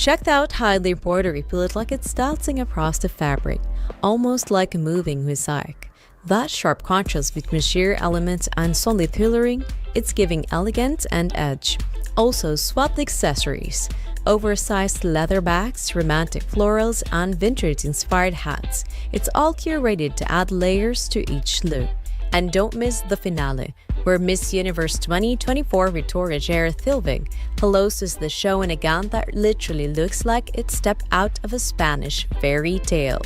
Check out how the embroidery feels like it's dancing across the fabric, almost like a moving mosaic. That sharp contrast between sheer elements and solid tailoring, it's giving elegance and edge. Also, swap the accessories. Oversized leather bags, romantic florals, and vintage-inspired hats. It's all curated to add layers to each look. And don't miss the finale, where Miss Universe 2024 Victoria Jared Thilvig closes the show in a gown that literally looks like it stepped out of a Spanish fairy tale.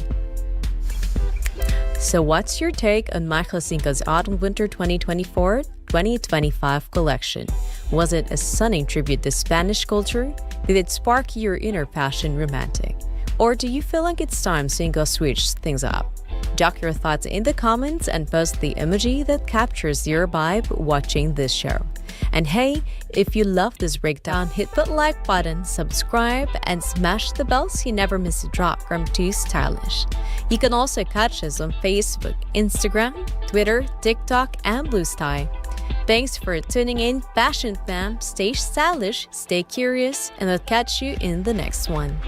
So what's your take on Michael Cinco's Autumn-Winter 2024-2025 collection? Was it a stunning tribute to Spanish culture? Did it spark your inner passion romantic? Or do you feel like it's time Cinco switched things up? Drop your thoughts in the comments and post the emoji that captures your vibe watching this show. And hey, if you love this breakdown, hit the like button, subscribe, and smash the bell so you never miss a drop from tooStylish. You can also catch us on Facebook, Instagram, Twitter, TikTok, and Bluesky. Thanks for tuning in, Fashion Fam. Stay stylish, stay curious, and I'll catch you in the next one.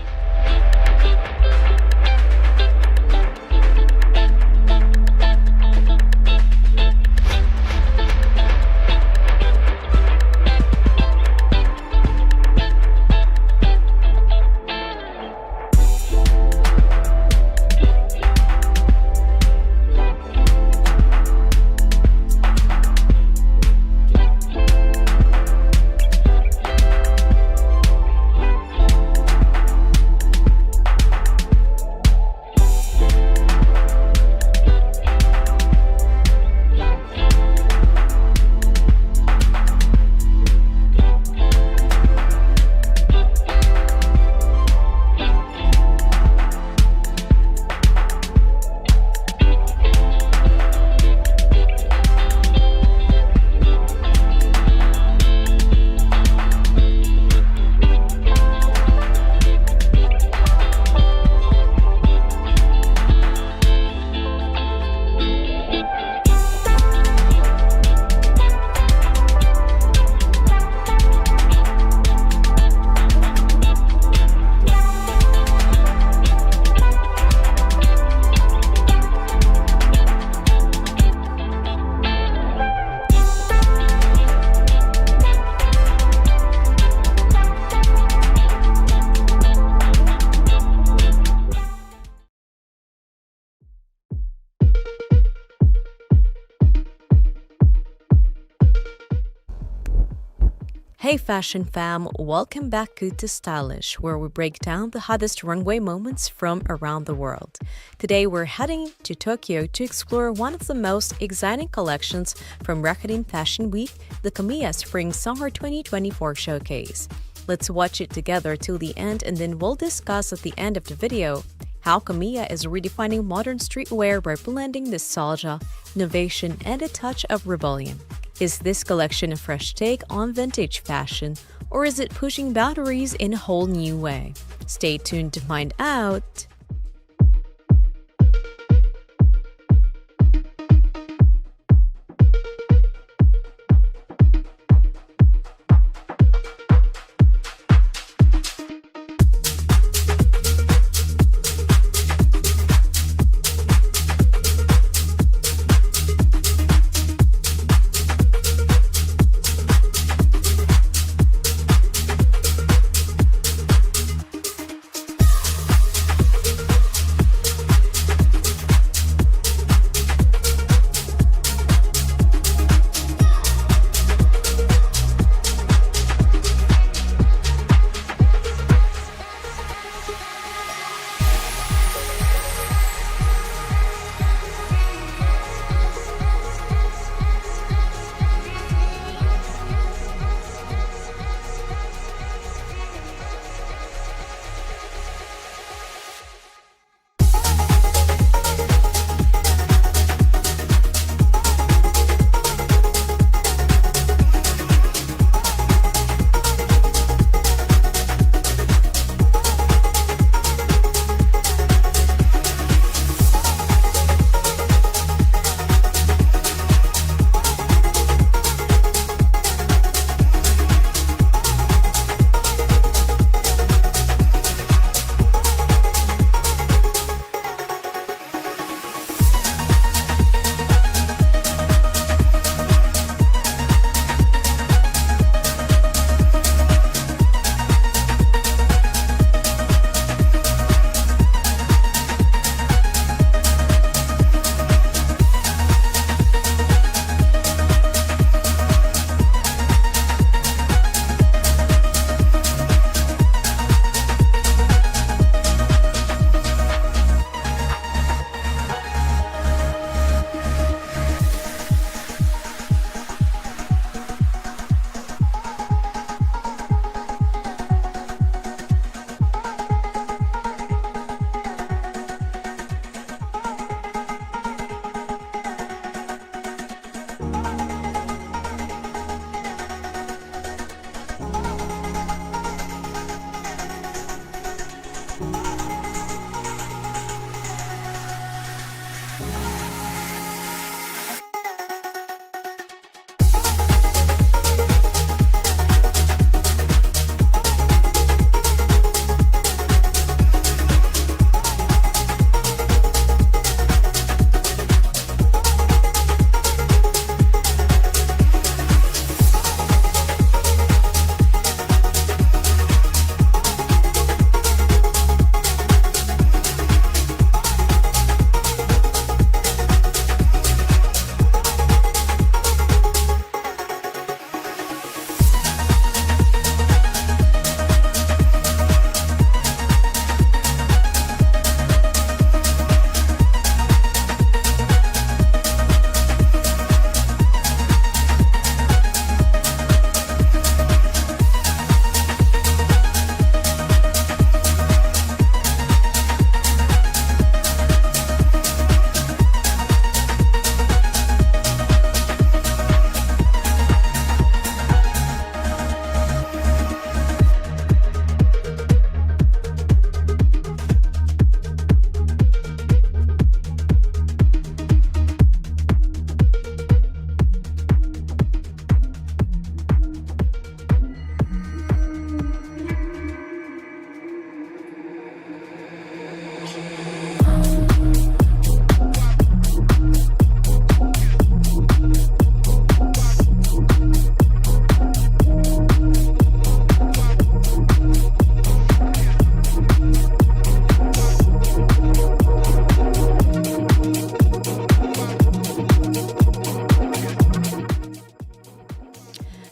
Hey Fashion Fam, welcome back to tooStylish, where we break down the hottest runway moments from around the world. Today we're heading to Tokyo to explore one of the most exciting collections from Rakuten Fashion Week, the Kamiya Spring Summer 2024 Showcase. Let's watch it together till the end, and then we'll discuss at the end of the video how Kamiya is redefining modern streetwear by blending nostalgia, innovation, and a touch of rebellion. Is this collection a fresh take on vintage fashion, or is it pushing boundaries in a whole new way? Stay tuned to find out!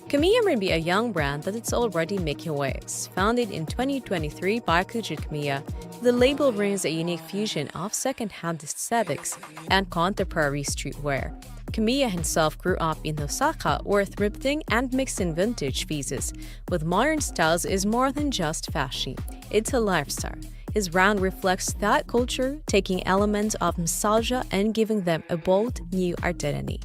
Kamiya may be a young brand that is already making waves. Founded in 2023 by Kuju Kamiya, the label brings a unique fusion of second-hand aesthetics and contemporary streetwear. Kamiya himself grew up in Osaka, where thrifting and mixing vintage pieces with modern styles is more than just fashion. It's a lifestyle. His brand reflects that culture, taking elements of nostalgia and giving them a bold, new identity.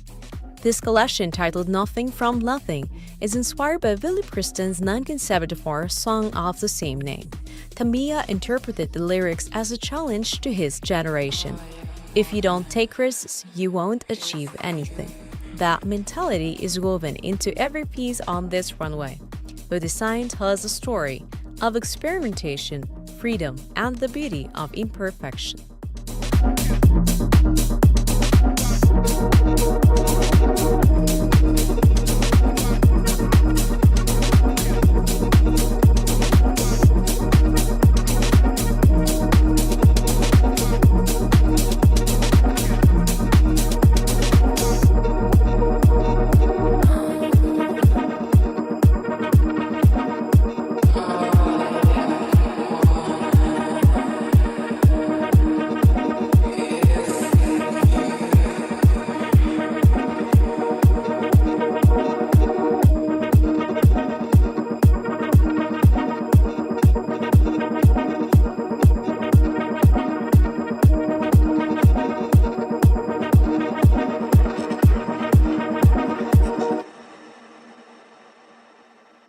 This collection, titled Nothing from Nothing, is inspired by Billy Preston's 1974 song of the same name. Kamiya interpreted the lyrics as a challenge to his generation. If you don't take risks, you won't achieve anything. That mentality is woven into every piece on this runway. The design tells a story of experimentation, freedom, and the beauty of imperfection.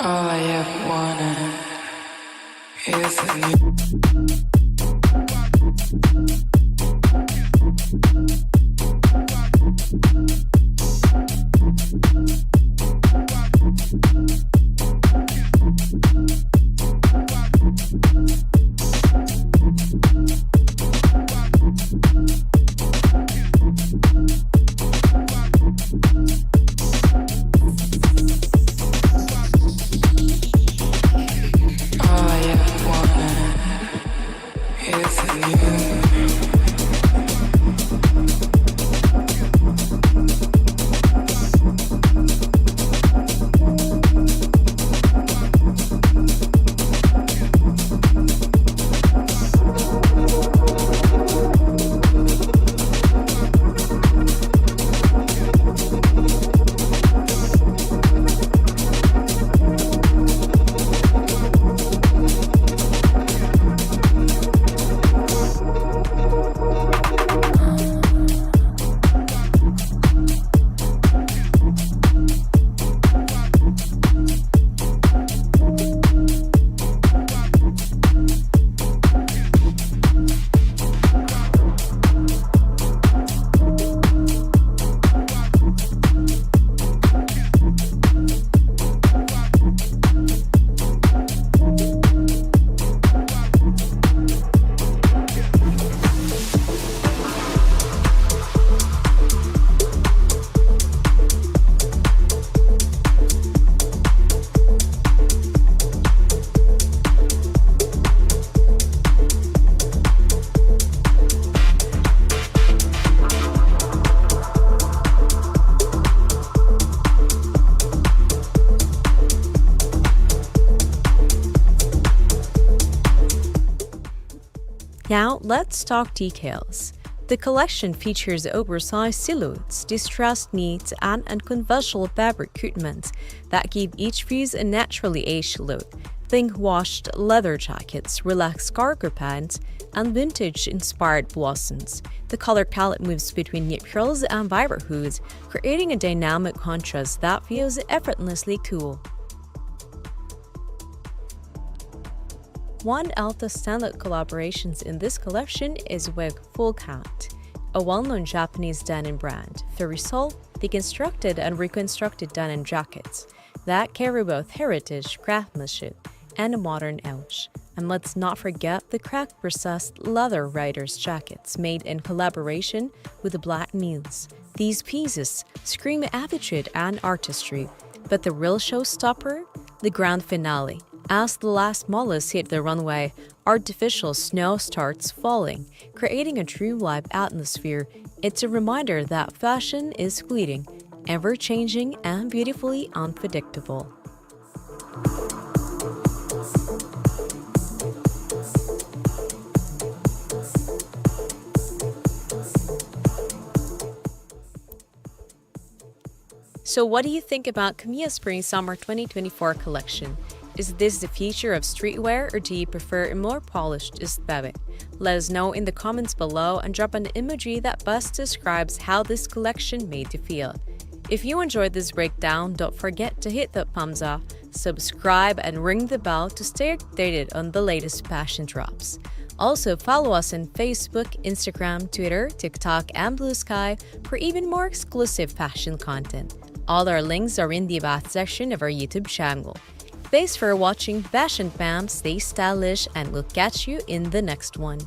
All I ever wanted is a new. All I ever wanted is a new. Now, let's talk details. The collection features oversized silhouettes, distressed needs, and unconventional fabric treatments that give each piece a naturally aged look. Think washed leather jackets, relaxed cargo pants, and vintage-inspired blossoms. The color palette moves between neutrals and vibrant hues, creating a dynamic contrast that feels effortlessly cool. One of the standout collaborations in this collection is with Full Count, a well-known Japanese denim brand. The result, deconstructed and reconstructed denim jackets that carry both heritage, craftsmanship, and a modern edge. And let's not forget the craft-processed leather riders jackets made in collaboration with the Black Mules. These pieces scream attitude and artistry, but the real showstopper? The grand finale. As the last mollusk hit the runway, artificial snow starts falling, creating a dreamlike atmosphere. It's a reminder that fashion is fleeting, ever-changing, and beautifully unpredictable. So what do you think about Kamiya's Spring-Summer 2024 collection? Is this the future of streetwear, or do you prefer a more polished aesthetic? Let us know in the comments below and drop an emoji that best describes how this collection made you feel. If you enjoyed this breakdown, don't forget to hit that thumbs up, subscribe, and ring the bell to stay updated on the latest fashion drops. Also, follow us on Facebook, Instagram, Twitter, TikTok, and Blue Sky for even more exclusive fashion content. All our links are in the About section of our YouTube channel. Thanks for watching, Fashion Fam. Stay stylish, and we'll catch you in the next one.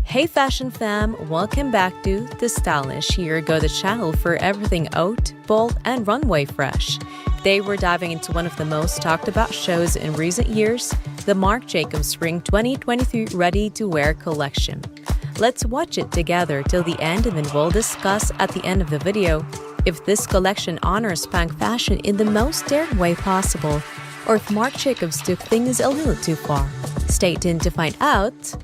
Hey Fashion Fam, welcome back to tooStylish. Here go the channel for everything out, bold, and runway fresh. Today we're diving into one of the most talked about shows in recent years, the Marc Jacobs Spring 2023 Ready to Wear collection. Let's watch it together till the end, and then we'll discuss at the end of the video if this collection honors punk fashion in the most daring way possible, or if Marc Jacobs took things a little too far. Stay tuned to find out.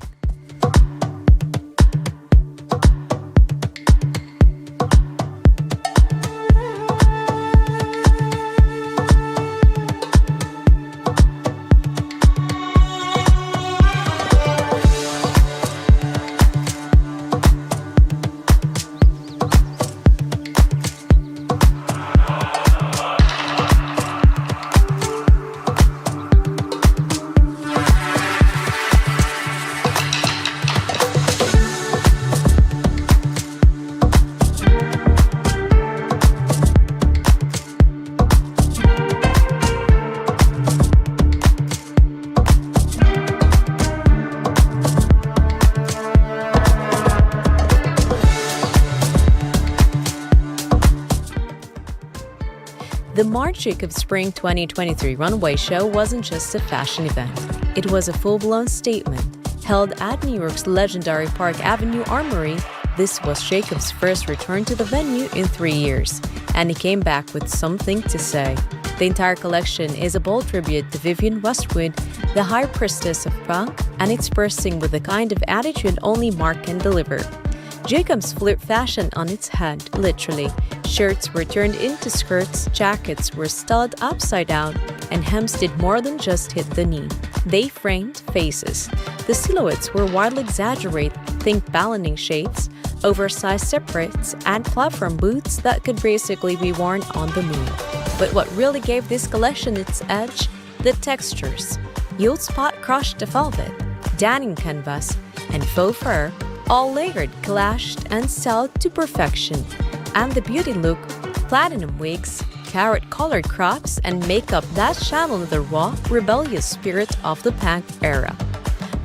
The Marc Jacobs Spring 2023 runway show wasn't just a fashion event. It was a full-blown statement. Held at New York's legendary Park Avenue Armory, this was Jacobs' first return to the venue in 3 years, and he came back with something to say. The entire collection is a bold tribute to Vivienne Westwood, the high priestess of punk, and it's bursting with the kind of attitude only Marc can deliver. Jacobs flipped fashion on its head, literally. Shirts were turned into skirts, jackets were styled upside down, and hems did more than just hit the knee. They framed faces. The silhouettes were wildly exaggerated, think balloning shapes, oversized separates, and platform boots that could basically be worn on the moon. But what really gave this collection its edge? The textures. You'll spot crushed velvet, denim canvas, and faux fur, all layered, clashed, and styled to perfection. And the beauty look, platinum wigs, carrot-colored crops, and makeup that channeled the raw, rebellious spirit of the punk era.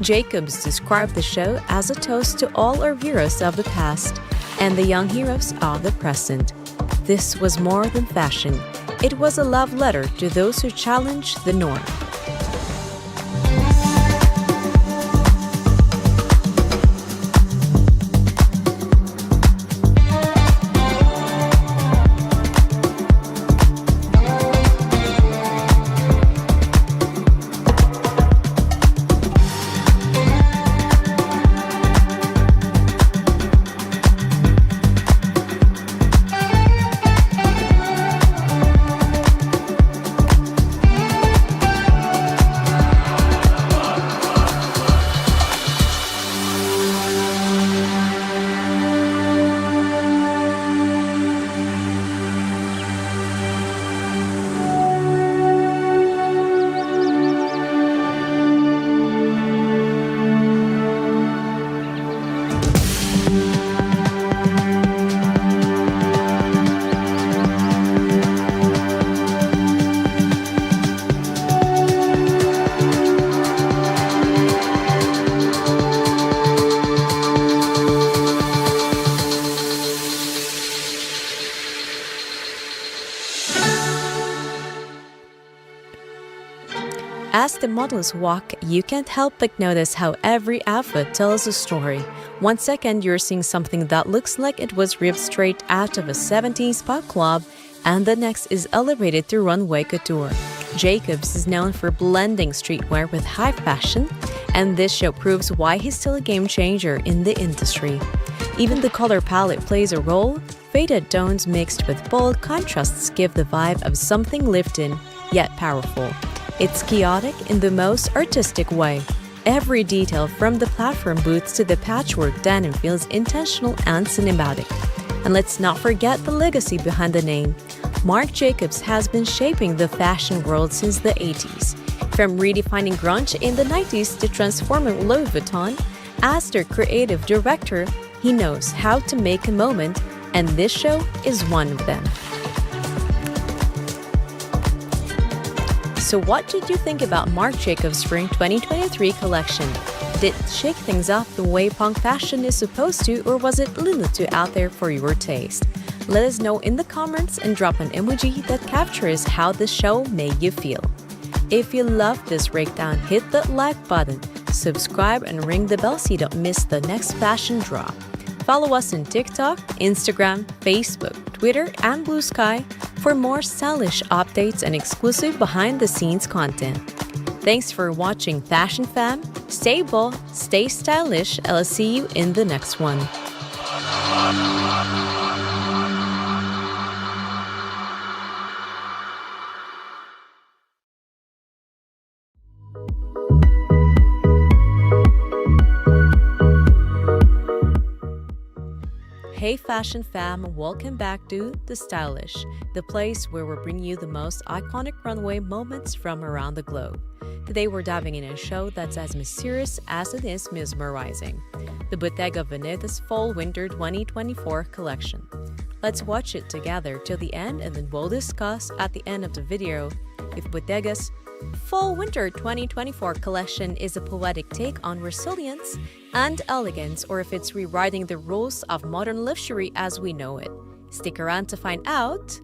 Jacobs described the show as a toast to all our heroes of the past and the young heroes of the present. This was more than fashion. It was a love letter to those who challenged the norm. watch the models walk, you can't help but notice how every outfit tells a story. One second you're seeing something that looks like it was ripped straight out of a 70s pop club, and the next is elevated through runway couture. Jacobs is known for blending streetwear with high fashion, and this show proves why he's still a game changer in the industry. Even the color palette plays a role. Faded tones mixed with bold contrasts give the vibe of something lived-in, yet powerful. It's chaotic in the most artistic way. Every detail from the platform boots to the patchwork denim feels intentional and cinematic. And let's not forget the legacy behind the name. Marc Jacobs has been shaping the fashion world since the 80s. From redefining grunge in the 90s to transforming Louis Vuitton, as their creative director, he knows how to make a moment, and this show is one of them. So what did you think about Marc Jacobs' Spring 2023 collection? Did it shake things up the way punk fashion is supposed to, or was it a little too out there for your taste? Let us know in the comments and drop an emoji that captures how this show made you feel. If you love this breakdown, hit that like button, subscribe and ring the bell so you don't miss the next fashion drop. Follow us on TikTok, Instagram, Facebook, Twitter, and Blue Sky for more stylish updates and exclusive behind-the-scenes content. Thanks for watching Fashion Fam. Stay bold, stay stylish, and I'll see you in the next one. Hey Fashion Fam, welcome back to tooStylish, the place where we bring you the most iconic runway moments from around the globe. Today we're diving in a show that's as mysterious as it is mesmerizing, the Bottega Veneta's Fall/Winter 2024 collection. Let's watch it together till the end, and then we'll discuss at the end of the video if Bottega's Fall/Winter 2024 collection is a poetic take on resilience and elegance, or if it's rewriting the rules of modern luxury as we know it. Stick around to find out.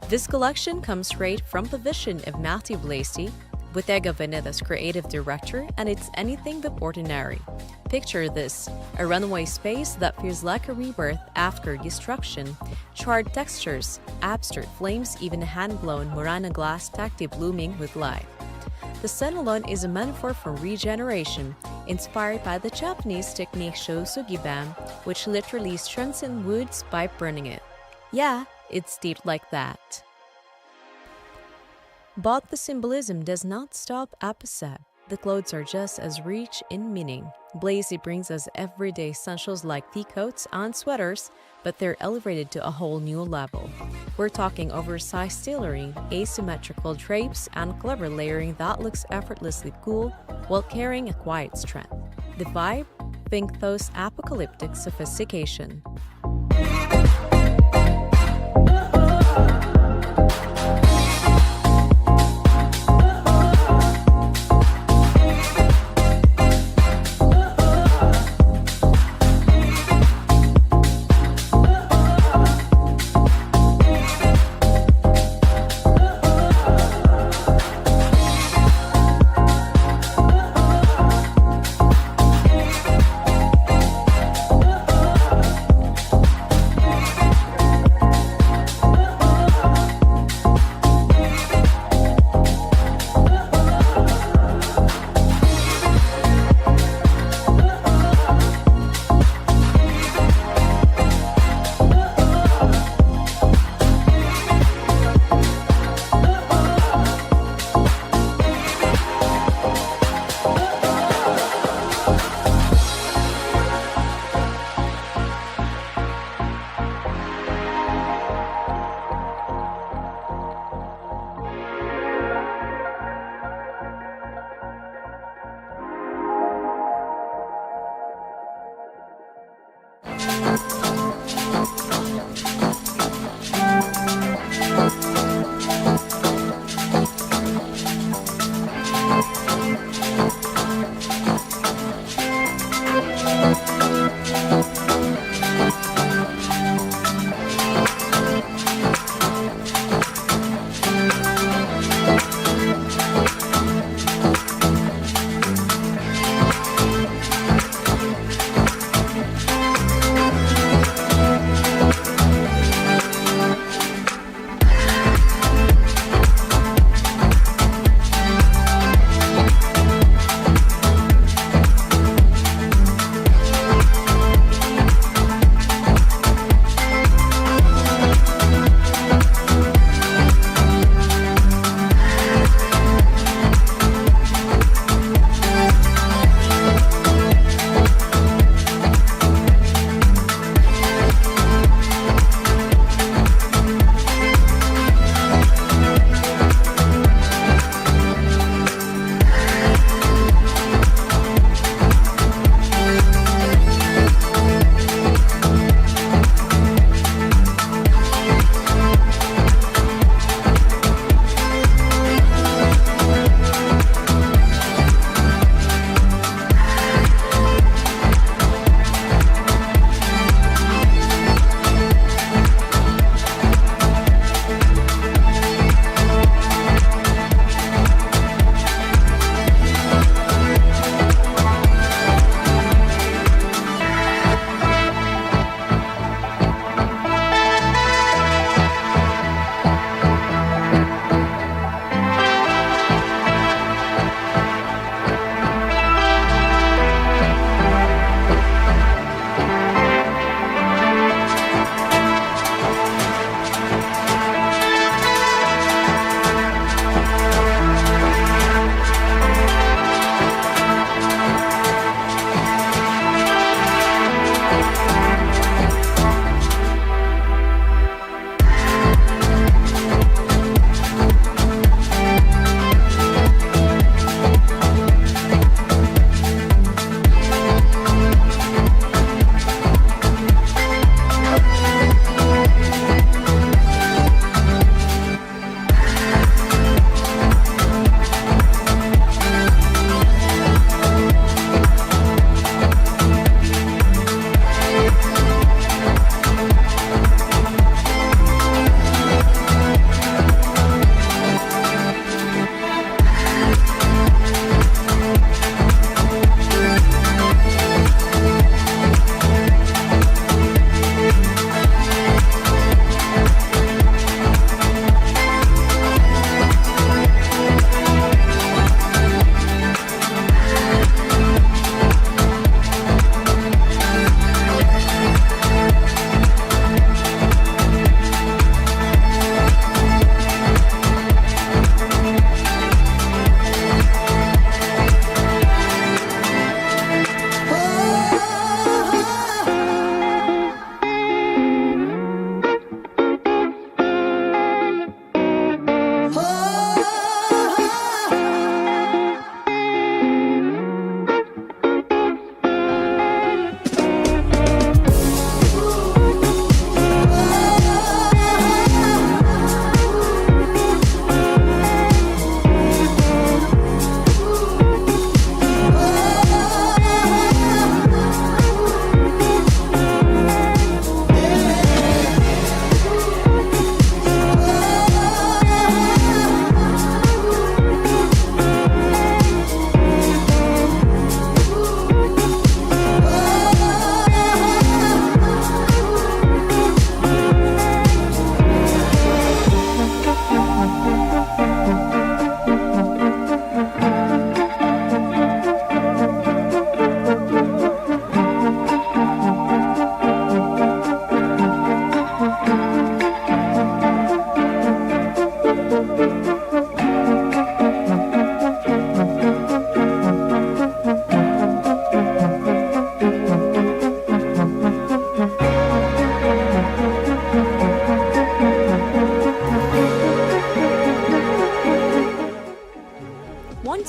This collection comes straight from the vision of Matthew Blasey, Bottega Veneta's creative director, and it's anything but ordinary. Picture this, a runway space that feels like a rebirth after destruction. Charred textures, abstract flames, even a hand-blown Murano glass tactile blooming with life. The sun alone is a metaphor for regeneration, inspired by the Japanese technique shosugiban, which literally strengthens woods by burning it. Yeah, it's deep like that. But the symbolism does not stop at the set. The clothes are just as rich in meaning. Blasey brings us everyday essentials like tea coats and sweaters, but they're elevated to a whole new level. We're talking oversized tailoring, asymmetrical drapes, and clever layering that looks effortlessly cool while carrying a quiet strength. The vibe? Think those apocalyptic sophistication.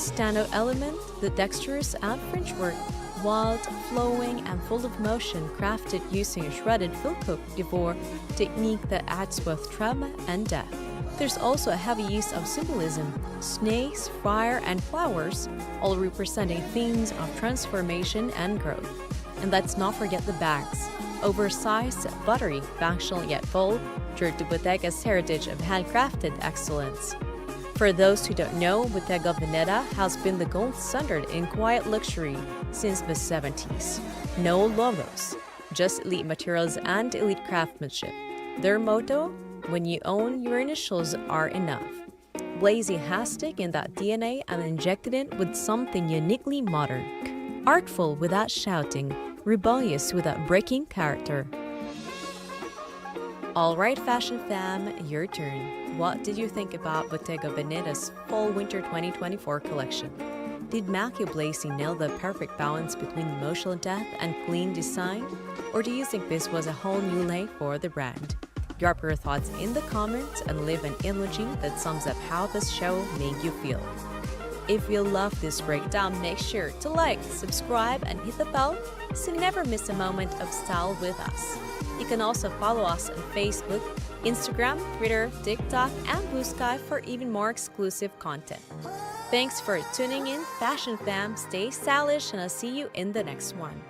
its standout element, the textures and fringe work, wild, flowing, and full of motion, crafted using a shredded fil hook devore technique that adds both trauma and depth. There's also a heavy use of symbolism, snakes, fire, and flowers, all representing themes of transformation and growth. And let's not forget the bags. Oversized, buttery, functional yet full, true to Bottega's heritage of handcrafted excellence. For those who don't know, Bottega Veneta has been the gold standard in quiet luxury since the 70s. No logos, just elite materials and elite craftsmanship. Their motto, when you own, your initials are enough. Blazy has taken that DNA and injected it with something uniquely modern. Artful without shouting, rebellious without breaking character. Alright, fashion fam, your turn. What did you think about Bottega Veneta's Fall-Winter 2024 collection? Did Matthew Blazy nail the perfect balance between emotional depth and clean design? Or do you think this was a whole new lane for the brand? Drop your thoughts in the comments and leave an emoji that sums up how this show made you feel. If you love this breakdown, make sure to like, subscribe, and hit the bell so you never miss a moment of style with us. You can also follow us on Facebook, Instagram, Twitter, TikTok, and Blue Sky for even more exclusive content. Thanks for tuning in, Fashion Fam. Stay stylish, and I'll see you in the next one.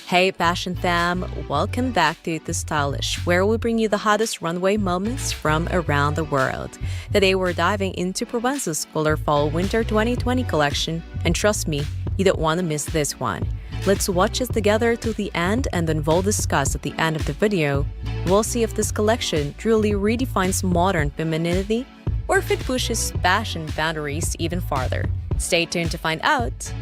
Hey fashion fam, welcome back to tooStylish, where we bring you the hottest runway moments from around the world. Today we're diving into Provenza's Color Fall-Winter 2020 collection, and trust me, you don't want to miss this one. Let's watch it together to the end, and then we'll discuss at the end of the video. We'll see if this collection truly redefines modern femininity, or if it pushes fashion boundaries even farther. Stay tuned to find out.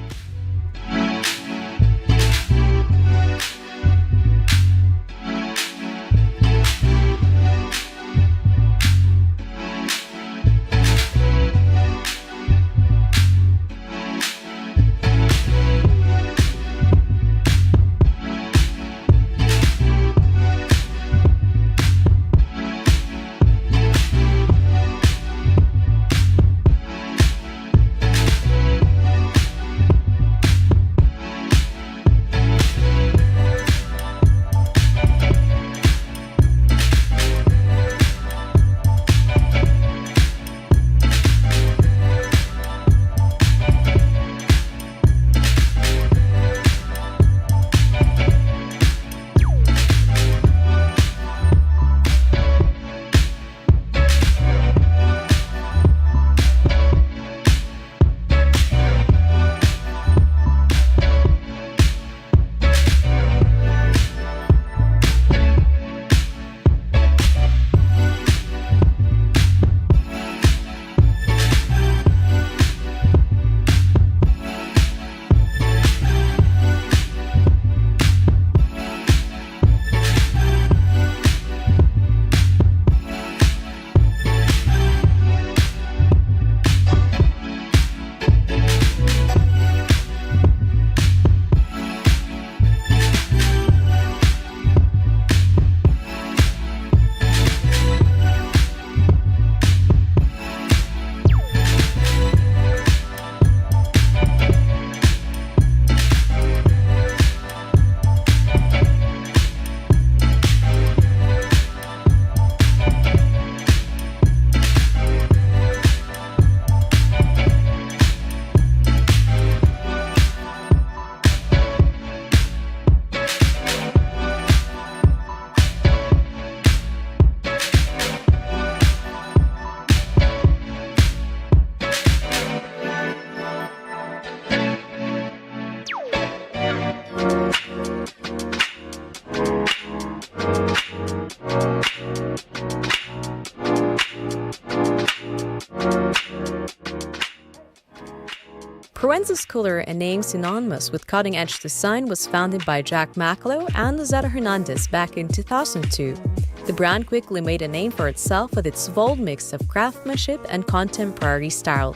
Provenza's color, a name synonymous with cutting-edge design, was founded by Jack Maclo and Lizetta Hernandez back in 2002. The brand quickly made a name for itself with its bold mix of craftsmanship and contemporary style.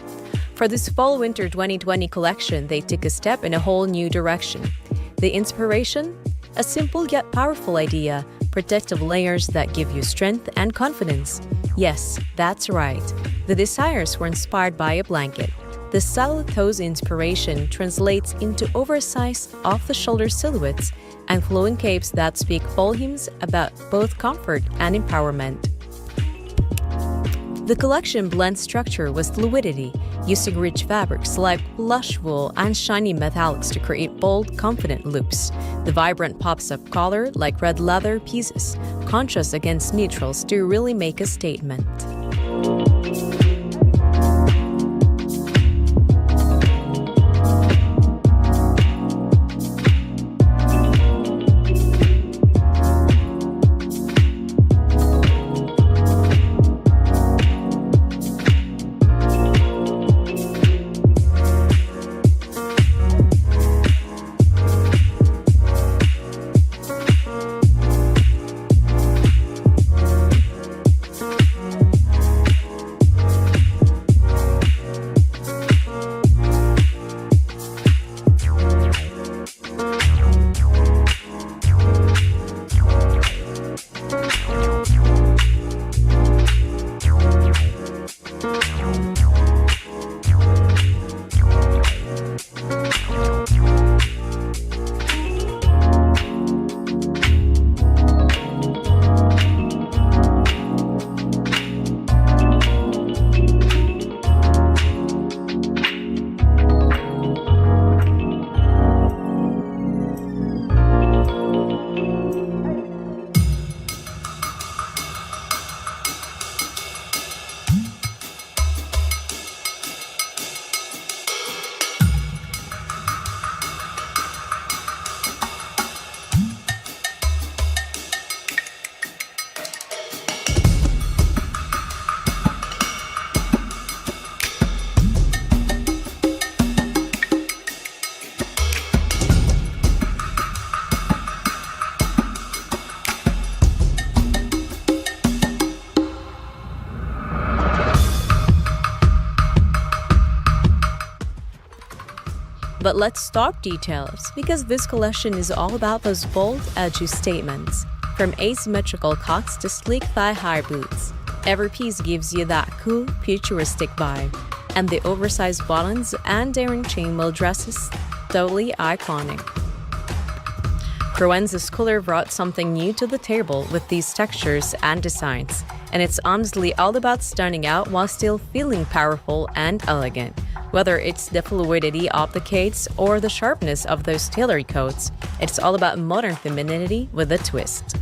For this fall-winter 2020 collection, they took a step in a whole new direction. The inspiration? A simple yet powerful idea, protective layers that give you strength and confidence. Yes, that's right. The desires were inspired by a blanket. The salato's inspiration translates into oversized, off-the-shoulder silhouettes and flowing capes that speak volumes about both comfort and empowerment. The collection blends structure with fluidity, using rich fabrics like plush wool and shiny metallics to create bold, confident looks. The vibrant pops of color, like red leather pieces, contrast against neutrals to really make a statement. But let's talk details, because this collection is all about those bold, edgy statements. From asymmetrical cuts to sleek thigh-high boots, every piece gives you that cool, futuristic vibe. And the oversized buttons and daring chainmail dresses, totally iconic. Provenza's color brought something new to the table with these textures and designs, and it's honestly all about standing out while still feeling powerful and elegant. Whether it's the fluidity of the capes or the sharpness of those tailored coats, it's all about modern femininity with a twist.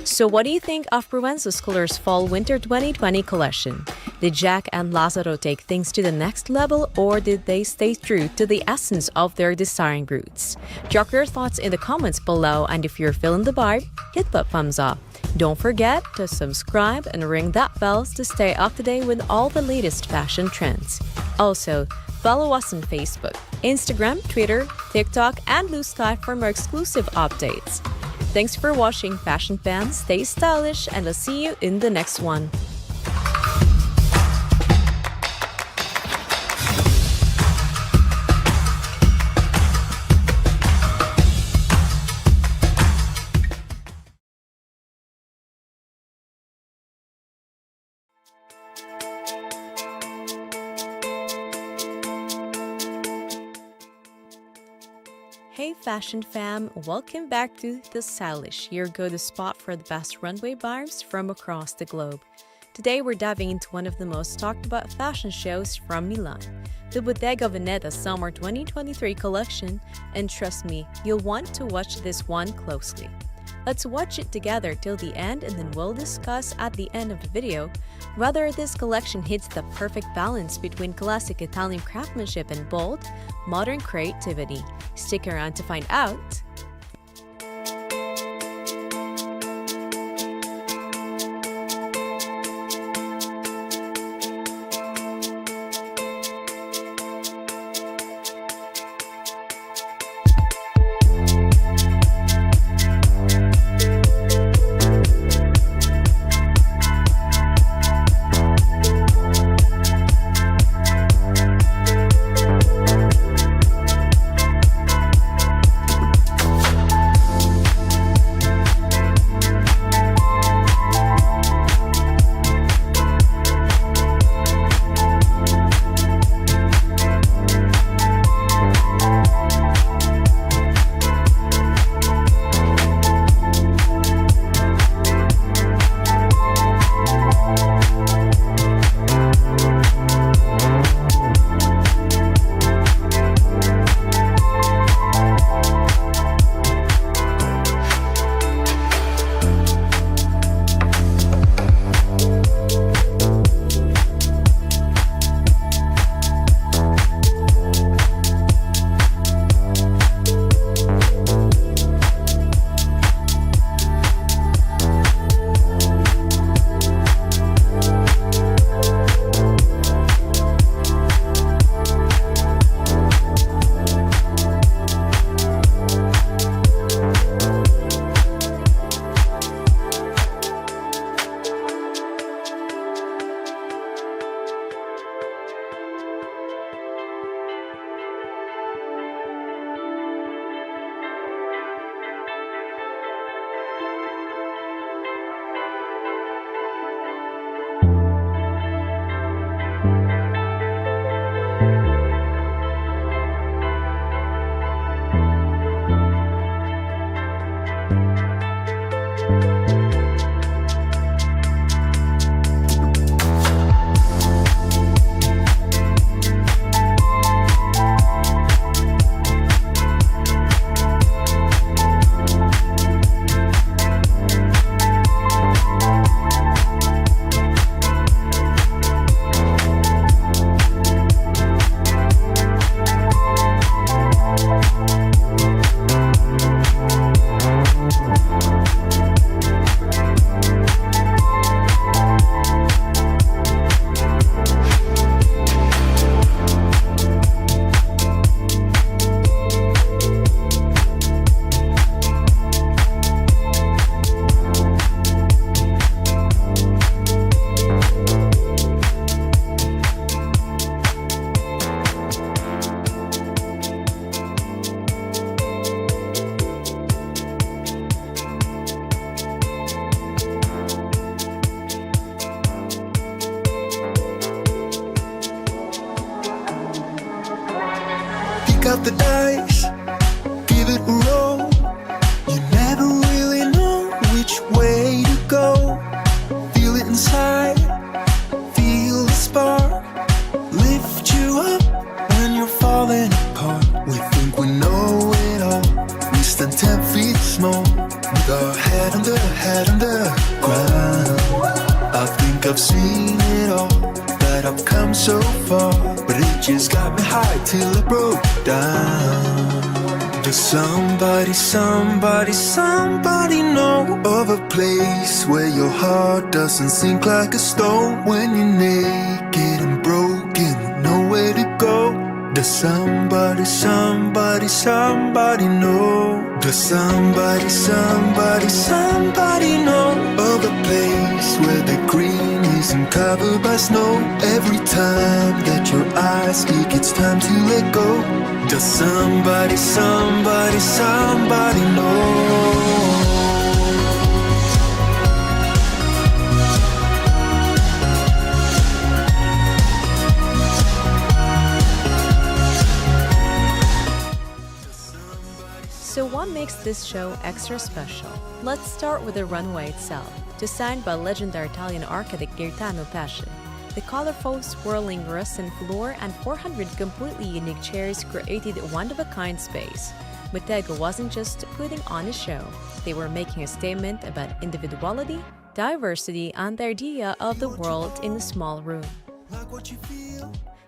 So what do you think of Provenza's Colors Fall-Winter 2020 collection? Did Jack and Lazaro take things to the next level, or did they stay true to the essence of their design roots? Drop your thoughts in the comments below, and if you're feeling the vibe, hit that thumbs up. Don't forget to subscribe and ring that bell to stay up to date with all the latest fashion trends. Also, follow us on Facebook, Instagram, Twitter, TikTok, and Blue Sky for more exclusive updates. Thanks for watching, fashion fans. Stay stylish, and I'll see you in the next one. Hey fashion fam, welcome back to tooStylish, your go-to spot for the best runway vibes from across the globe. Today we're diving into one of the most talked about fashion shows from Milan, the Bottega Veneta Summer 2023 collection, and trust me, you'll want to watch this one closely. Let's watch it together till the end, and then we'll discuss at the end of the video whether this collection hits the perfect balance between classic Italian craftsmanship and bold, modern creativity. Stick around to find out. pick up the dice, give it a roll. You never really know which way to go. Feel it inside, feel the spark, lift you up when you're falling apart. We think we know it all, we stand 10 feet small, with our head on the ground. I think I've seen it all, that I've come so far, but it just got me high till I broke down. Does somebody know of a place where your heart doesn't sink like a stone when you're naked and broken with nowhere to go? Does somebody know? Does somebody know of a place where the green isn't covered by snow? Every time that your eyes speak, it's time to let go. Does somebody know? So what makes this show extra special? Let's start with the runway itself, designed by legendary Italian architect Gaetano Pesce. The colorful, swirling resin floor and 400 completely unique chairs created a one-of-a-kind space. Bottega wasn't just putting on a show, they were making a statement about individuality, diversity, and the idea of the world in a small room.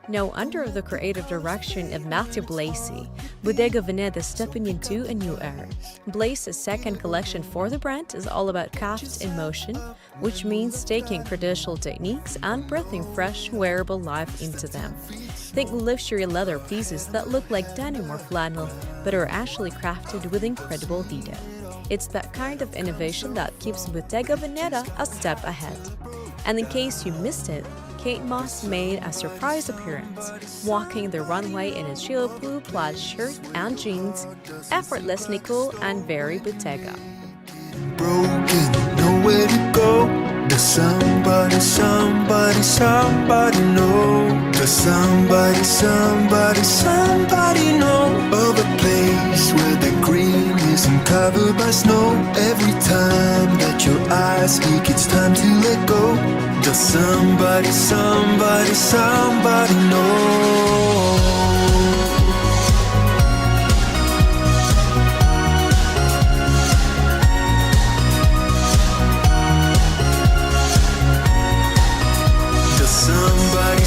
Now, under the creative direction of Matthew Blasey, Bottega Veneta is stepping into a new era. Blasey's second collection for the brand is all about craft in motion, which means taking traditional techniques and breathing fresh, wearable life into them. Think luxury leather pieces that look like denim or flannel, but are actually crafted with incredible detail. It's that kind of innovation that keeps Bottega Veneta a step ahead. And in case you missed it, Kate Moss made a surprise appearance, walking the runway in a chill blue plaid shirt and jeans, effortlessly cool and very Bottega. Broken, nowhere to go. Does somebody know? Does somebody know of a place where the green isn't covered by snow? Every time that your eyes speak, it's time to let go. Does somebody know? Somebody know. Does somebody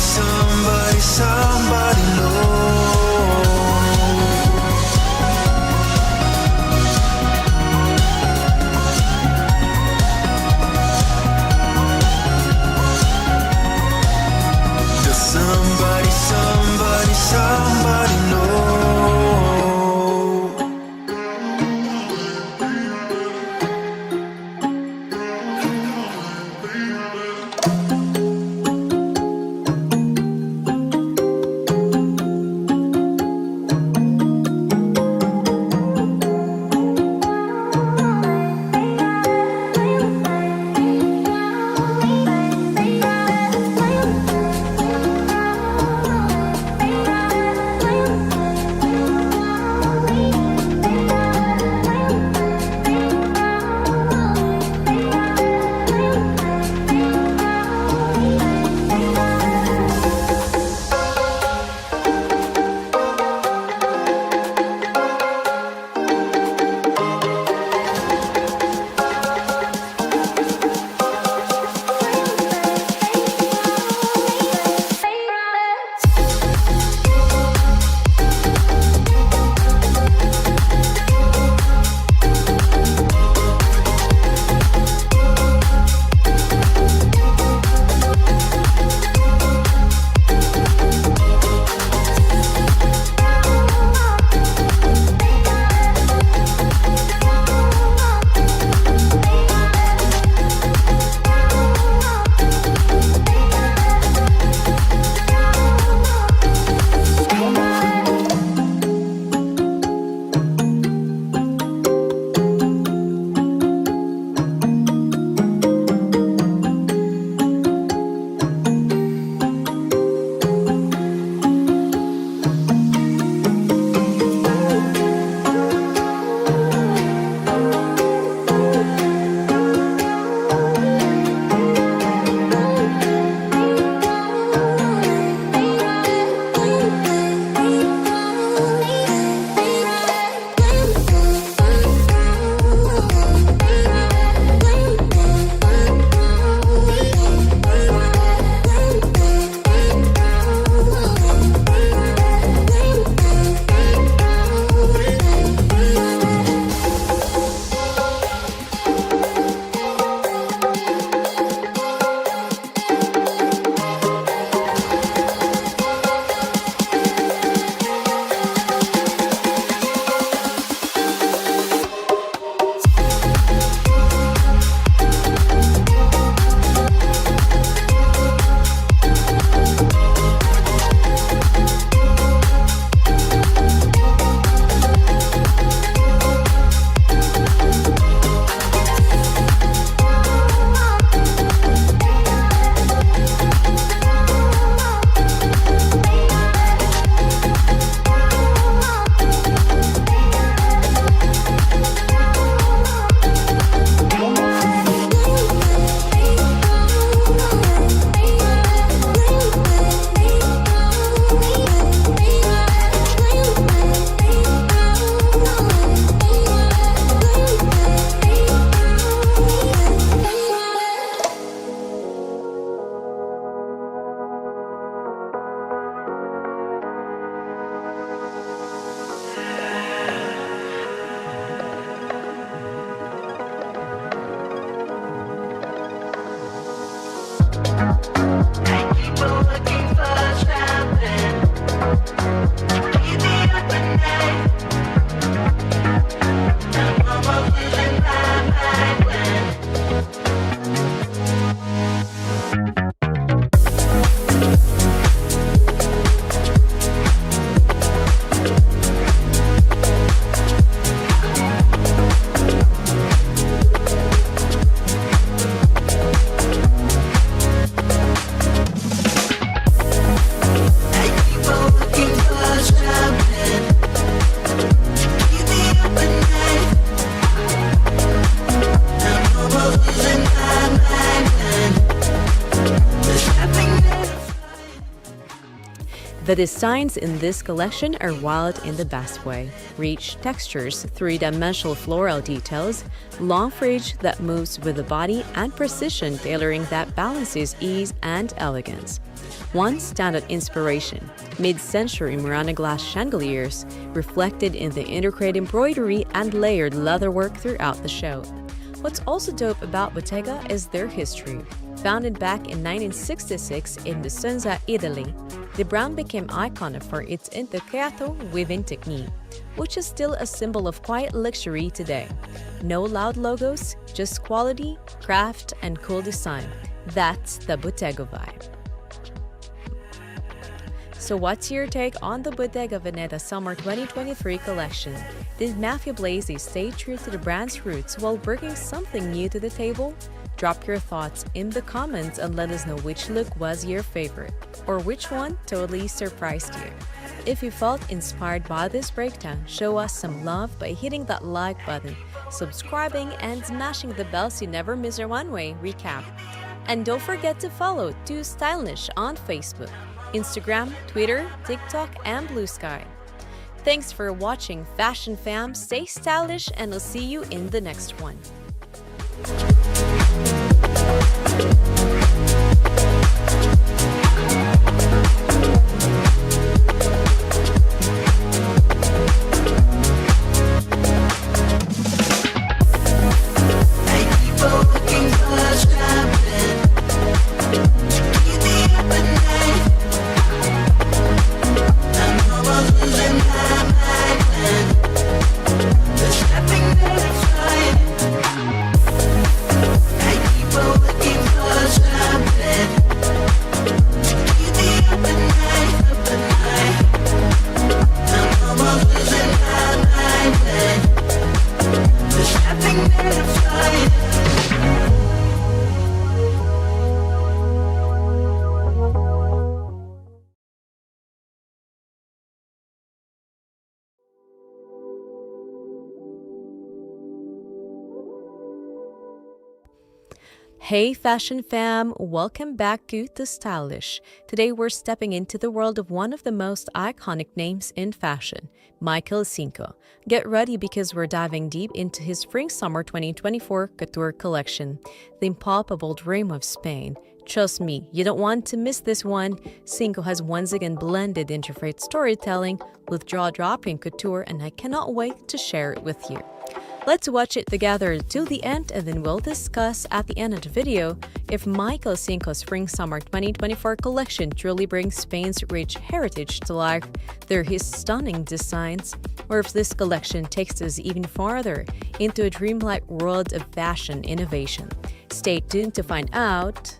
The designs in this collection are wild in the best way. Rich textures, three-dimensional floral details, long fringe that moves with the body, and precision tailoring that balances ease and elegance. One standout inspiration, mid-century Murano glass chandeliers, reflected in the intricate embroidery and layered leatherwork throughout the show. What's also dope about Bottega is their history. Founded back in 1966 in Vicenza, Italy, the brand became iconic for its intrecciato weaving technique, which is still a symbol of quiet luxury today. No loud logos, just quality, craft, and cool design. That's the Bottega vibe. So what's your take on the Bottega Veneta Summer 2023 collection? Did Mafia Blasi stay true to the brand's roots while bringing something new to the table? Drop your thoughts in the comments and let us know which look was your favorite, or which one totally surprised you. If you felt inspired by this breakdown, show us some love by hitting that like button, subscribing, and smashing the bell so you never miss our Runway recap. And don't forget to follow tooStylish on Facebook, Instagram, Twitter, TikTok, and Blue Sky. Thanks for watching, Fashion Fam. Stay stylish, and I'll see you in the next one. Hey Fashion Fam, welcome back to tooStylish. Today we're stepping into the world of one of the most iconic names in fashion, Michael Cinco. Get ready because we're diving deep into his Spring-Summer 2024 couture collection, the impalpable dream of Spain. Trust me, you don't want to miss this one. Cinco has once again blended intricate storytelling with jaw-dropping couture, and I cannot wait to share it with you. Let's watch it together till the end, and then we'll discuss at the end of the video if Michael Cinco's Spring-Summer 2024 collection truly brings Spain's rich heritage to life through his stunning designs, or if this collection takes us even farther into a dreamlike world of fashion innovation. Stay tuned to find out.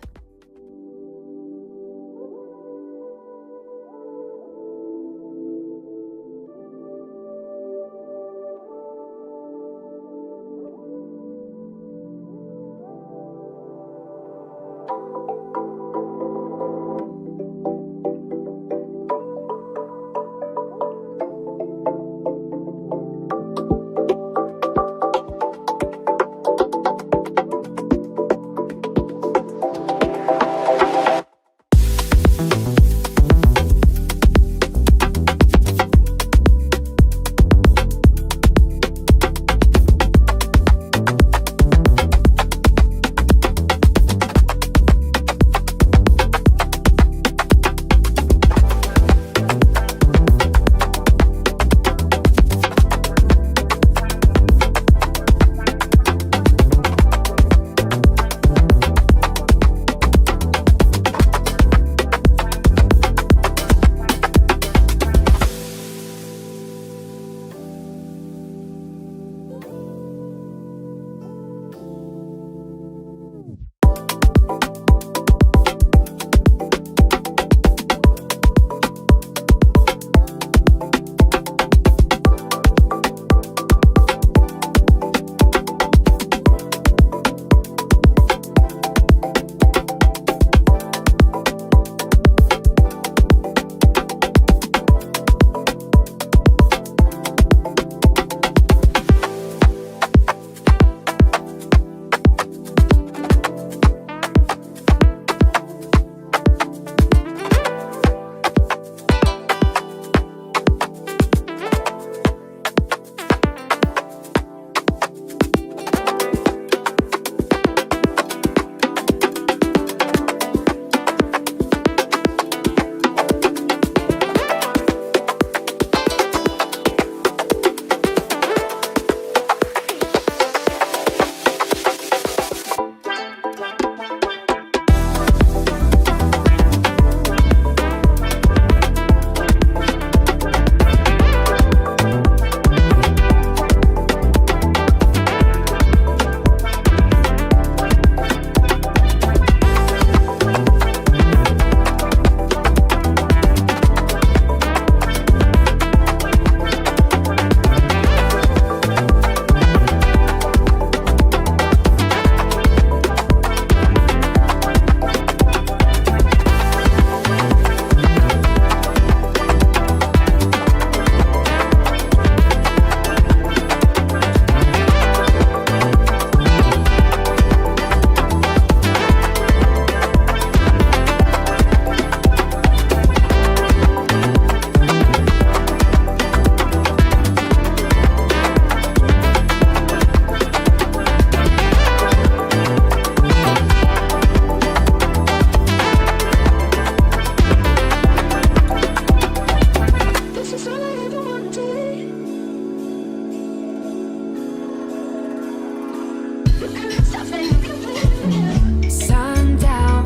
Sundown,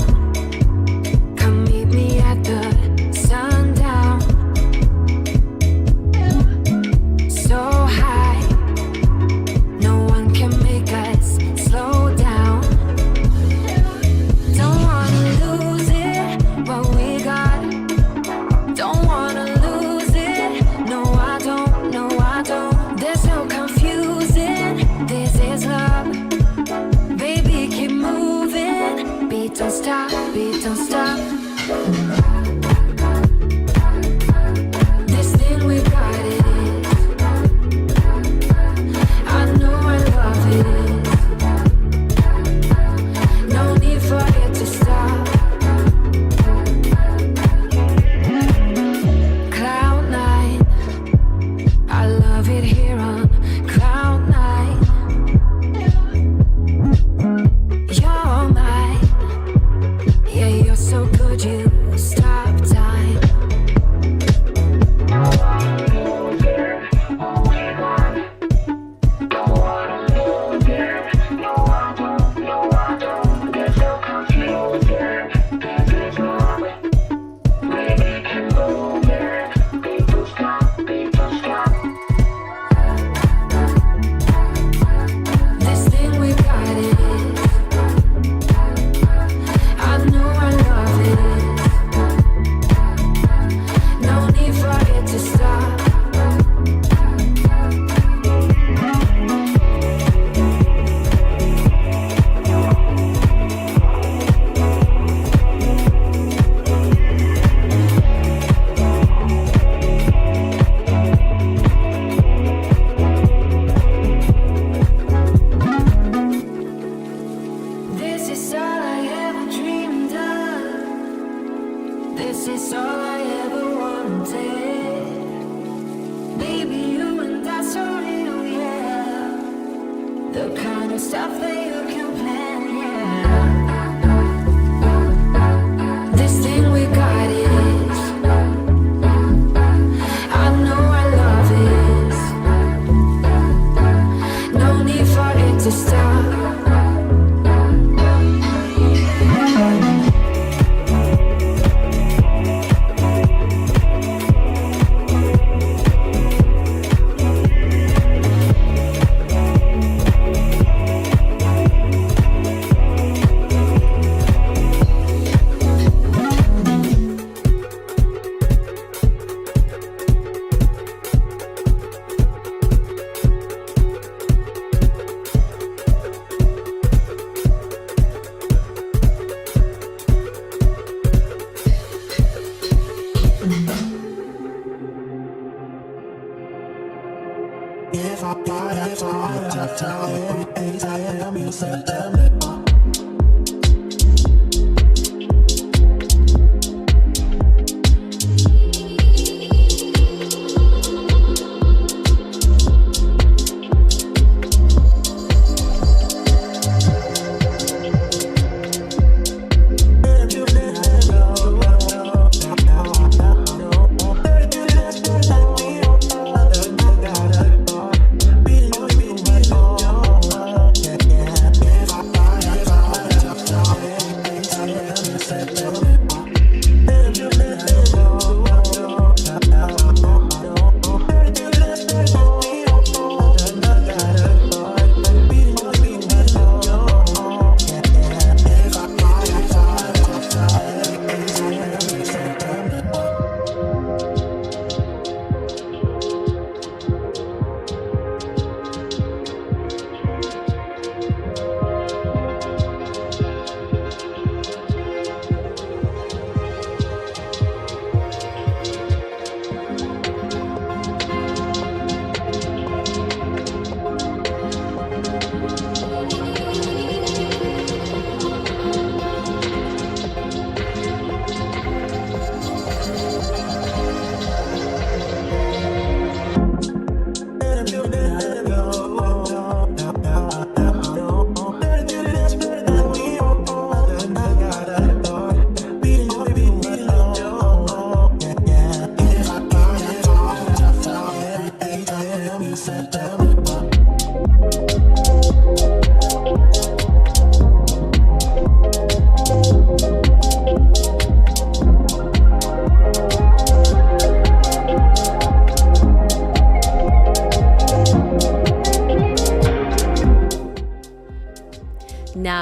come meet me at the sundown. So high, no one can make us slow down. Don't wanna lose it, what we got. Don't wanna lose it, no I don't, no I don't. There's no confusing, this is love. Baby, keep moving, beat don't stop, beat don't stop. This thing we got it is. I know I love it is. No need for it to stop. Cloud nine, I love it here on cloud nine. You're mine, yeah, you're so good, you stop time. This thing we got it is. I know I love it is. No need for it to stop. This is all I ever dreamed of. This is all I ever wanted. Baby, you and I so real, yeah. The kind of stuff that you can plan, yeah. This thing we got is. I know I love it is. No need for it to stop.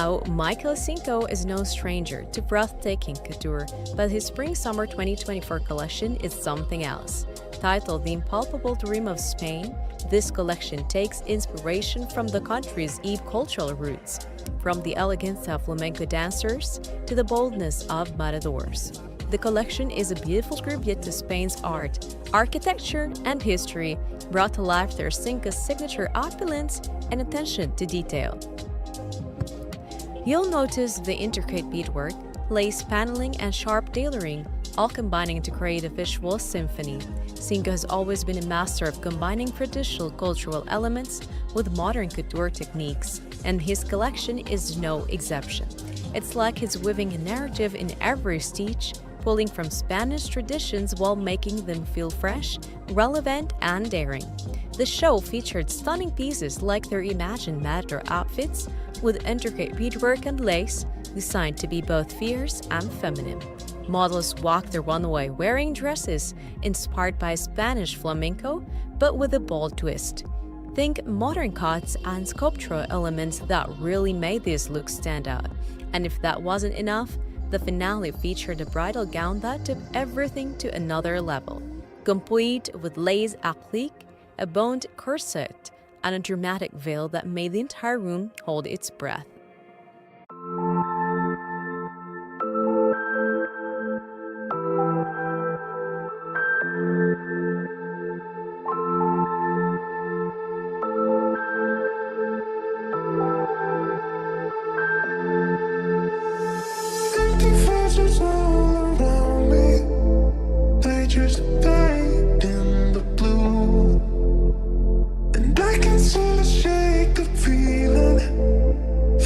Now, Michael Cinco is no stranger to breathtaking couture, but his Spring-Summer 2024 collection is something else. Titled The Impalpable Dream of Spain, this collection takes inspiration from the country's deep cultural roots, from the elegance of flamenco dancers to the boldness of matadors. The collection is a beautiful tribute to Spain's art, architecture, and history, brought to life through Cinco's signature opulence and attention to detail. You'll notice the intricate beadwork, lace paneling, and sharp tailoring, all combining to create a visual symphony. Cinco has always been a master of combining traditional cultural elements with modern couture techniques, and his collection is no exception. It's like he's weaving a narrative in every stitch, pulling from Spanish traditions while making them feel fresh, relevant, and daring. The show featured stunning pieces like their imagined matador outfits with intricate beadwork and lace, designed to be both fierce and feminine. Models walked the runway wearing dresses inspired by Spanish flamenco, but with a bold twist. Think modern cuts and sculptural elements that really made these looks stand out. And if that wasn't enough, the finale featured a bridal gown that took everything to another level, complete with lace applique, a boned corset, and a dramatic veil that made the entire room hold its breath. Empty faces all around me. They just fade in the blue. And I can see the shake of feeling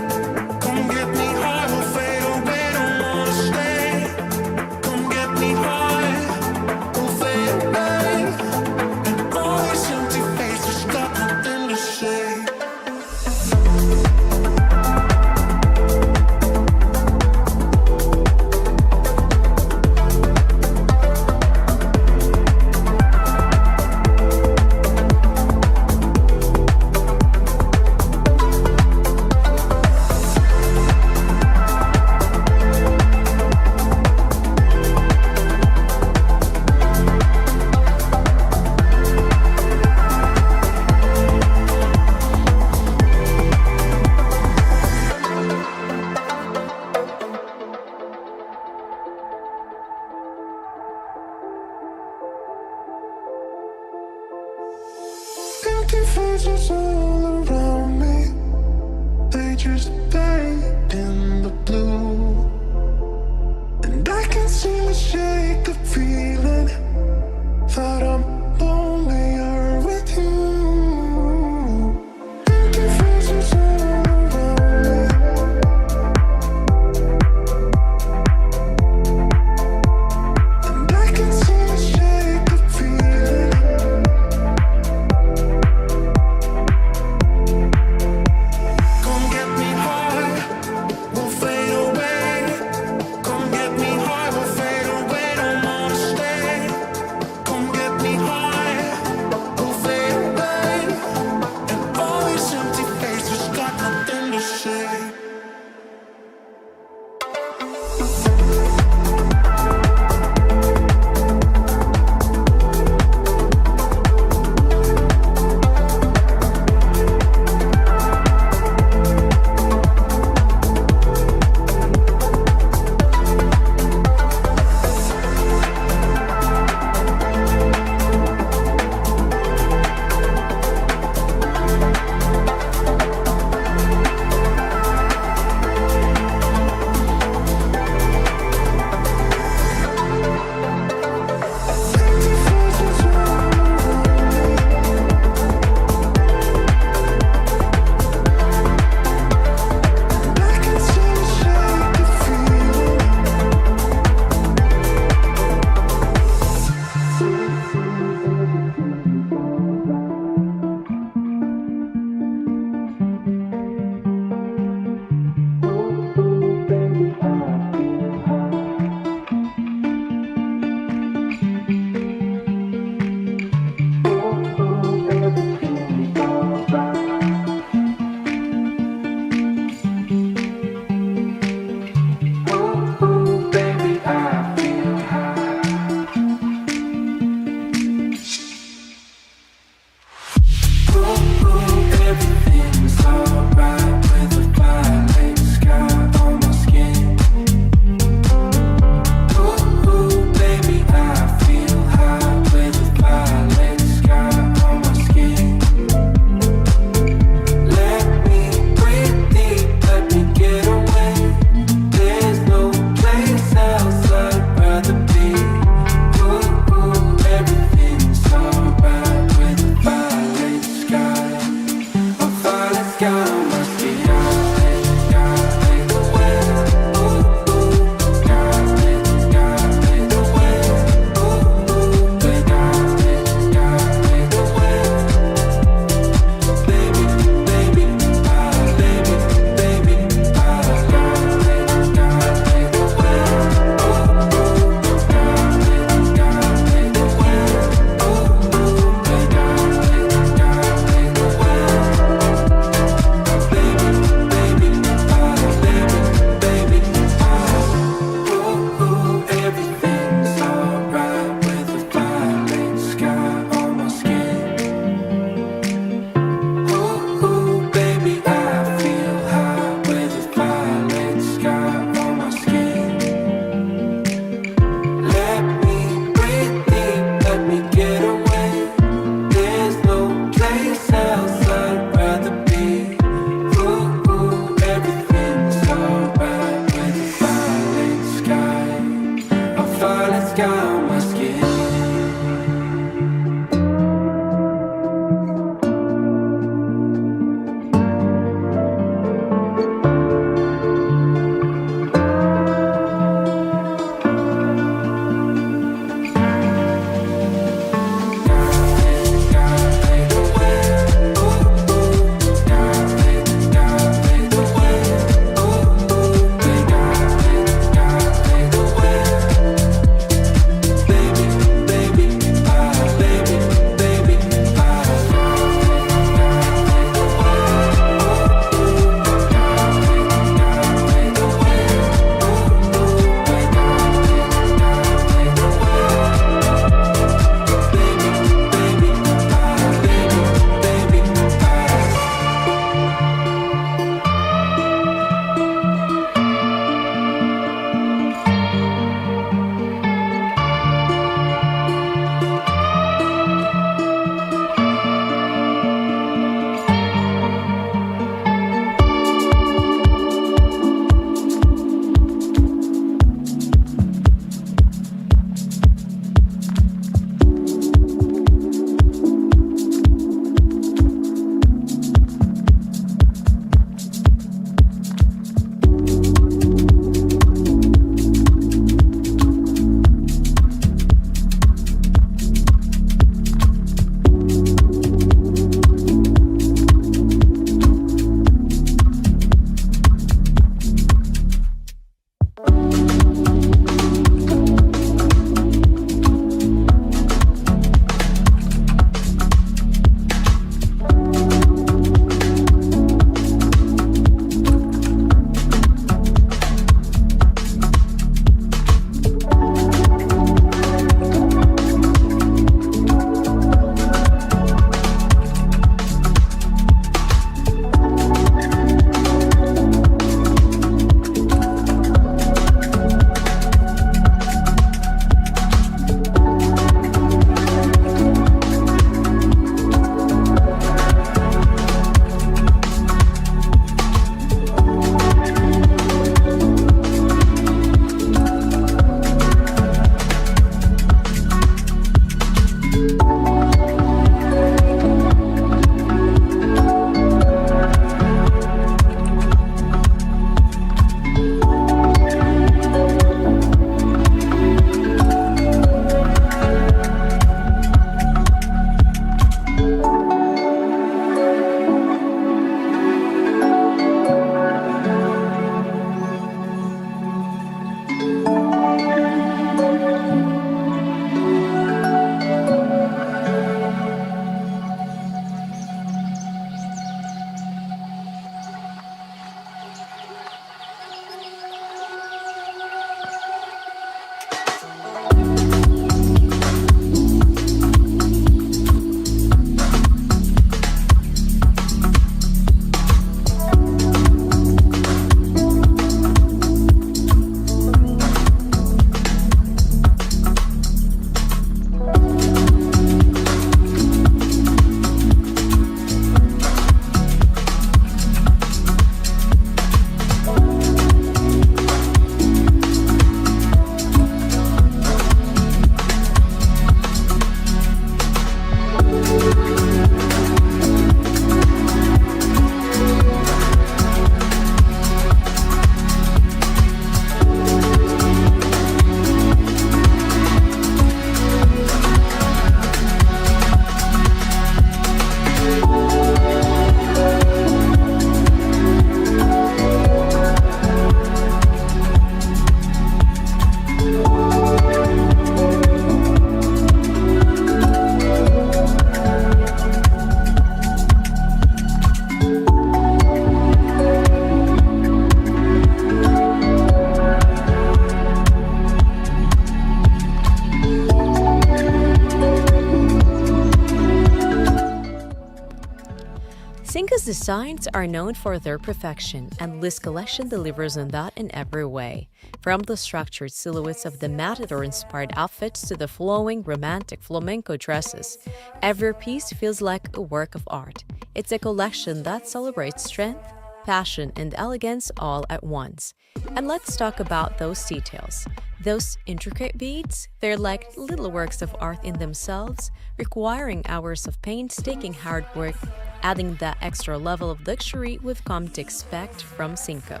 designs are known for their perfection, and this collection delivers on that in every way. From the structured silhouettes of the matador-inspired outfits to the flowing, romantic flamenco dresses, every piece feels like a work of art. It's a collection that celebrates strength, passion, and elegance all at once. And let's talk about those details. Those intricate beads, they're like little works of art in themselves, requiring hours of painstaking hard work, adding that extra level of luxury we've come to expect from Cinco.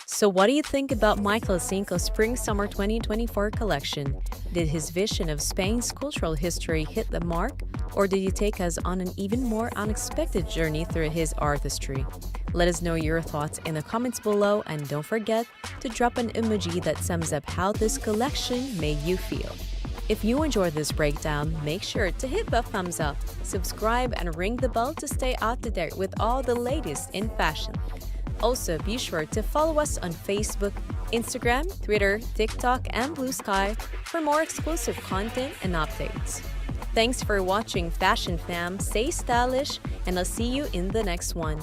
So what do you think about Michael Cinco's Spring-Summer 2024 collection? Did his vision of Spain's cultural history hit the mark, or did he take us on an even more unexpected journey through his artistry? Let us know your thoughts in the comments below, and don't forget to drop an emoji that sums up how this collection made you feel. If you enjoyed this breakdown, make sure to hit the thumbs up, subscribe, and ring the bell to stay up to date with all the latest in fashion. Also, be sure to follow us on Facebook, Instagram, Twitter, TikTok, and Blue Sky for more exclusive content and updates. Thanks for watching, Fashion Fam. Stay stylish, and I'll see you in the next one.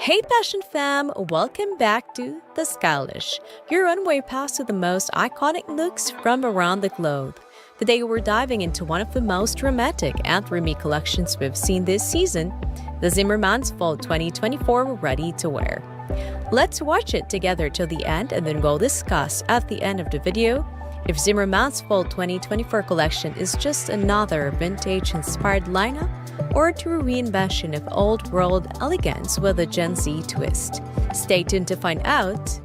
Hey Fashion Fam! Welcome back to tooStylish, your runway pass to the most iconic looks from around the globe. Today we're diving into one of the most dramatic and roomy collections we've seen this season, the Zimmermann's Fall 2024 Ready to Wear. Let's watch it together till the end, and then we'll discuss at the end of the video if Zimmermann's Fall 2024 collection is just another vintage-inspired lineup or a true reinvention of old-world elegance with a Gen Z twist. Stay tuned to find out.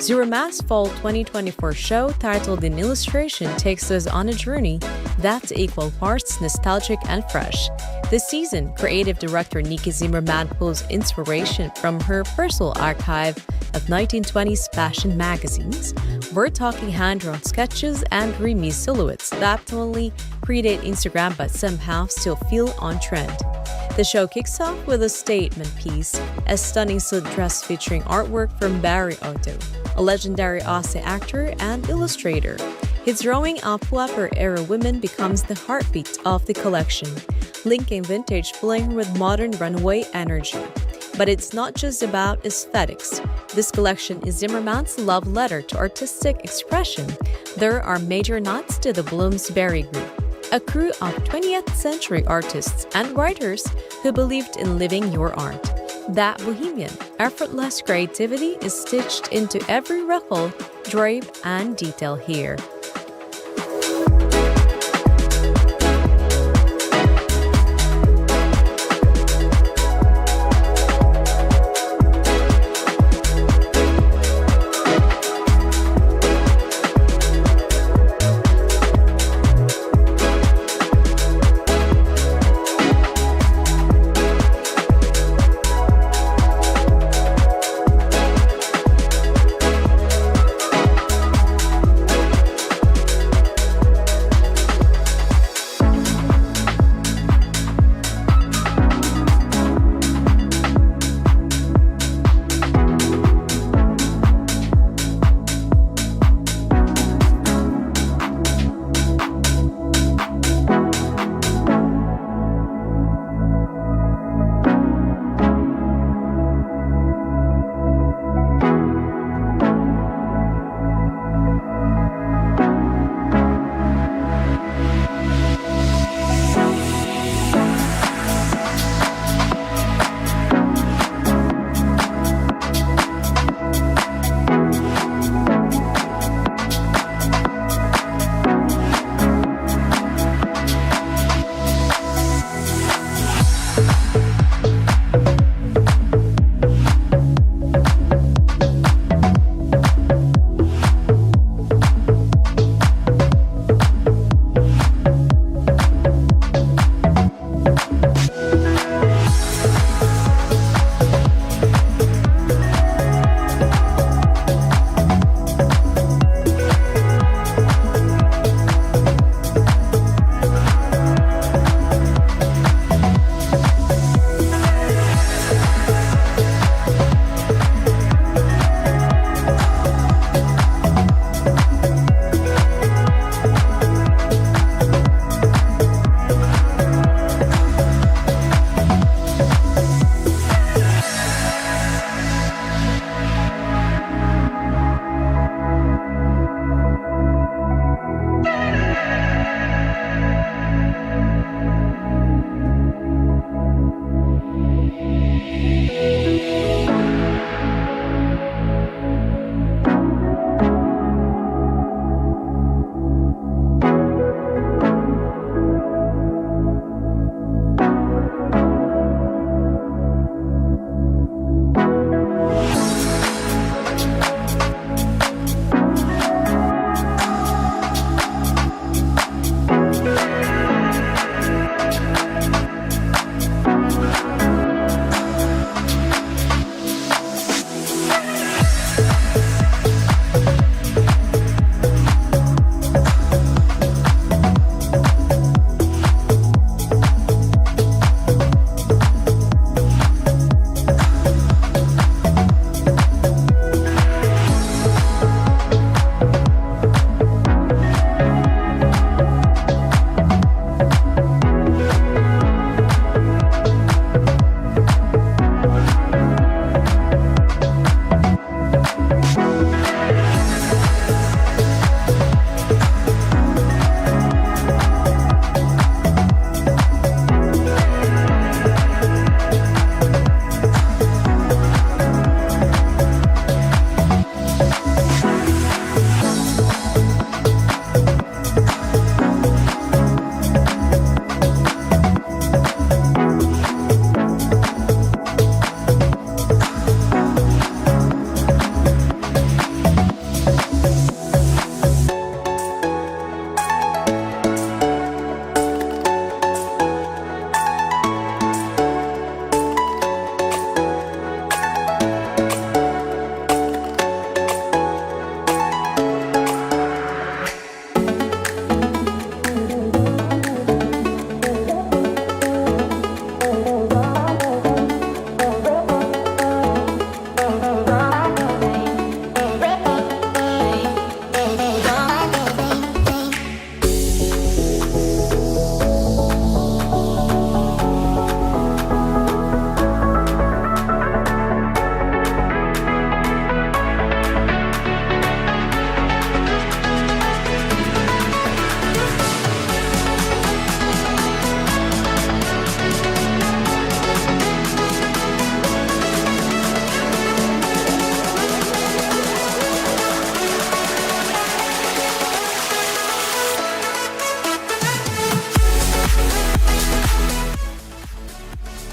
Zimmerman's Fall 2024 show, titled In Illustration, takes us on a journey that's equal parts nostalgic and fresh. This season, creative director Nikki Zimmerman pulls inspiration from her personal archive of 1920s fashion magazines. We're talking hand-drawn sketches and dreamy silhouettes that not only predate Instagram but somehow still feel on trend. The show kicks off with a statement piece, a stunning silk dress featuring artwork from Barry Otto, a legendary Aussie actor and illustrator. His drawing of flapper-era women becomes the heartbeat of the collection, linking vintage bling with modern runway energy. But it's not just about aesthetics. This collection is Zimmerman's love letter to artistic expression. There are major nods to the Bloomsbury Group, a crew of 20th century artists and writers who believed in living your art. That bohemian, effortless creativity is stitched into every ruffle, drape, and detail here.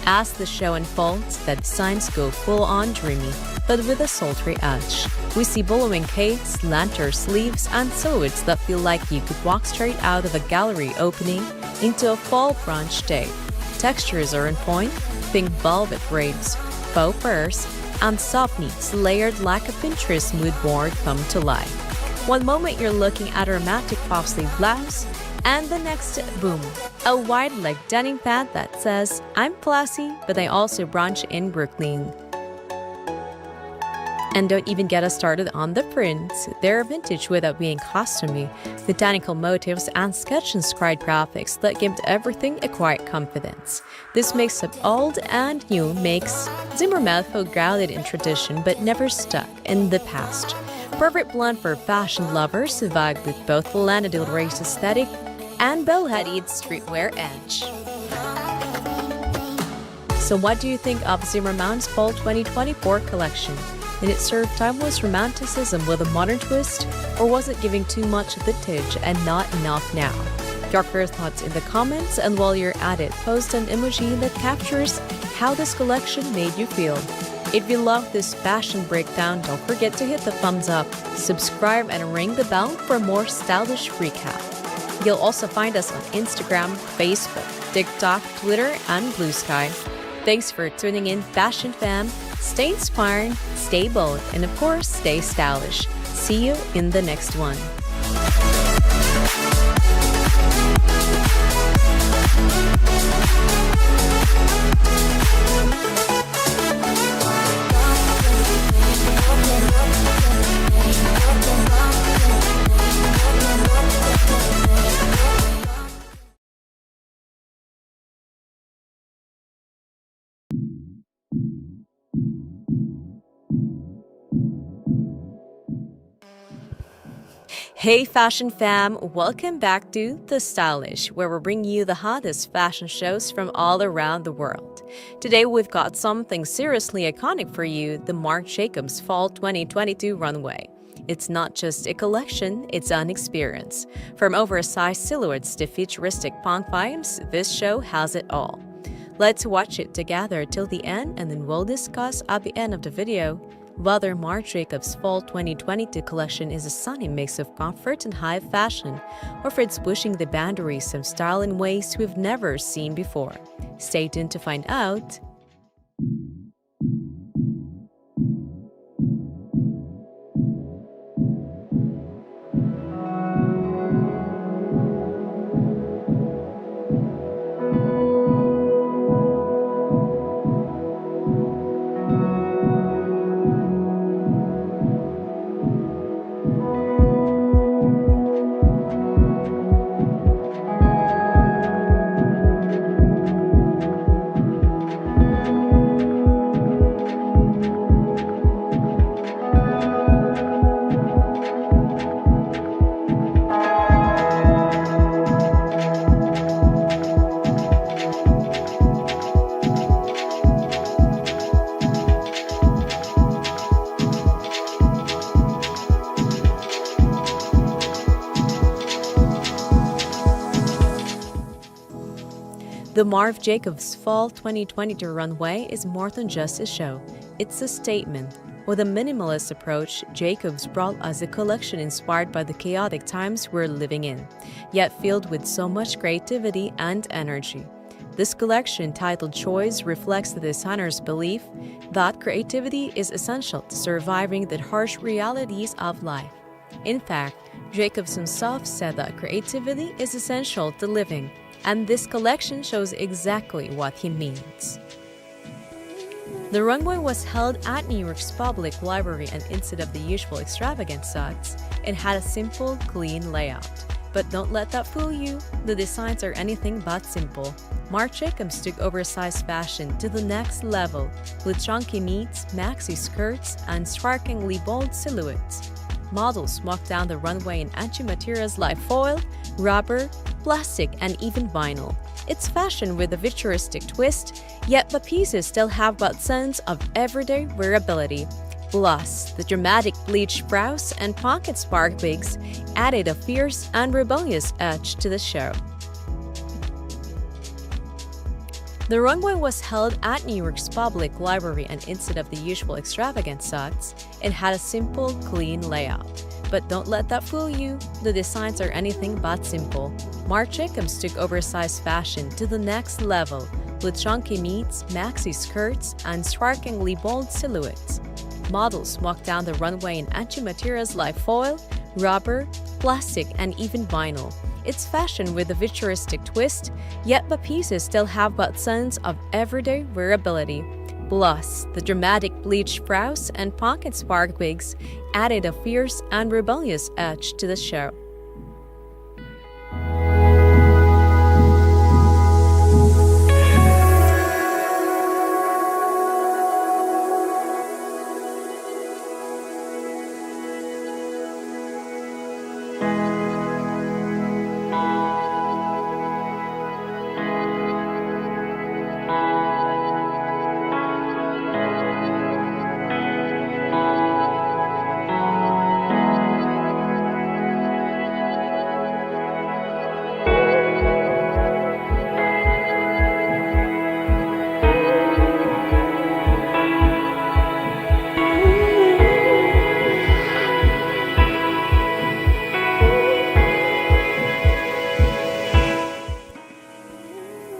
As the show unfolds, the designs go full-on dreamy, but with a sultry edge. We see billowing capes, lantern sleeves, and silhouettes that feel like you could walk straight out of a gallery opening into a fall brunch day. Textures are on point, pink velvet drapes, faux furs, and soft knits layered like a Pinterest mood board come to life. One moment you're looking at a romantic puff-sleeve blouse, and the next, boom, a wide-leg denim pant that says, "I'm classy, but I also brunch in Brooklyn." And don't even get us started on the prints. They're vintage without being costumey, botanical motifs and sketch-inspired graphics that give everything a quiet confidence. This mix of old and new makes Zimmerman feel grounded in tradition but never stuck in the past. Perfect blend for fashion lovers who vibe with both the Lanadil race aesthetic and bell-headed streetwear edge. So what do you think of Zimmerman's Fall 2024 collection? Did it serve timeless romanticism with a modern twist, or was it giving too much vintage and not enough now? Drop your thoughts in the comments, and while you're at it, post an emoji that captures how this collection made you feel. If you love this fashion breakdown, don't forget to hit the thumbs up, subscribe, and ring the bell for more stylish recap. You'll also find us on Instagram, Facebook, TikTok, Twitter, and Blue Sky. Thanks for tuning in, Fashion Fam. Stay inspired, stay bold, and of course, stay stylish. See you in the next one. Hey Fashion Fam, welcome back to tooStylish, where we bring you the hottest fashion shows from all around the world. Today we've got something seriously iconic for you, the Marc Jacobs Fall 2022 Runway. It's not just a collection, it's an experience. From oversized silhouettes to futuristic punk vibes, this show has it all. Let's watch it together till the end, and then we'll discuss at the end of the video whether Marc Jacobs' Fall 2022 collection is a stunning mix of comfort and high fashion, or if it's pushing the boundaries of style in ways we've never seen before. Stay tuned to find out. The Marc Jacobs Fall 2022 Runway is more than just a show, it's a statement. With a minimalist approach, Jacobs brought us a collection inspired by the chaotic times we're living in, yet filled with so much creativity and energy. This collection, titled Choice, reflects the designer's belief that creativity is essential to surviving the harsh realities of life. In fact, Jacobs himself said that creativity is essential to living, and this collection shows exactly what he means. The runway was held at New York's Public Library, and instead of the usual extravaganzas, it had a simple, clean layout. But don't let that fool you, the designs are anything but simple. Marc Jacobs took oversized fashion to the next level with chunky meats, maxi skirts, and strikingly bold silhouettes. Models walk down the runway in edgy materials like foil, rubber, plastic, and even vinyl. It's fashion with a futuristic twist, yet the pieces still have that sense of everyday wearability. Plus, the dramatic bleached brows and pocket-spark wigs added a fierce and rebellious edge to the show. The runway was held at New York's public library, and instead of the usual extravagant shots, it had a simple, clean layout. But don't let that fool you, the designs are anything but simple. Marc Jacobs took oversized fashion to the next level with chunky meats, maxi skirts, and strikingly bold silhouettes. Models walked down the runway in edgy materials like foil, rubber, plastic, and even vinyl. It's fashion with a futuristic twist, yet the pieces still have but sense of everyday wearability. Plus, the dramatic bleached brows and pocket-spark wigs added a fierce and rebellious edge to the show.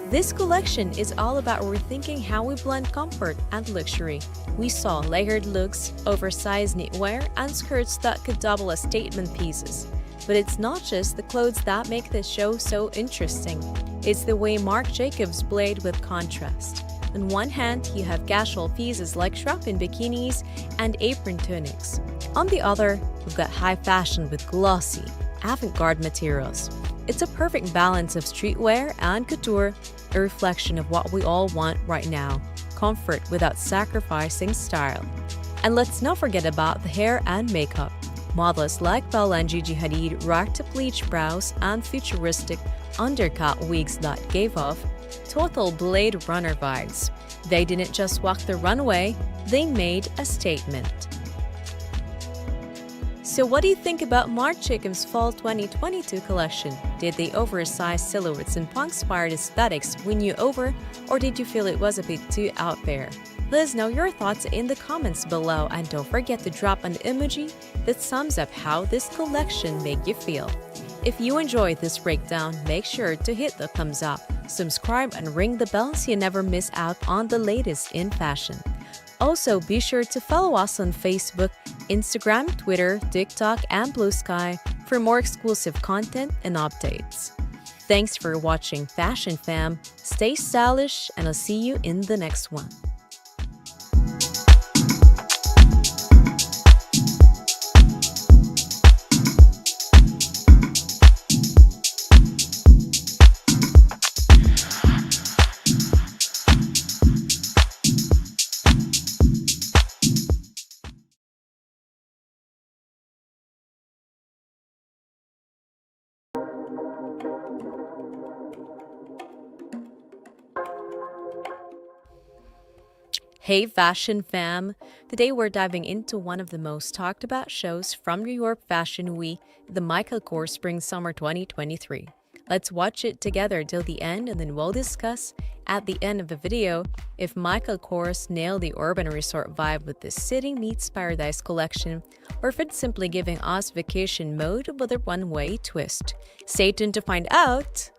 This collection is all about rethinking how we blend comfort and luxury. We saw layered looks, oversized knitwear, and skirts that could double as statement pieces. But it's not just the clothes that make this show so interesting. It's the way Marc Jacobs played with contrast. On one hand, you have casual pieces like shrub-in bikinis and apron tunics. On the other, we've got high fashion with glossy, avant-garde materials. It's a perfect balance of streetwear and couture, a reflection of what we all want right now: comfort without sacrificing style. And let's not forget about the hair and makeup. Models like Bella and Gigi Hadid rocked bleached brows and futuristic undercut wigs that gave off total Blade Runner vibes. They didn't just walk the runway, they made a statement. So what do you think about Marc Jacobs' Fall 2022 collection? Did the oversized silhouettes and punk-inspired aesthetics win you over, or did you feel it was a bit too out there? Let us know your thoughts in the comments below, and don't forget to drop an emoji that sums up how this collection made you feel. If you enjoyed this breakdown, make sure to hit the thumbs up, subscribe, and ring the bell so you never miss out on the latest in fashion. Also, be sure to follow us on Facebook, Instagram, Twitter, TikTok, and Blue Sky for more exclusive content and updates. Thanks for watching, Fashion Fam. Stay stylish, and I'll see you in the next one. Hey Fashion Fam! Today we're diving into one of the most talked about shows from New York Fashion Week, the Michael Kors Spring Summer 2023. Let's watch it together till the end, and then we'll discuss at the end of the video if Michael Kors nailed the urban resort vibe with this City Meets Paradise collection, or if it's simply giving us vacation mode with a runway twist. Stay tuned to find out!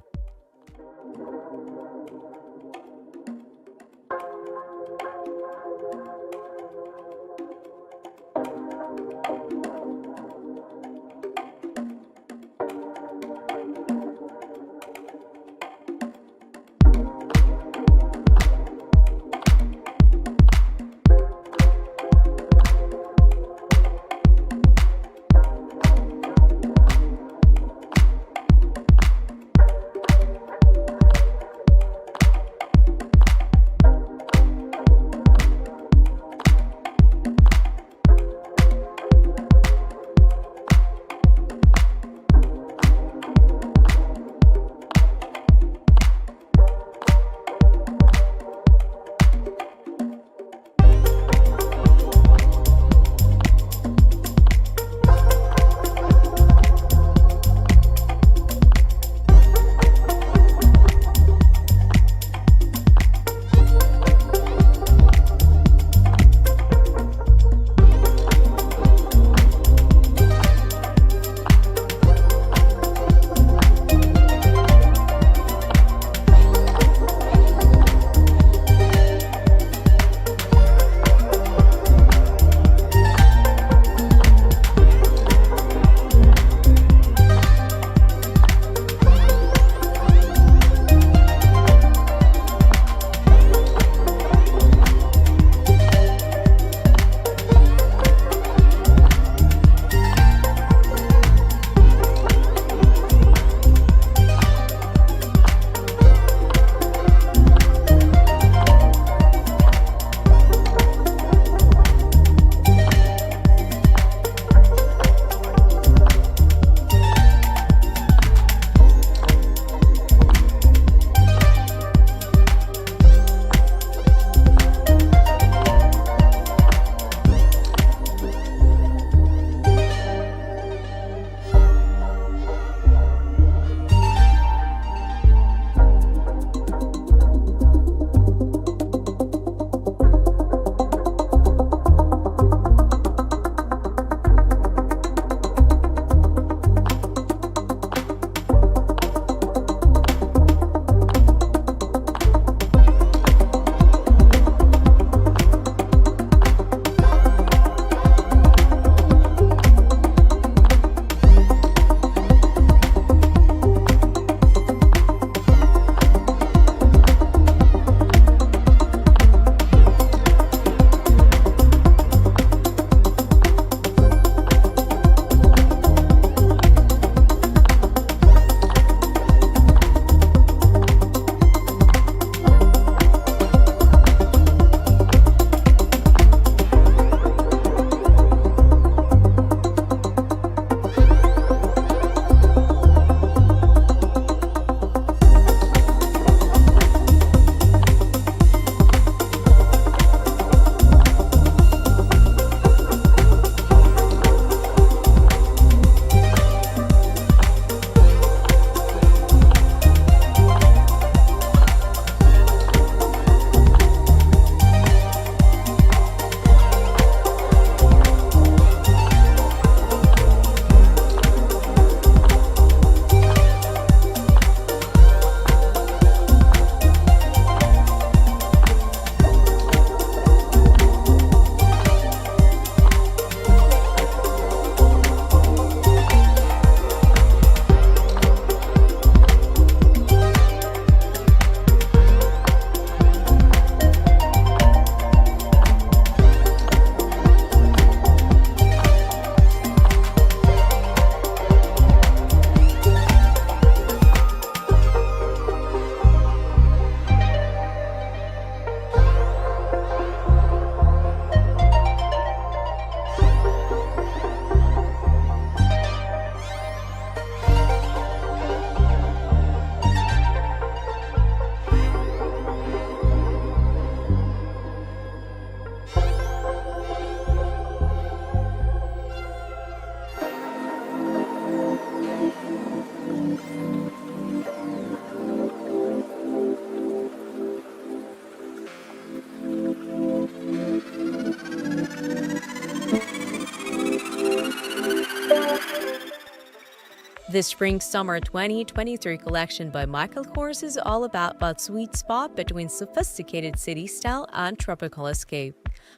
The Spring-Summer 2023 collection by Michael Kors is all about that sweet spot between sophisticated city style and tropical escape.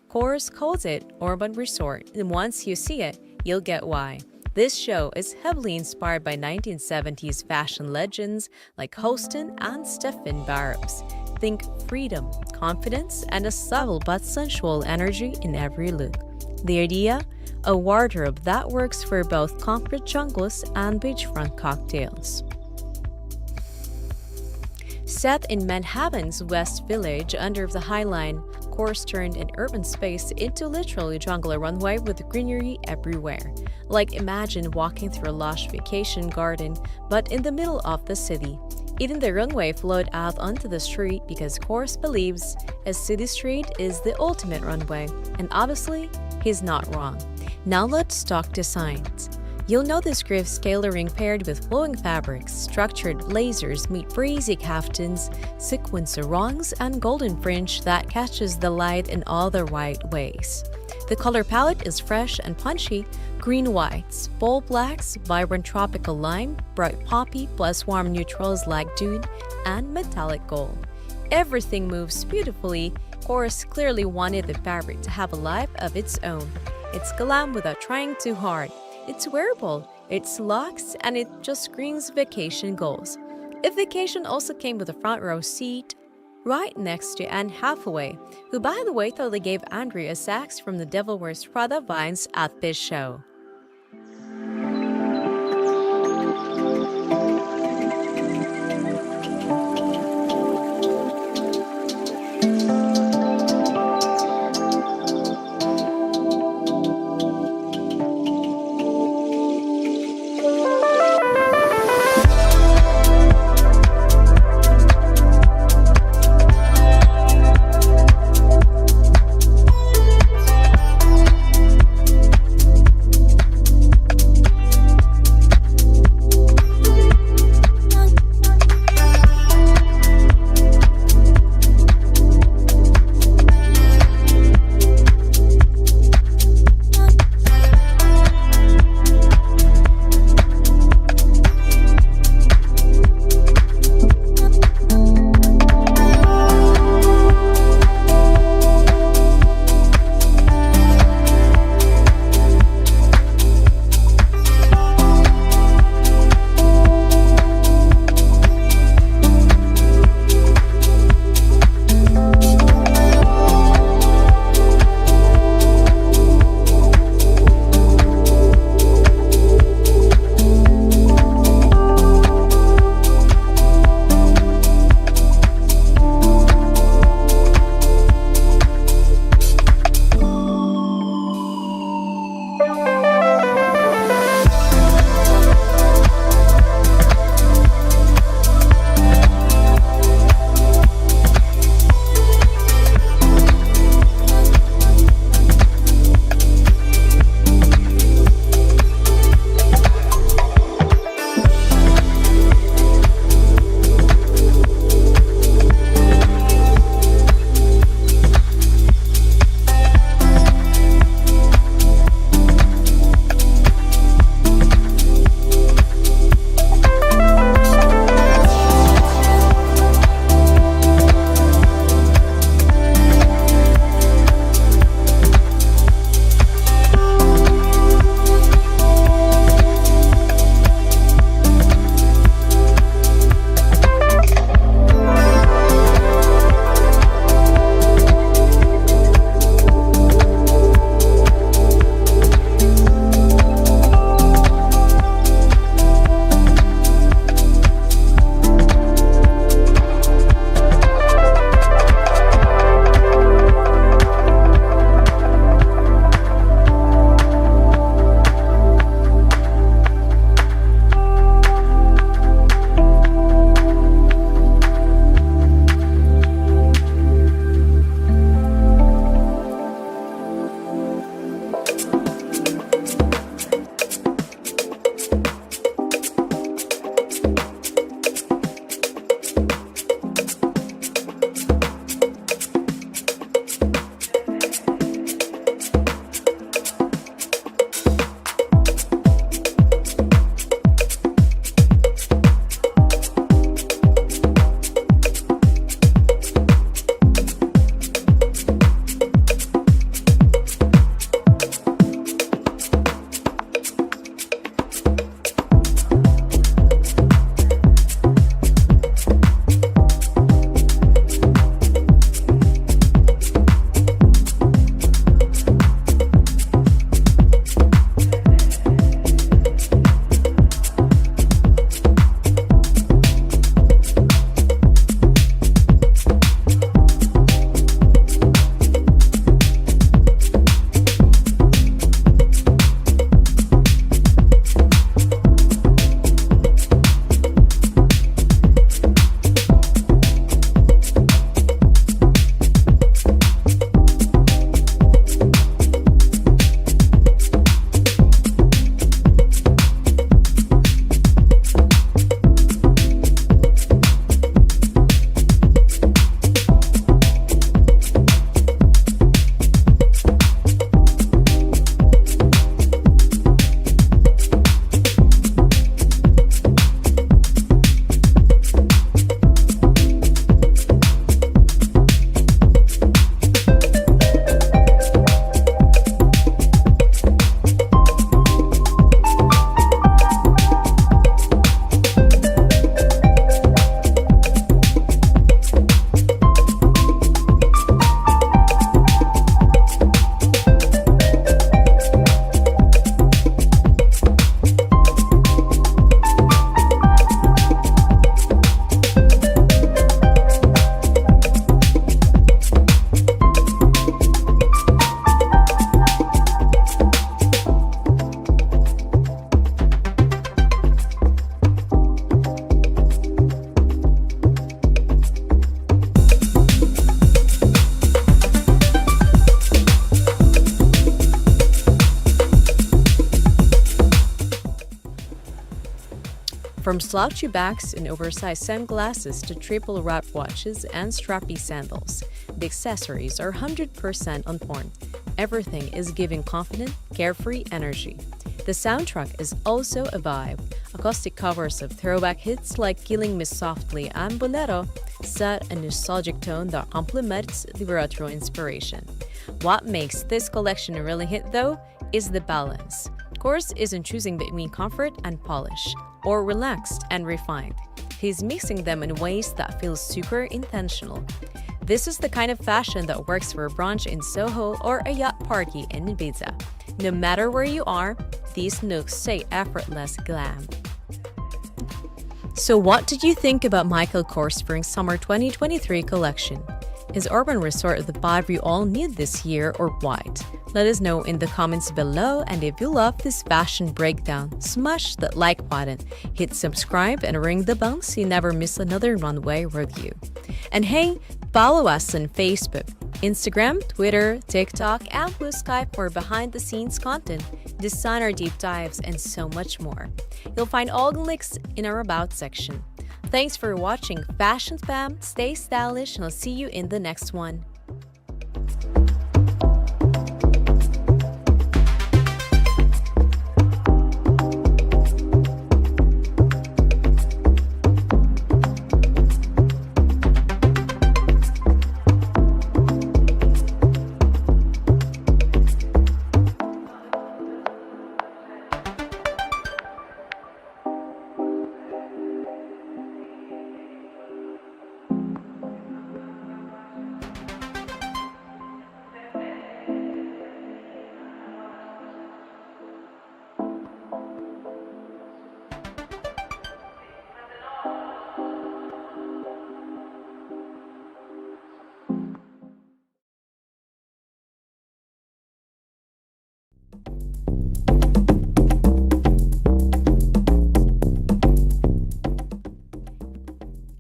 Kors calls it urban resort, and once you see it, you'll get why. This show is heavily inspired by 1970s fashion legends like Houston and Stephen Barros. Think freedom, confidence, and a subtle but sensual energy in every look. The idea? A wardrobe that works for both comfort jungles and beachfront cocktails. Set in Manhattan's West Village under the High Line, Kors turned an urban space into literally jungle runway with greenery everywhere. Like imagine walking through a lush vacation garden, but in the middle of the city. Even the runway flowed out onto the street because Kors believes a city street is the ultimate runway, and obviously, he's not wrong. Now let's talk designs. You'll notice grayscale ring paired with flowing fabrics, structured blazers meet breezy kaftans, sequins sarongs, and golden fringe that catches the light in all the right ways. The color palette is fresh and punchy: green whites, bold blacks, vibrant tropical lime, bright poppy, plus warm neutrals like dude, and metallic gold. Everything moves beautifully. Kors clearly wanted the fabric to have a life of its own. It's glam without trying too hard. It's wearable, it's luxe, and it just screams vacation goals. If vacation also came with a front row seat, right next to Anne Hathaway, who by the way totally gave Andrea a sax from the Devil Wears Prada vines at this show. From slouchy bags and oversized sunglasses to triple wrap watches and strappy sandals, the accessories are 100% on point. Everything is giving confident, carefree energy. The soundtrack is also a vibe. Acoustic covers of throwback hits like Killing Me Softly and Bolero set a nostalgic tone that complements the retro inspiration. What makes this collection a really hit, though, is the balance. Kors isn't choosing between comfort and polish, or relaxed and refined. He's mixing them in ways that feel super intentional. This is the kind of fashion that works for a brunch in Soho or a yacht party in Ibiza. No matter where you are, these looks say effortless glam. So what did you think about Michael Kors Spring-Summer 2023 collection? Is urban resort the vibe we all need this year or what? Let us know in the comments below, and if you love this fashion breakdown, smash that like button, hit subscribe and ring the bell so you never miss another runway review. And hey, follow us on Facebook, Instagram, Twitter, TikTok, and Blue Sky for behind-the-scenes content, designer deep dives, and so much more. You'll find all the links in our About section. Thanks for watching Fashion Spam, stay stylish, and I'll see you in the next one.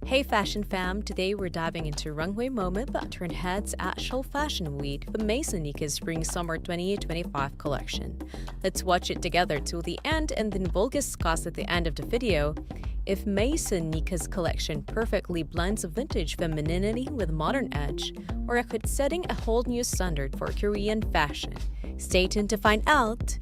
Hey Fashion Fam, today we're diving into runway moment but turn heads at Seoul Fashion Week for Maison Nika's Spring-Summer 2025 collection. Let's watch it together till the end, and then we'll discuss at the end of the video if Maison Nika's collection perfectly blends vintage femininity with modern edge, or if it's setting a whole new standard for Korean fashion. Stay tuned to find out!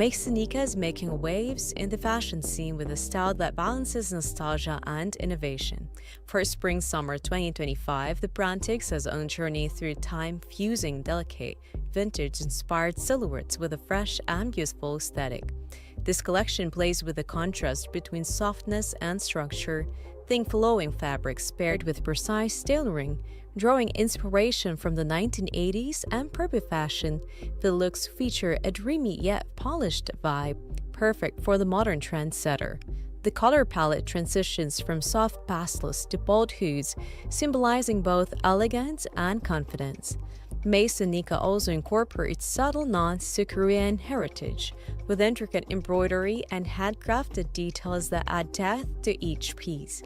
Nika is making waves in the fashion scene with a style that balances nostalgia and innovation. For Spring-Summer 2025, the brand takes its own journey through time, fusing delicate, vintage-inspired silhouettes with a fresh and youthful aesthetic. This collection plays with the contrast between softness and structure, thin flowing fabrics paired with precise tailoring, drawing inspiration from the 1980s and preppy fashion. The looks feature a dreamy yet polished vibe, perfect for the modern trendsetter. The color palette transitions from soft pastels to bold hues, symbolizing both elegance and confidence. Nika also incorporates subtle nods to Korean heritage, with intricate embroidery and handcrafted details that add depth to each piece.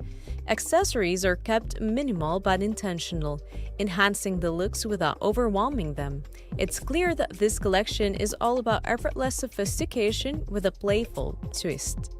Accessories are kept minimal but intentional, enhancing the looks without overwhelming them. It's clear that this collection is all about effortless sophistication with a playful twist.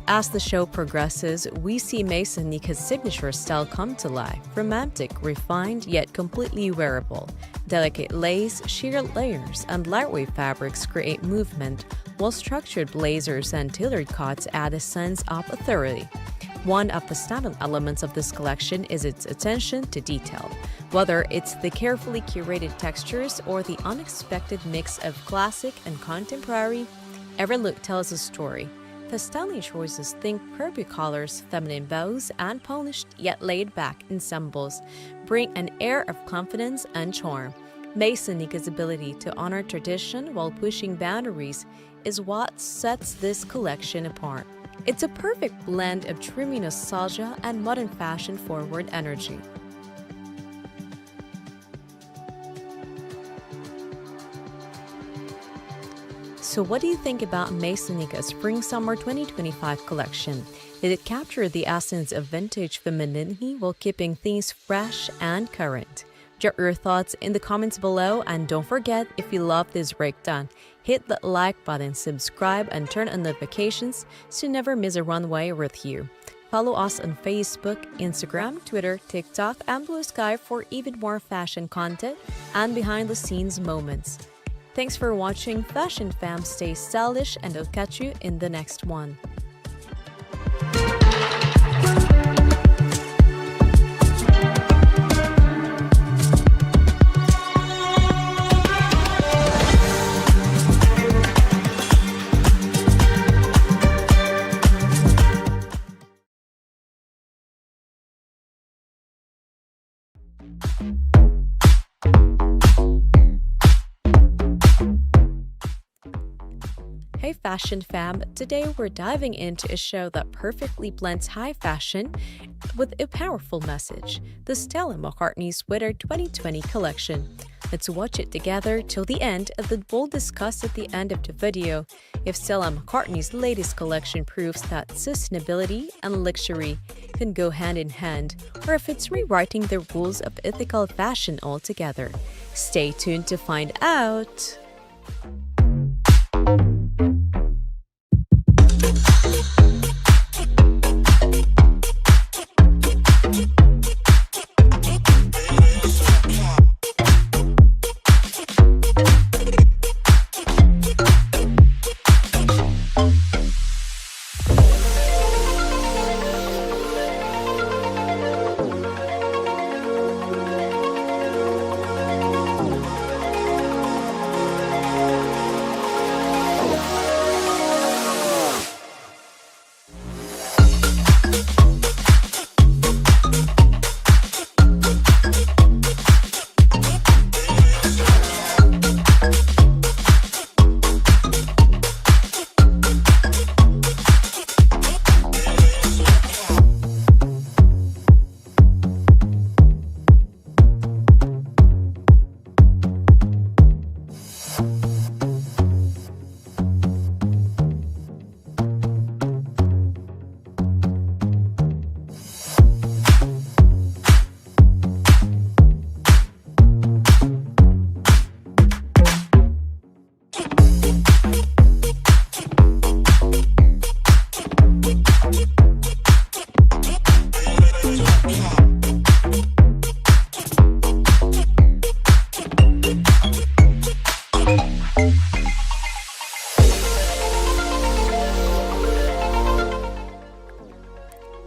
As the show progresses, we see Mason Nika's signature style come to life: romantic, refined, yet completely wearable. Delicate lace, sheer layers, and lightweight fabrics create movement, while structured blazers and tailored cuts add a sense of authority. One of the standout elements of this collection is its attention to detail. Whether it's the carefully curated textures or the unexpected mix of classic and contemporary, every look tells a story. The styling choices think curvy colors, feminine bows, and polished yet laid-back ensembles bring an air of confidence and charm. Mason Nika's ability to honor tradition while pushing boundaries is what sets this collection apart. It's a perfect blend of dreamy nostalgia and modern fashion-forward energy. So what do you think about Mason Nika's Spring-Summer 2025 collection? Did it capture the essence of vintage femininity while keeping things fresh and current? Drop your thoughts in the comments below, and don't forget, if you love this breakdown, hit the like button, subscribe, and turn on notifications so you never miss a runway with you. Follow us on Facebook, Instagram, Twitter, TikTok, and Blue Sky for even more fashion content and behind-the-scenes moments. Thanks for watching, Fashion Fam. Stay stylish, and I'll catch you in the next one. Hey Fashion Fam, today we're diving into a show that perfectly blends high fashion with a powerful message, the Stella McCartney's Winter 2020 collection. Let's watch it together till the end, and then we'll discuss at the end of the video if Stella McCartney's latest collection proves that sustainability and luxury can go hand in hand, or if it's rewriting the rules of ethical fashion altogether. Stay tuned to find out!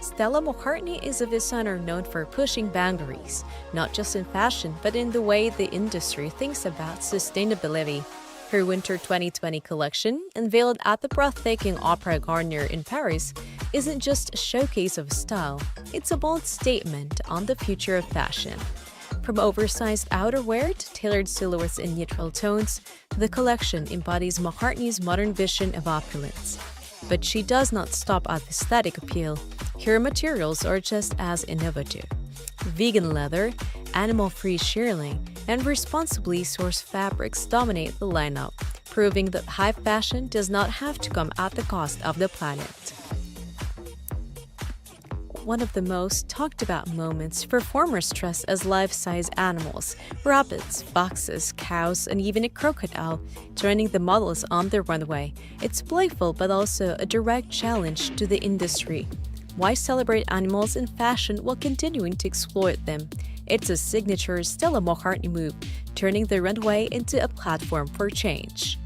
Stella McCartney is a designer known for pushing boundaries, not just in fashion, but in the way the industry thinks about sustainability. Her Winter 2020 collection, unveiled at the breathtaking Opera Garnier in Paris, isn't just a showcase of style, it's a bold statement on the future of fashion. From oversized outerwear to tailored silhouettes in neutral tones, the collection embodies McCartney's modern vision of opulence. But she does not stop at aesthetic appeal. Her materials are just as innovative. Vegan leather, animal-free shearling, and responsibly sourced fabrics dominate the lineup, proving that high fashion does not have to come at the cost of the planet. one of the most talked about moments performers dress as life-size animals, rabbits, foxes, cows, and even a crocodile, joining the models on the runway. It's playful but also a direct challenge to the industry. Why celebrate animals in fashion while continuing to exploit them? It's a signature Stella McCartney move, turning the runway into a platform for change.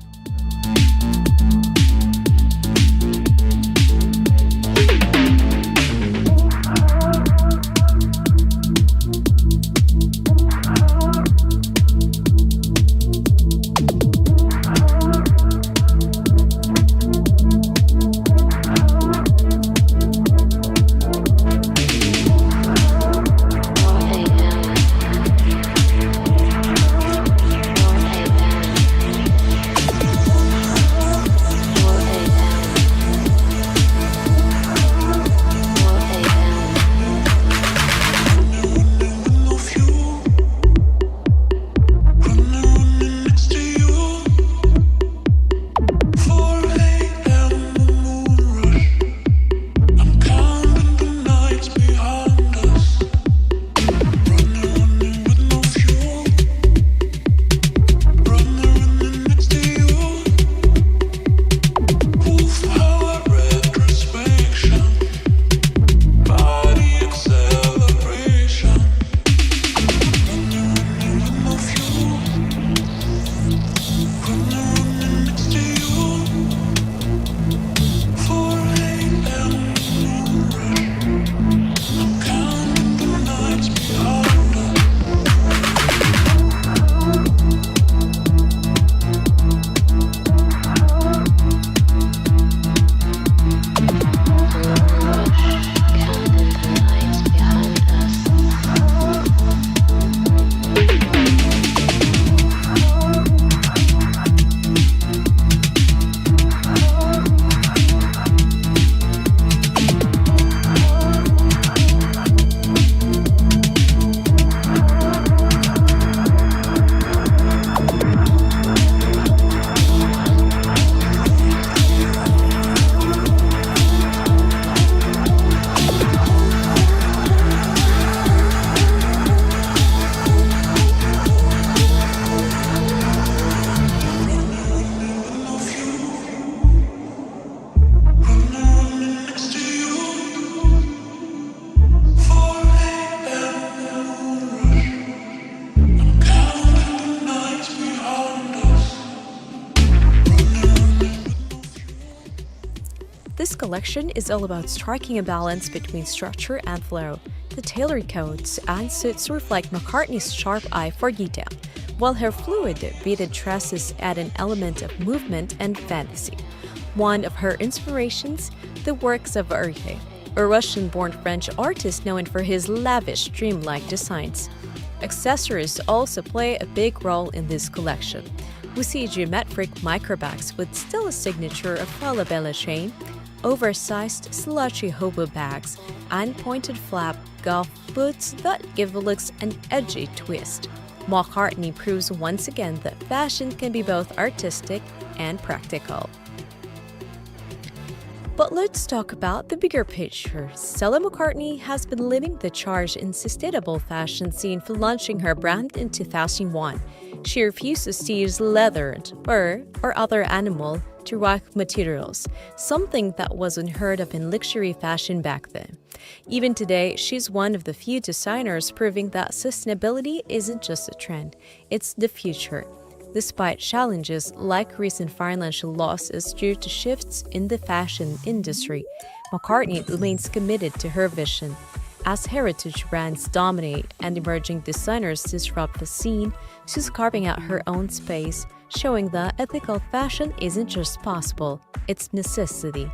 This collection is all about striking a balance between structure and flow. The tailored coats and suits reflect McCartney's sharp eye for detail, while her fluid, beaded dresses add an element of movement and fantasy. One of her inspirations, the works of Urhe, a Russian-born French artist known for his lavish, dreamlike designs. Accessories also play a big role in this collection. We see geometric microbags with still a signature of Falabella chain, oversized slouchy hobo bags, and pointed flap golf boots that give looks an edgy twist. McCartney proves once again that fashion can be both artistic and practical. But let's talk about the bigger picture. Stella McCartney has been leading the charge in sustainable fashion scene for launching her brand in 2001. She refuses to use leather, fur, or other animal to raw materials, something that was unheard of in luxury fashion back then. Even today, she's one of the few designers proving that sustainability isn't just a trend, it's the future. Despite challenges like recent financial losses due to shifts in the fashion industry, McCartney remains committed to her vision. As heritage brands dominate and emerging designers disrupt the scene, she's carving out her own space, showing that ethical fashion isn't just possible, it's necessity.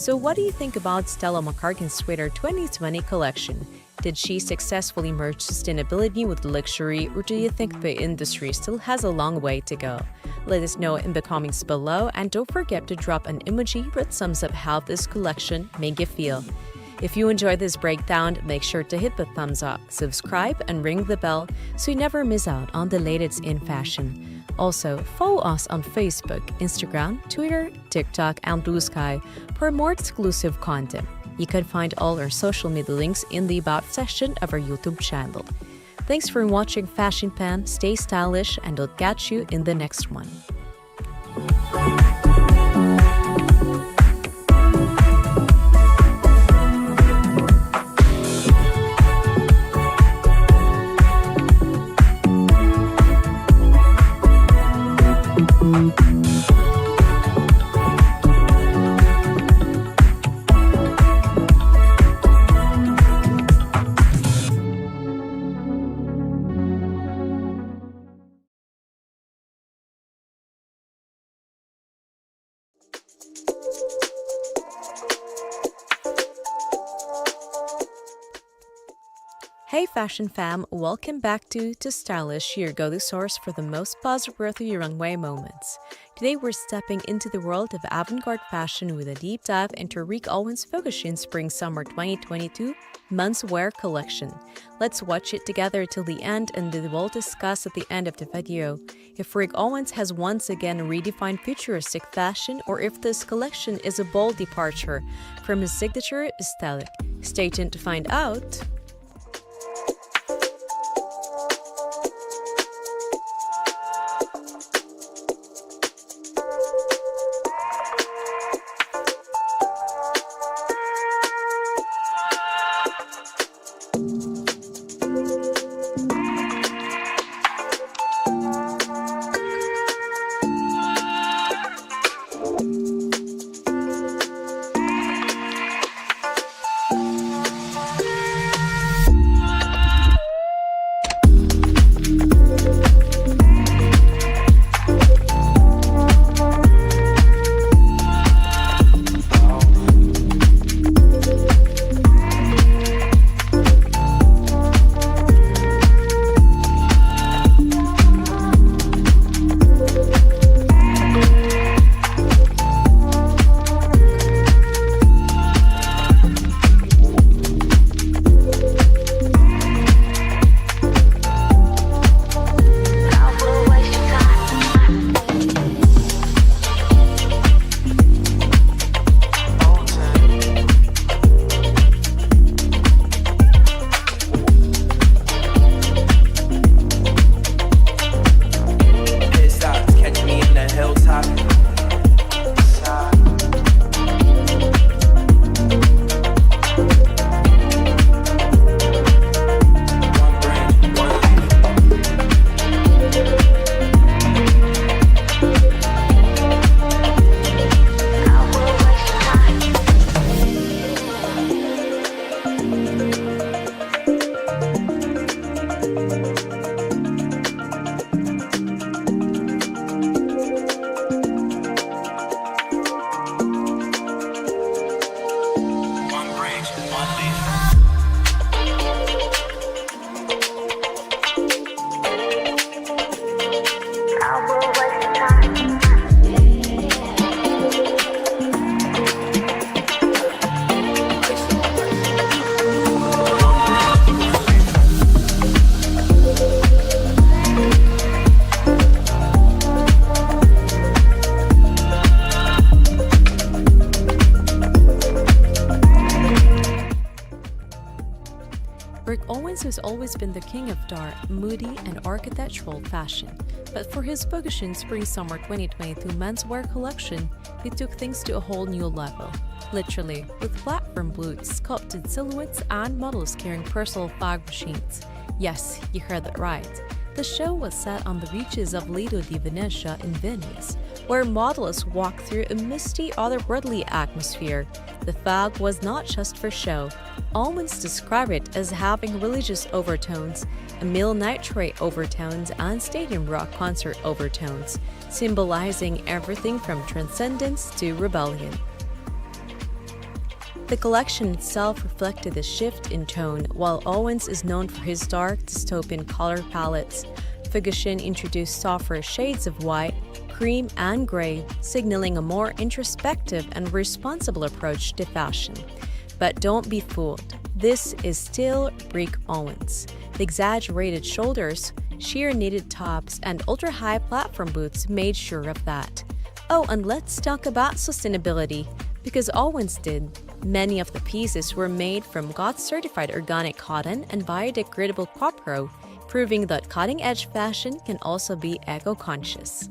So what do you think about Stella McCartney's Sweater 2020 collection? Did she successfully merge sustainability with luxury, or do you think the industry still has a long way to go? Let us know in the comments below, and don't forget to drop an emoji that sums up how this collection made you feel. If you enjoyed this breakdown, make sure to hit the thumbs up, subscribe, and ring the bell so you never miss out on the latest in fashion. Also, follow us on Facebook, Instagram, Twitter, TikTok, and Blue Sky for more exclusive content. You can find all our social media links in the About section of our YouTube channel. Thanks for watching Fashion Fam, stay stylish, and I'll catch you in the next one. Hey Fashion Fam, welcome back to tooStylish, your go-to source for the most buzz-worthy runway moments. Today we're stepping into the world of avant-garde fashion with a deep dive into Rick Owens' Focushin Spring-Summer 2022 menswear collection. Let's watch it together till the end, and we will discuss at the end of the video if Rick Owens has once again redefined futuristic fashion, or if this collection is a bold departure from his signature aesthetic. Stay tuned to find out. Rick Owens has always been the king of dark, moody, and architectural fashion, but for his Focushin Spring-Summer 2022 menswear collection, he took things to a whole new level. Literally, with platform boots, sculpted silhouettes, and models carrying personal fog machines. Yes, you heard that right. The show was set on the beaches of Lido di Venezia in Venice, where models walked through a misty, otherworldly atmosphere. The fog was not just for show. Owens described it as having religious overtones, Emil nitrate overtones, and stadium rock concert overtones, symbolizing everything from transcendence to rebellion. The collection itself reflected the shift in tone. While Owens is known for his dark, dystopian color palettes, Fugishin introduced softer shades of white, cream, and gray, signaling a more introspective and responsible approach to fashion. But don't be fooled. This is still Rick Owens. The exaggerated shoulders, sheer knitted tops, and ultra-high platform boots made sure of that. Oh, and let's talk about sustainability, because Owens did. Many of the pieces were made from GOTS-certified organic cotton and biodegradable copro, proving that cutting-edge fashion can also be eco-conscious.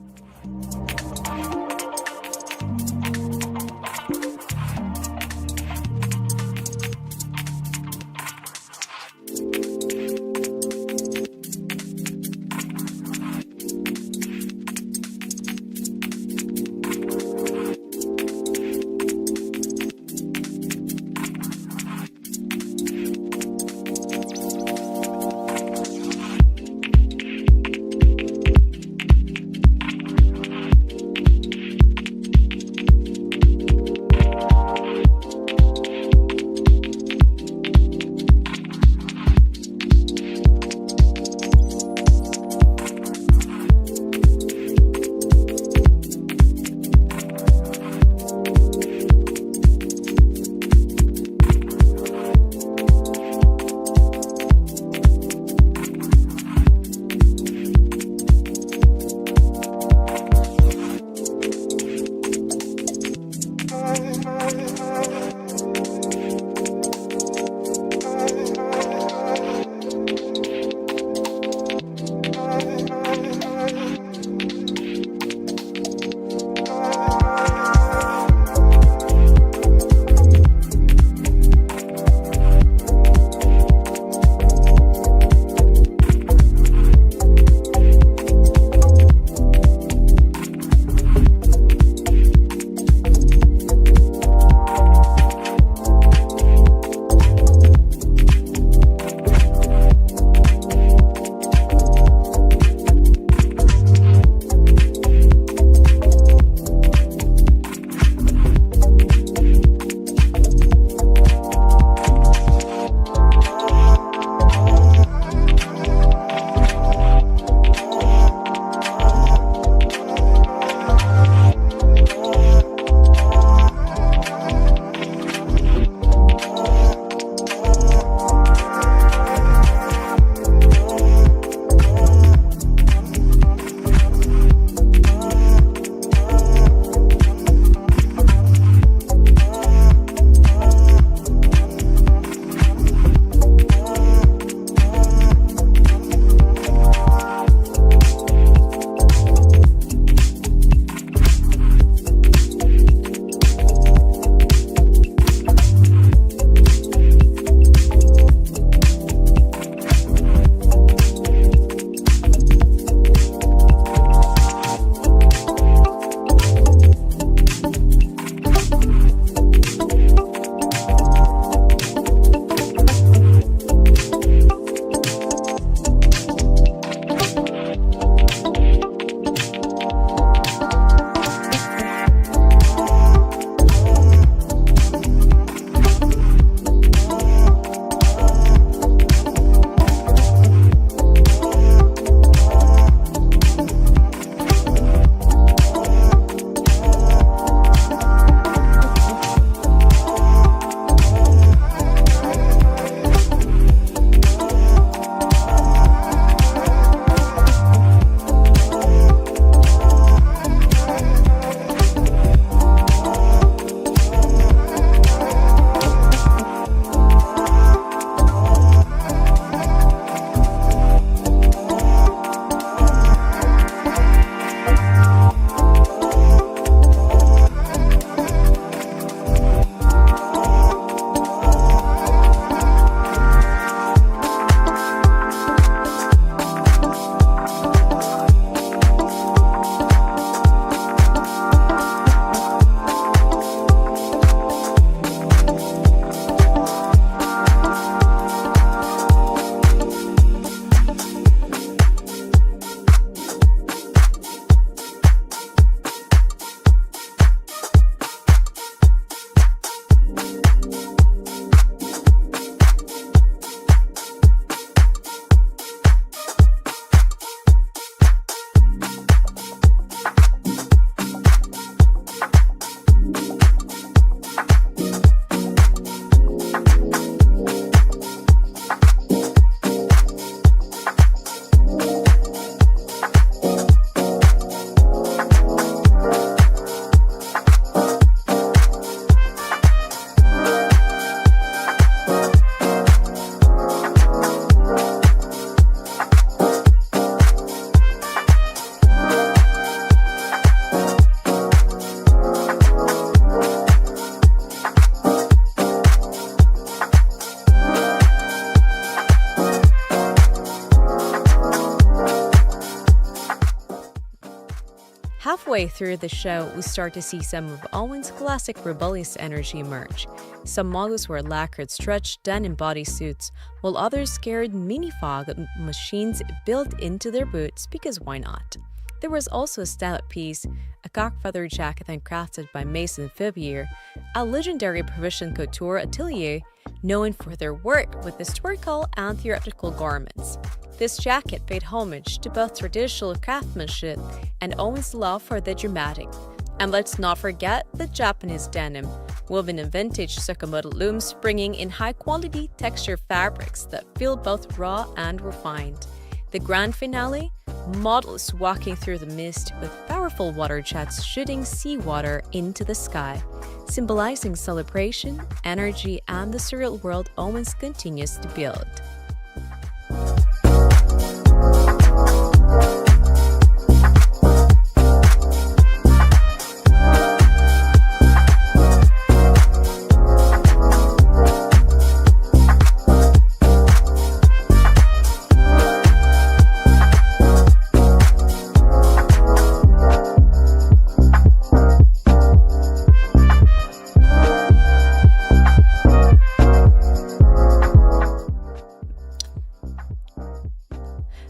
Midway through the show, we start to see some of Owen's classic rebellious energy emerge. Some models wore lacquered stretch denim bodysuits, while others carried mini fog machines built into their boots because why not? There was also a stand-up piece, a cock feather jacket handcrafted by Mason Fibier, a legendary Parisian couture atelier known for their work with historical and theatrical garments. This jacket paid homage to both traditional craftsmanship and Owen's love for the dramatic. And let's not forget the Japanese denim, woven in vintage Sakamoto looms, bringing in high-quality texture fabrics that feel both raw and refined. The grand finale? Models walking through the mist with powerful water jets shooting seawater into the sky, symbolizing celebration, energy, and the surreal world Owens continues to build.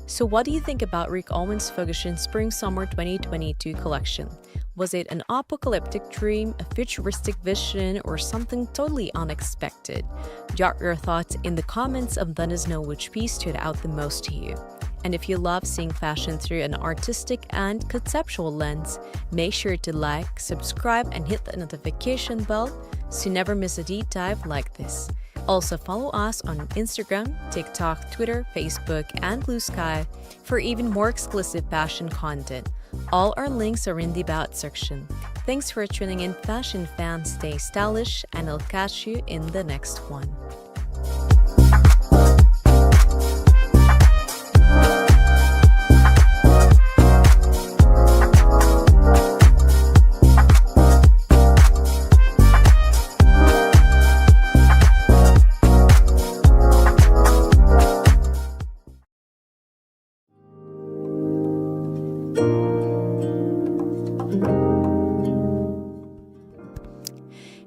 So what do you think about Rick Owens' Fusion Spring-Summer 2022 collection? Was it an apocalyptic dream, a futuristic vision, or something totally unexpected? Jot your thoughts in the comments and let us know which piece stood out the most to you. And if you love seeing fashion through an artistic and conceptual lens, make sure to like, subscribe, and hit the notification bell so you never miss a deep dive like this. Also follow us on Instagram, TikTok, Twitter, Facebook, and Blue Sky for even more exclusive fashion content. All our links are in the About section. Thanks for tuning in, fashion fans. Stay stylish, and I'll catch you in the next one.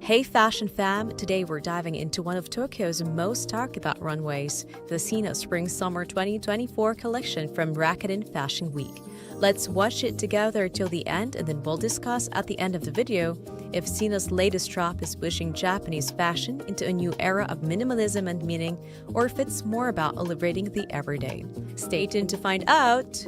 Hey Fashion Fam! Today we're diving into one of Tokyo's most talked about runways, the Sino Spring-Summer 2024 collection from Rakuten Fashion Week. Let's watch it together till the end, and then we'll discuss at the end of the video if Sino's latest drop is pushing Japanese fashion into a new era of minimalism and meaning, or if it's more about elevating the everyday. Stay tuned to find out!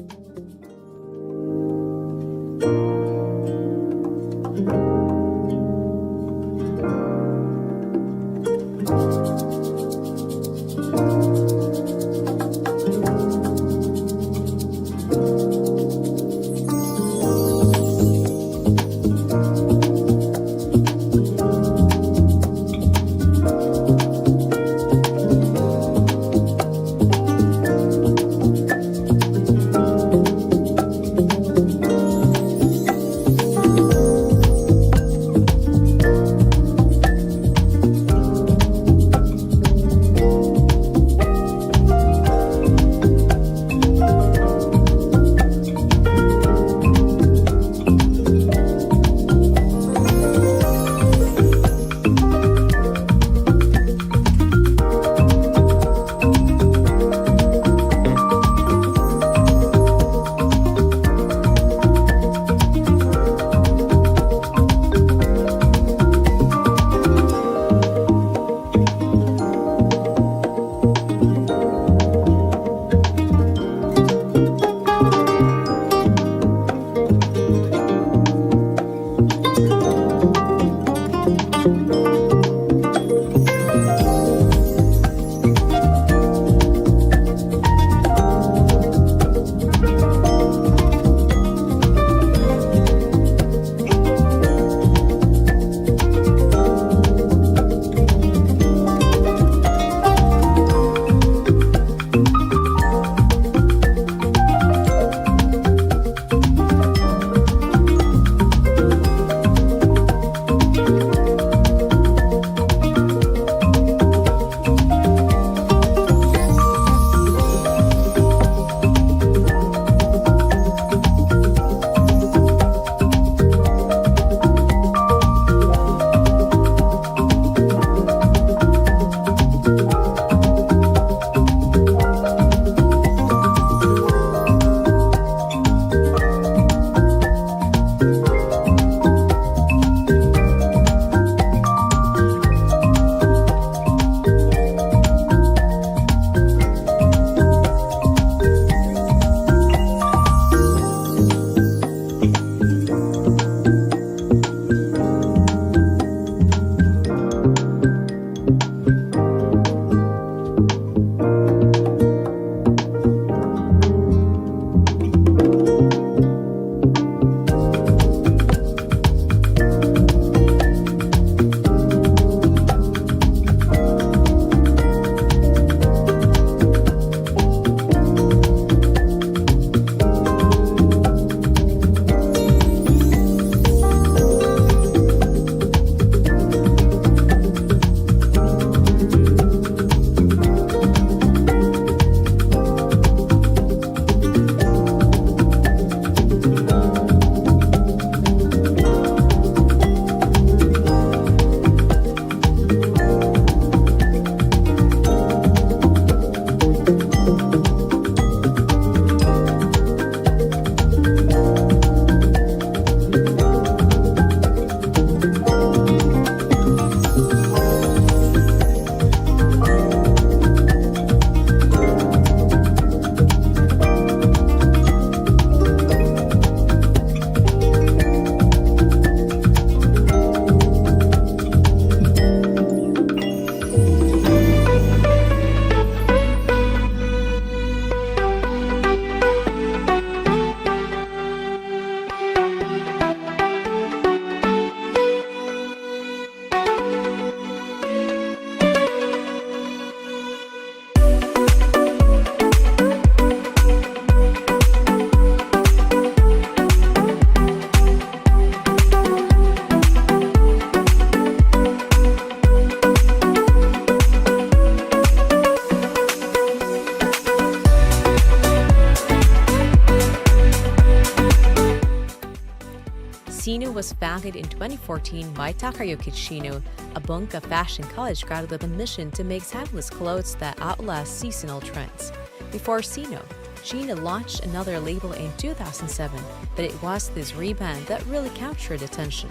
was founded in 2014 by Takayuki Shino, a Bunka fashion college graduate with a mission to make timeless clothes that outlast seasonal trends. Before Shino launched another label in 2007, but it was this rebrand that really captured attention.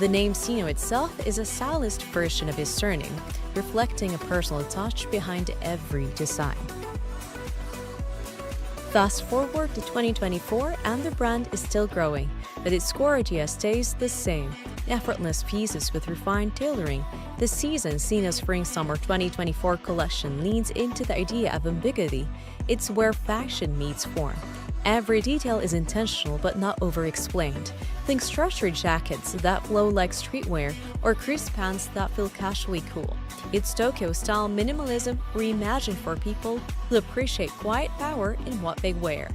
The name Shino itself is a stylist version of his surname, reflecting a personal touch behind every design. Fast forward to 2024 and the brand is still growing, but its core idea stays the same: effortless pieces with refined tailoring. This season, Shino's Spring-Summer 2024 collection leans into the idea of ambiguity. It's where fashion meets form. Every detail is intentional but not over-explained. Think structured jackets that flow like streetwear or crisp pants that feel casually cool. It's Tokyo-style minimalism reimagined for people who appreciate quiet power in what they wear.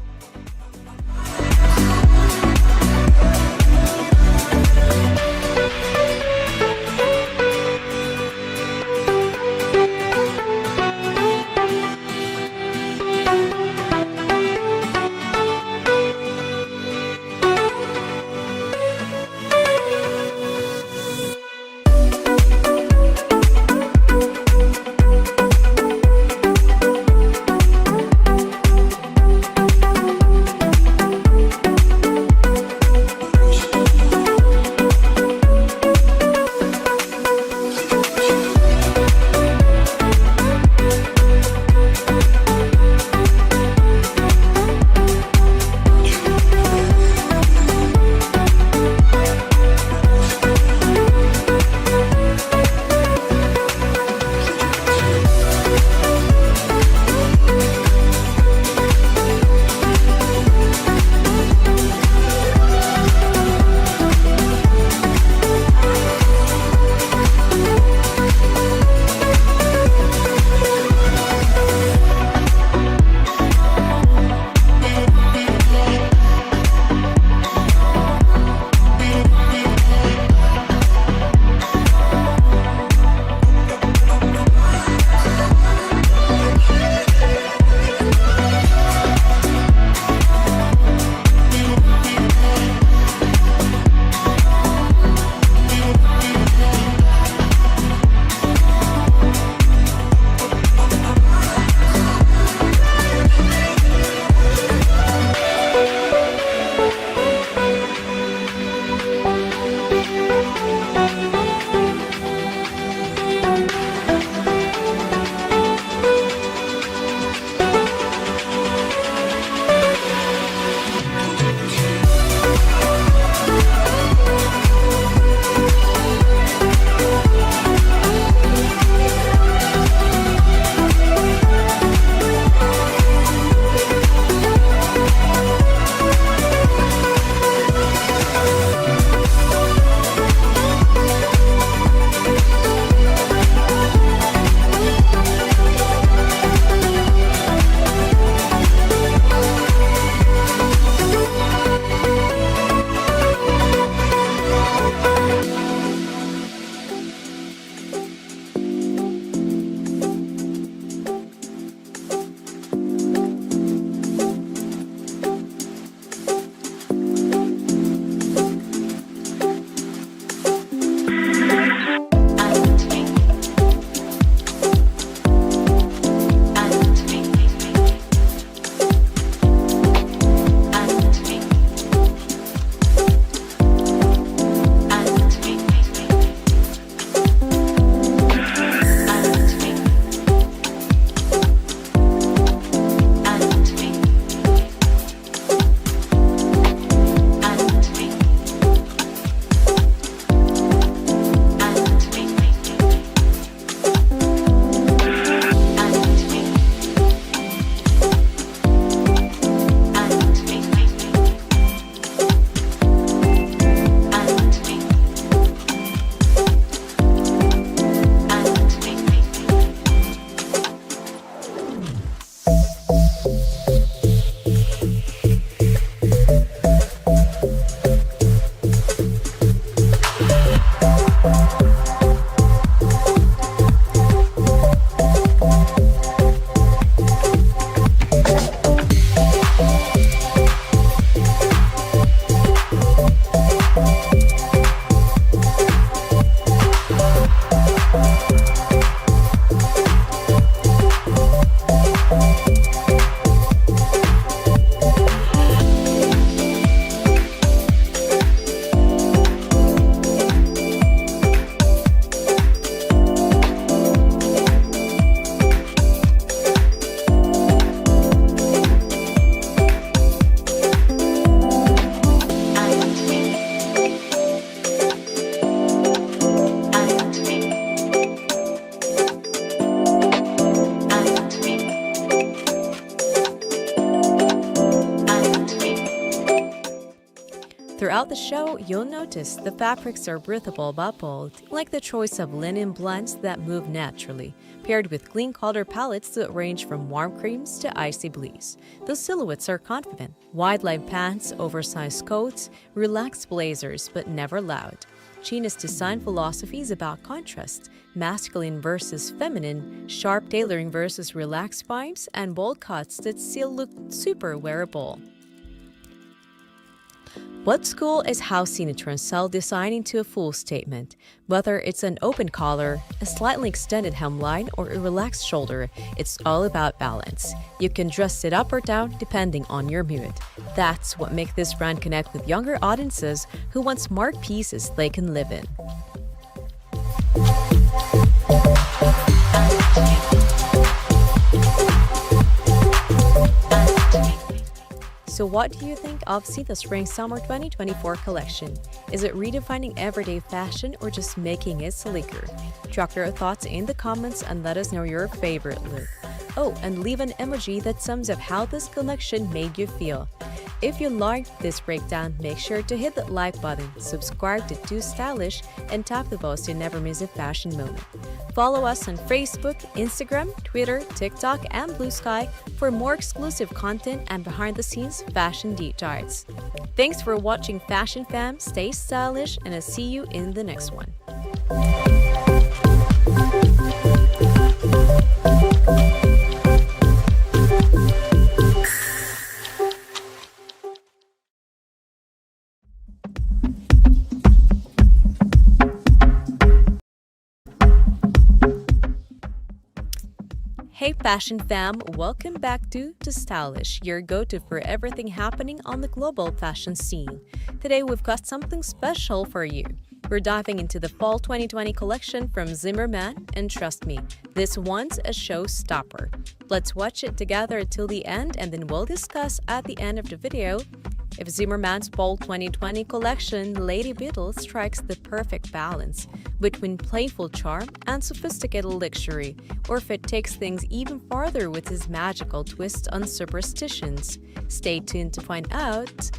Throughout the show, you'll notice the fabrics are breathable but bold, like the choice of linen blends that move naturally, paired with clean color palettes that range from warm creams to icy blues. The silhouettes are confident: wide-leg pants, oversized coats, relaxed blazers, but never loud. China's design philosophy is about contrast: masculine versus feminine, sharp tailoring versus relaxed vibes, and bold cuts that still look super wearable. What's cool is how Cine transcends design into a full statement. Whether it's an open collar, a slightly extended hemline, or a relaxed shoulder, it's all about balance. You can dress it up or down depending on your mood. That's what makes this brand connect with younger audiences who want smart pieces they can live in. So what do you think of the Spring-Summer 2024 collection? Is it redefining everyday fashion or just making it sleeker? Drop your thoughts in the comments and let us know your favorite look. Oh, and leave an emoji that sums up how this collection made you feel. If you liked this breakdown, make sure to hit that like button, subscribe to tooStylish, and tap the bell to never miss a fashion moment. Follow us on Facebook, Instagram, Twitter, TikTok, and Blue Sky for more exclusive content and behind-the-scenes fashion deep dives. Thanks for watching, Fashion Fam. Stay stylish, and I'll see you in the next one. Hey Fashion Fam, welcome back to tooStylish, your go-to for everything happening on the global fashion scene. Today we've got something special for you. We're diving into the Fall 2020 collection from Zimmermann, and trust me, this one's a showstopper. Let's watch it together till the end, and then we'll discuss at the end of the video if Zimmermann's Fall 2020 collection Lady Beetle strikes the perfect balance between playful charm and sophisticated luxury, or if it takes things even farther with his magical twist on superstitions. Stay tuned to find out.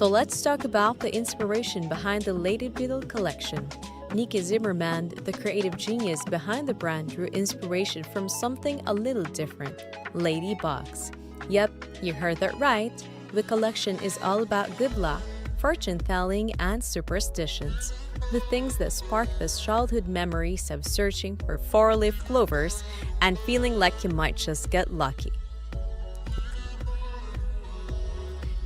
So let's talk about the inspiration behind the Lady Beetle collection. Niki Zimmerman, the creative genius behind the brand, drew inspiration from something a little different, ladybugs. Yep, you heard that right. The collection is all about good luck, fortune-telling, and superstitions. The things that spark those childhood memories of searching for four-leaf clovers and feeling like you might just get lucky.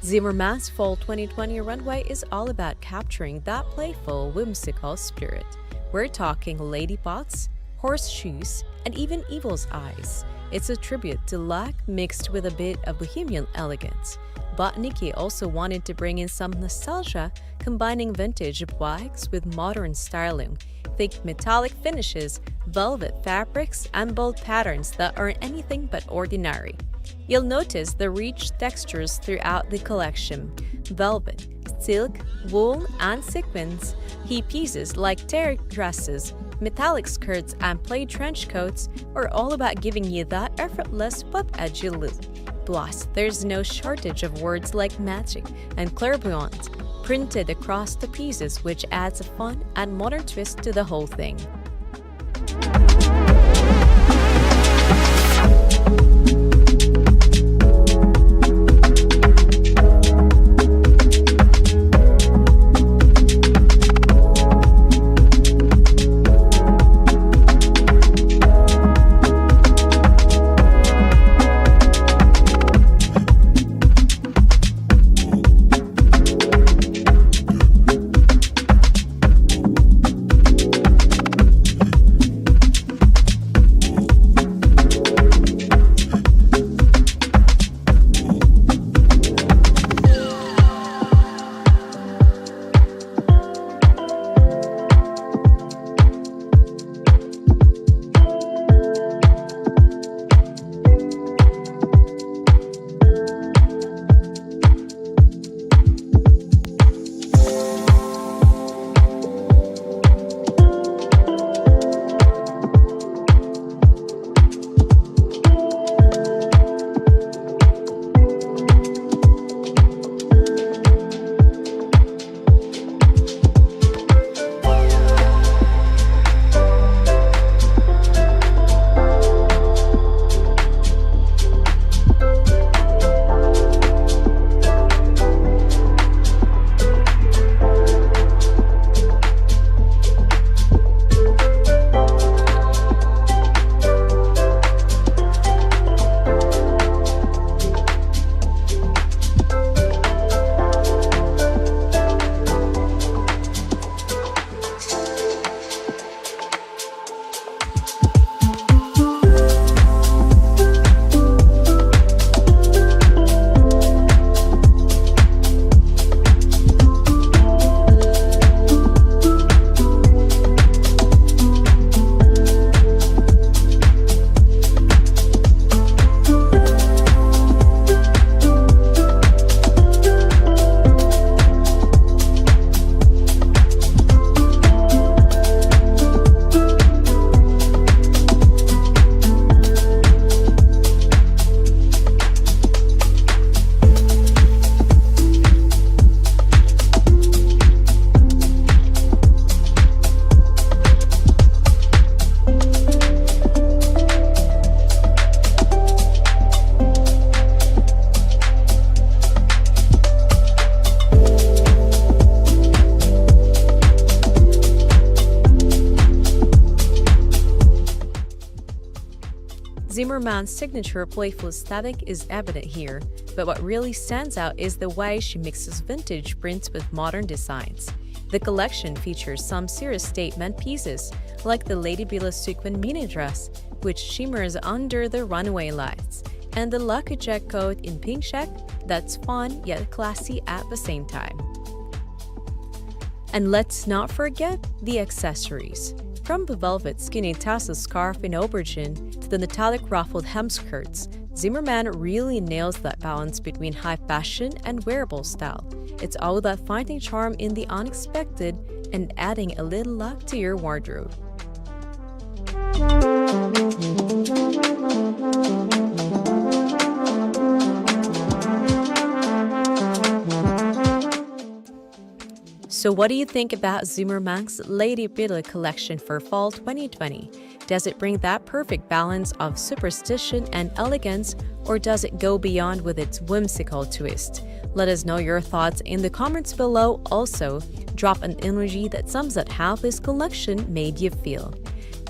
Zimmerman's Fall 2020 runway is all about capturing that playful, whimsical spirit. We're talking ladybugs, horseshoes, and even evil's eyes. It's a tribute to luck mixed with a bit of bohemian elegance. But Niki also wanted to bring in some nostalgia, combining vintage bags with modern styling, thick metallic finishes, velvet fabrics, and bold patterns that aren't anything but ordinary. You'll notice the rich textures throughout the collection: velvet, silk, wool, and sequins. Key pieces like terry dresses, metallic skirts, and plaid trench coats are all about giving you that effortless but edgy look. Plus, there's no shortage of words like magic and clairvoyant printed across the pieces, which adds a fun and modern twist to the whole thing. Zimmerman's signature playful aesthetic is evident here, but what really stands out is the way she mixes vintage prints with modern designs. The collection features some serious statement pieces, like the Lady Beetle sequin mini dress, which shimmers under the runway lights, and the Lucky Jack coat in pink check that's fun yet classy at the same time. And let's not forget the accessories. From the velvet skinny tassel scarf in aubergine to the metallic ruffled hem skirts, Zimmerman really nails that balance between high fashion and wearable style. It's all about finding charm in the unexpected and adding a little luck to your wardrobe. So what do you think about Zimmermann's Lady Beetle collection for fall 2020? Does it bring that perfect balance of superstition and elegance, or does it go beyond with its whimsical twist? Let us know your thoughts in the comments below. Also, drop an emoji that sums up how this collection made you feel.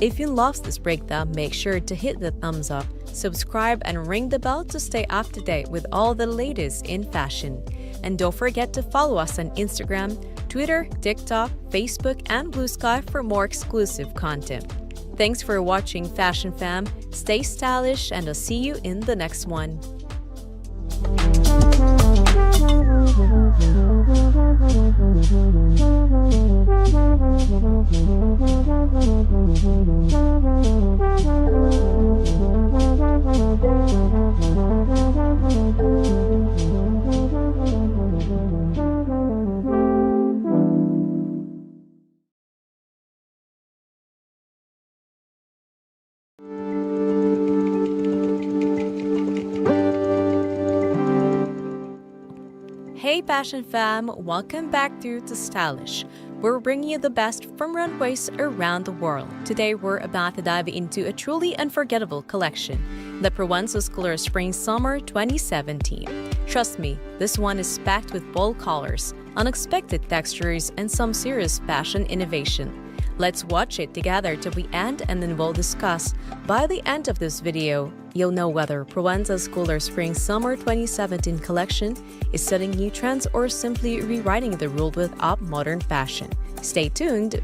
If you loved this breakdown, make sure to hit the thumbs up, subscribe, and ring the bell to stay up to date with all the latest in fashion. And don't forget to follow us on Instagram, Twitter, TikTok, Facebook, and Blue Sky for more exclusive content. Thanks for watching, Fashion Fam. Stay stylish, and I'll see you in the next one. Hey Fashion Fam, welcome back to tooStylish. We're bringing you the best from runways around the world. Today we're about to dive into a truly unforgettable collection, the Provençal Color Spring Summer 2017. Trust me, this one is packed with bold colors, unexpected textures, and some serious fashion innovation. Let's watch it together till we end, and then we'll discuss. By the end of this video, you'll know whether Provençal Color Spring Summer 2017 collection is setting new trends or simply rewriting the rule with up modern fashion. Stay tuned!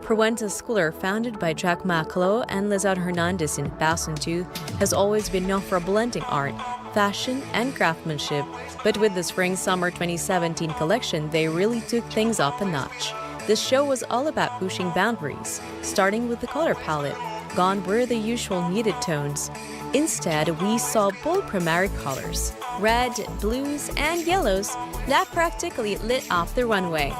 Provençal Color, founded by Jacques Maclot and Lizard Hernandez in 2002, has always been known for blending art, fashion, and craftsmanship. But with the Spring-Summer 2017 collection, they really took things up a notch. This show was all about pushing boundaries, starting with the color palette. Gone were the usual muted tones. Instead, we saw bold primary colors, red, blues, and yellows that practically lit up the runway.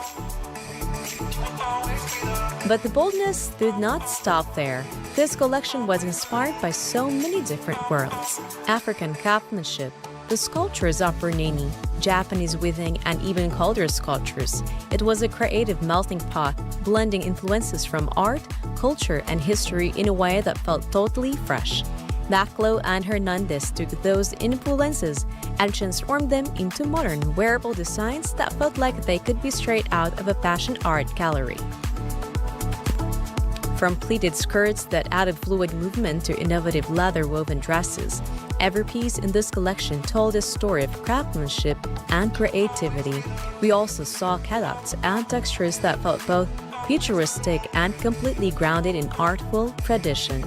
But the boldness did not stop there. This collection was inspired by so many different worlds. African craftsmanship, the sculptures of Bernini, Japanese weaving, and even culture sculptures. It was a creative melting pot, blending influences from art, culture, and history in a way that felt totally fresh. Baclo and Hernandez took those influences and transformed them into modern, wearable designs that felt like they could be straight out of a fashion art gallery. From pleated skirts that added fluid movement to innovative leather-woven dresses, every piece in this collection told a story of craftsmanship and creativity. We also saw cutouts and textures that felt both futuristic and completely grounded in artful tradition.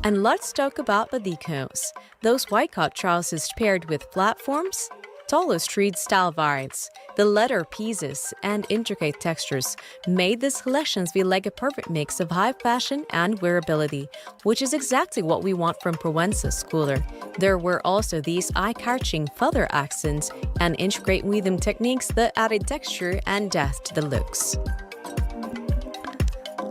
And let's talk about the decos. Those white cut trousers paired with platforms, taller street style variants, the leather pieces, and intricate textures made these collections feel like a perfect mix of high fashion and wearability, which is exactly what we want from Provenza's cooler. There were also these eye-catching feather accents and intricate weaving techniques that added texture and depth to the looks.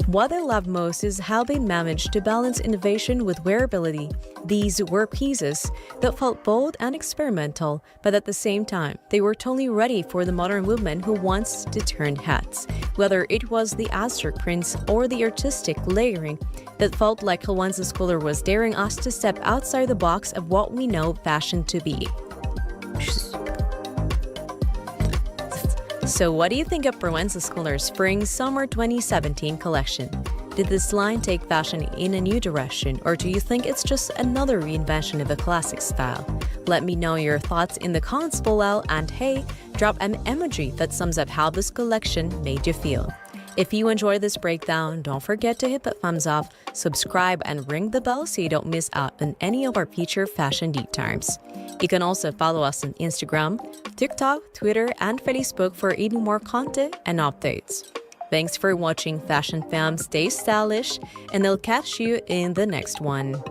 What I love most is how they managed to balance innovation with wearability. These were pieces that felt bold and experimental, but at the same time, they were totally ready for the modern woman who wants to turn heads. Whether it was the Aztec prints or the artistic layering that felt like Provenza's cooler was daring us to step outside the box of what we know fashion to be. So what do you think of Provenza's Cooler's Spring-Summer 2017 collection? Did this line take fashion in a new direction, or do you think it's just another reinvention of a classic style? Let me know your thoughts in the comments below, and hey, drop an emoji that sums up how this collection made you feel. If you enjoyed this breakdown, don't forget to hit the thumbs up, subscribe, and ring the bell so you don't miss out on any of our future fashion deep dives. You can also follow us on Instagram, TikTok, Twitter, and Facebook for even more content and updates. Thanks for watching Fashion Fam. Stay stylish, and I'll catch you in the next one.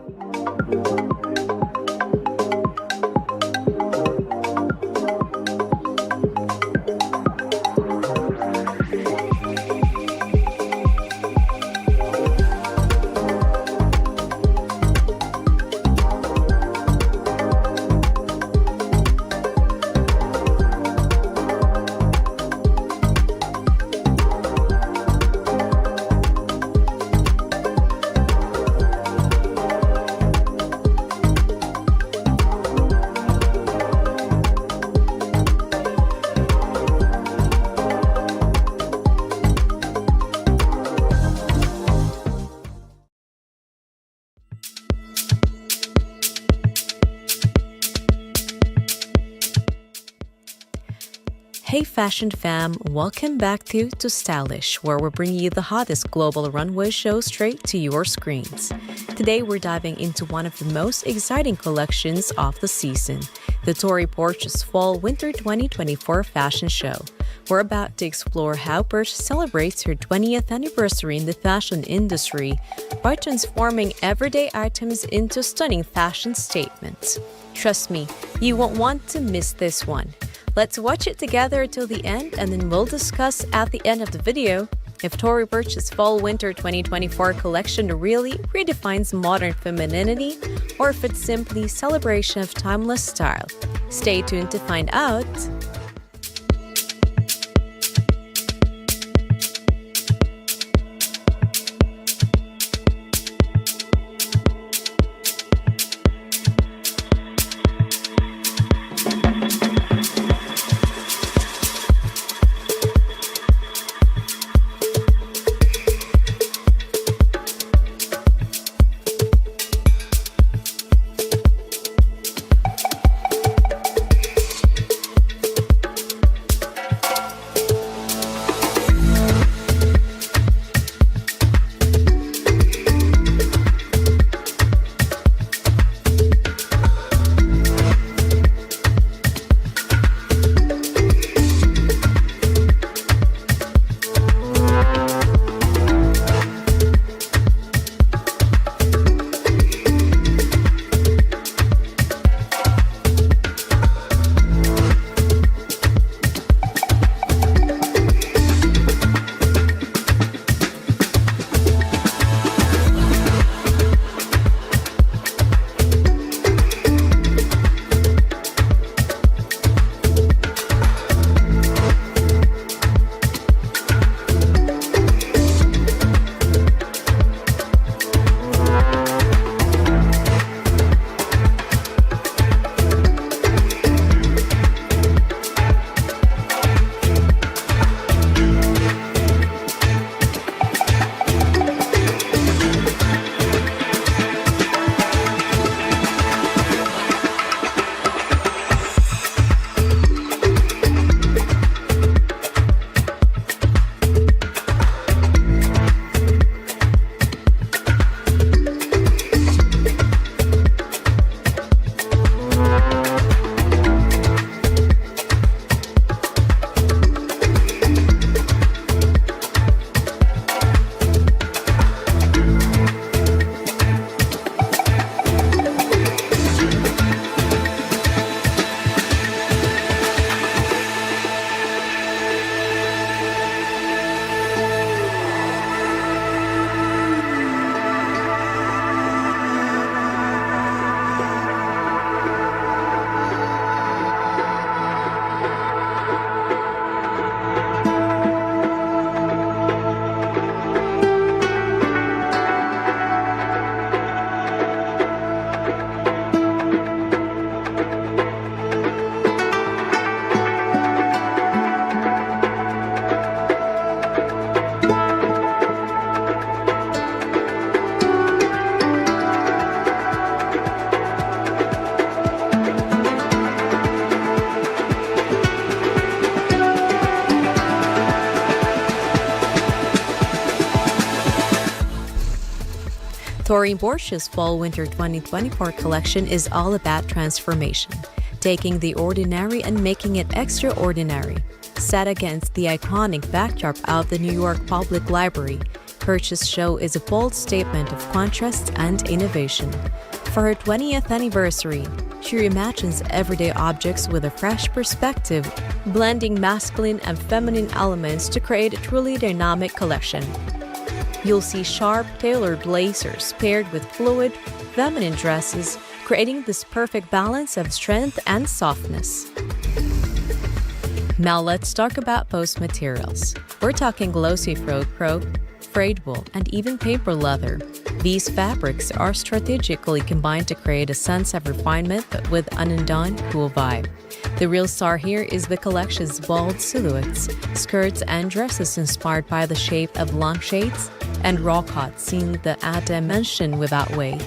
Hey Fashion Fam, welcome back to tooStylish, where we bring you the hottest global runway show straight to your screens. Today we're diving into one of the most exciting collections of the season, the Tory Burch's Fall/Winter 2024 fashion show. We're about to explore how Burch celebrates her 20th anniversary in the fashion industry by transforming everyday items into stunning fashion statements. Trust me, you won't want to miss this one. Let's watch it together till the end, and then we'll discuss at the end of the video if Tory Burch's Fall/Winter 2024 collection really redefines modern femininity or if it's simply a celebration of timeless style. Stay tuned to find out. Tory Burch's Fall/Winter 2024 collection is all about transformation. taking the ordinary and making it extraordinary. Set against the iconic backdrop of the New York Public Library, Purchase Show is a bold statement of contrast and innovation. For her 20th anniversary, she reimagines everyday objects with a fresh perspective, blending masculine and feminine elements to create a truly dynamic collection. You'll see sharp, tailored blazers paired with fluid, feminine dresses, creating this perfect balance of strength and softness. Now let's talk about post materials. We're talking glossy crope, frayed wool, and even paper leather. These fabrics are strategically combined to create a sense of refinement but with an undone, cool vibe. The real star here is the collection's bold silhouettes, skirts and dresses inspired by the shape of long shades and raw cuts, seeing the add dimension without weight.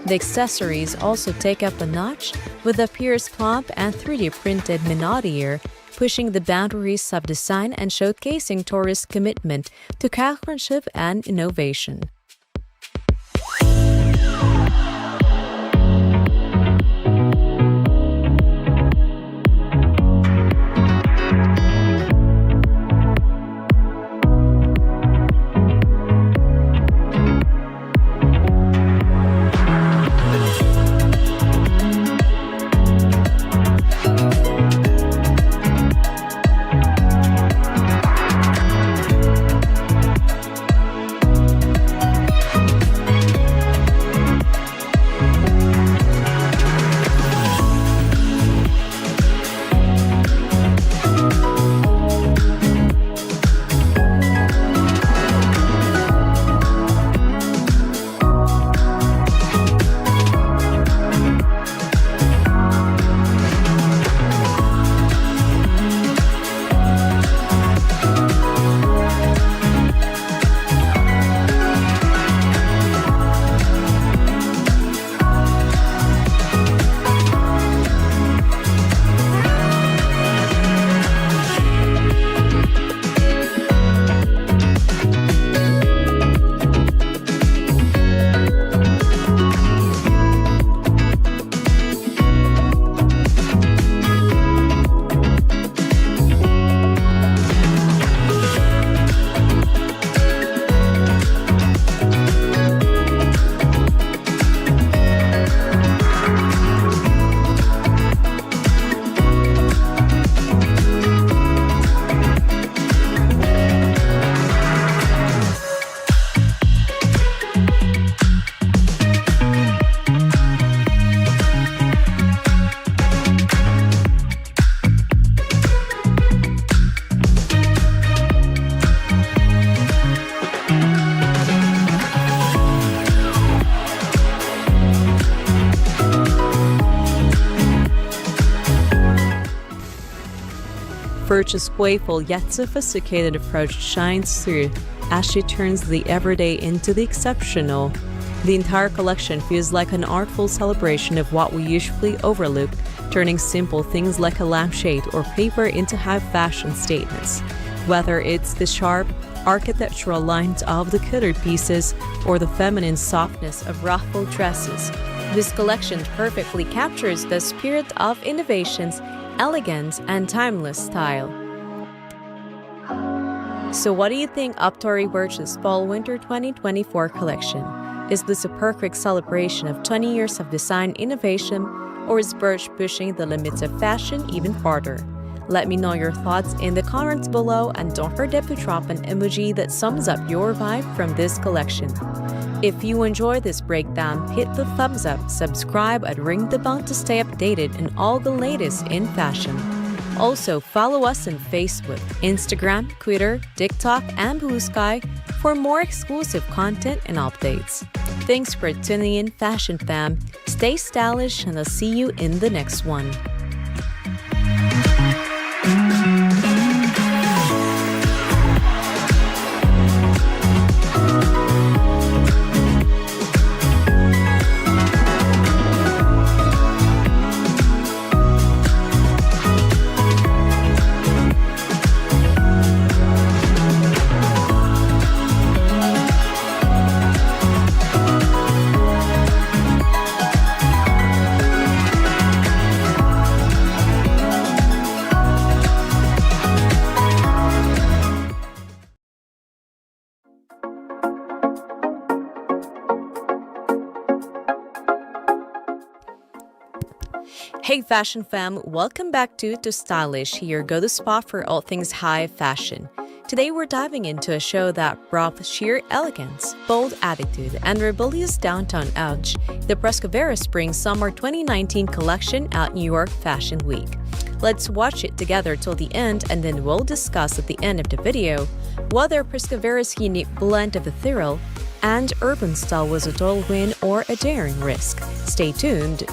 The accessories also take up a notch with a pierced clamp and 3D printed menadier, pushing the boundaries of design and showcasing tourist commitment to craftsmanship and innovation. Purchase's playful yet sophisticated approach shines through as she turns the everyday into the exceptional. The entire collection feels like an artful celebration of what we usually overlook, turning simple things like a lampshade or paper into high-fashion statements. Whether it's the sharp, architectural lines of the colored pieces or the feminine softness of ruffled dresses, this collection perfectly captures the spirit of innovations, elegance, and timeless style. So what do you think of Tory Burch's Fall-Winter 2024 collection? Is this a perfect celebration of 20 years of design innovation, or is Burch pushing the limits of fashion even farther? Let me know your thoughts in the comments below, and don't forget to drop an emoji that sums up your vibe from this collection. If you enjoyed this breakdown, hit the thumbs up, subscribe, and ring the bell to stay updated on all the latest in fashion. Also, follow us on Facebook, Instagram, Twitter, TikTok, and Blue Sky for more exclusive content and updates. Thanks for tuning in, Fashion Fam. Stay stylish, and I'll see you in the next one. Hey fashion fam, welcome back to tooStylish, your go-to spot for all things high fashion. Today we're diving into a show that brought sheer elegance, bold attitude, and rebellious downtown edge, the Prescovera Spring-Summer 2019 collection at New York Fashion Week. Let's watch it together till the end, and then we'll discuss at the end of the video whether Prescovera's unique blend of ethereal and urban style was a total win or a daring risk. Stay tuned.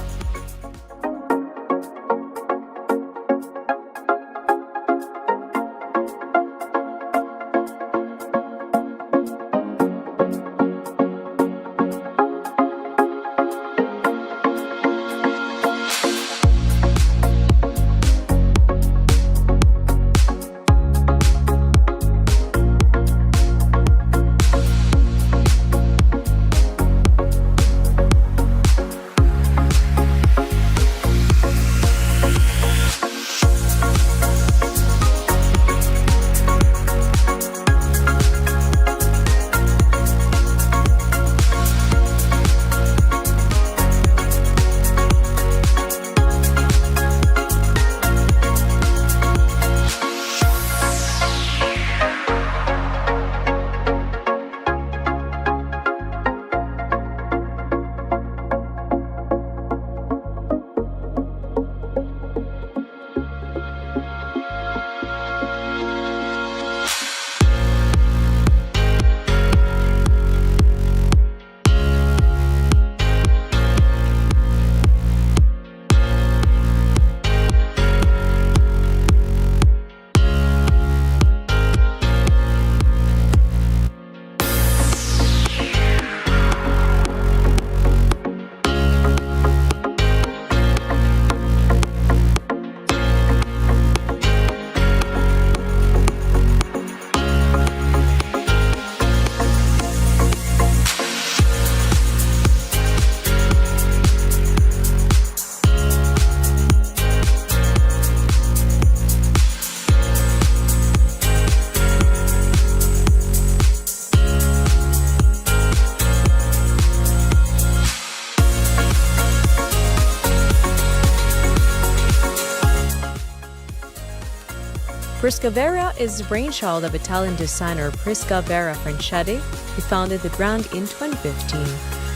Prescovera is the brainchild of Italian designer Prescovera Franchetti, who founded the brand in 2015.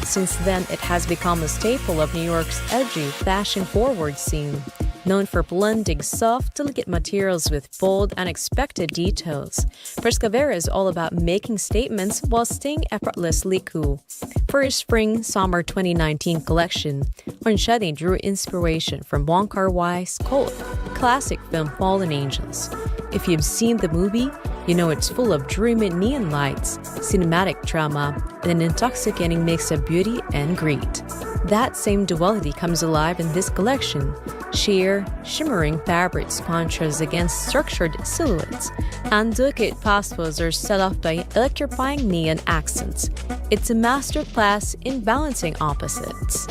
Since then, it has become a staple of New York's edgy, fashion-forward scene, known for blending soft, delicate materials with bold, unexpected details. Prescovera is all about making statements while staying effortlessly cool. For his Spring-Summer 2019 collection, Franchetti drew inspiration from Wong Kar-wai's cult classic film Fallen Angels. If you've seen the movie, you know it's full of dreamy neon lights, cinematic drama, and an intoxicating mix of beauty and greed. That same duality comes alive in this collection. Sheer, shimmering fabrics contrast against structured silhouettes, and delicate pastels are set off by electrifying neon accents. It's a masterclass in balancing opposites.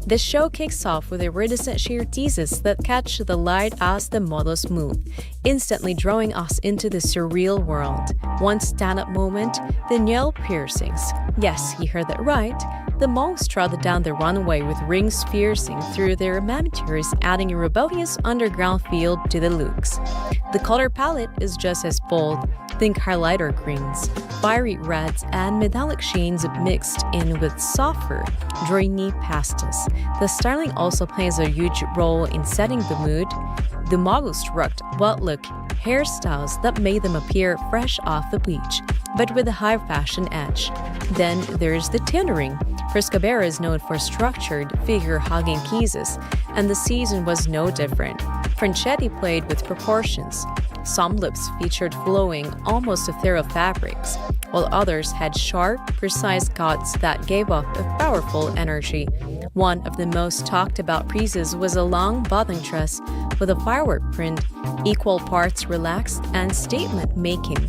The show kicks off with iridescent sheer teases that catch the light as the models move, instantly drawing us into the surreal world. One stand-up moment, the nail piercings. Yes, you heard that right. The monks trotted down the runway with rings piercing through their manicures, adding a rebellious underground feel to the looks. The color palette is just as bold. Think highlighter greens, fiery reds, and metallic shades mixed in with softer, dreamy pastels. The styling also plays a huge role in setting the mood. The models rocked well-look hairstyles that made them appear fresh off the beach, but with a high fashion edge. Then there's the tailoring. Frescabera is known for structured, figure-hugging pieces, and the season was no different. Franchetti played with proportions. Some looks featured flowing, almost ethereal fabrics, while others had sharp, precise cuts that gave off a powerful energy. One of the most talked about pieces was a long bobbing dress with a firework print, equal parts relaxed and statement-making.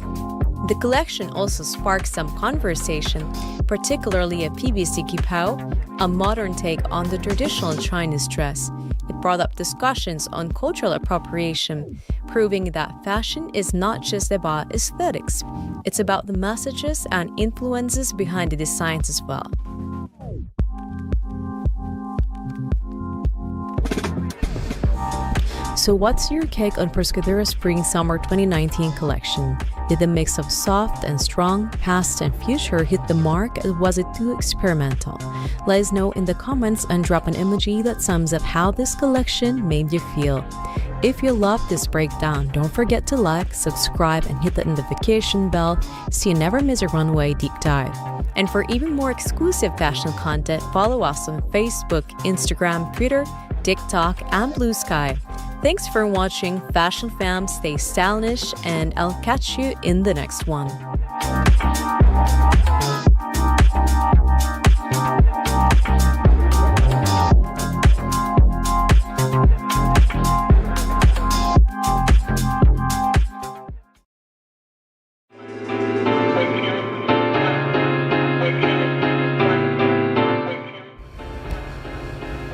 The collection also sparked some conversation, particularly a PVC kipao, a modern take on the traditional Chinese dress. It brought up discussions on cultural appropriation, proving that fashion is not just about aesthetics. It's about the messages and influences behind the designs as well. So what's your take on Frescadera's Spring-Summer 2019 collection? Did the mix of soft and strong, past and future hit the mark, or was it too experimental? Let us know in the comments and drop an emoji that sums up how this collection made you feel. If you loved this breakdown, don't forget to like, subscribe, and hit that notification bell so you never miss a Runway deep dive. And for even more exclusive fashion content, follow us on Facebook, Instagram, Twitter, TikTok, and Blue Sky. Thanks for watching, Fashion Fam. Stay stylish, and I'll catch you in the next one.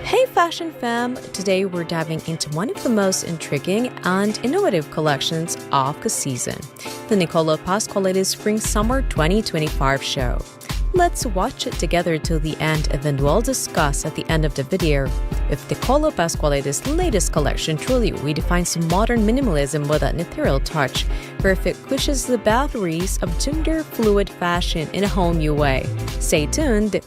Hey Fashion Fam! Today we're diving into one of the most intriguing and innovative collections of the season, the Niccolò Pasqualetti Spring-Summer 2025 show. Let's watch it together till the end and then we'll discuss at the end of the video if Niccolò Pasqualetti's latest collection truly redefines modern minimalism with an ethereal touch, or if it pushes the boundaries of gender fluid fashion in a whole new way. Stay tuned!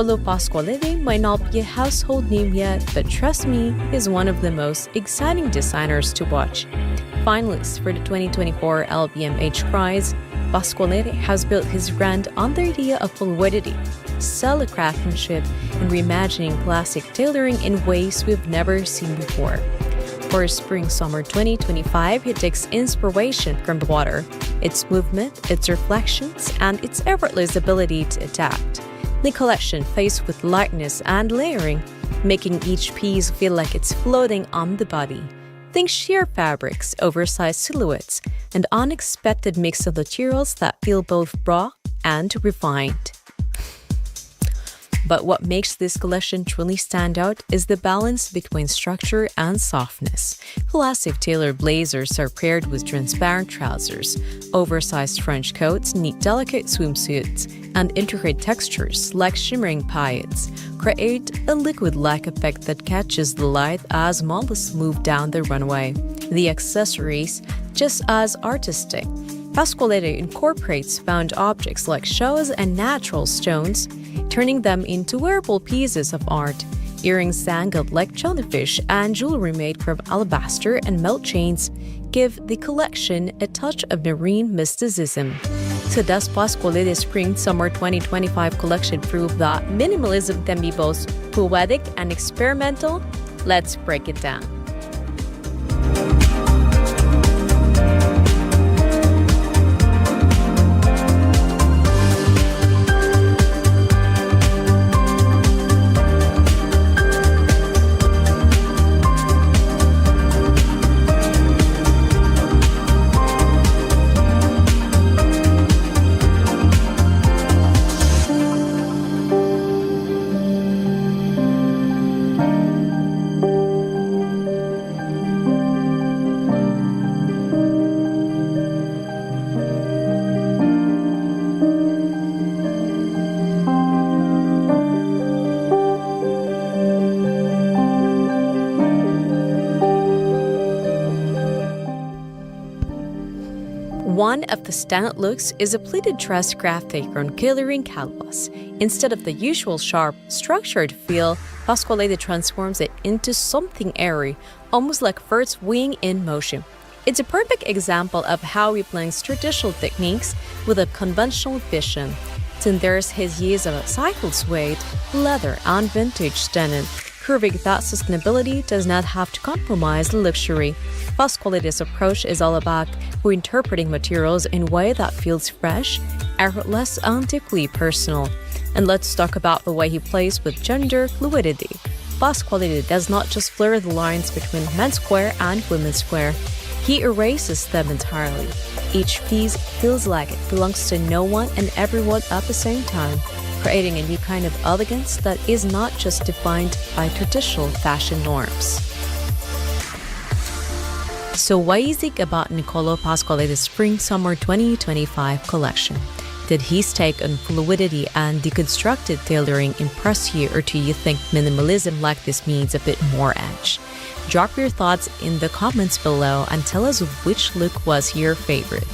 Niccolò Pasqualetti might not be a household name yet, but trust me, he's one of the most exciting designers to watch. Finalist for the 2024 LVMH prize, Pasqualetti has built his brand on the idea of fluidity, stellar craftsmanship, and reimagining classic tailoring in ways we've never seen before. For Spring-Summer 2025, he takes inspiration from the water, its movement, its reflections, and its effortless ability to adapt. The collection faced with lightness and layering, making each piece feel like it's floating on the body. Think sheer fabrics, oversized silhouettes, and unexpected mix of materials that feel both raw and refined. But what makes this collection truly stand out is the balance between structure and softness. Classic tailored blazers are paired with transparent trousers, oversized French coats, neat delicate swimsuits, and intricate textures like shimmering paillettes create a liquid-like effect that catches the light as models move down the runway. The accessories, just as artistic. Pasquality incorporates found objects like shells and natural stones, turning them into wearable pieces of art. Earrings dangled like jellyfish and jewelry made from alabaster and melt chains give the collection a touch of marine mysticism. So does Pasquality Spring-Summer 2025 collection prove that minimalism can be both poetic and experimental? Let's break it down. One of the standout looks is a pleated dress graphic on exhilarating canvas. Instead of the usual sharp, structured feel, Pasquality transforms it into something airy, almost like birds winging in motion. It's a perfect example of how he blends traditional techniques with a conventional vision. Then there's his use of cycle suede, leather, and vintage denim, proving that sustainability does not have to compromise luxury. Pasquality's approach is all about reinterpreting materials in a way that feels fresh, effortless, and deeply personal. And let's talk about the way he plays with gender fluidity. Pasquality does not just blur the lines between menswear and womenswear. He erases them entirely. Each piece feels like it belongs to no one and everyone at the same time, creating a new kind of elegance that is not just defined by traditional fashion norms. So what is it about Niccolo Pasquality's Spring-Summer 2025 collection? Did his take on fluidity and deconstructed tailoring impress you, or do you think minimalism like this needs a bit more edge? Drop your thoughts in the comments below and tell us which look was your favorite.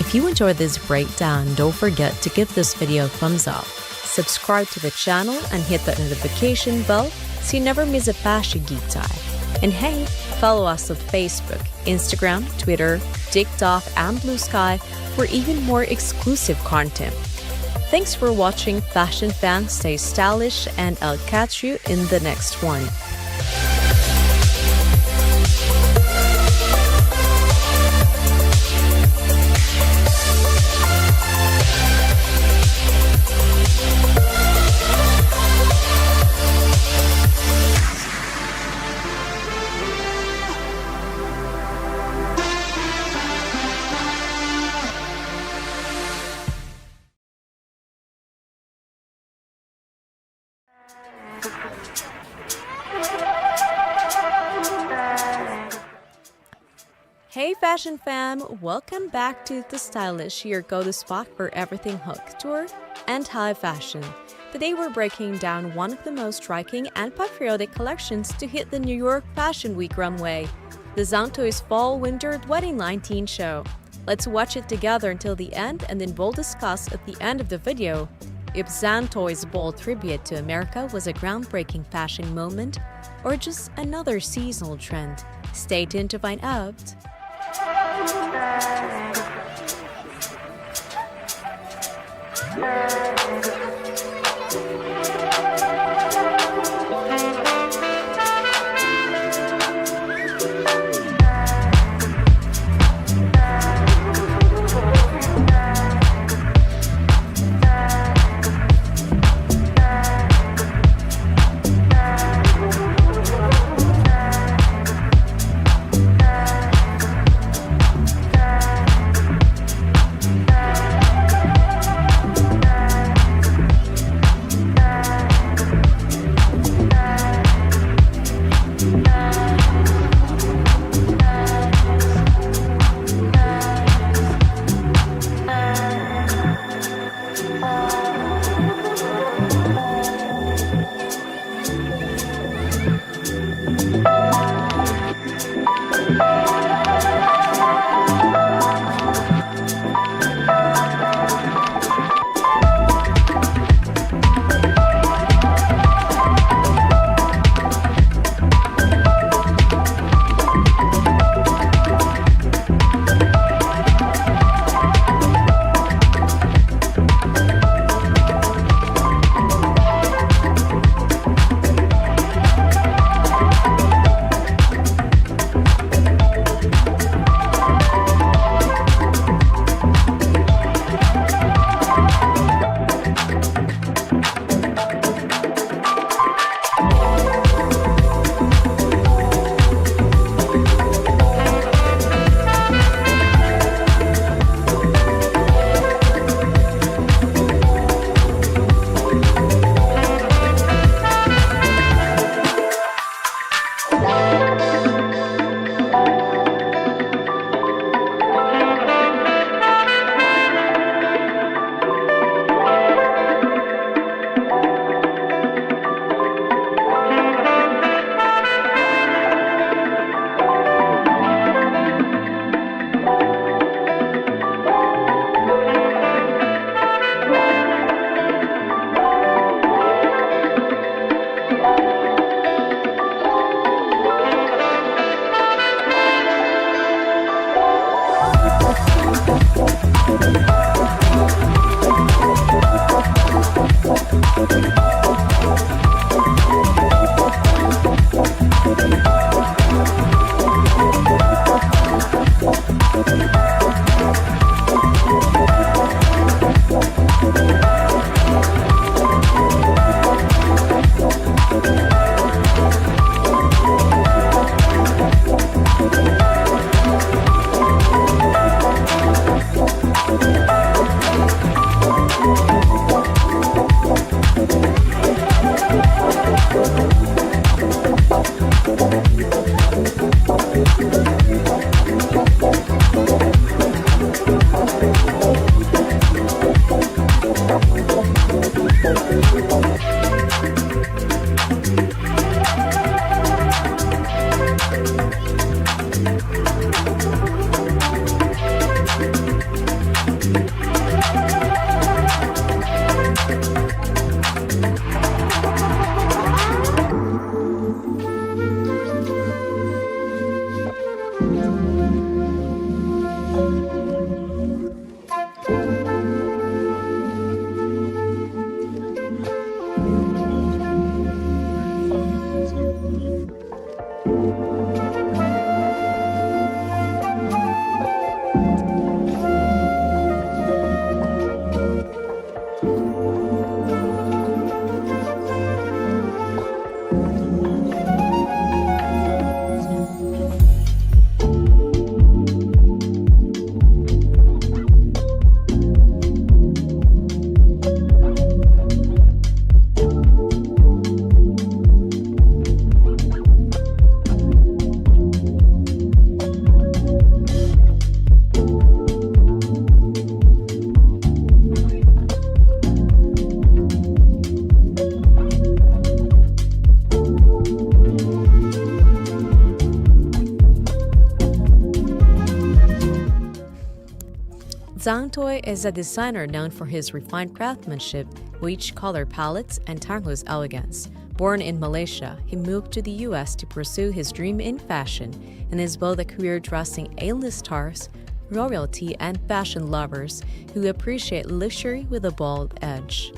If you enjoyed this breakdown, don't forget to give this video a thumbs up, subscribe to the channel, and hit that notification bell so you never miss a fashion geek dive. And hey, follow us on Facebook, Instagram, Twitter, TikTok, and Blue Sky for even more exclusive content. Thanks for watching, fashion fans. Stay stylish, and I'll catch you in the next one. Hey fashion fam, welcome back to tooStylish, your go-to spot for everything haute couture and high fashion. Today we're breaking down one of the most striking and patriotic collections to hit the New York Fashion Week runway, the Zanto's Fall-Winter 2019 show. Let's watch it together until the end, and then we'll discuss at the end of the video if Zanto's bold tribute to America was a groundbreaking fashion moment or just another seasonal trend. Stay tuned to find out. Zhang Toi is a designer known for his refined craftsmanship, rich color palettes, and timeless elegance. Born in Malaysia, he moved to the US to pursue his dream in fashion and is both a career dressing A-list stars, royalty, and fashion lovers who appreciate luxury with a bold edge.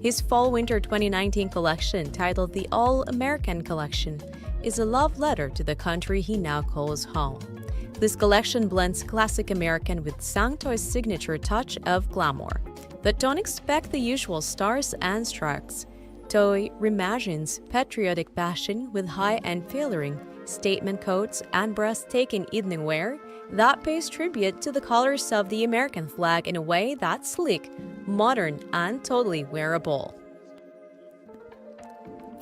His Fall-Winter 2019 collection, titled the All-American Collection, is a love letter to the country he now calls home. This collection blends classic American with Zhang Toi's signature touch of glamour. But don't expect the usual stars and stripes. Toi reimagines patriotic fashion with high-end tailoring, statement coats, and breathtaking evening wear that pays tribute to the colors of the American flag in a way that's sleek, modern, and totally wearable.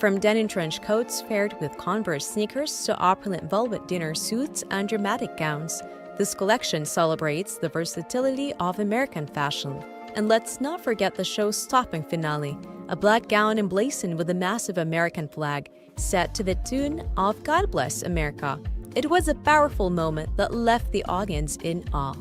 From denim trench coats paired with Converse sneakers to opulent velvet dinner suits and dramatic gowns, this collection celebrates the versatility of American fashion. And let's not forget the show-stopping finale, a black gown emblazoned with a massive American flag, set to the tune of God Bless America. It was a powerful moment that left the audience in awe.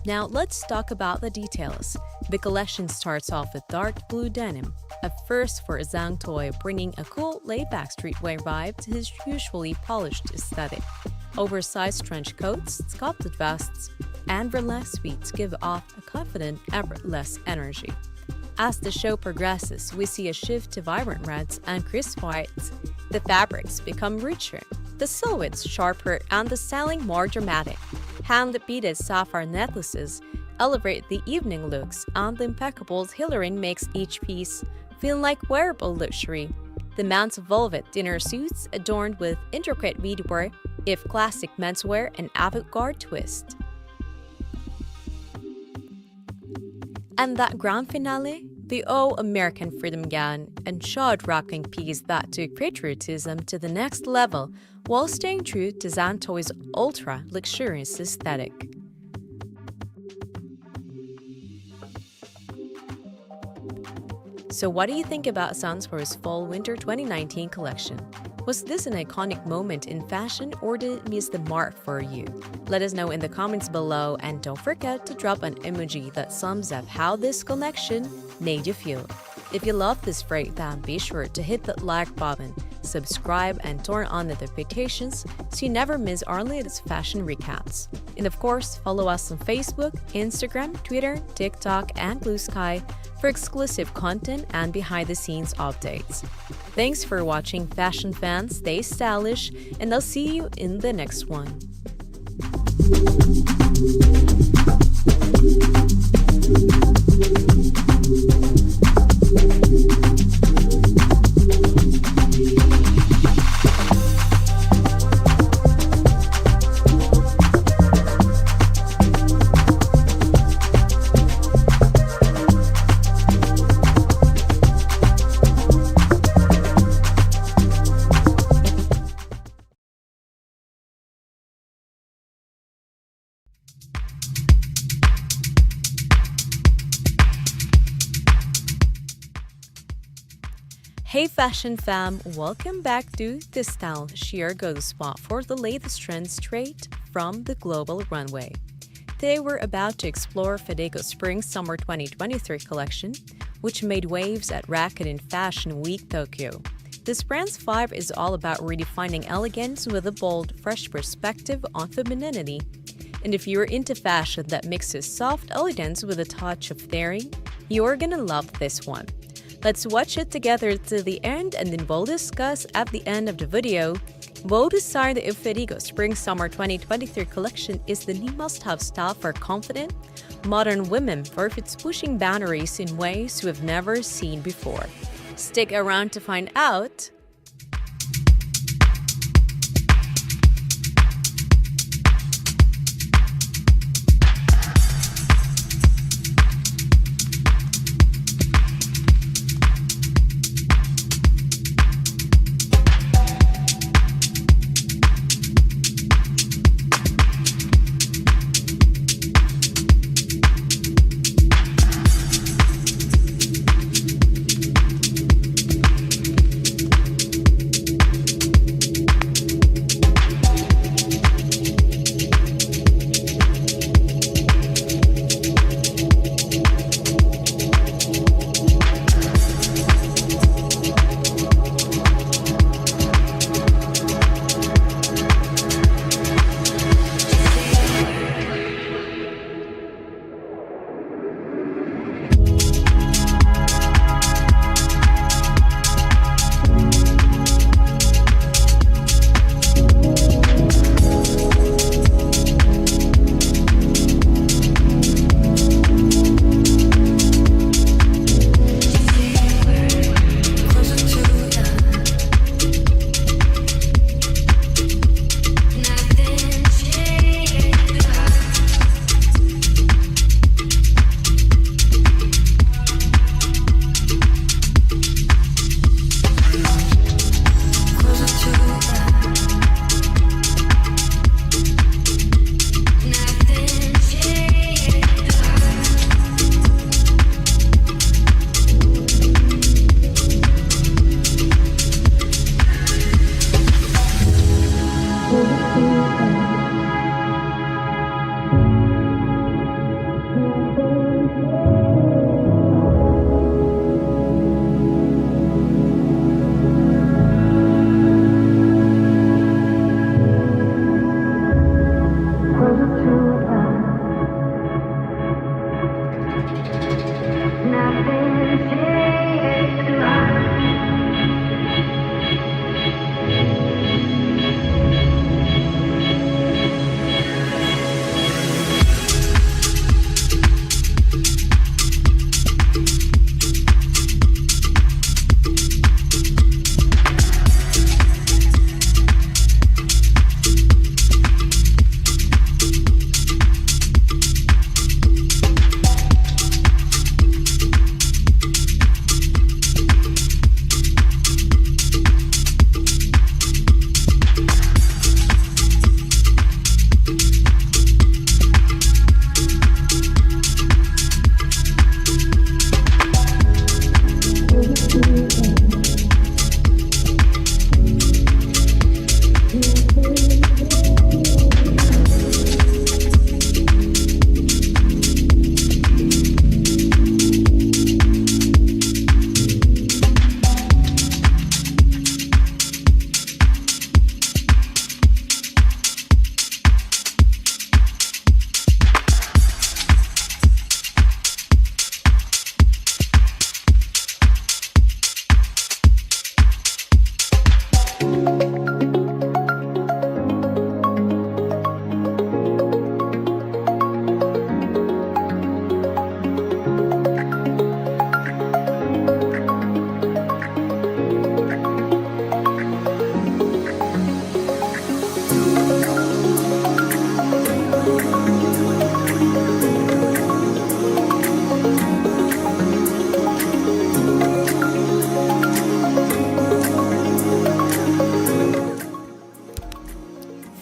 Now let's talk about the details. The collection starts off with dark blue denim, a first for Zhang Toy, bringing a cool, laid-back streetwear vibe to his usually polished aesthetic. Oversized trench coats, sculpted vests, and burlesque suites give off a confident, effortless energy. As the show progresses, we see a shift to vibrant reds and crisp whites. The fabrics become richer, the silhouettes sharper, and the styling more dramatic. Hand-beaded sapphire necklaces elevate the evening looks, and the impeccable tailoring makes each piece feel like wearable luxury. The men's velvet dinner suits adorned with intricate beadwork give classic menswear an avant-garde twist. And that grand finale? The all-American freedom gown and shod-rocking piece that took patriotism to the next level while staying true to Zhang Toy's ultra-luxurious aesthetic. So what do you think about Sunspor's Fall-Winter 2019 collection? Was this an iconic moment in fashion, or did it miss the mark for you? Let us know in the comments below, and don't forget to drop an emoji that sums up how this collection made you feel. If you love this breakdown, be sure to hit that like button, subscribe, and turn on notifications so you never miss our latest fashion recaps. And of course, follow us on Facebook, Instagram, Twitter, TikTok, and Blue Sky for exclusive content and behind-the-scenes updates. Thanks for watching, fashion fans. Stay stylish, and I'll see you in the next one. Hey fashion fam, welcome back to tooStylish, your go-to spot for the latest trends straight from the global runway. Today we're about to explore Fadeco Spring-Summer 2023 collection, which made waves at Rakuten Fashion Week Tokyo. This brand's vibe is all about redefining elegance with a bold, fresh perspective on femininity. And if you're into fashion that mixes soft elegance with a touch of daring, you're gonna love this one. Let's watch it together to the end and then we'll discuss at the end of the video. We'll decide if Federico's Spring-Summer 2023 collection is the new must-have style for confident, modern women or if it's pushing boundaries in ways we've never seen before. Stick around to find out.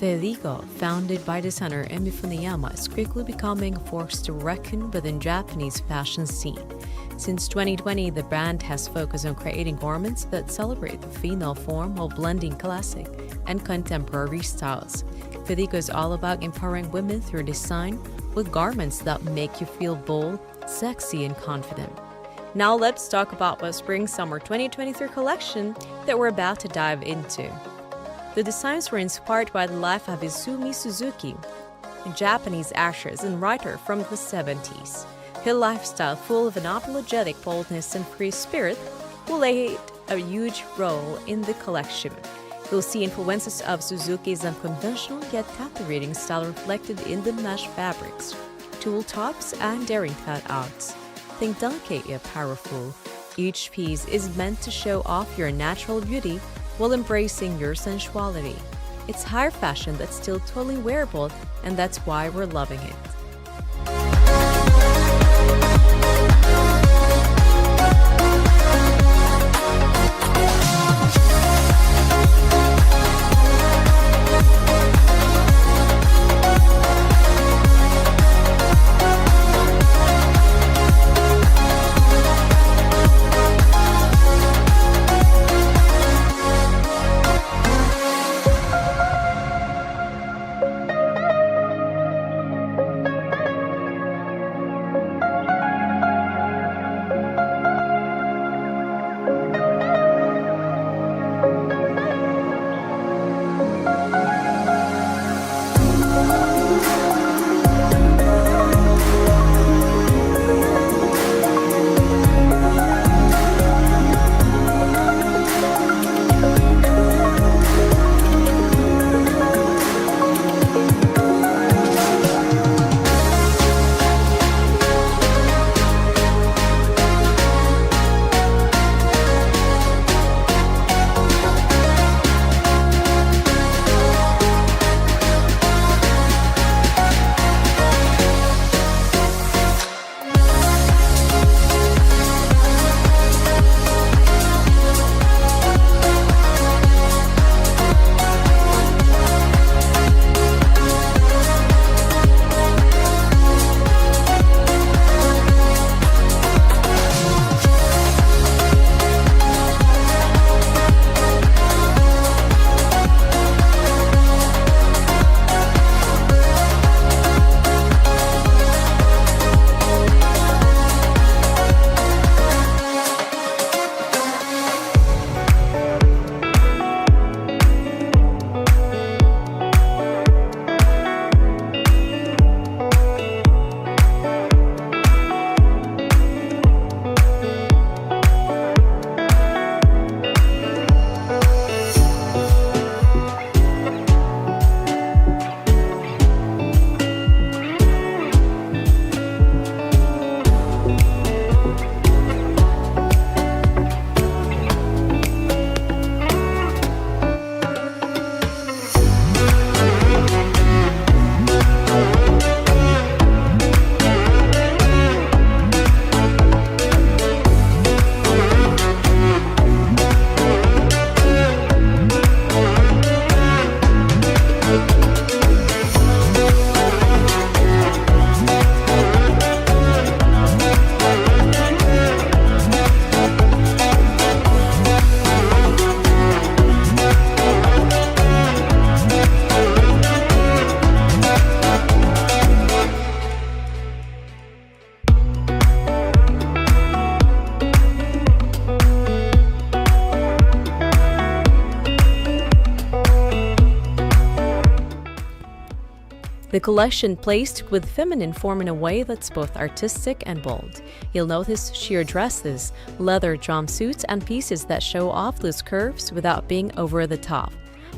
Federico, founded by designer Emi Funayama, is quickly becoming a force to reckon with the Japanese fashion scene. Since 2020, the brand has focused on creating garments that celebrate the female form while blending classic and contemporary styles. Federico is all about empowering women through design with garments that make you feel bold, sexy, and confident. Now let's talk about the Spring-Summer 2023 collection that we're about to dive into. The designs were inspired by the life of Izumi Suzuki, a Japanese actress and writer from the 70s. Her lifestyle, full of unapologetic boldness and free spirit, played a huge role in the collection. You'll see influences of Suzuki's unconventional yet captivating style reflected in the mesh fabrics, tulle tops, and daring cutouts. Think delicate yet powerful. Each piece is meant to show off your natural beauty while embracing your sensuality. It's high fashion that's still totally wearable, and that's why we're loving it. The collection placed with feminine form in a way that's both artistic and bold. You'll notice sheer dresses, leather jumpsuits, and pieces that show off loose curves without being over the top.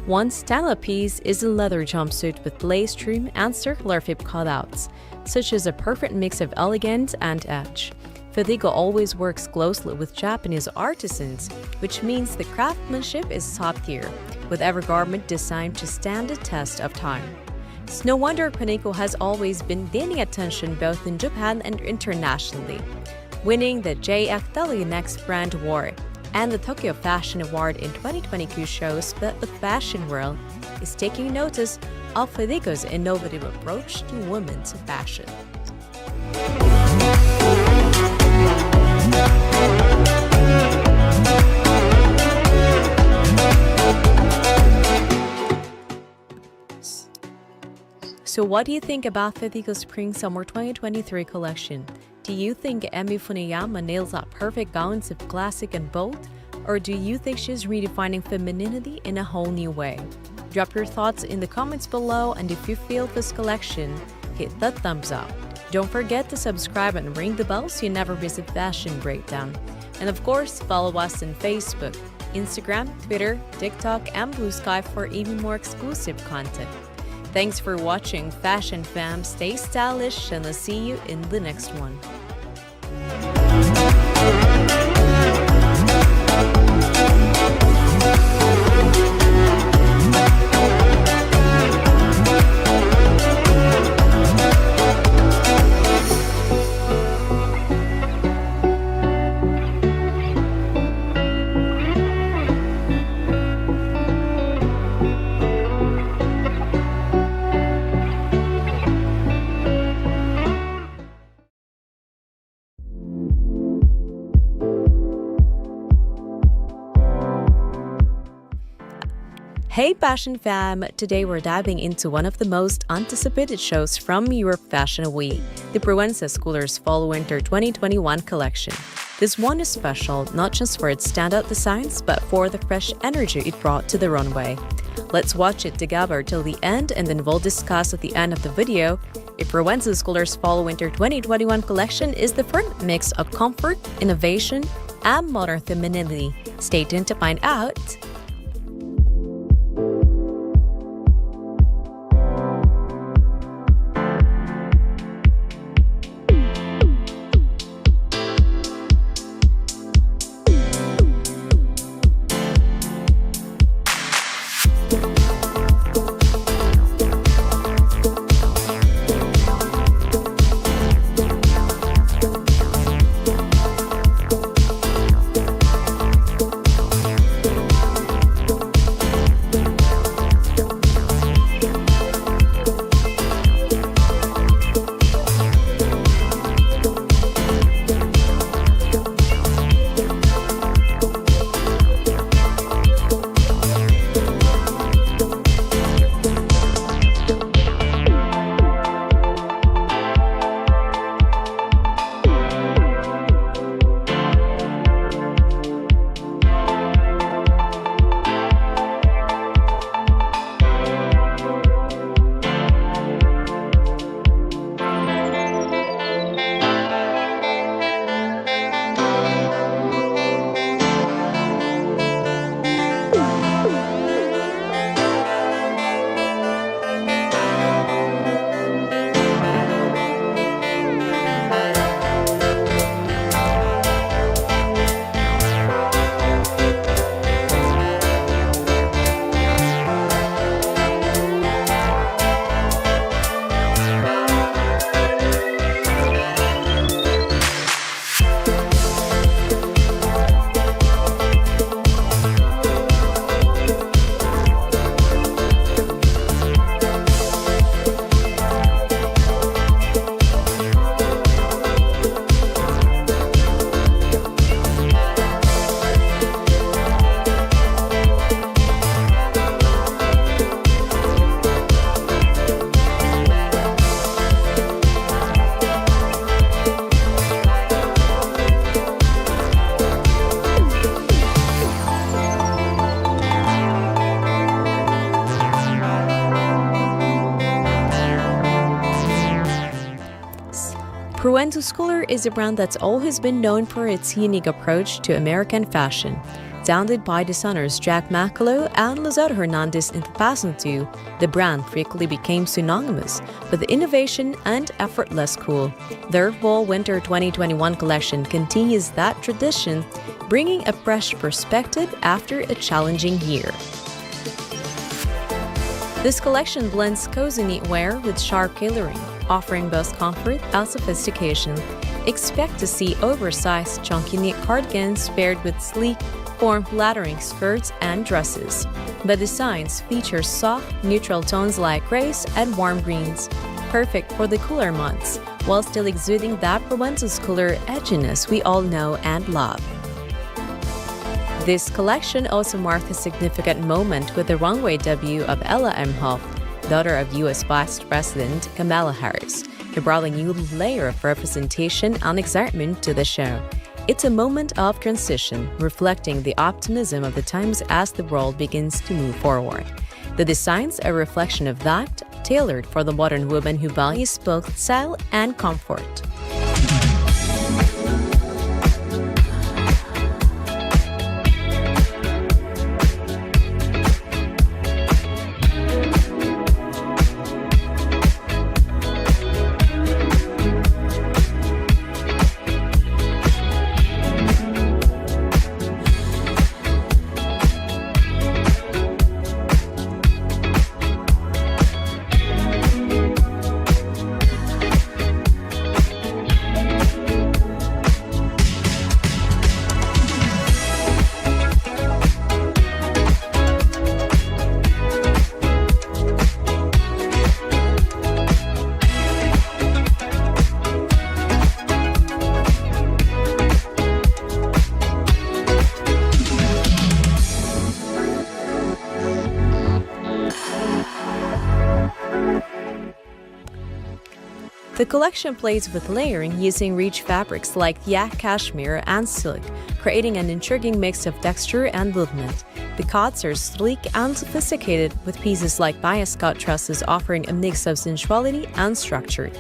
One standout piece is a leather jumpsuit with lace trim and circular hip cutouts, such as a perfect mix of elegance and edge. Fedigo always works closely with Japanese artisans, which means the craftsmanship is top tier, with every garment designed to stand the test of time. It's no wonder Kaneko has always been gaining attention both in Japan and internationally, winning the JFW Next Brand Award and the Tokyo Fashion Award in 2022 shows that the fashion world is taking notice of Fedigo's innovative approach to women's fashion. So what do you think about Fedigo's Spring-Summer 2023 collection? Do you think Emi Funuyama nails that perfect balance of classic and bold? Or do you think she's redefining femininity in a whole new way? Drop your thoughts in the comments below, and if you feel this collection, hit that thumbs up. Don't forget to subscribe and ring the bell so you never miss a fashion breakdown. And of course, follow us on Facebook, Instagram, Twitter, TikTok, and Blue Sky for even more exclusive content. Thanks for watching, Fashion Fam. Stay stylish, and I'll see you in the next one. Hey Fashion Fam! Today we're diving into one of the most anticipated shows from Europe Fashion Week, the Provenza Schoolers Fall-Winter 2021 collection. This one is special not just for its standout designs, but for the fresh energy it brought to the runway. Let's watch it together till the end, and then we'll discuss at the end of the video if Provenza Schoolers Fall-Winter 2021 collection is the perfect mix of comfort, innovation, and modern femininity. Stay tuned to find out. Provenza Schooler is a brand that's always been known for its unique approach to American fashion. Founded by designers Jack Macalo and Lizette Hernandez in 2002, the brand quickly became synonymous with innovation and effortless cool. Their Fall-Winter 2021 collection continues that tradition, bringing a fresh perspective after a challenging year. This collection blends cozy knitwear with sharp tailoring, offering both comfort and sophistication. Expect to see oversized, chunky knit cardigans paired with sleek, form-flattering skirts and dresses. The designs feature soft, neutral tones like grays and warm greens, perfect for the cooler months, while still exuding that Provenza Schooler edginess we all know and love. This collection also marked a significant moment with the runway debut of Ella Emhoff. daughter of U.S. Vice President Kamala Harris, who brought a new layer of representation and excitement to the show. It's a moment of transition, reflecting the optimism of the times as the world begins to move forward. The design's a reflection of that, tailored for the modern woman who values both style and comfort. The collection plays with layering using rich fabrics like yak, cashmere, and silk, creating an intriguing mix of texture and movement. The cuts are sleek and sophisticated, with pieces like bias cut dresses offering a mix of sensuality and structure.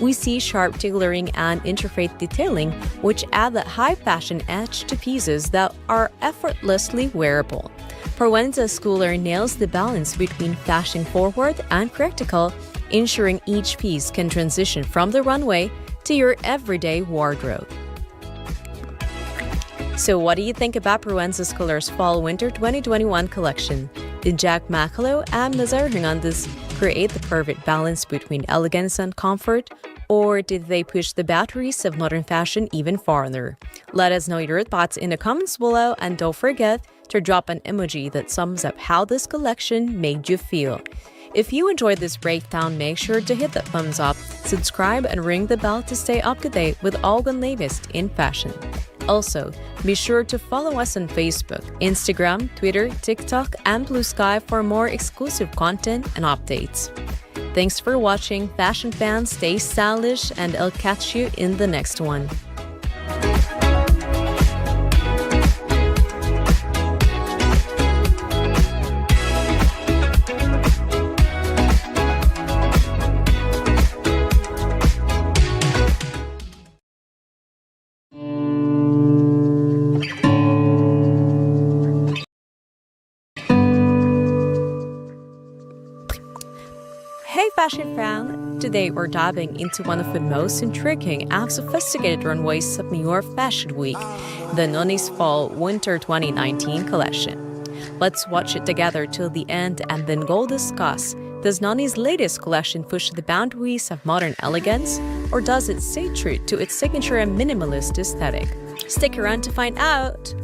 We see sharp tailoring and intricate detailing, which add that high fashion edge to pieces that are effortlessly wearable. Provenza Schooler nails the balance between fashion forward and practical, ensuring each piece can transition from the runway to your everyday wardrobe. So what do you think about Provenza Schooler's Fall-Winter 2021 collection? Did Jack Macalo and Nazar Hernandez create the perfect balance between elegance and comfort? Or did they push the boundaries of modern fashion even farther? Let us know your thoughts in the comments below, and don't forget to drop an emoji that sums up how this collection made you feel. If you enjoyed this breakdown, make sure to hit that thumbs up, subscribe, and ring the bell to stay up to date with all the latest in fashion. Also, be sure to follow us on Facebook, Instagram, Twitter, TikTok, and Blue Sky for more exclusive content and updates. Thanks for watching, fashion fans. Stay stylish, and I'll catch you in the next one. Hey fashion fan! Today we're diving into one of the most intriguing and sophisticated runways of New York Fashion Week, the Nonny's Fall-Winter 2019 collection. Let's watch it together till the end and then go discuss, does Nonny's latest collection push the boundaries of modern elegance, or does it stay true to its signature and minimalist aesthetic? Stick around to find out!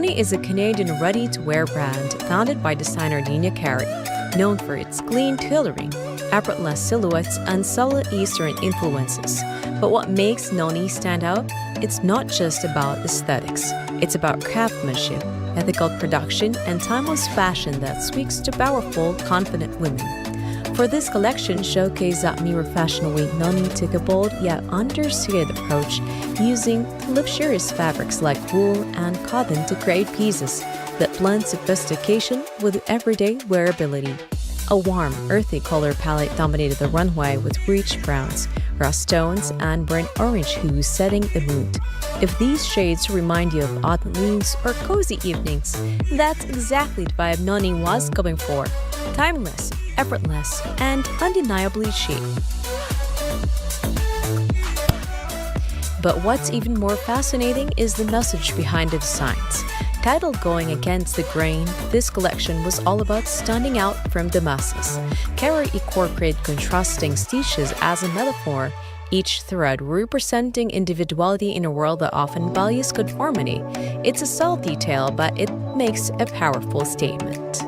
Noni is a Canadian ready-to-wear brand founded by designer Nina Carey, known for its clean tailoring, effortless silhouettes, and subtle Eastern influences. But what makes Noni stand out? It's not just about aesthetics. It's about craftsmanship, ethical production, and timeless fashion that speaks to powerful, confident women. For this collection showcase at Mirror Fashion Week, Noni took a bold yet understated approach, using luxurious fabrics like wool and cotton to create pieces that blend sophistication with everyday wearability. A warm, earthy color palette dominated the runway with rich browns, rust tones, and burnt orange hues setting the mood. If these shades remind you of autumn leaves or cozy evenings, that's exactly the vibe Noni was going for. Timeless, effortless, and undeniably chic. But what's even more fascinating is the message behind the designs. Titled Going Against the Grain, this collection was all about standing out from the masses. Carey incorporated contrasting stitches as a metaphor, each thread representing individuality in a world that often values conformity. It's a subtle detail, but it makes a powerful statement.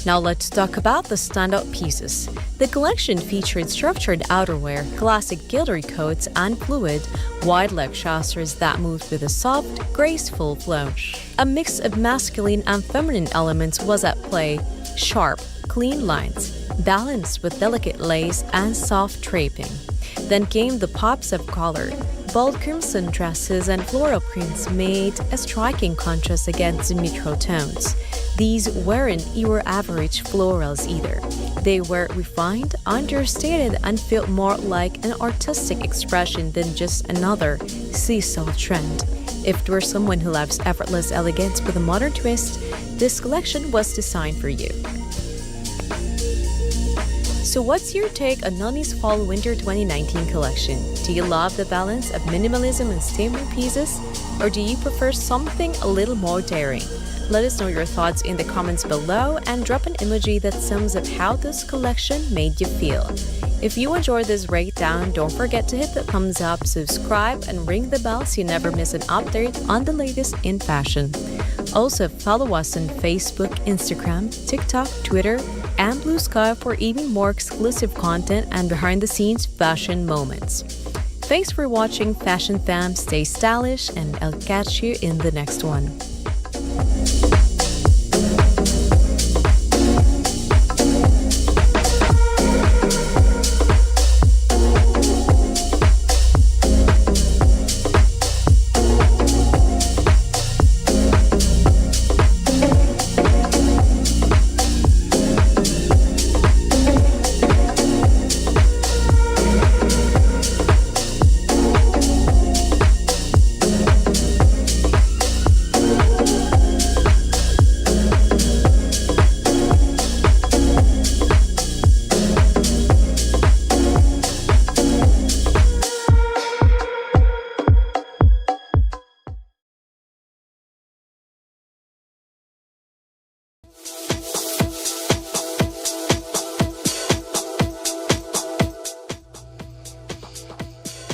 Now let's talk about the standout pieces. The collection featured structured outerwear, classic glittery coats, and fluid, wide-leg trousers that moved with a soft, graceful flow. A mix of masculine and feminine elements was at play: sharp, clean lines, balanced with delicate lace and soft draping. Then came the pops of color. Bold crimson dresses and floral prints made a striking contrast against the neutral tones. These weren't your average florals either. They were refined, understated, and felt more like an artistic expression than just another seasonal trend. If you're someone who loves effortless elegance with a modern twist, this collection was designed for you. So what's your take on Noni's Fall/Winter 2019 collection? Do you love the balance of minimalism and statement pieces? Or do you prefer something a little more daring? Let us know your thoughts in the comments below and drop an emoji that sums up how this collection made you feel. If you enjoyed this breakdown, don't forget to hit the thumbs up, subscribe, and ring the bell so you never miss an update on the latest in fashion. Also, follow us on Facebook, Instagram, TikTok, Twitter, and Blue Sky for even more exclusive content and behind-the-scenes fashion moments. Thanks for watching, Fashion Fam. Stay stylish, and I'll catch you in the next one.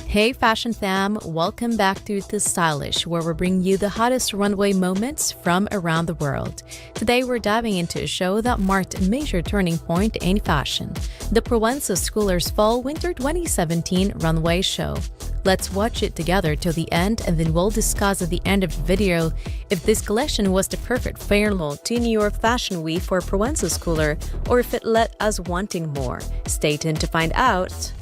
Hey fashion fam, welcome back to tooStylish, where we bring you the hottest runway moments from around the world. Today we're diving into a show that marked a major turning point in fashion, the Provenza Schoolers Fall/Winter 2017 runway show. Let's watch it together till the end, and then we'll discuss at the end of the video if this collection was the perfect farewell to New York Fashion Week for Provenza Schooler, or if it left us wanting more. Stay tuned to find out.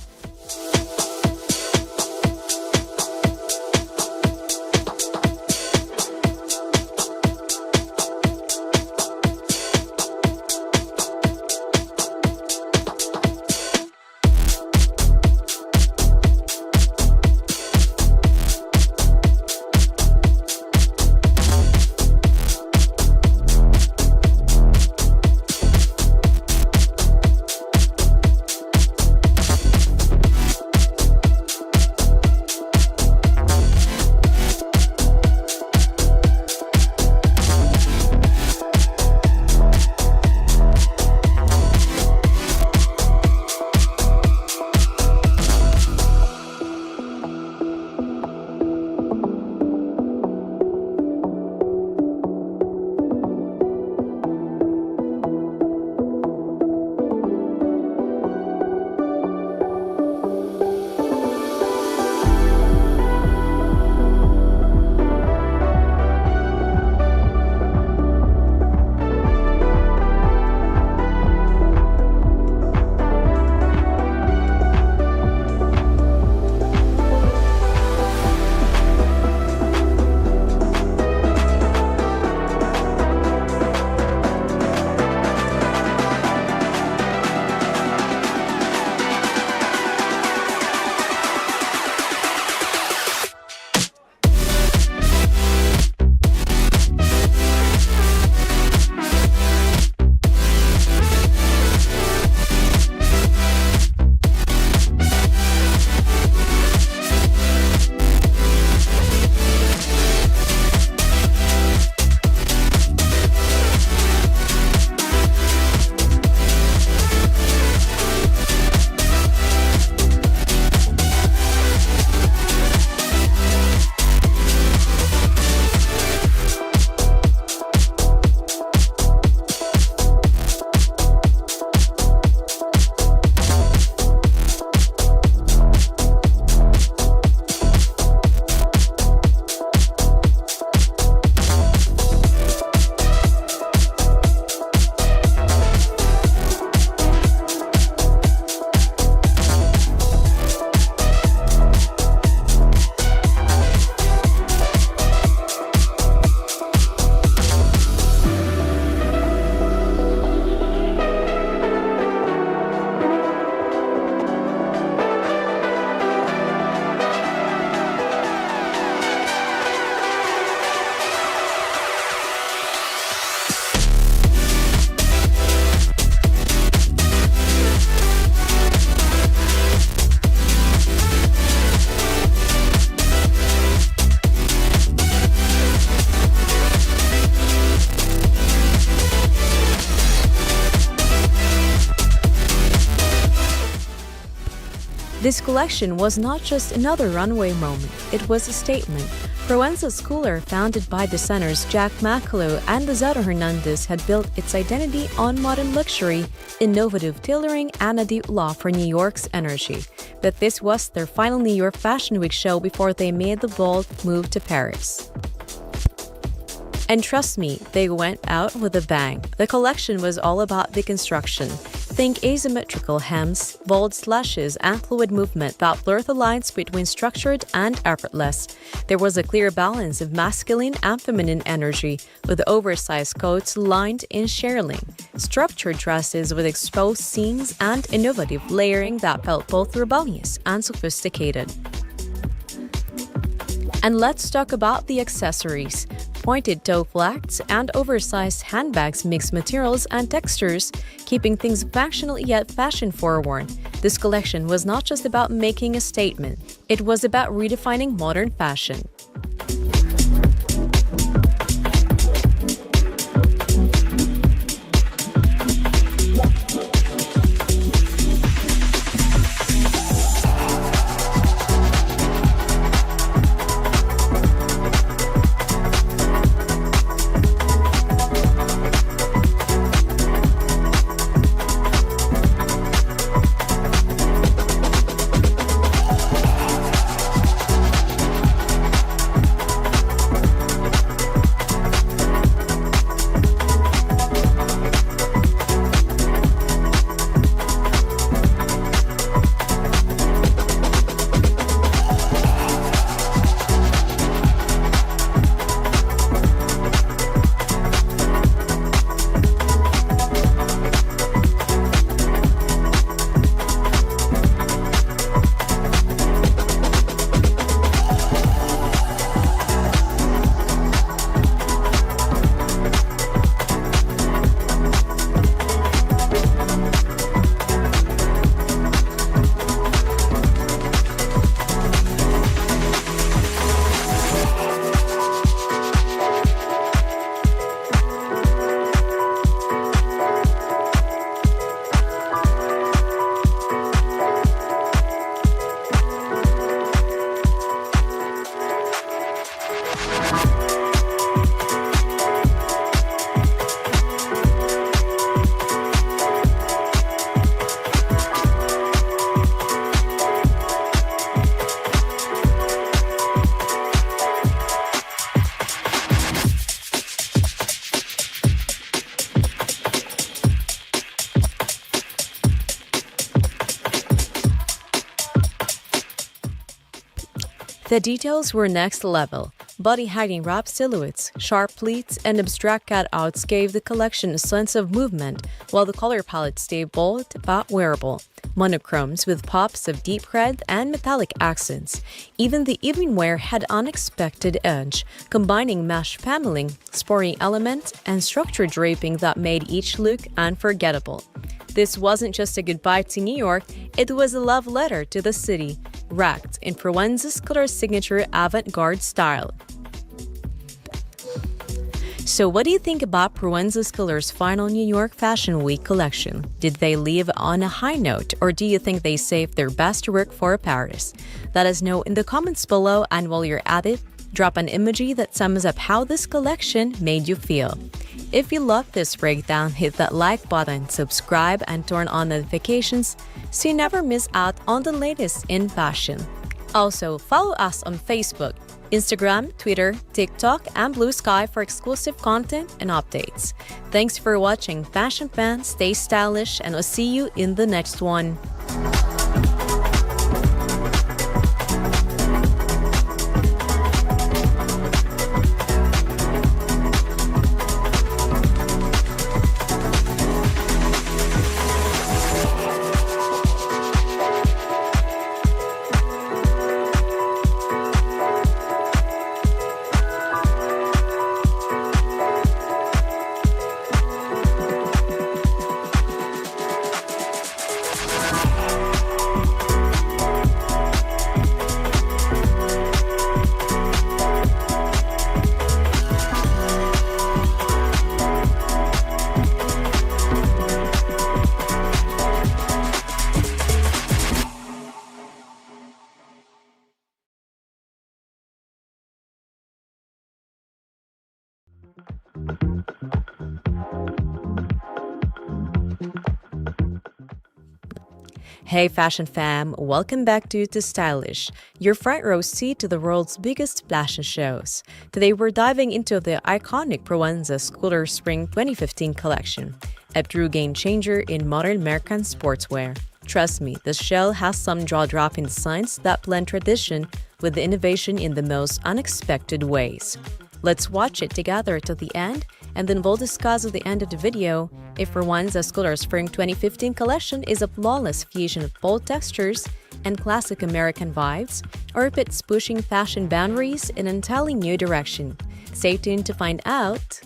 This collection was not just another runway moment, it was a statement. Provenza Schooler, founded by designers Jack Macalo and Lizardo Hernandez, had built its identity on modern luxury, innovative tailoring, and a deep love for New York's energy. But this was their final New York Fashion Week show before they made the bold move to Paris. And trust me, they went out with a bang. The collection was all about deconstruction. Think asymmetrical hems, bold slashes, and fluid movement that blur the lines between structured and effortless. There was a clear balance of masculine and feminine energy, with oversized coats lined in shearling, structured dresses with exposed seams, and innovative layering that felt both rebellious and sophisticated. And let's talk about the accessories. Pointed toe flags and oversized handbags mix materials and textures, keeping things functional yet fashion-forward. This collection was not just about making a statement, it was about redefining modern fashion. The details were next level. Body-hiding wrap silhouettes, sharp pleats, and abstract cutouts gave the collection a sense of movement, while the color palette stayed bold but wearable. Monochromes with pops of deep red and metallic accents. Even the evening wear had unexpected edge, combining mesh paneling, sporty elements, and structured draping that made each look unforgettable. This wasn't just a goodbye to New York, it was a love letter to the city, wrapped in Provenza's color signature avant-garde style. So what do you think about Provenza's Color's final New York Fashion Week collection? Did they leave on a high note, or do you think they saved their best work for Paris? Let us know in the comments below, and while you're at it, drop an emoji that sums up how this collection made you feel. If you loved this breakdown, hit that like button, subscribe, and turn on notifications so you never miss out on the latest in fashion. Also, follow us on Facebook, Instagram, Twitter, TikTok, and Blue Sky for exclusive content and updates. Thanks for watching, fashion fans. Stay stylish, and I'll see you in the next one. Hey fashion fam, welcome back to tooStylish, your front row seat to the world's biggest fashion shows. Today we're diving into the iconic Provenza Scooter Spring 2015 collection, a true game changer in modern American sportswear. Trust me, this show has some jaw-dropping designs that blend tradition with innovation in the most unexpected ways. Let's watch it together till the end, and then we'll discuss at the end of the video if Provenza Scooter Spring 2015 collection is a flawless fusion of bold textures and classic American vibes, or if it's pushing fashion boundaries in an entirely new direction. Stay tuned to find out.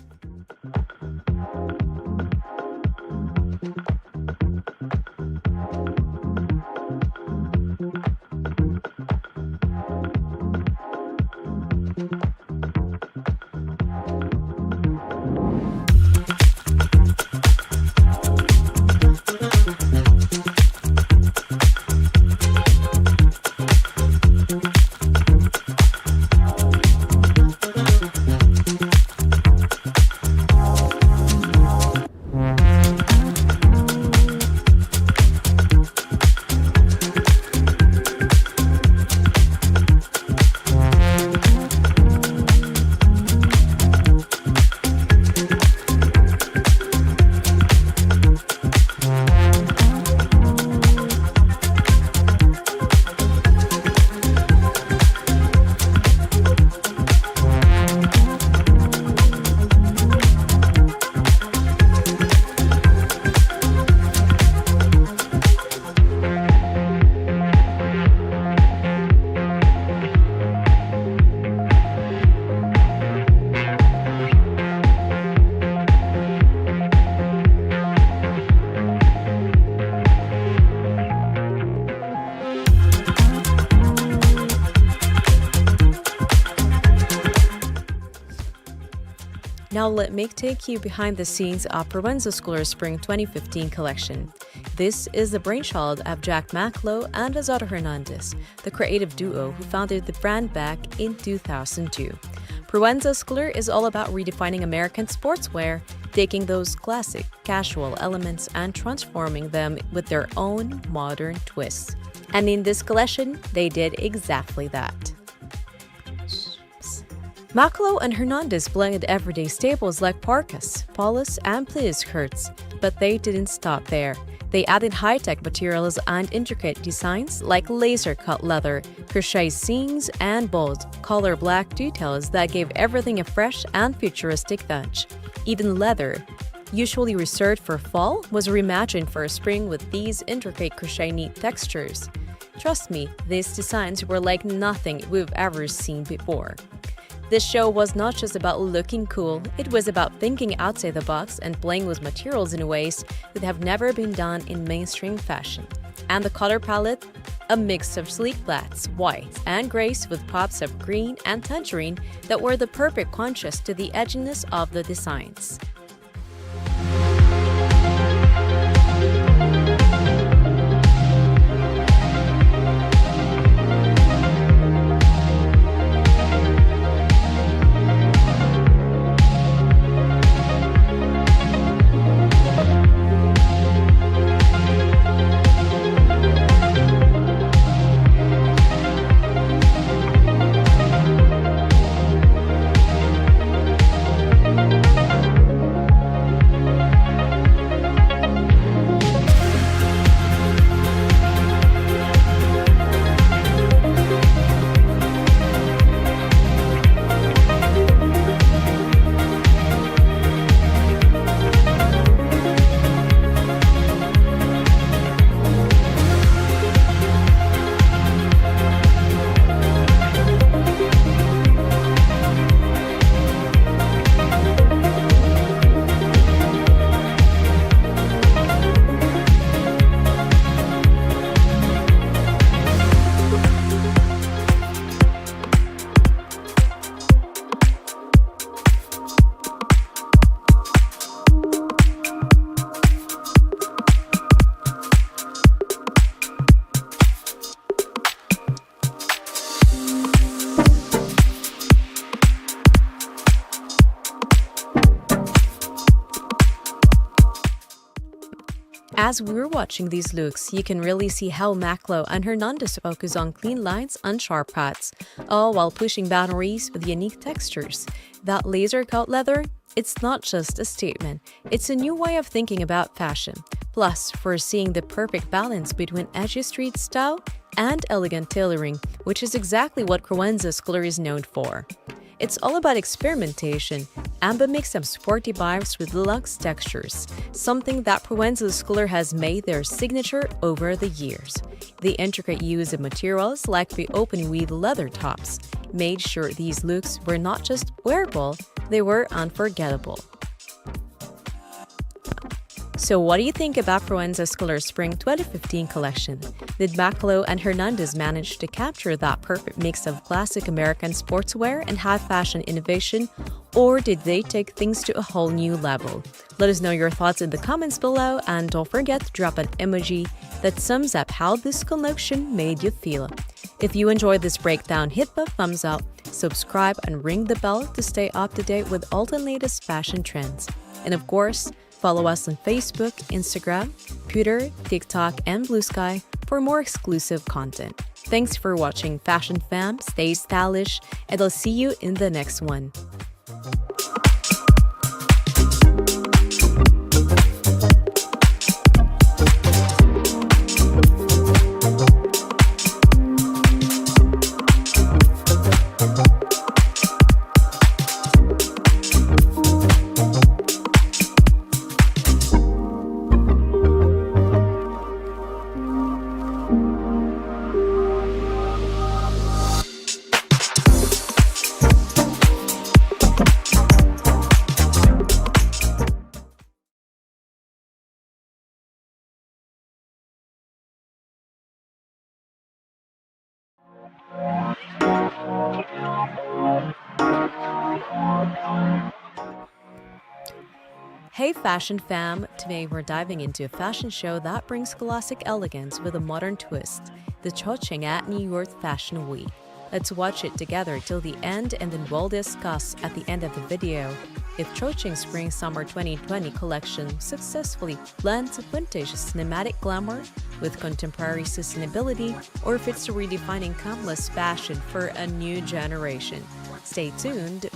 Now let me take you behind the scenes of Provenza Scooter Spring 2015 collection. This is the brainchild of Jack Maclow and Azara Hernandez, the creative duo who founded the brand back in 2002. Provenza Scooter is all about redefining American sportswear, taking those classic, casual elements and transforming them with their own modern twists. And in this collection, they did exactly that. Maclow and Hernandez blended everyday staples like parkas, polos, and pleated skirts, but they didn't stop there. They added high-tech materials and intricate designs like laser-cut leather, crochet seams, and bold, color black details that gave everything a fresh and futuristic touch. Even leather, usually reserved for fall, was reimagined for spring with these intricate crochet knit textures. Trust me, these designs were like nothing we've ever seen before. This show was not just about looking cool, it was about thinking outside the box and playing with materials in ways that have never been done in mainstream fashion. And the color palette? A mix of sleek blacks, whites, and grays with pops of green and tangerine that were the perfect contrast to the edginess of the designs. As we were watching these looks, you can really see how Maclo and Hernandez focus on clean lines and sharp cuts, all while pushing boundaries with unique textures. That laser-cut leather? It's not just a statement, it's a new way of thinking about fashion. Plus, we're seeing the perfect balance between edgy street style and elegant tailoring, which is exactly what Provenza's color is known for. It's all about experimentation and a mix of sporty vibes with luxe textures, something that Provenza's color has made their signature over the years. The intricate use of materials like the open weave leather tops made sure these looks were not just wearable, they were unforgettable. So what do you think about Provenza's Color Spring 2015 collection? Did Maclo and Hernandez manage to capture that perfect mix of classic American sportswear and high fashion innovation, or did they take things to a whole new level? Let us know your thoughts in the comments below, and don't forget to drop an emoji that sums up how this collection made you feel. If you enjoyed this breakdown, hit the thumbs up, subscribe, and ring the bell to stay up to date with all the latest fashion trends. And of course, follow us on Facebook, Instagram, Twitter, TikTok, and Blue Sky for more exclusive content. Thanks for watching, Fashion Fam. Stay stylish, and I'll see you in the next one. Hey Fashion Fam! Today we're diving into a fashion show that brings classic elegance with a modern twist, the Tokyo and New York Fashion Week. Let's watch it together till the end, and then we'll discuss at the end of the video if Tokyo Spring Summer 2020 collection successfully blends vintage cinematic glamour with contemporary sustainability, or if it's redefining timeless fashion for a new generation. Stay tuned!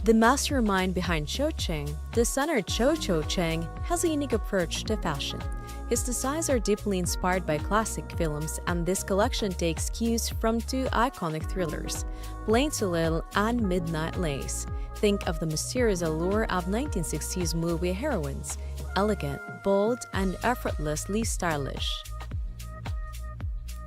The mastermind behind Cho Chang, designer Cho Chang, has a unique approach to fashion. His designs are deeply inspired by classic films, and this collection takes cues from two iconic thrillers, Plain to Little and Midnight Lace. Think of the mysterious allure of 1960s movie heroines, elegant, bold, and effortlessly stylish.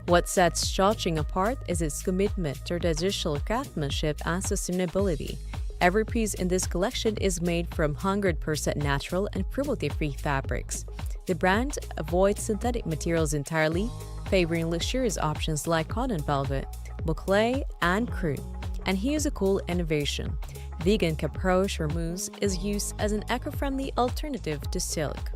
What sets Cho Chang apart is its commitment to traditional craftsmanship and sustainability. Every piece in this collection is made from 100% natural and cruelty-free fabrics. The brand avoids synthetic materials entirely, favoring luxurious options like cotton velvet, boucle, and crepe. And here's a cool innovation. Vegan caproche or mousse is used as an eco-friendly alternative to silk.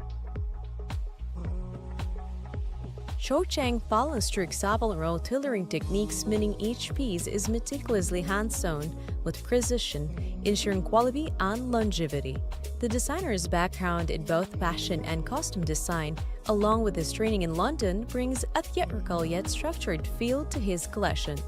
Cho Chang follows strict sabal roll tailoring techniques, meaning each piece is meticulously hand-sewn with precision, ensuring quality and longevity. The designer's background in both fashion and costume design, along with his training in London, brings a theatrical yet structured feel to his collection.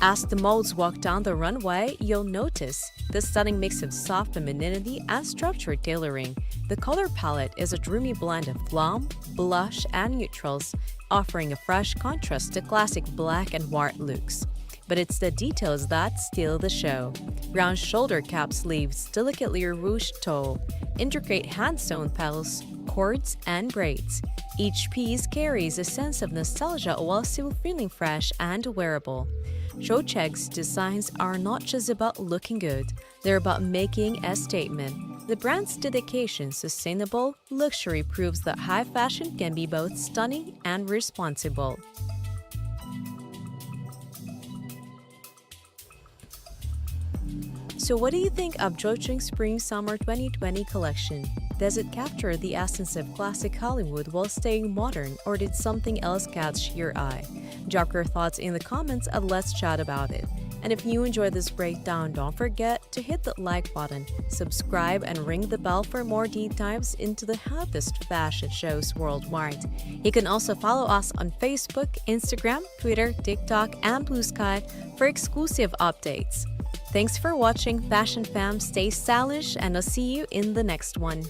As the molds walk down the runway, you'll notice the stunning mix of soft femininity and structured tailoring. The color palette is a dreamy blend of glam, blush, and neutrals, offering a fresh contrast to classic black and white looks. But it's the details that steal the show. Round shoulder cap sleeves, delicately ruched toe, intricate hand-sewn petals, cords, and braids. Each piece carries a sense of nostalgia while still feeling fresh and wearable. Cho Chang's designs are not just about looking good, they're about making a statement. The brand's dedication to sustainable luxury proves that high fashion can be both stunning and responsible. So what do you think of Cho Chang's Spring-Summer 2020 collection? Does it capture the essence of classic Hollywood while staying modern, or did something else catch your eye? Drop your thoughts in the comments and let's chat about it. And if you enjoyed this breakdown, don't forget to hit that like button, subscribe, and ring the bell for more deep dives into the hottest fashion shows worldwide. You can also follow us on Facebook, Instagram, Twitter, TikTok, and Blue Sky for exclusive updates. Thanks for watching, Fashion Fam. Stay stylish, and I'll see you in the next one.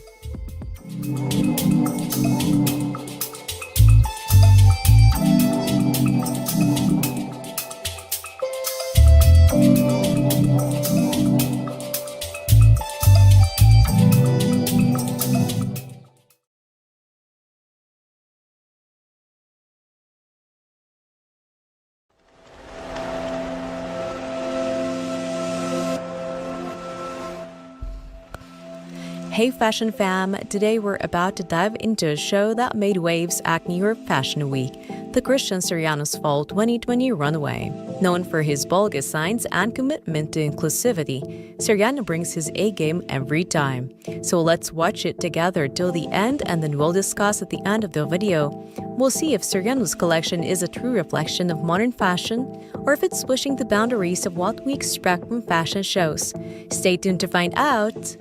Hey Fashion Fam! Today we're about to dive into a show that made waves at New York Fashion Week, the Christian Siriano's Fall 2020 Runway. Known for his bold designs and commitment to inclusivity, Siriano brings his A-game every time. So let's watch it together till the end, and then we'll discuss at the end of the video We'll see if Soriano's collection is a true reflection of modern fashion or if it's pushing the boundaries of what we expect from fashion shows. Stay tuned to find out.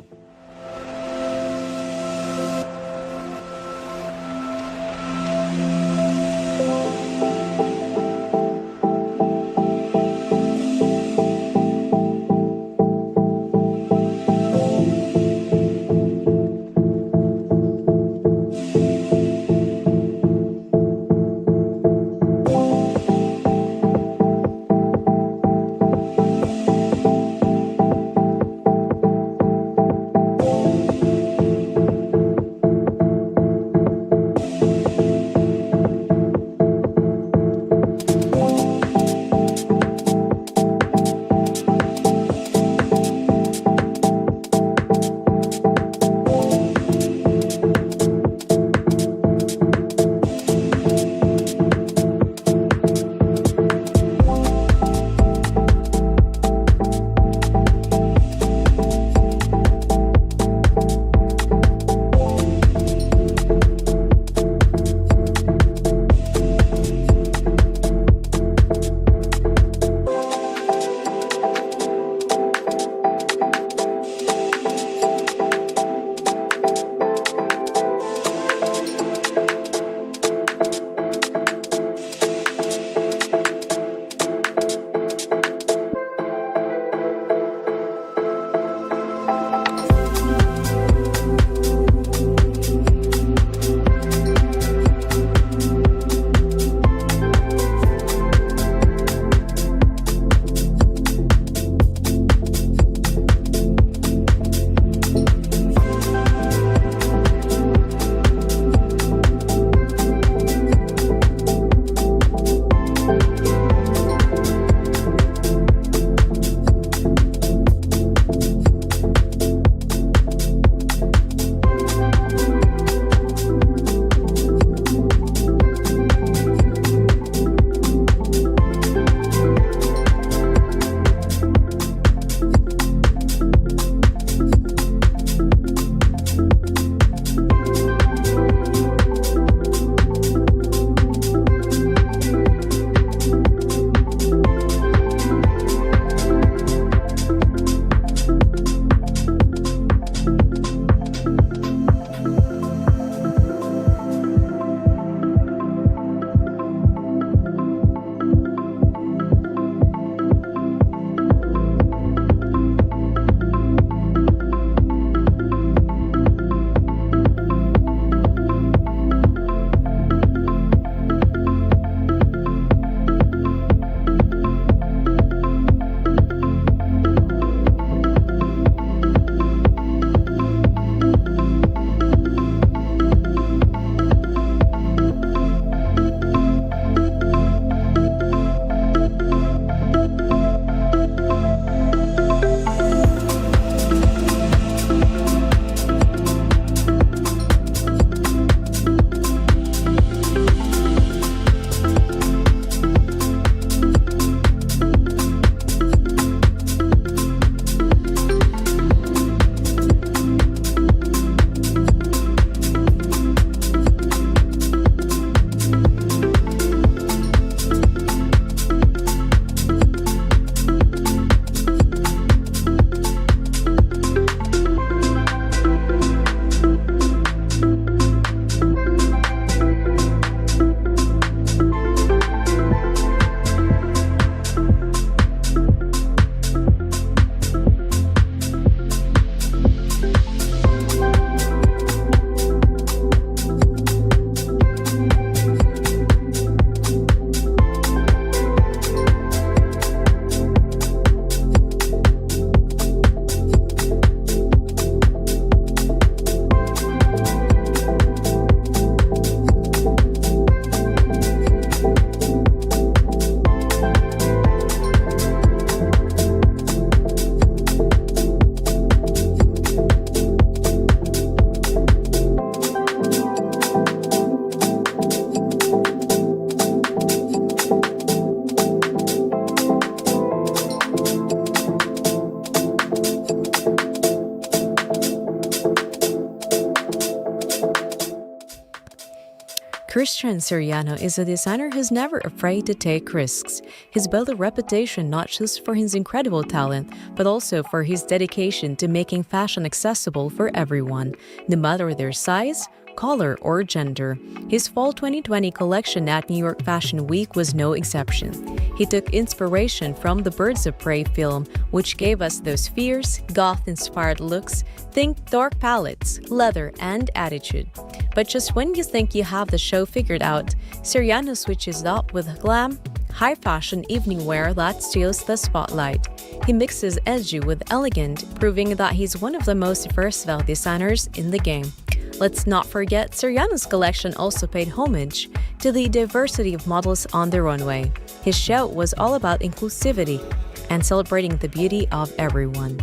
Christian Siriano is a designer who's never afraid to take risks. He's built a reputation not just for his incredible talent, but also for his dedication to making fashion accessible for everyone, no matter their size, color, or gender. His fall 2020 collection at New York Fashion Week was no exception. He took inspiration from the Birds of Prey film, which gave us those fierce, goth-inspired looks, think dark palettes, leather, and attitude. But just when you think you have the show figured out, Siriano switches it up with glam, high-fashion evening wear that steals the spotlight. He mixes edgy with elegant, proving that he's one of the most versatile designers in the game. Let's not forget, Siriano's collection also paid homage to the diversity of models on the runway. His show was all about inclusivity and celebrating the beauty of everyone.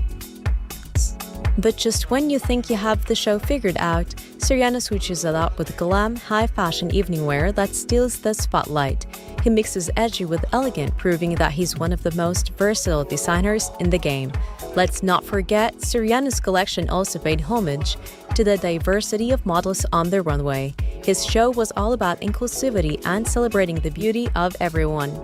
But just when you think you have the show figured out, Siriano switches it up with glam, high-fashion evening wear that steals the spotlight. He mixes edgy with elegant, proving that he's one of the most versatile designers in the game. Let's not forget, Siriano's collection also paid homage to the diversity of models on the runway. His show was all about inclusivity and celebrating the beauty of everyone.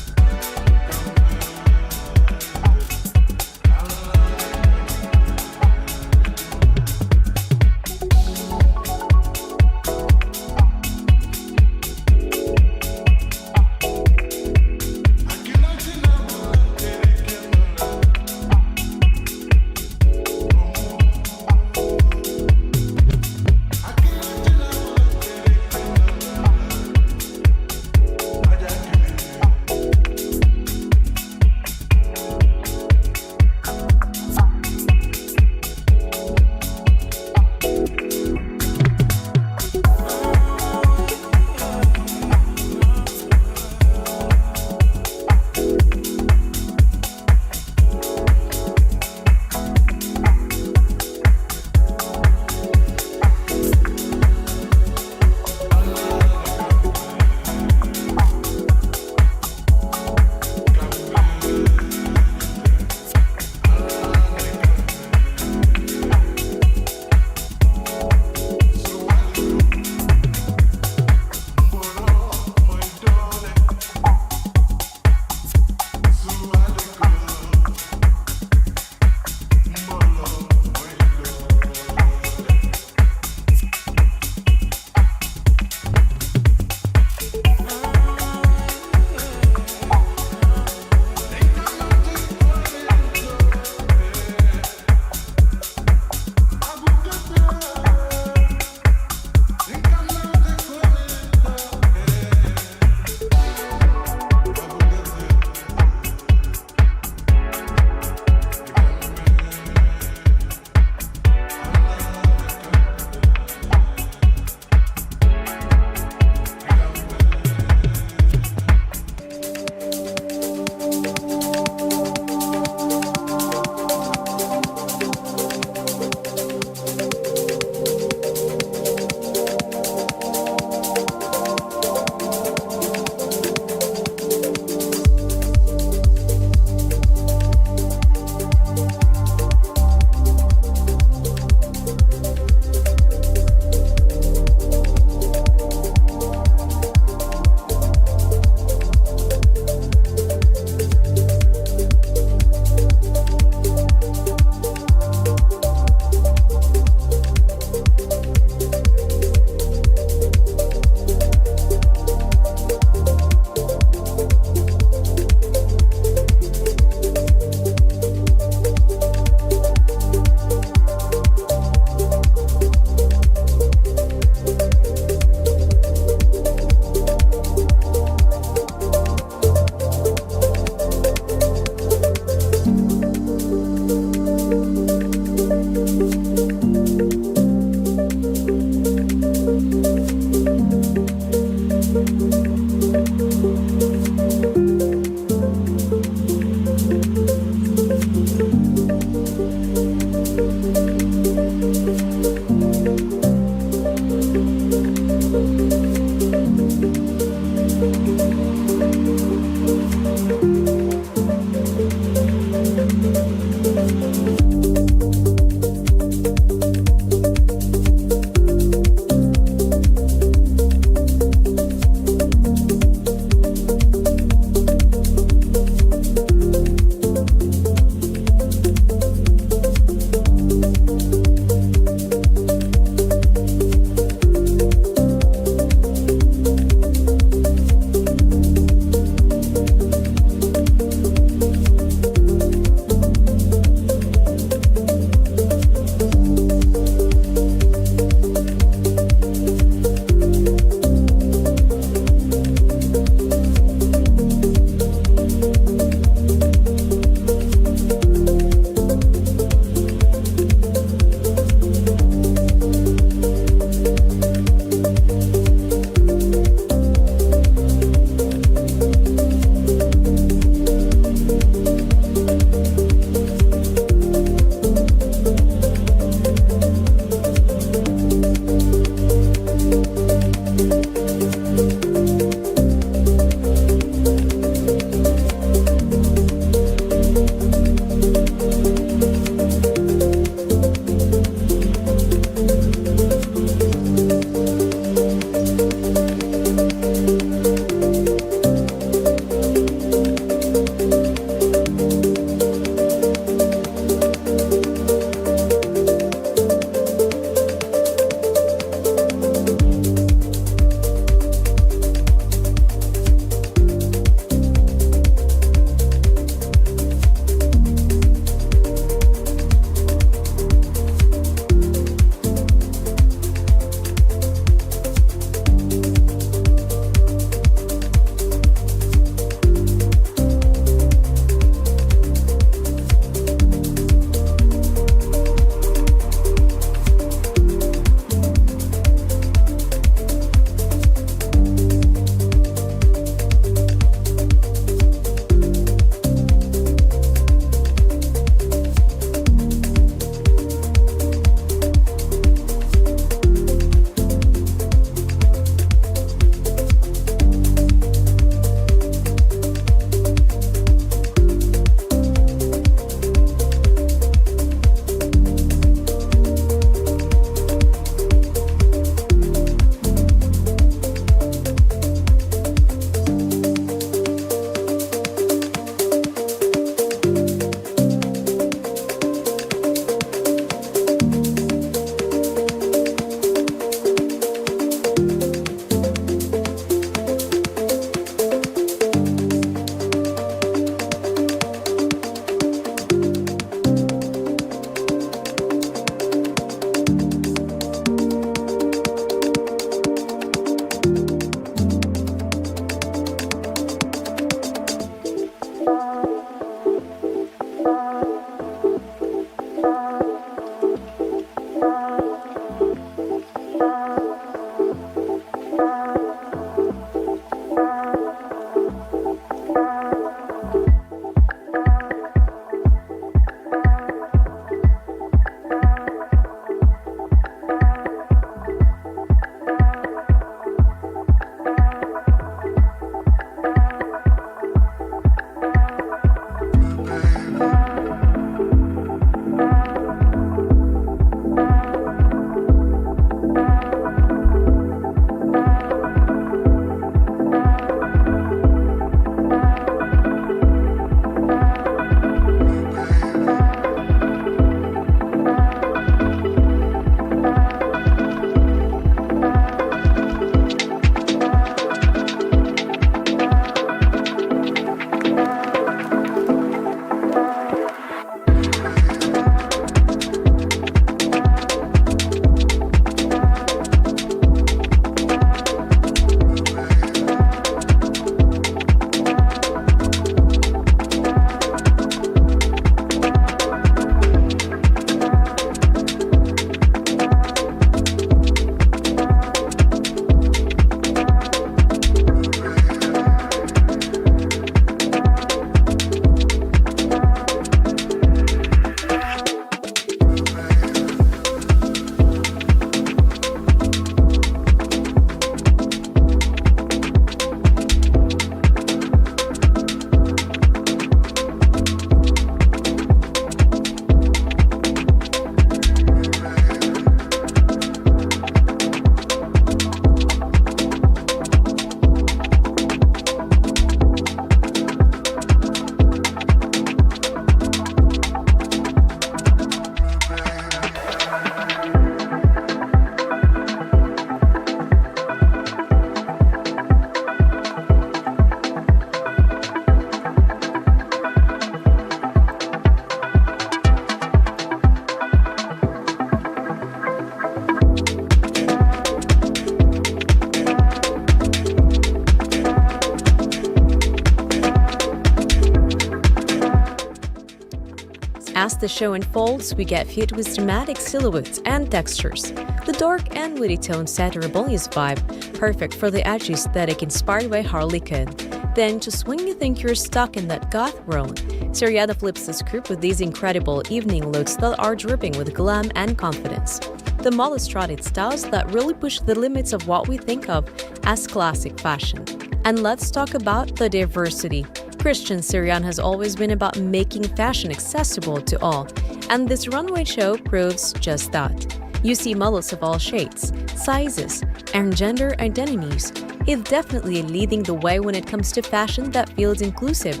As the show unfolds, we get hit with dramatic silhouettes and textures. The dark and witty tones set a rebellious vibe, perfect for the edgy aesthetic inspired by Harley Quinn. Then, just when you think you're stuck in that goth world, Seriana flips the script with these incredible evening looks that are dripping with glam and confidence. The modest-trotted styles that really push the limits of what we think of as classic fashion. And let's talk about the diversity. Christian Sirian has always been about making fashion accessible to all, and this runway show proves just that. You see models of all shades, sizes, and gender identities. It's definitely leading the way when it comes to fashion that feels inclusive,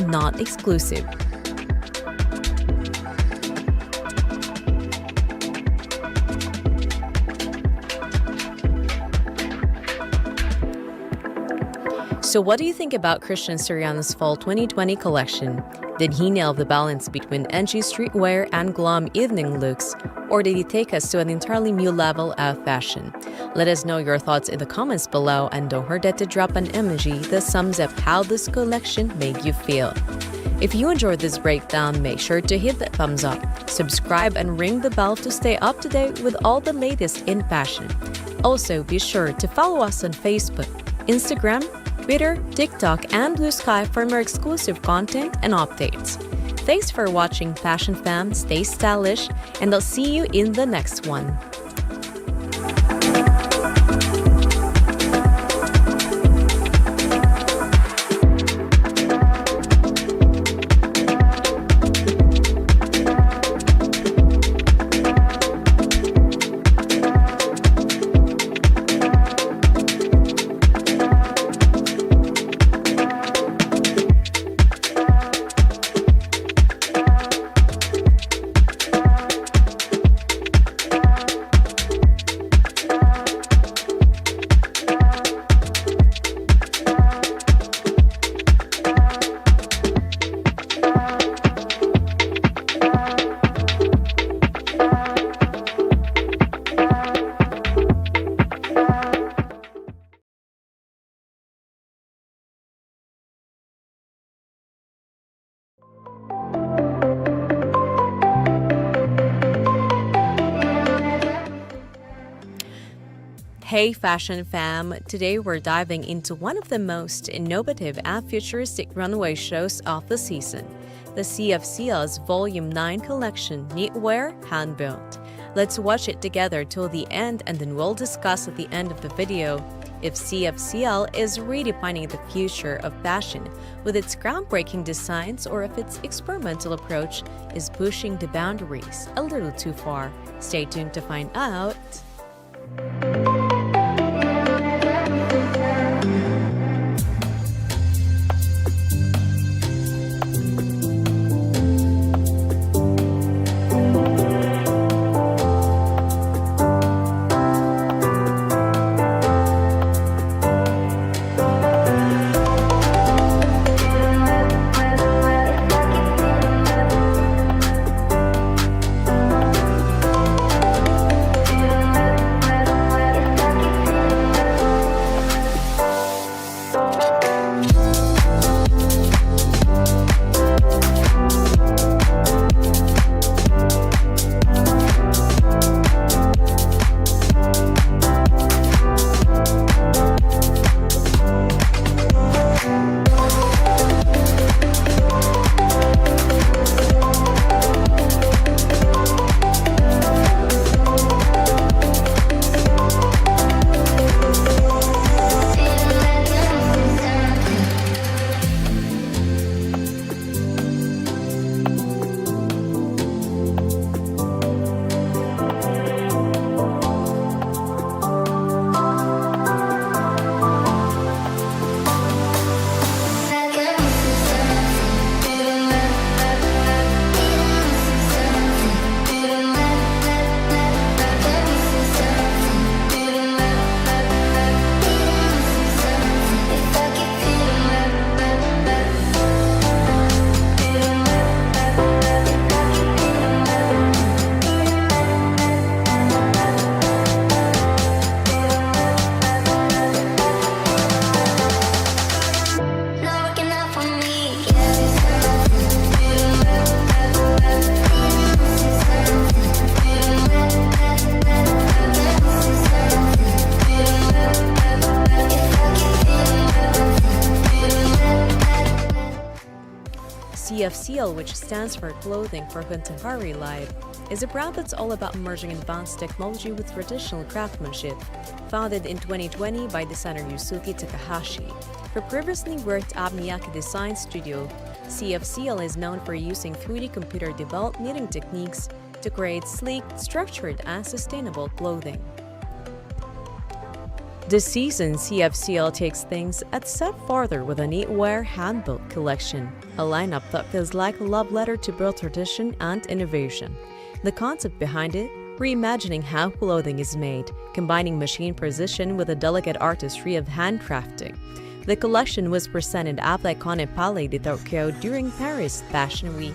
not exclusive. So what do you think about Christian Sirian's Fall 2020 collection? Did he nail the balance between edgy streetwear and glam evening looks? Or did he take us to an entirely new level of fashion? Let us know your thoughts in the comments below, and don't forget to drop an emoji that sums up how this collection made you feel. If you enjoyed this breakdown, make sure to hit the thumbs up, subscribe, and ring the bell to stay up to date with all the latest in fashion. Also, be sure to follow us on Facebook, Instagram, Twitter, TikTok, and Blue Sky for more exclusive content and updates. Thanks for watching, Fashion Fam. Stay stylish, and I'll see you in the next one. Hey Fashion Fam! Today we're diving into one of the most innovative and futuristic runway shows of the season, the CFCL's Volume 9 collection, Knitwear Hand-Built. Let's watch it together till the end, and then we'll discuss at the end of the video if CFCL is redefining the future of fashion with its groundbreaking designs, or if its experimental approach is pushing the boundaries a little too far. Stay tuned to find out. CFCL, which stands for Clothing for Contemporary Life, is a brand that's all about merging advanced technology with traditional craftsmanship. Founded in 2020 by designer Yusuke Takahashi, who previously worked at Miyake Design Studio, CFCL is known for using 3D computer-developed knitting techniques to create sleek, structured, and sustainable clothing. This season, CFCL takes things a step farther with a knitwear handbook collection, a lineup that feels like a love letter to both tradition and innovation. The concept behind it, reimagining how clothing is made, combining machine precision with the delicate artistry of handcrafting. The collection was presented at the iconic Palais de Tokyo during Paris Fashion Week,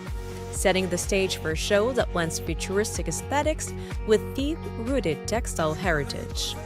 setting the stage for a show that blends futuristic aesthetics with deep-rooted textile heritage.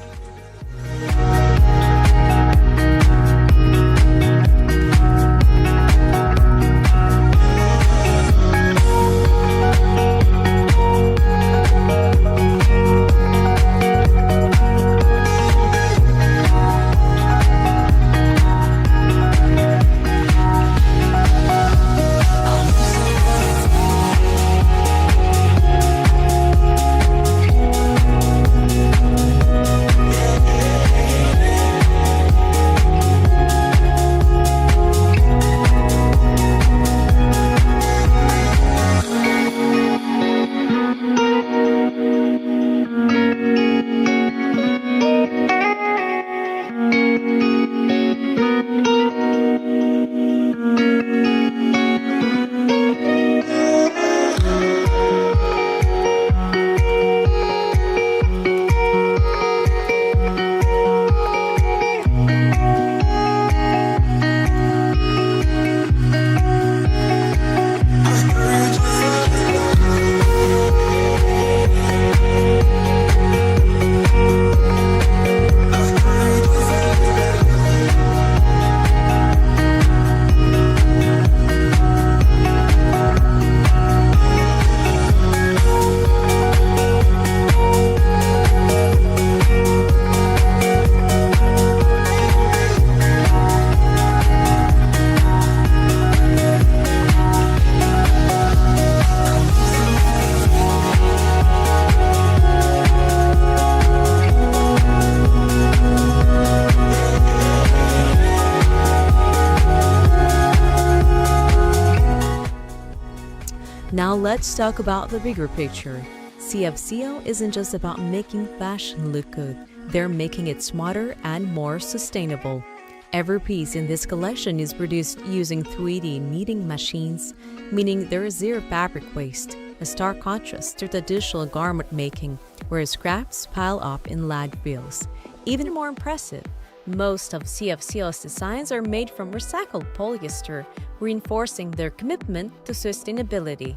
Now let's talk about the bigger picture. CFCO isn't just about making fashion look good, they're making it smarter and more sustainable. Every piece in this collection is produced using 3D knitting machines, meaning there is zero fabric waste, a stark contrast to traditional garment making, where scraps pile up in landfills. Even more impressive, most of CFCO's designs are made from recycled polyester, reinforcing their commitment to sustainability.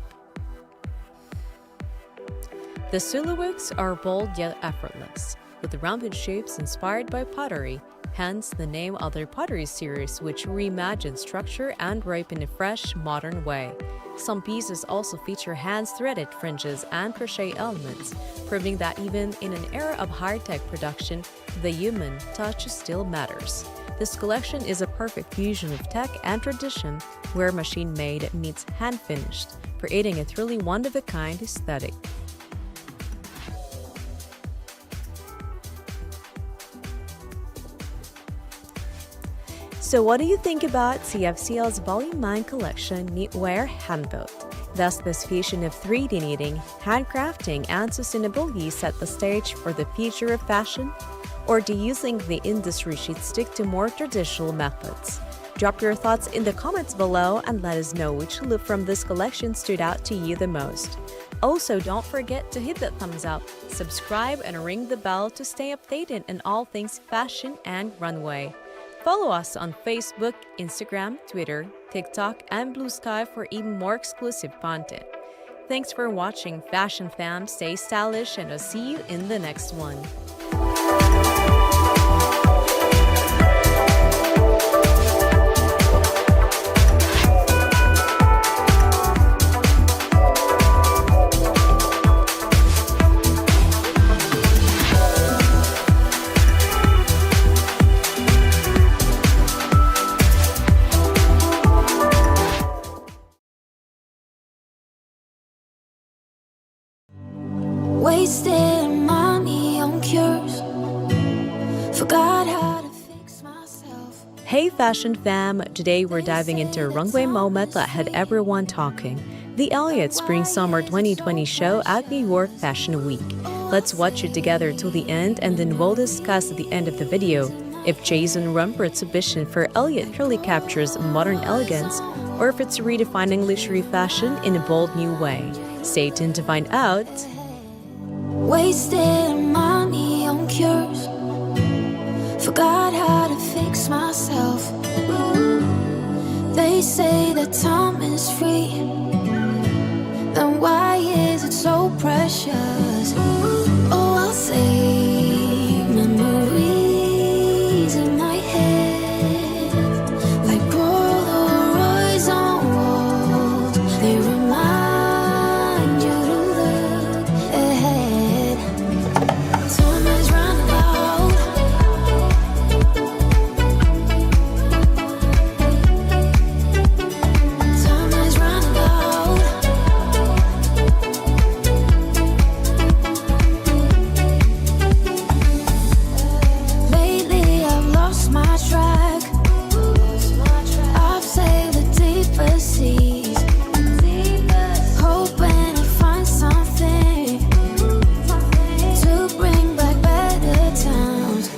The silhouettes are bold yet effortless, with rounded shapes inspired by pottery, hence the name of their pottery series, which reimagines structure and drape in a fresh, modern way. Some pieces also feature hand-threaded fringes and crochet elements, proving that even in an era of high-tech production, the human touch still matters. This collection is a perfect fusion of tech and tradition, where machine-made meets hand-finished, creating a truly one-of-a-kind aesthetic. So what do you think about CFCL's Volume 9 collection knitwear handbook? Does this fusion of 3D knitting, handcrafting, and sustainability set the stage for the future of fashion? Or do you think the industry should stick to more traditional methods? Drop your thoughts in the comments below and let us know which look from this collection stood out to you the most. Also, don't forget to hit that thumbs up, subscribe, and ring the bell to stay updated on all things fashion and runway. Follow us on Facebook, Instagram, Twitter, TikTok, and Blue Sky for even more exclusive content. Thanks for watching, Fashion Fam. Stay stylish, and I'll see you in the next one. Hey fashion fam! Today we're diving into a runway moment that had everyone talking. The Elliott Spring-Summer 2020 show at New York Fashion Week. Let's watch it together till the end and then we'll discuss at the end of the video if Jason Rumper exhibition for Elliott truly captures modern elegance or if it's redefining luxury fashion in a bold new way. Stay tuned to find out. Wasted money on cures. Forgot how to fix myself. They say that time is free. Then why is it so precious? Oh, I'll save memories in my head, like Polaroids on walls. They remind you to look ahead. Time is running out. Time is running out. Lately I've lost my track. I've sailed the deeper seas, hoping to find something to bring back better times.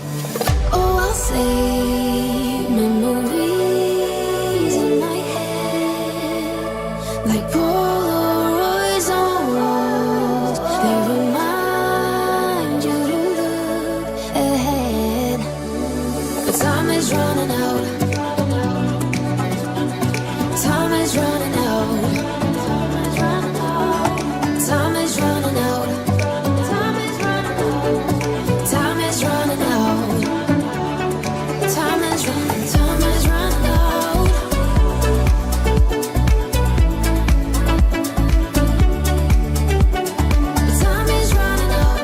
Oh, I'll save memories in my head, like Polaroids on walls. They remind you to look ahead. But time is running out. Time is running out. Time is running out. Time is running out. Time is running out. Time is running. Time is running out. Time is running out.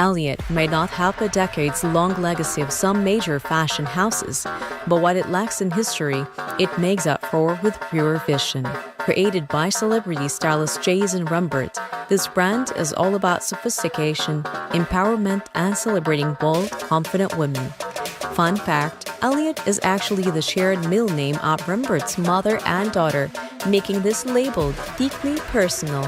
Elliot may not have a decades-long legacy of some major fashion houses, but what it lacks in history, it makes up for with pure vision. Created by celebrity stylist Jason Rumbert, this brand is all about sophistication, empowerment, and celebrating bold, confident women. Fun fact, Elliot is actually the shared middle name of Rumbert's mother and daughter, making this label deeply personal.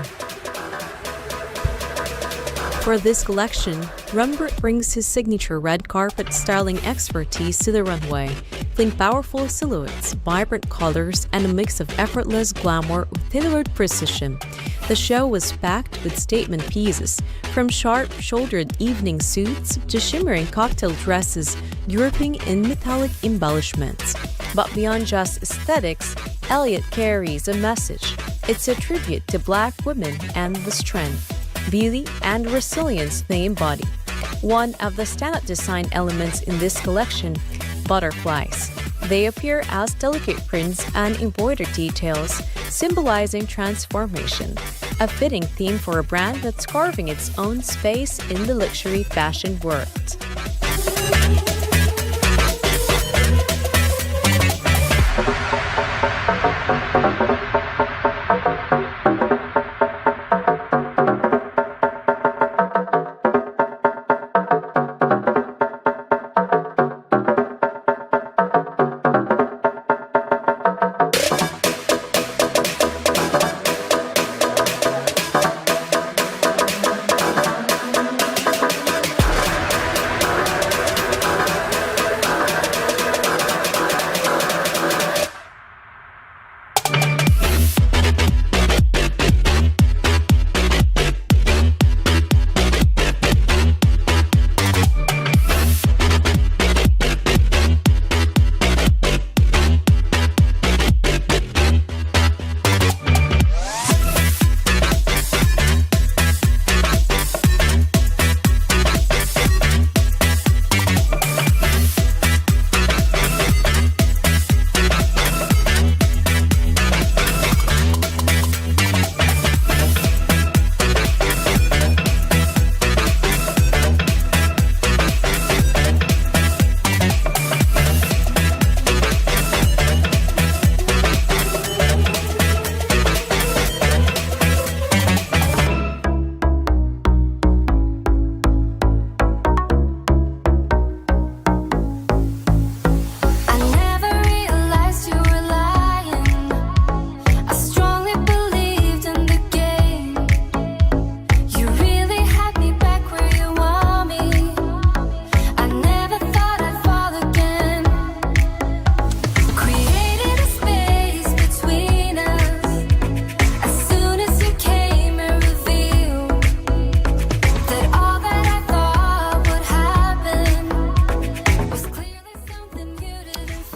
For this collection, Rumbert brings his signature red carpet styling expertise to the runway, playing powerful silhouettes, vibrant colors, and a mix of effortless glamour with tailored precision. The show was packed with statement pieces, from sharp-shouldered evening suits to shimmering cocktail dresses dripping in metallic embellishments. But beyond just aesthetics, Elliot carries a message. It's a tribute to Black women and the strength, beauty, and resilience they embody. One of the standout design elements in this collection, butterflies. They appear as delicate prints and embroidered details, symbolizing transformation, a fitting theme for a brand that's carving its own space in the luxury fashion world.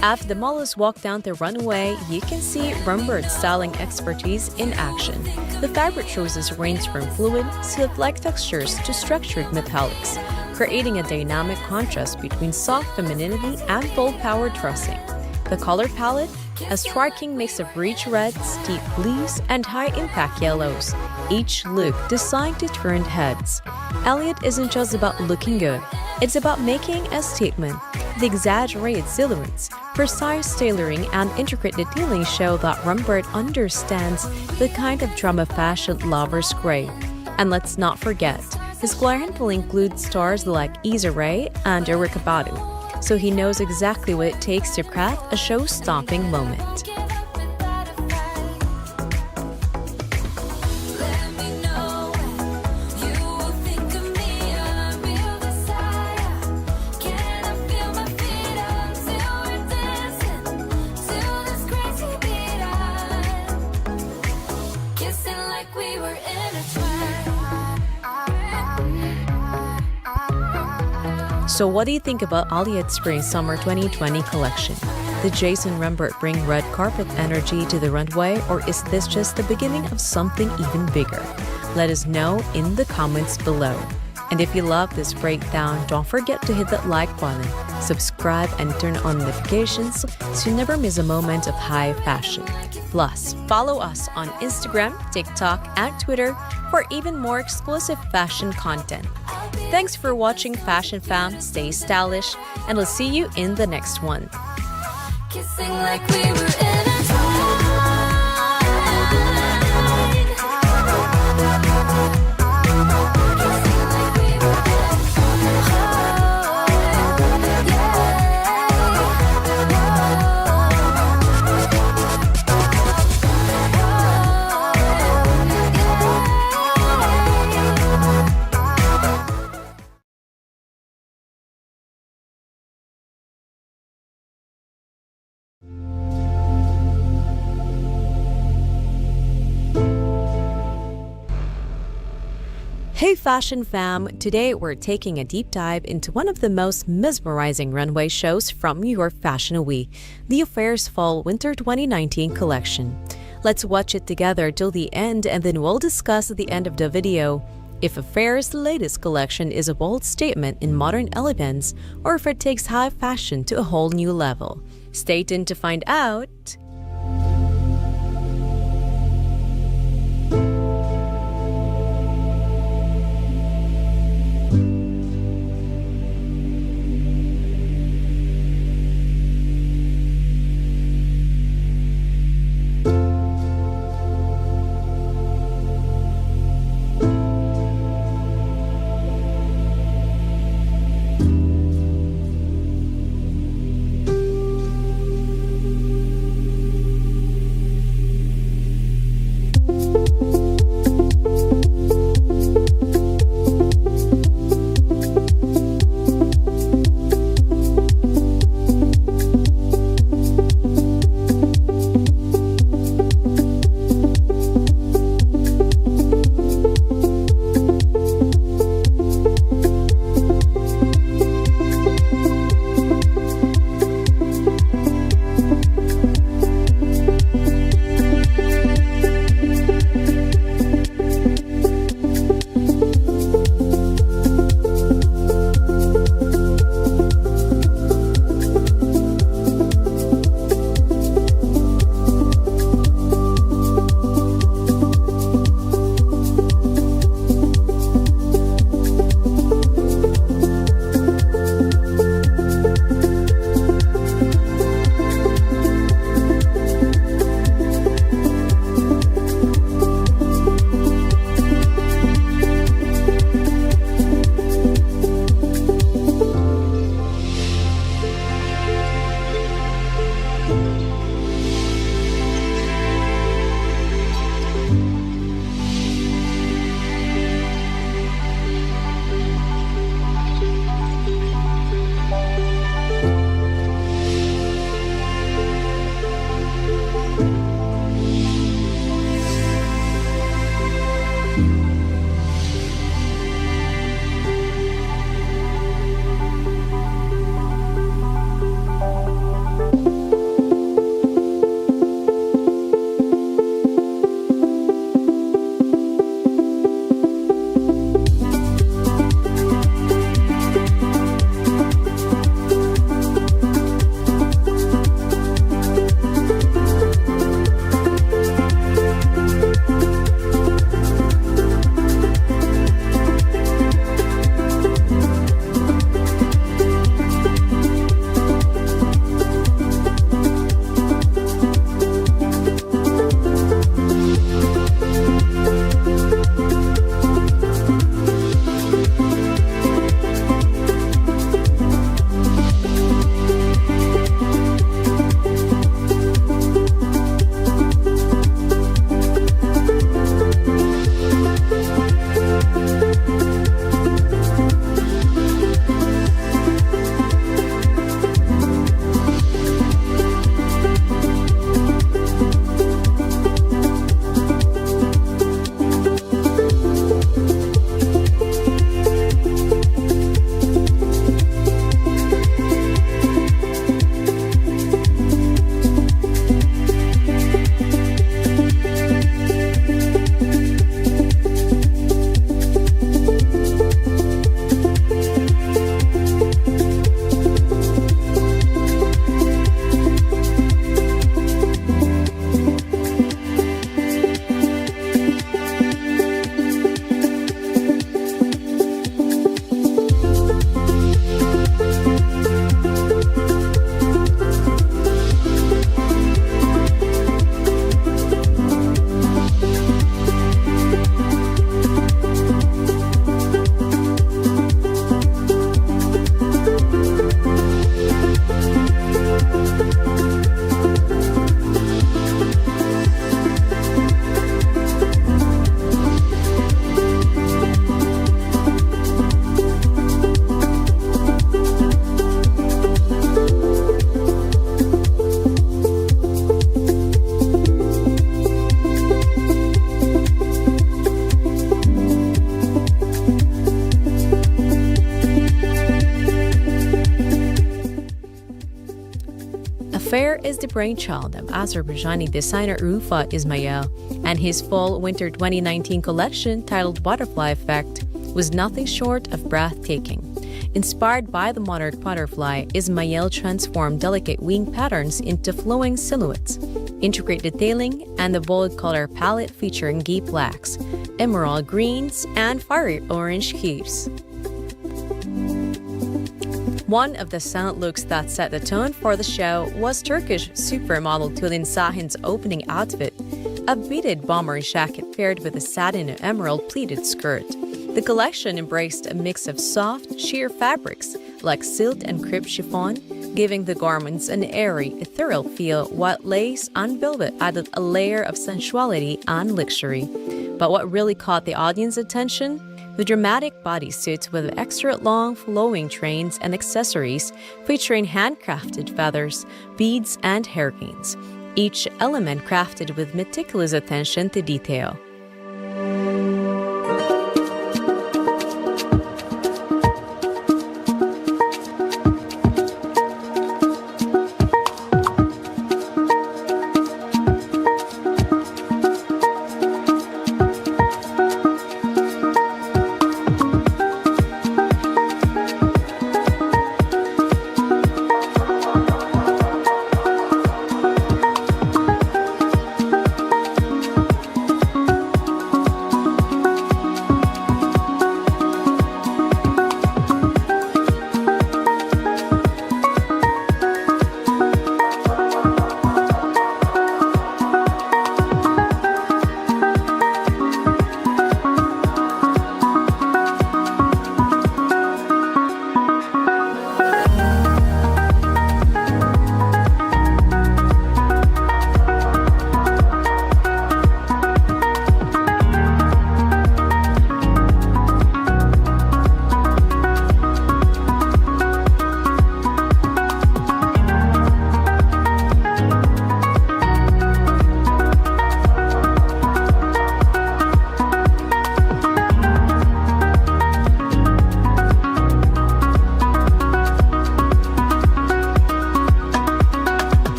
After the models walk down the runway, you can see Rumbert's styling expertise in action. The fabric choices range from fluid, silk-like textures to structured metallics, creating a dynamic contrast between soft femininity and bold power dressing. The color palette, a striking mix of rich reds, deep blues, and high-impact yellows, each look designed to turn heads. Elliot isn't just about looking good, it's about making a statement. The exaggerated silhouettes, precise tailoring, and intricate detailing show that Rumbert understands the kind of drama fashion lovers crave. And let's not forget, his clientele includes stars like Issa Rae and Erykah Badu, so he knows exactly what it takes to craft a show-stopping moment. So what do you think about Elliot's Spring-Summer 2020 collection? Did Jason Rumbert bring red carpet energy to the runway, or is this just the beginning of something even bigger? Let us know in the comments below. And if you love this breakdown, don't forget to hit that like button, subscribe, and turn on notifications so you never miss a moment of high fashion. Plus, follow us on Instagram, TikTok, and Twitter for even more exclusive fashion content. Thanks for watching Fashion Fam, stay stylish, and we'll see you in the next one. Kissing like we were in a Hey Fashion Fam! Today we're taking a deep dive into one of the most mesmerizing runway shows from New York Fashion Week, the Affair's Fall/Winter 2019 collection. Let's watch it together till the end and then we'll discuss at the end of the video if Affair's latest collection is a bold statement in modern elegance or if it takes high fashion to a whole new level. Stay tuned to find out! affair is the brainchild of Azerbaijani designer Rufa Ismail, and his fall-winter 2019 collection, titled Butterfly Effect, was nothing short of breathtaking. Inspired by the monarch butterfly, Ismail transformed delicate wing patterns into flowing silhouettes, intricate detailing, and a bold color palette featuring ghee blacks, emerald greens, and fiery orange hues. One of the silent looks that set the tone for the show was Turkish supermodel Tülin Sahin's opening outfit, a beaded bomber jacket paired with a satin and emerald pleated skirt. The collection embraced a mix of soft, sheer fabrics like silk and crepe chiffon, giving the garments an airy, ethereal feel, while lace and velvet added a layer of sensuality and luxury. But what really caught the audience's attention? The dramatic bodysuits with extra long flowing trains and accessories featuring handcrafted feathers, beads, and hairpins, each element crafted with meticulous attention to detail.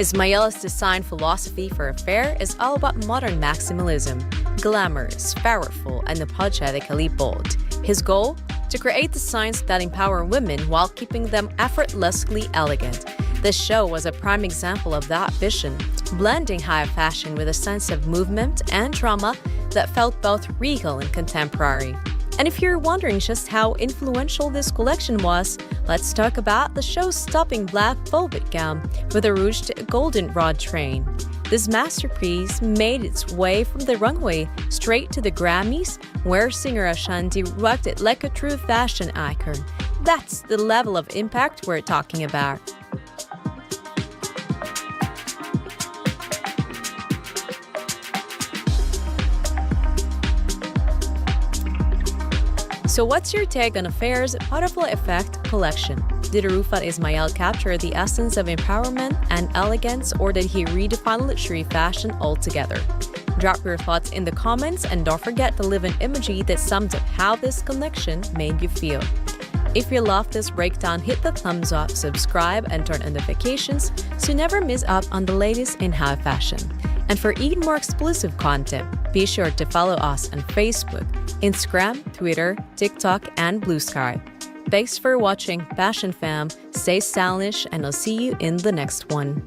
Ismail's design philosophy for a fair is all about modern maximalism, glamorous, powerful, and apologetically bold. His goal? To create designs that empower women while keeping them effortlessly elegant. This show was a prime example of that vision, blending high fashion with a sense of movement and drama that felt both regal and contemporary. And if you're wondering just how influential this collection was, let's talk about the show-stopping black velvet gown with a ruched goldenrod train. This masterpiece made its way from the runway straight to the Grammys, where singer Ashanti rocked it like a true fashion icon. That's the level of impact we're talking about. So what's your take on Affair's Butterfly Effect collection? Did Rufat Ismail capture the essence of empowerment and elegance, or did he redefine luxury fashion altogether? Drop your thoughts in the comments and don't forget to leave an emoji that sums up how this collection made you feel. If you love this breakdown, hit the thumbs up, subscribe, and turn on notifications so you never miss out on the latest in high fashion. And for even more exclusive content, be sure to follow us on Facebook, Instagram, Twitter, TikTok, and Blue Sky. Thanks for watching, Fashion Fam. Stay stylish, and I'll see you in the next one.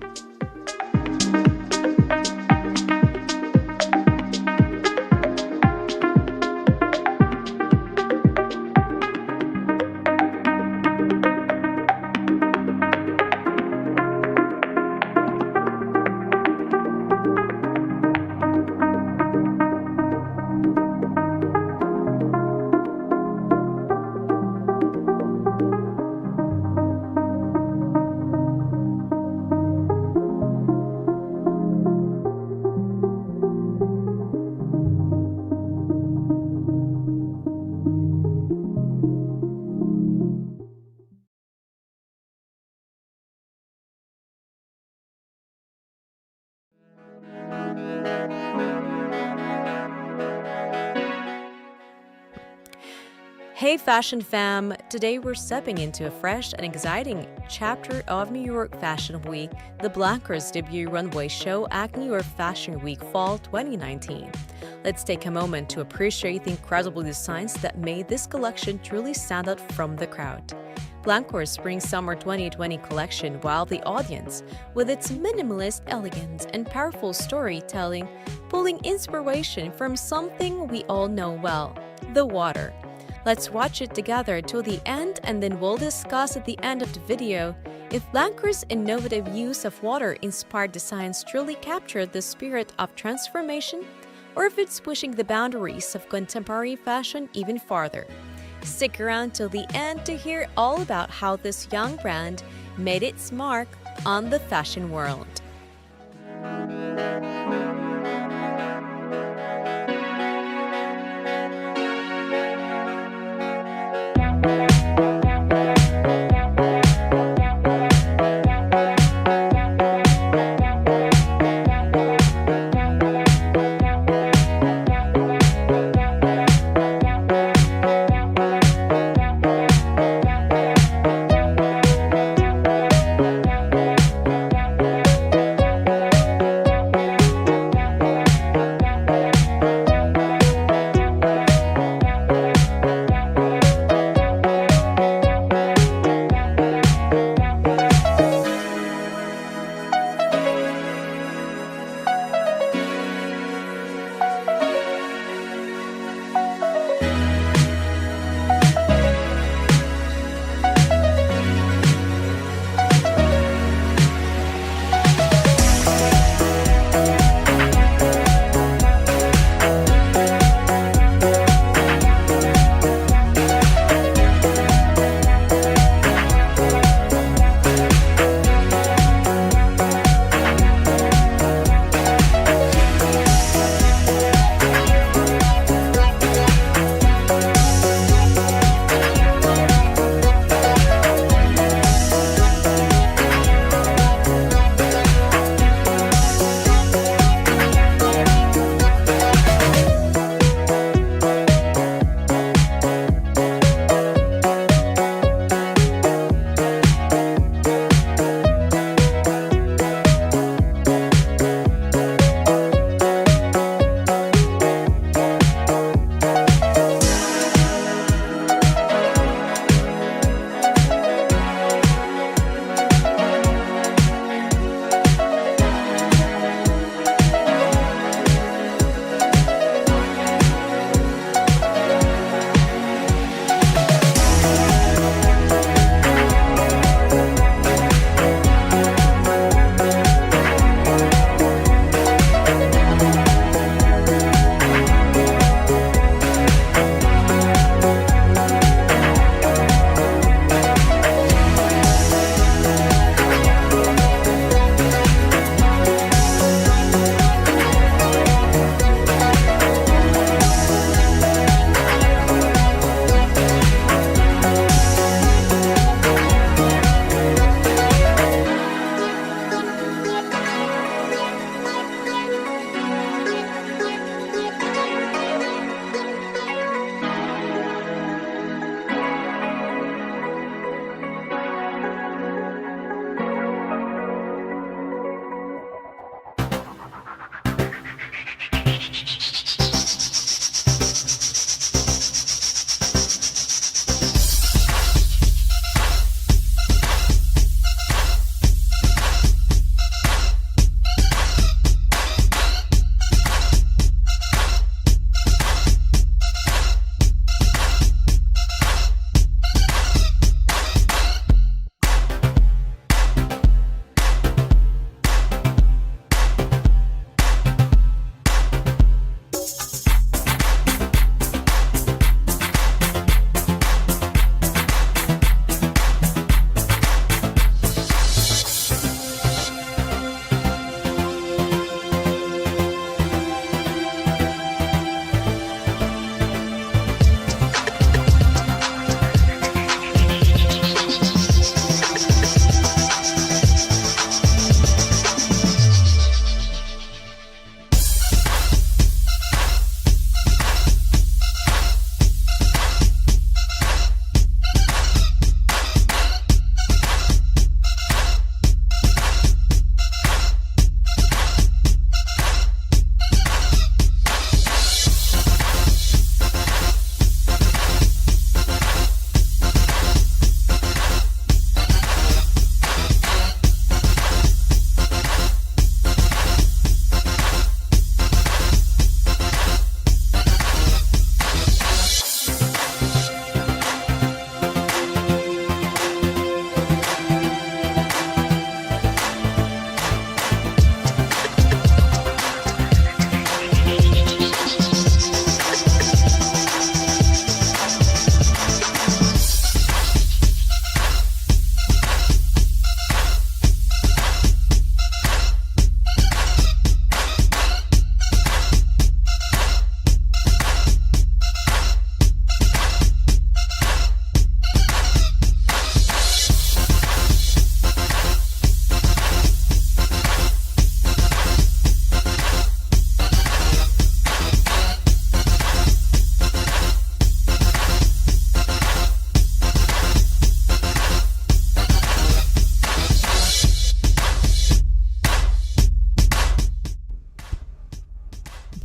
Hey Fashion Fam! Today we're stepping into a fresh and exciting chapter of New York Fashion Week, the Blankers' debut runway show at New York Fashion Week Fall 2019. Let's take a moment to appreciate the incredible designs that made this collection truly stand out from the crowd. Blankers' Spring-Summer 2020 collection wowed the audience with its minimalist elegance and powerful storytelling, pulling inspiration from something we all know well, the water. Let's watch it together till the end, and then we'll discuss at the end of the video if Blankers' innovative use of water-inspired designs truly captured the spirit of transformation, or if it's pushing the boundaries of contemporary fashion even farther. Stick around till the end to hear all about how this young brand made its mark on the fashion world.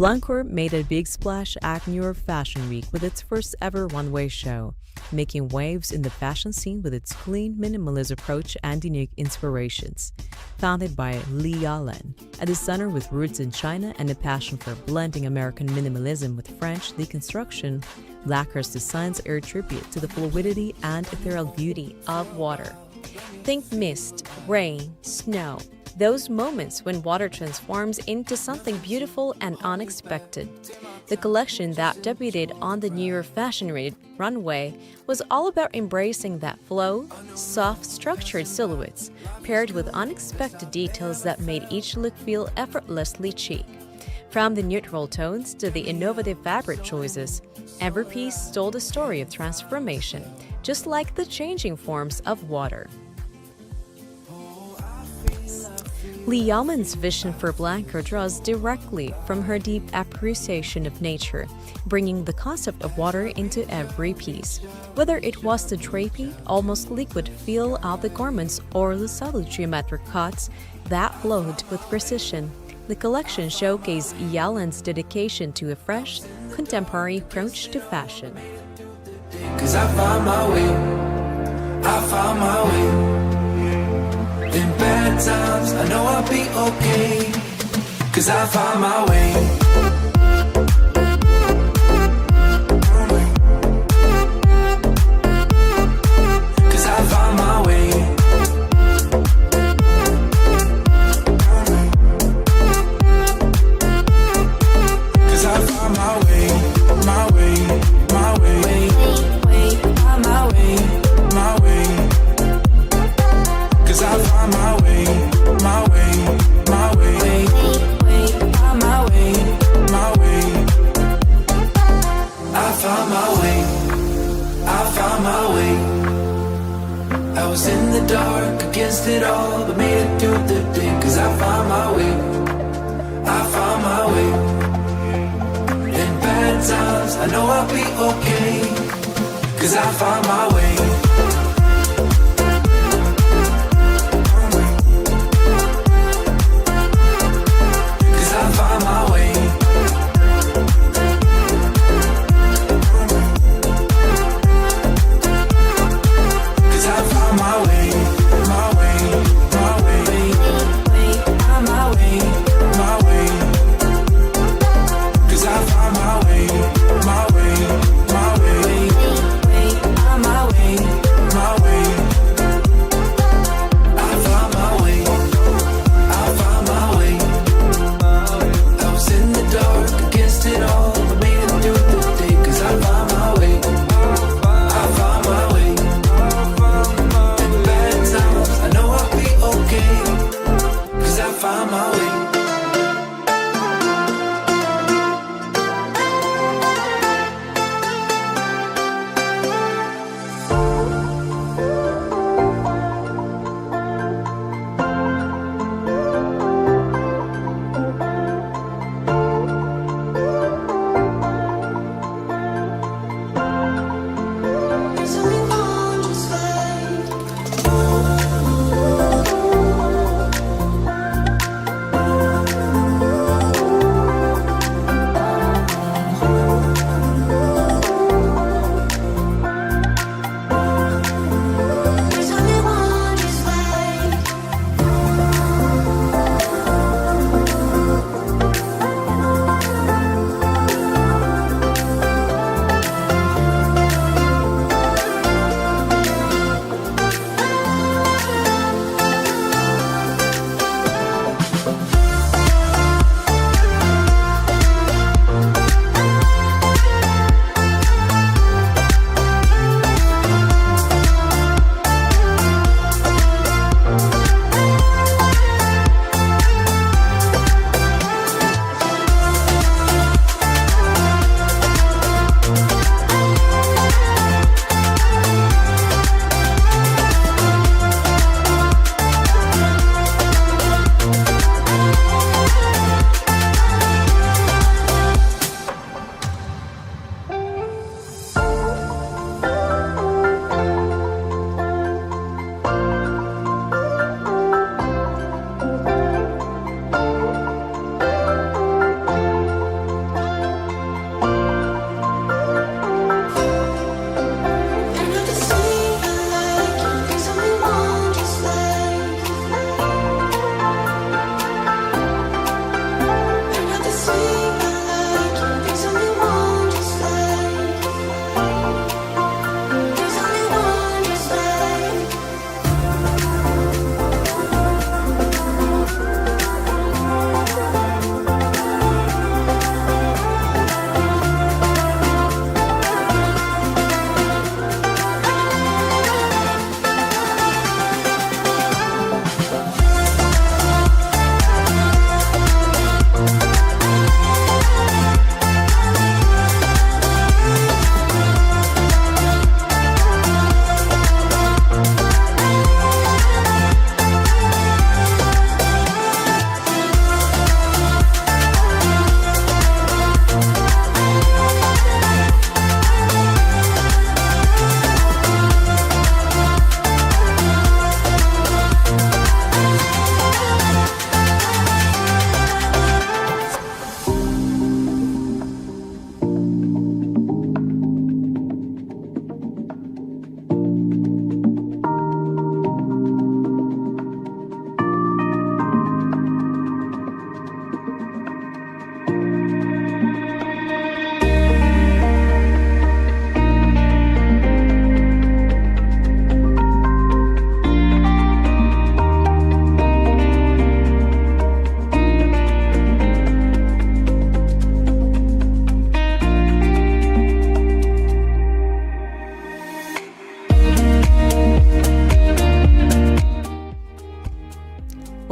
Blancourt made a big splash at New York Fashion Week with its first ever runway show, making waves in the fashion scene with its clean, minimalist approach and unique inspirations. Founded by Li Yalan, a designer with roots in China and a passion for blending American minimalism with French deconstruction, Blancourt's designs are a tribute to the fluidity and ethereal beauty of water. Think mist, rain, snow. Those moments when water transforms into something beautiful and unexpected. The collection that debuted on the New York Fashion Week runway was all about embracing that flow, soft, structured silhouettes, paired with unexpected details that made each look feel effortlessly chic. From the neutral tones to the innovative fabric choices, every piece told a story of transformation, just like the changing forms of water. Li Yaman's vision for Blancourt draws directly from her deep appreciation of nature, bringing the concept of water into every piece. Whether it was the drapey, almost liquid feel of the garments or the subtle geometric cuts that flowed with precision, the collection showcased Yalan's dedication to a fresh, contemporary approach to fashion. 'Cause I found my way, I found my way. In bad times, I know I'll be okay. 'Cause I found my way. 'Cause I found my way. 'Cause I found my way, my way, my way, my way, my way. 'Cause I found my way, my way, my way, my way, my way. I found my way, I found my way. I was in the dark against it all, but made it through the day. 'Cause I found my way, I found my way. In bad times, I know I'll be okay. 'Cause I found my way. 'Cause I found my way. 'Cause I found my way, my way, my way, my way, my way. 'Cause I found my way, my way, my way, my way.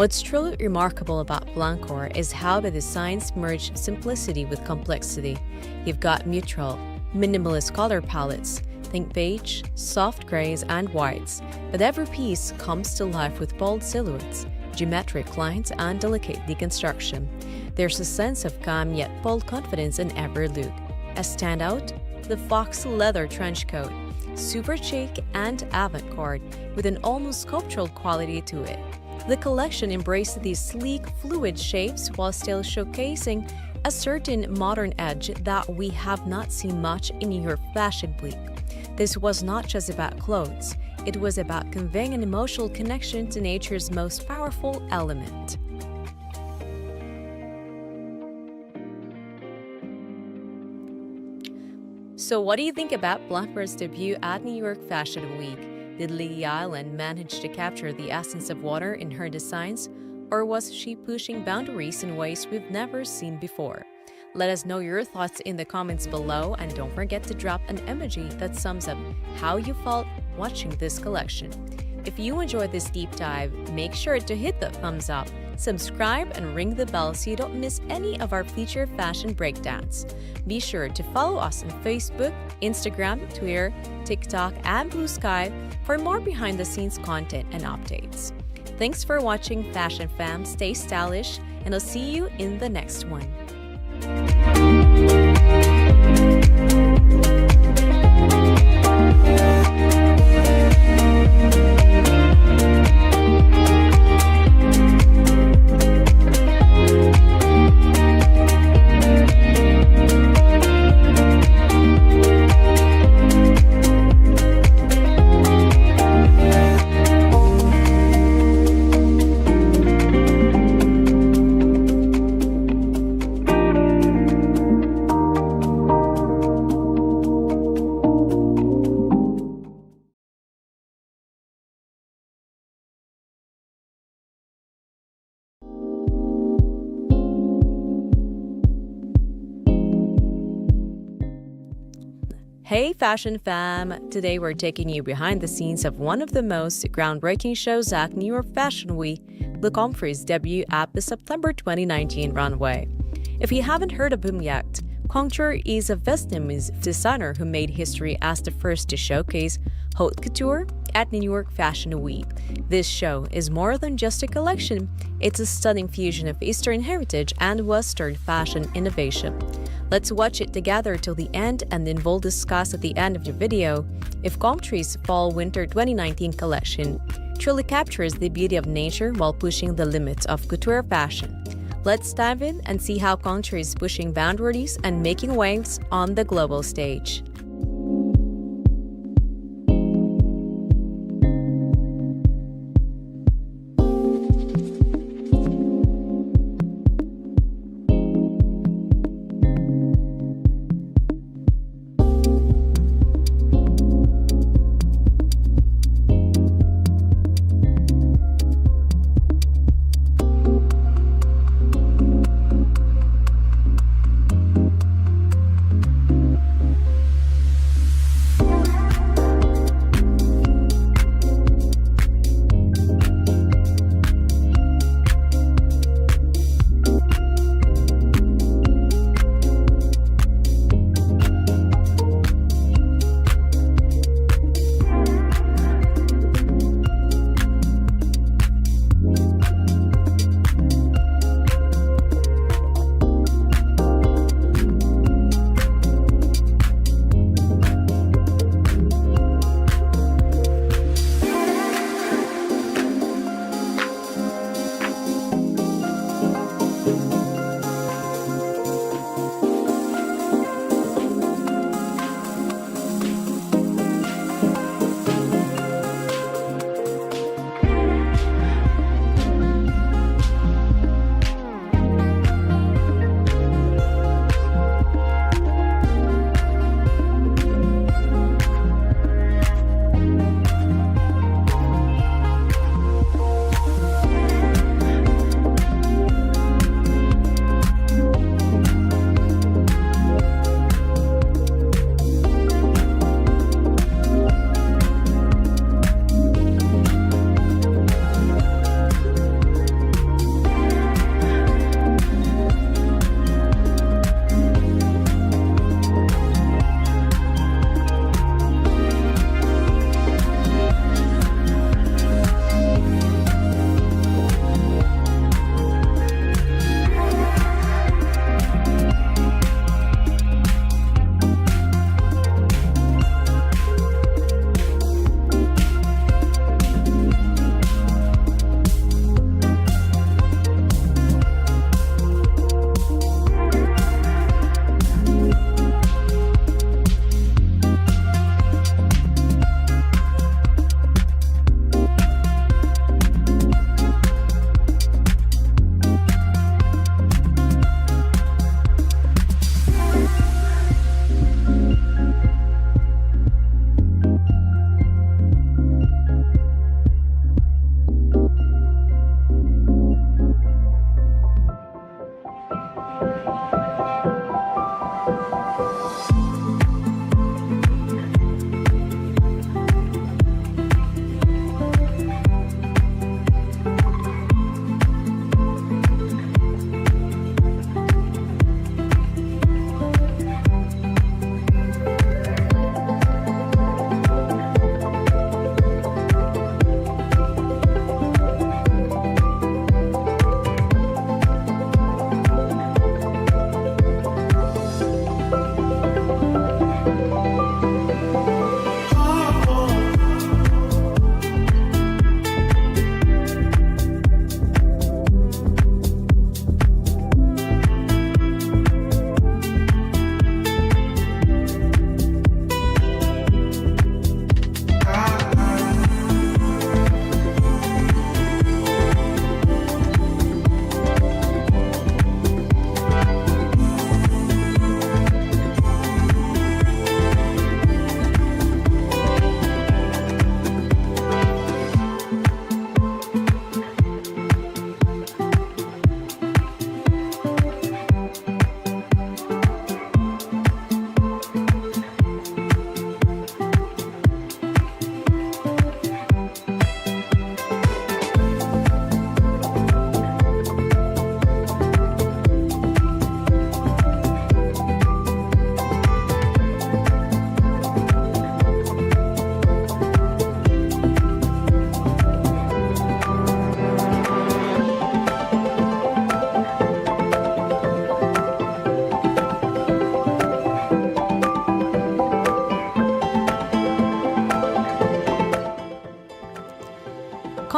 What's truly remarkable about Blancor is how the designs merge simplicity with complexity. You've got neutral, minimalist color palettes, think beige, soft grays, and whites, but every piece comes to life with bold silhouettes, geometric lines, and delicate deconstruction. There's a sense of calm yet bold confidence in every look. A standout, the fox leather trench coat, super chic and avant-garde, with an almost sculptural quality to it. The collection embraced these sleek, fluid shapes while still showcasing a certain modern edge that we have not seen much in New York Fashion Week. This was not just about clothes, it was about conveying an emotional connection to nature's most powerful element. So what do you think about Blancor's debut at New York Fashion Week? Did Lily Island manage to capture the essence of water in her designs, or was she pushing boundaries in ways we've never seen before? Let us know your thoughts in the comments below, and don't forget to drop an emoji that sums up how you felt watching this collection. If you enjoyed this deep dive, make sure to hit the thumbs up, subscribe, and ring the bell so you don't miss any of our future fashion breakdowns. Be sure to follow us on Facebook, Instagram, Twitter, TikTok, and Blue Sky for more behind-the-scenes content and updates. Thanks for watching, Fashion Fam. Stay stylish, and I'll see you in the next one. Hey Fashion Fam! Today we're taking you behind the scenes of one of the most groundbreaking shows at New York Fashion Week, the Comfrey's debut at the September 2019 Runway. If you haven't heard of him yet, Couture is a Vietnamese designer who made history as the first to showcase haute couture at New York Fashion Week. This show is more than just a collection, it's a stunning fusion of Eastern heritage and Western fashion innovation. Let's watch it together till the end, and then we'll discuss at the end of the video if Couture's Fall-Winter 2019 collection truly captures the beauty of nature while pushing the limits of couture fashion. Let's dive in and see how Couture is pushing boundaries and making waves on the global stage.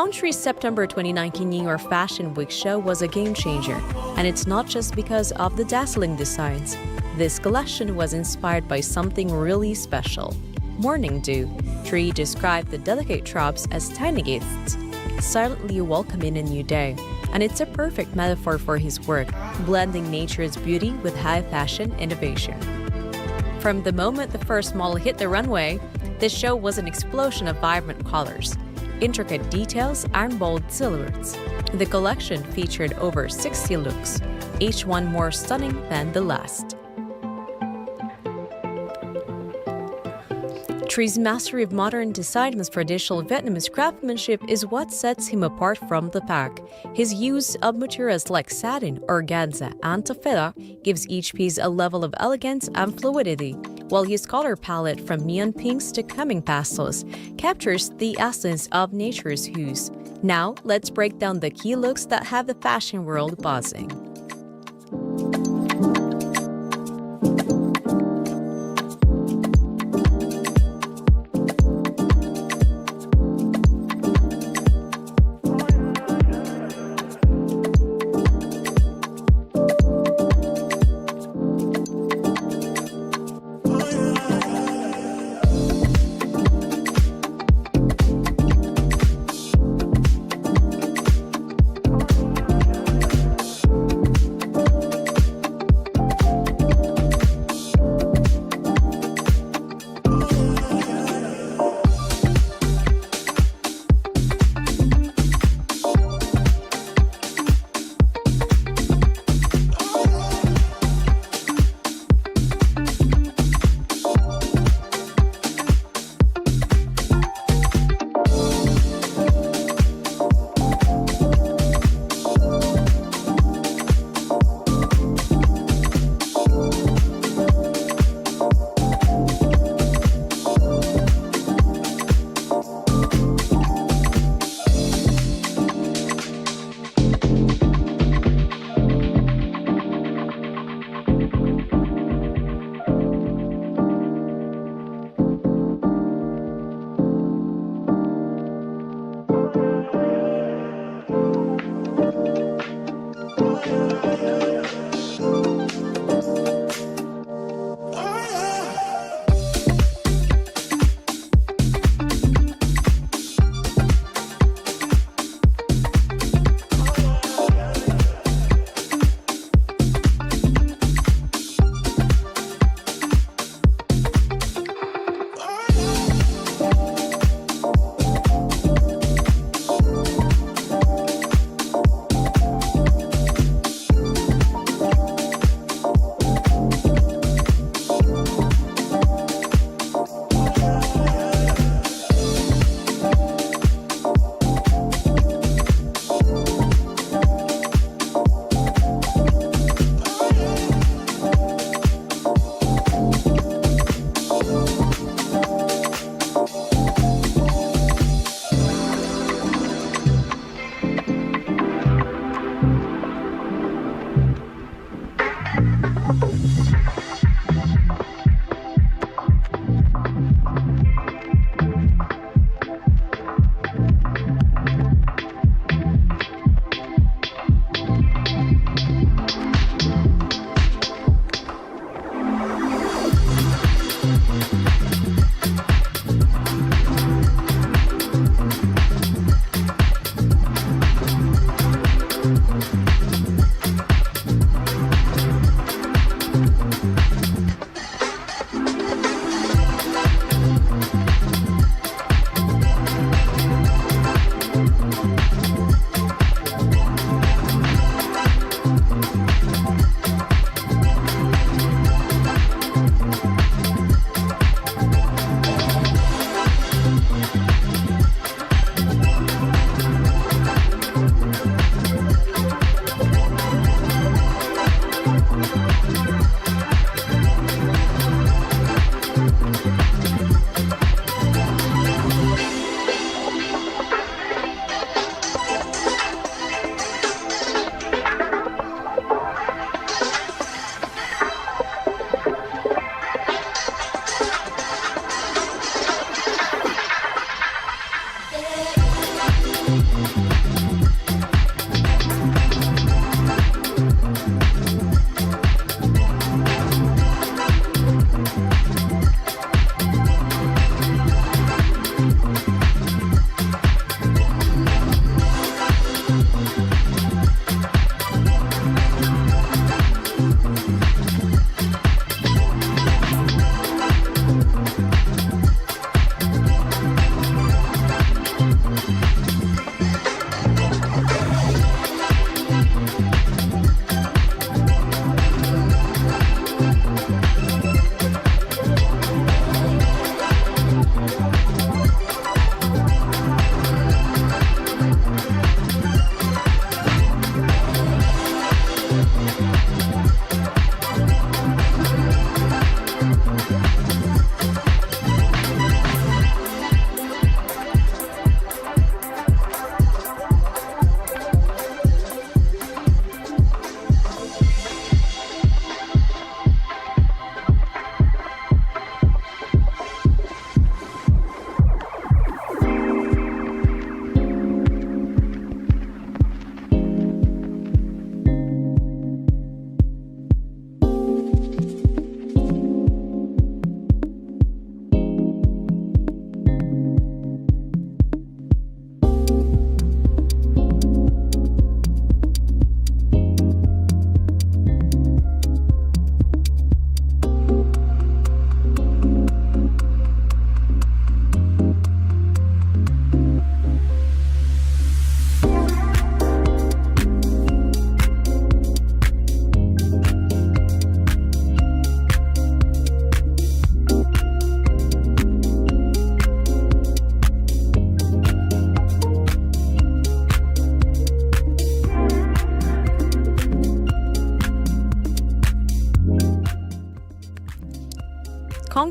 country's September 2019 New York Fashion Week show was a game changer, and it's not just because of the dazzling designs. This collection was inspired by something really special. Morning Dew. Tree described the delicate drops as tiny gifts, silently welcoming a new day. And it's a perfect metaphor for his work, blending nature's beauty with high fashion innovation. From the moment the first model hit the runway, this show was an explosion of vibrant colors, intricate details, and bold silhouettes. The collection featured over 60 looks, each one more stunning than the last. Tree's mastery of modern design with traditional Vietnamese craftsmanship is what sets him apart from the pack. His use of materials like satin, organza, and taffeta gives each piece a level of elegance and fluidity, while his color palette from neon pinks to coming pastels captures the essence of nature's hues. Now, let's break down the key looks that have the fashion world buzzing.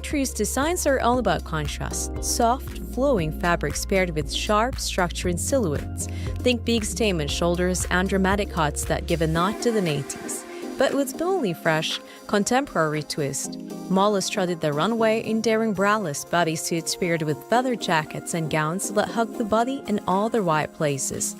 Country's designs are all about contrast, soft, flowing fabrics paired with sharp, structured silhouettes. Think big statement shoulders and dramatic cuts that give a nod to the 80s. But with boldly fresh, contemporary twist. Mala strutted the runway in daring braless bodysuits paired with feather jackets and gowns that hug the body in all the right places.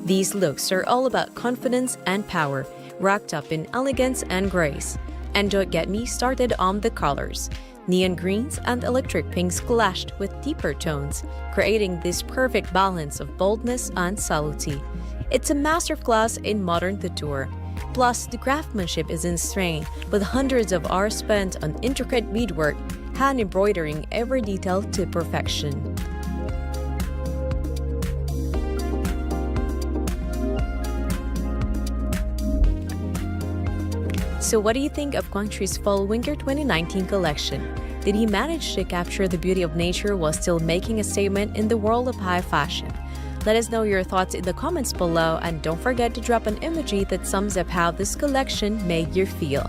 These looks are all about confidence and power, wrapped up in elegance and grace. And don't get me started on the colors. Neon greens and electric pinks clashed with deeper tones, creating this perfect balance of boldness and subtlety. It's a masterclass in modern couture. Plus, the craftsmanship is insane, with hundreds of hours spent on intricate beadwork, hand embroidering every detail to perfection. So what do you think of Country's Fall-Winter 2019 collection? Did he manage to capture the beauty of nature while still making a statement in the world of high fashion? Let us know your thoughts in the comments below, and don't forget to drop an emoji that sums up how this collection made you feel.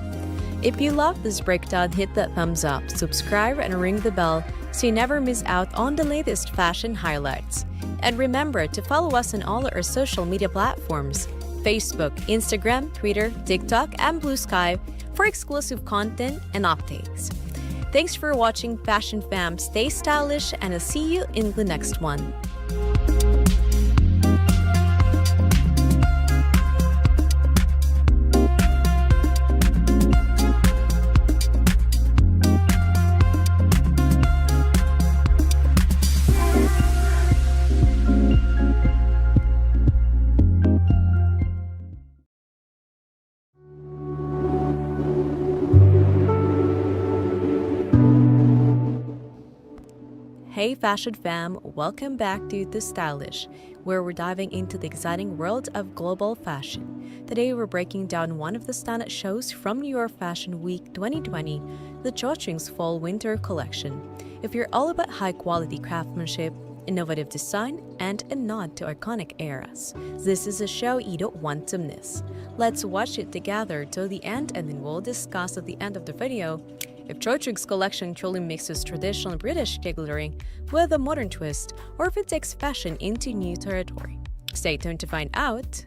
If you love this breakdown, hit that thumbs up, subscribe and ring the bell so you never miss out on the latest fashion highlights. And remember to follow us on all our social media platforms: Facebook, Instagram, Twitter, TikTok, and Blue Sky for exclusive content and updates. Thanks for watching, Fashion Fam. Stay stylish, and I'll see you in the next one. Hey Fashion Fam, welcome back to tooStylish, where we're diving into the exciting world of global fashion. Today we're breaking down one of the standout shows from New York Fashion Week 2020, the Jochung's Fall-Winter collection. If you're all about high-quality craftsmanship, innovative design, and a nod to iconic eras, this is a show you don't want to miss. Let's watch it together till the end, and then we'll discuss at the end of the video if Jochung's collection truly mixes traditional British tailoring with a modern twist, or if it takes fashion into new territory. Stay tuned to find out.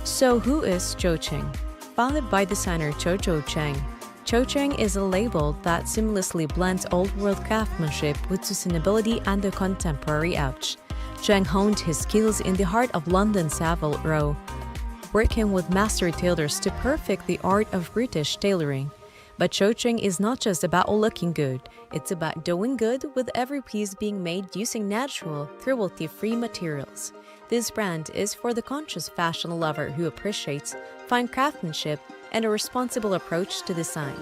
So who is Cho Chang? Founded by designer Cho Chang, Cho Chang is a label that seamlessly blends old-world craftsmanship with sustainability and the contemporary edge. Chang honed his skills in the heart of London's Savile Row, working with master tailors to perfect the art of British tailoring. But Cho Chang is not just about looking good, it's about doing good with every piece being made using natural, cruelty-free materials. This brand is for the conscious fashion lover who appreciates fine craftsmanship and a responsible approach to design.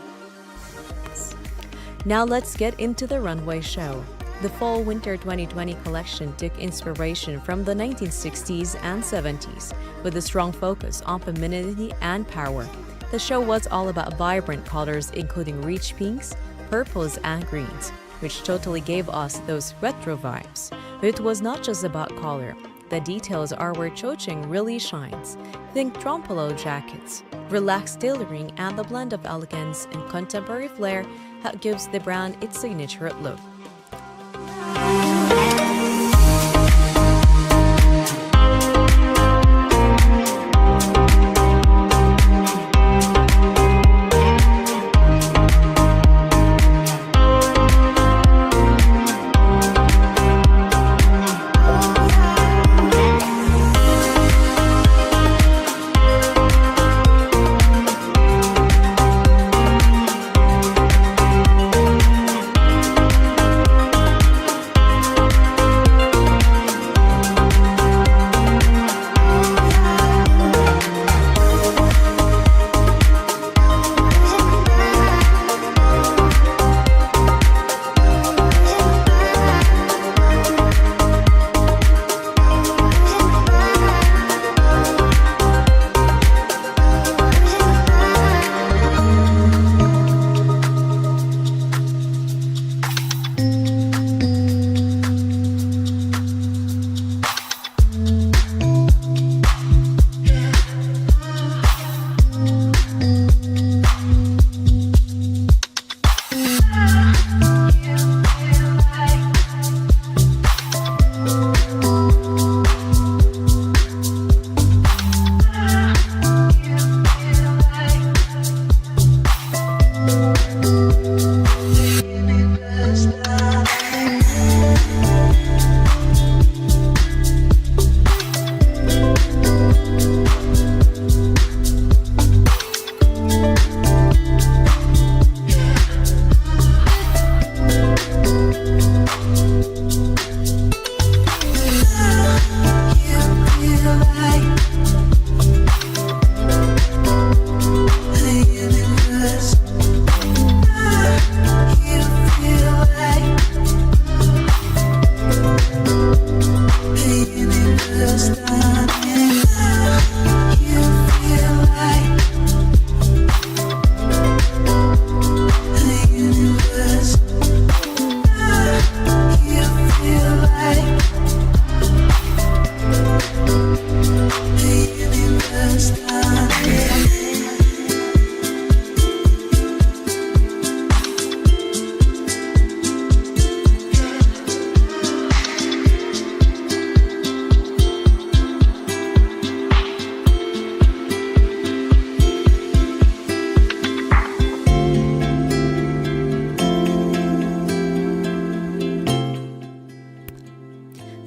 Now let's get into the runway show. The Fall-Winter 2020 collection took inspiration from the 1960s and 70s, with a strong focus on femininity and power. The show was all about vibrant colors including rich pinks, purples and greens, which totally gave us those retro vibes. But it was not just about color. The details are where Cho Chang really shines. Think trompe-l'oeil jackets, relaxed tailoring, and the blend of elegance and contemporary flair that gives the brand its signature look.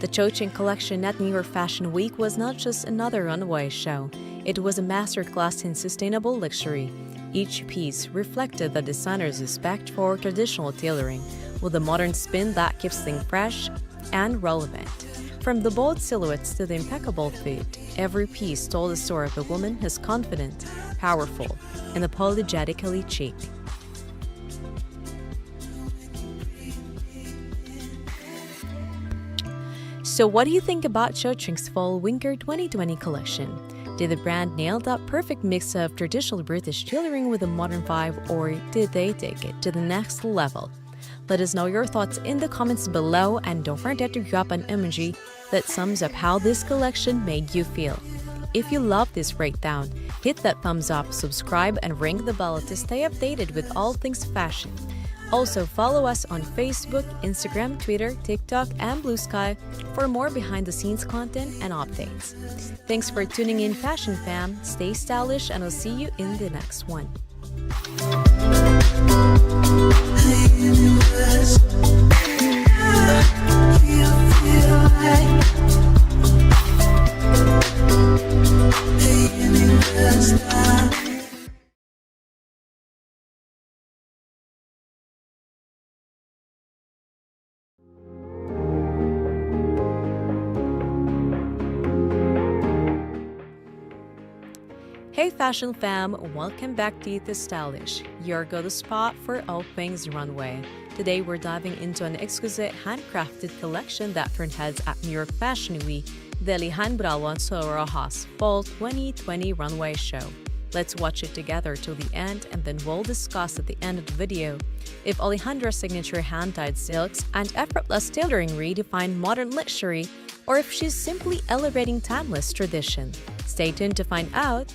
The Cho Chang collection at New York Fashion Week was not just another runway show. It was a masterclass in sustainable luxury. Each piece reflected the designer's respect for traditional tailoring, with a modern spin that keeps things fresh and relevant. From the bold silhouettes to the impeccable fit, every piece told the story of a woman who's confident, powerful, and apologetically chic. So what do you think about Cho Chang's Fall-Winter 2020 collection? Did the brand nail that perfect mix of traditional British tailoring with a modern vibe, or did they take it to the next level? Let us know your thoughts in the comments below, and don't forget to drop an emoji that sums up how this collection made you feel. If you love this breakdown, hit that thumbs up, subscribe, and ring the bell to stay updated with all things fashion. Also, follow us on Facebook, Instagram, Twitter, TikTok, and Blue Sky for more behind-the-scenes content and updates. Thanks for tuning in, Fashion Fam. Stay stylish, and I'll see you in the next one. Hey Fashion Fam, welcome back to tooStylish, your go-to spot for all things runway. Today we're diving into an exquisite handcrafted collection that turned heads at New York Fashion Week, the Alejandra Rojas Fall 2020 Runway Show. Let's watch it together till the end, and then we'll discuss at the end of the video if Alejandra's signature hand-dyed silks and effortless tailoring redefine modern luxury, or if she's simply elevating timeless tradition. Stay tuned to find out.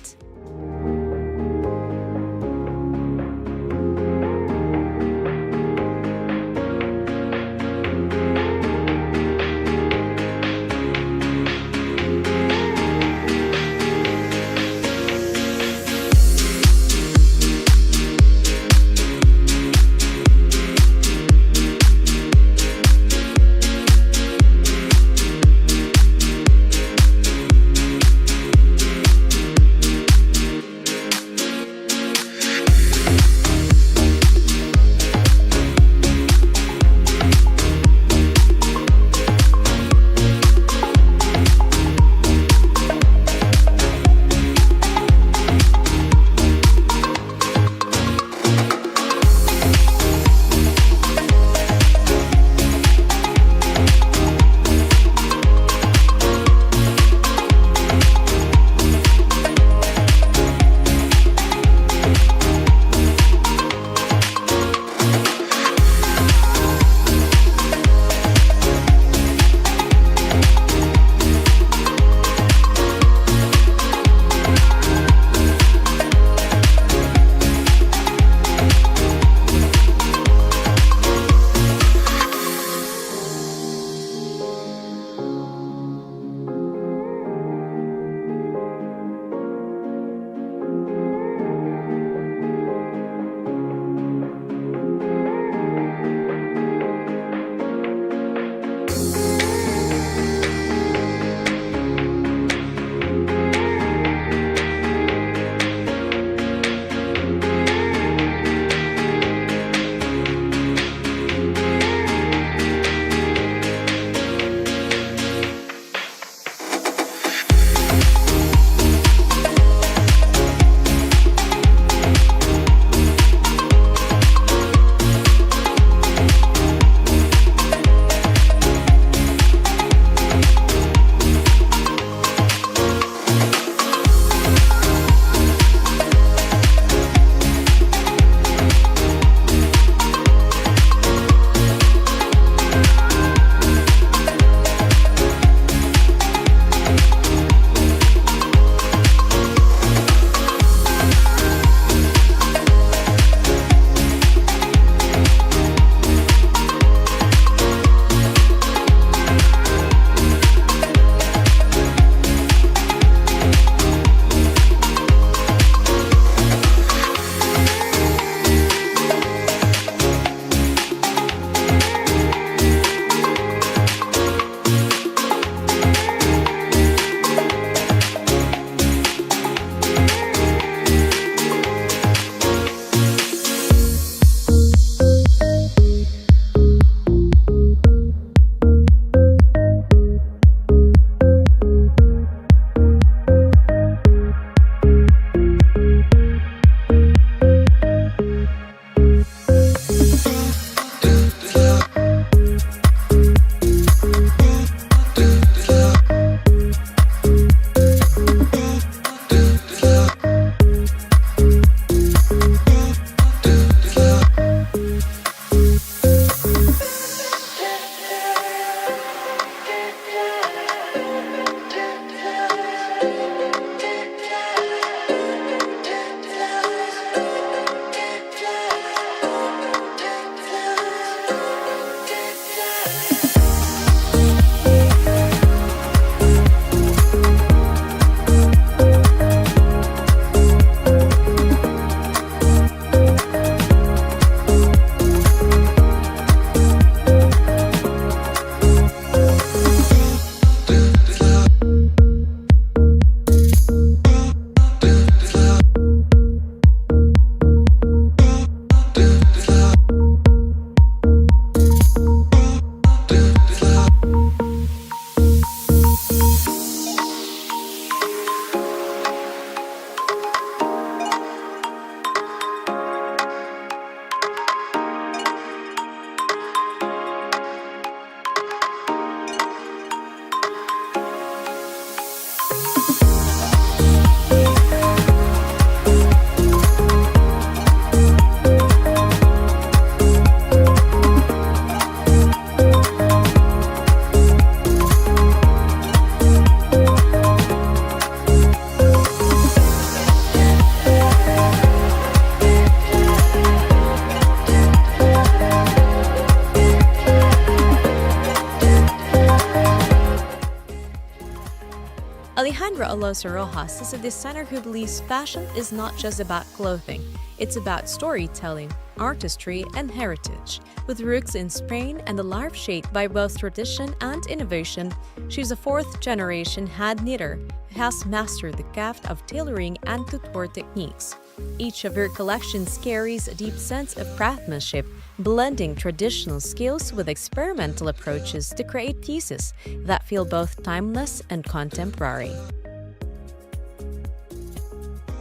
Alejandra Alonso Rojas is a designer who believes fashion is not just about clothing, it's about storytelling, artistry, and heritage. With roots in Spain and a life shaped by both tradition and innovation, she's a fourth-generation hand knitter who has mastered the craft of tailoring and couture techniques. Each of her collections carries a deep sense of craftsmanship, blending traditional skills with experimental approaches to create pieces that feel both timeless and contemporary.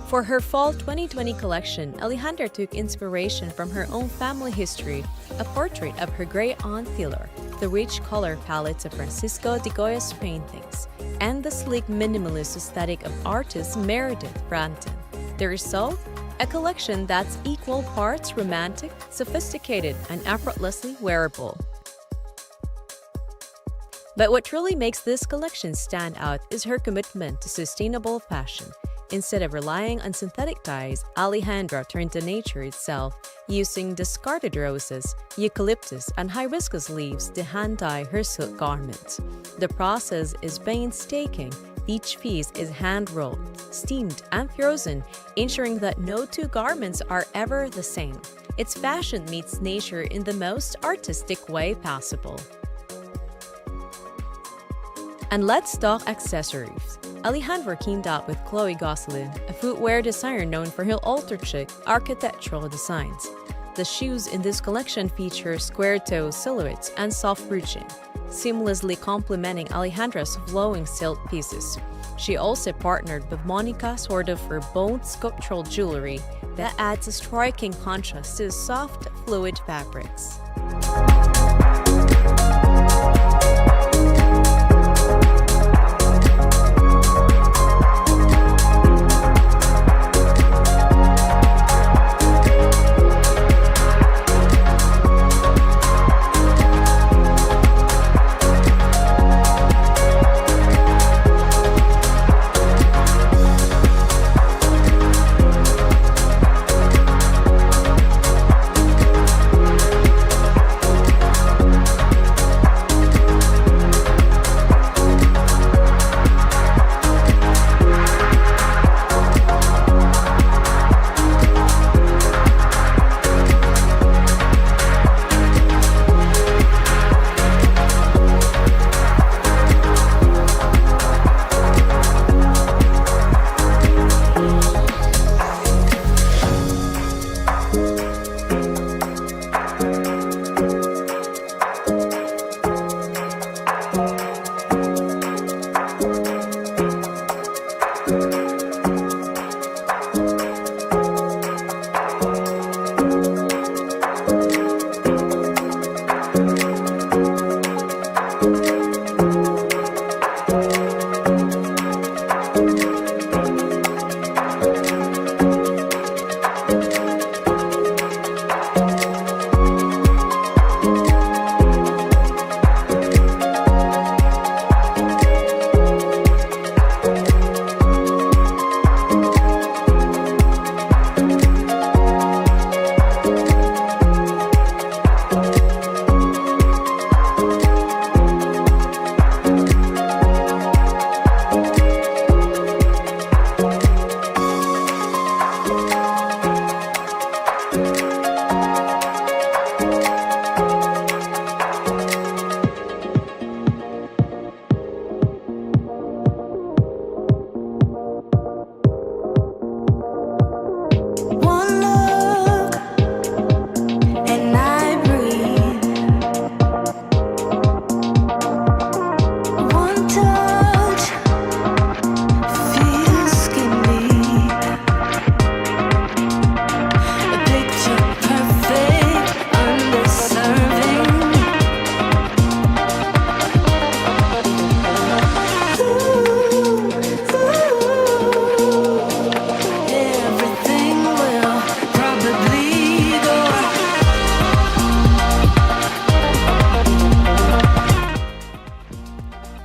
For her Fall 2020 collection, Alejandra took inspiration from her own family history, a portrait of her great aunt Pilar, the rich color palettes of Francisco de Goya's paintings, and the sleek minimalist aesthetic of artist Meredith Branton. The result? A collection that's equal parts romantic, sophisticated, and effortlessly wearable. But what really makes this collection stand out is her commitment to sustainable fashion. Instead of relying on synthetic dyes, Alejandra turned to nature itself, using discarded roses, eucalyptus, and hibiscus leaves to hand-dye her silk garments. The process is painstaking. Each piece is hand-rolled, steamed, and frozen, ensuring that no two garments are ever the same. It's fashion meets nature in the most artistic way possible. And let's talk accessories. Alejandra teamed up with Chloe Gosselin, a footwear designer known for her ultra-chic architectural designs. The shoes in this collection feature square-toe silhouettes and soft ruching, seamlessly complementing Alejandra's flowing silk pieces. She also partnered with Monica Sordo for bold sculptural jewelry that adds a striking contrast to soft, fluid fabrics.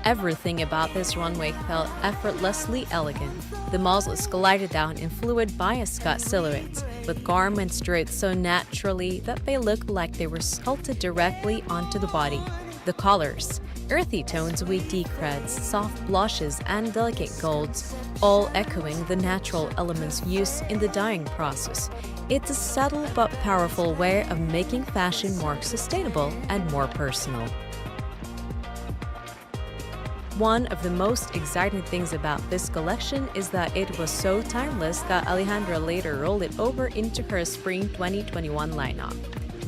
Everything about this runway felt effortlessly elegant. The muslins glided down in fluid bias-cut silhouettes, with garments draped so naturally that they looked like they were sculpted directly onto the body. The colors, earthy tones with deep reds, soft blushes, and delicate golds, all echoing the natural elements used in the dyeing process. It's a subtle but powerful way of making fashion more sustainable and more personal. One of the most exciting things about this collection is that it was so timeless that Alejandra later rolled it over into her spring 2021 lineup.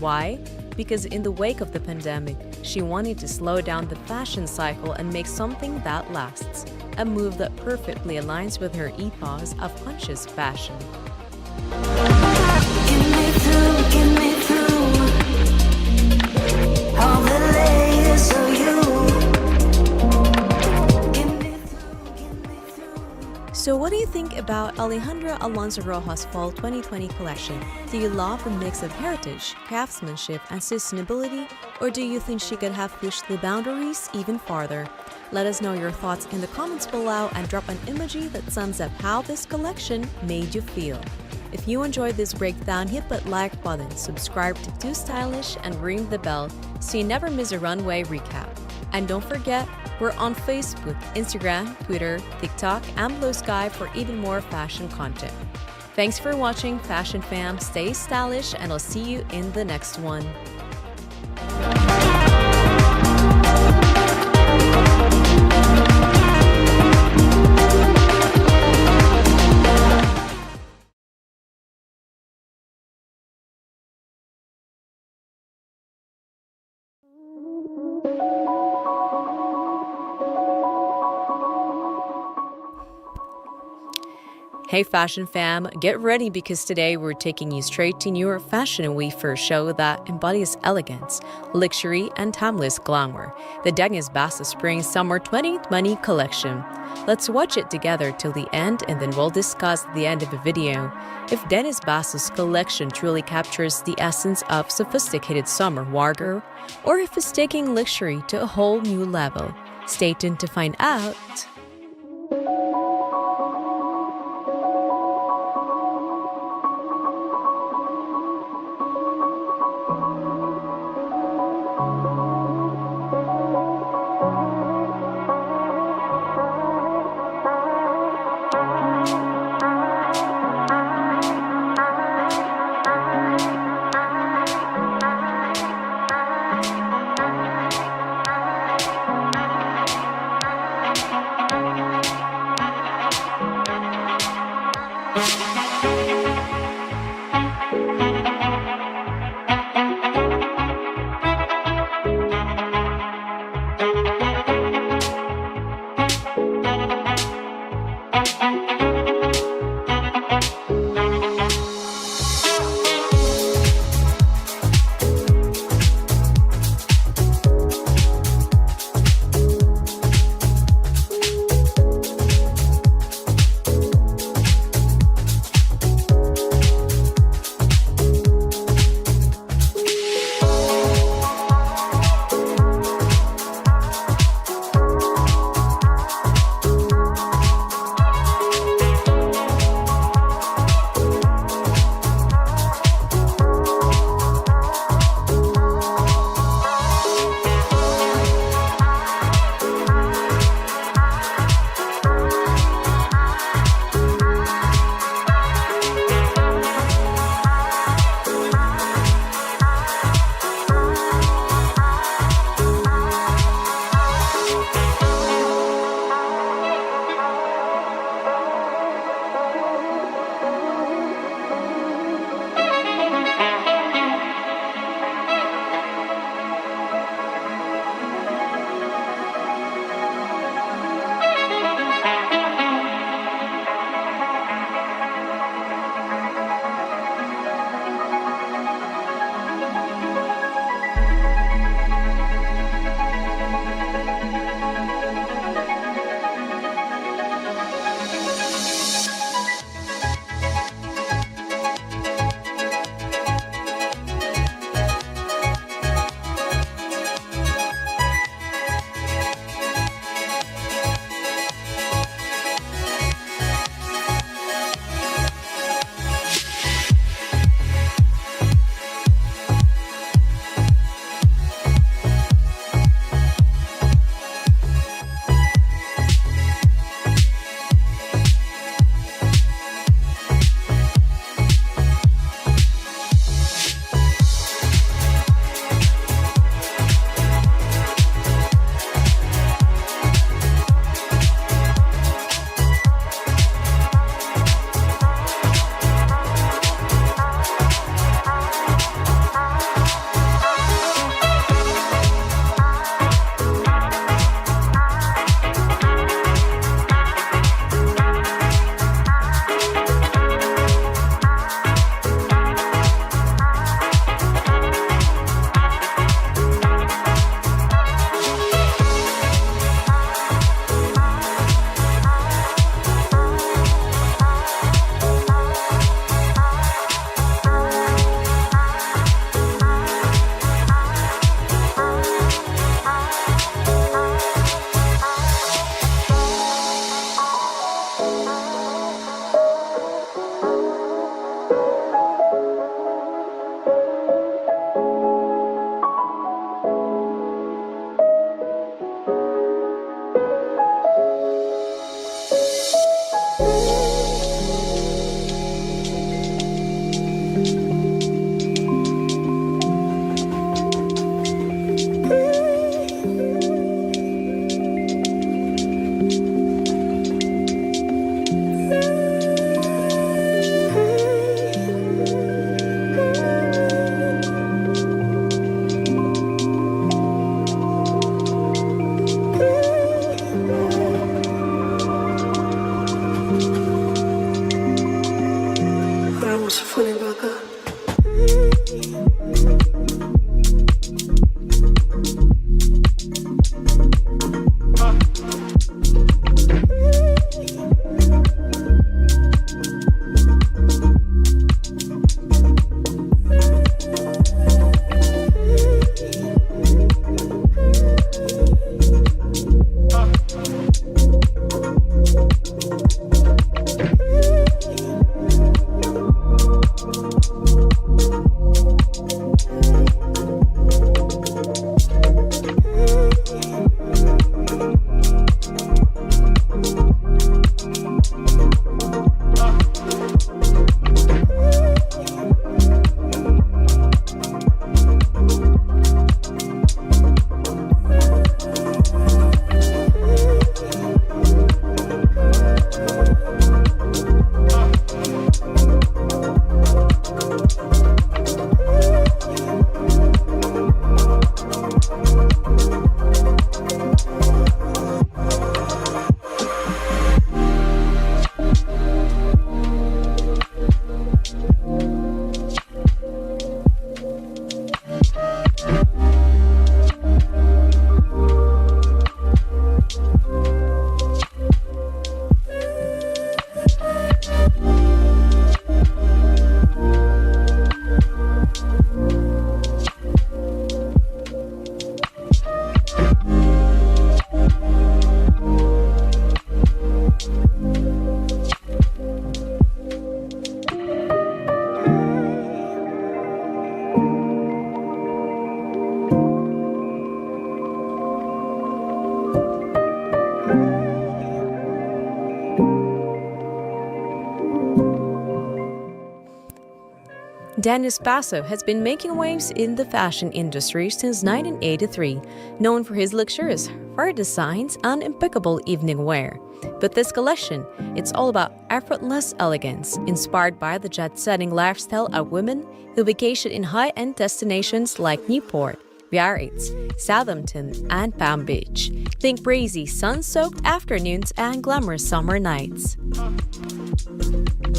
Why? Because in the wake of the pandemic, she wanted to slow down the fashion cycle and make something that lasts, a move that perfectly aligns with her ethos of conscious fashion. Get me through all the layers of you. So what do you think about Alejandra Alonso Rojas' Fall 2020 collection? Do you love the mix of heritage, craftsmanship, and sustainability, or do you think she could have pushed the boundaries even farther? Let us know your thoughts in the comments below and drop an emoji that sums up how this collection made you feel. If you enjoyed this breakdown, hit that like button, subscribe to tooStylish, and ring the bell so you never miss a Runway recap. And don't forget, we're on Facebook, Instagram, Twitter, TikTok, and Blue Sky for even more fashion content. Thanks for watching, Fashion Fam. Stay stylish, and I'll see you in the next one. Hey Fashion Fam, get ready because today we're taking you straight to New York Fashion Week for a show that embodies elegance, luxury, and timeless glamour, the Dennis Bassett Spring Summer 2020 collection. Let's watch it together till the end and then we'll discuss at the end of the video if Dennis Bassett's collection truly captures the essence of sophisticated summer wardrobe or if it's taking luxury to a whole new level. Stay tuned to find out. what's so funny about that? Dennis Basso has been making waves in the fashion industry since 1983, known for his luxurious fur designs and impeccable evening wear. But this collection, it's all about effortless elegance, inspired by the jet-setting lifestyle of women who vacation in high-end destinations like Newport, Biarritz, Southampton, and Palm Beach. Think breezy, sun-soaked afternoons and glamorous summer nights.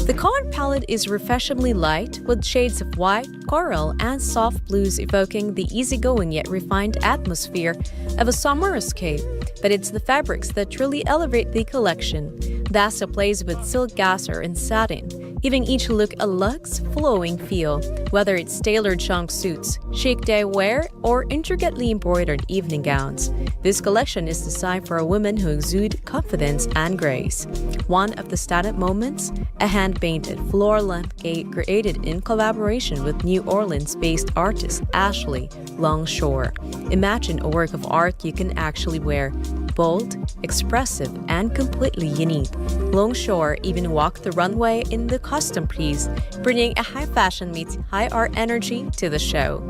The color palette is refreshingly light, with shades of white, coral, and soft blues evoking the easygoing yet refined atmosphere of a summer escape. But it's the fabrics that truly elevate the collection. Basso plays with silk gasser and satin, giving each look a luxe, flowing feel, whether it's tailored jumpsuits, chic day wear, or intricately embroidered evening gowns. This collection is designed for a woman who exude confidence and grace. One of the standout moments, a hand-painted floor lamp cake created in collaboration with New Orleans-based artist Ashley Longshore. Imagine a work of art you can actually wear. Bold, expressive, and completely unique. Longshore even walked the runway in the custom piece, bringing a high fashion meets high art energy to the show.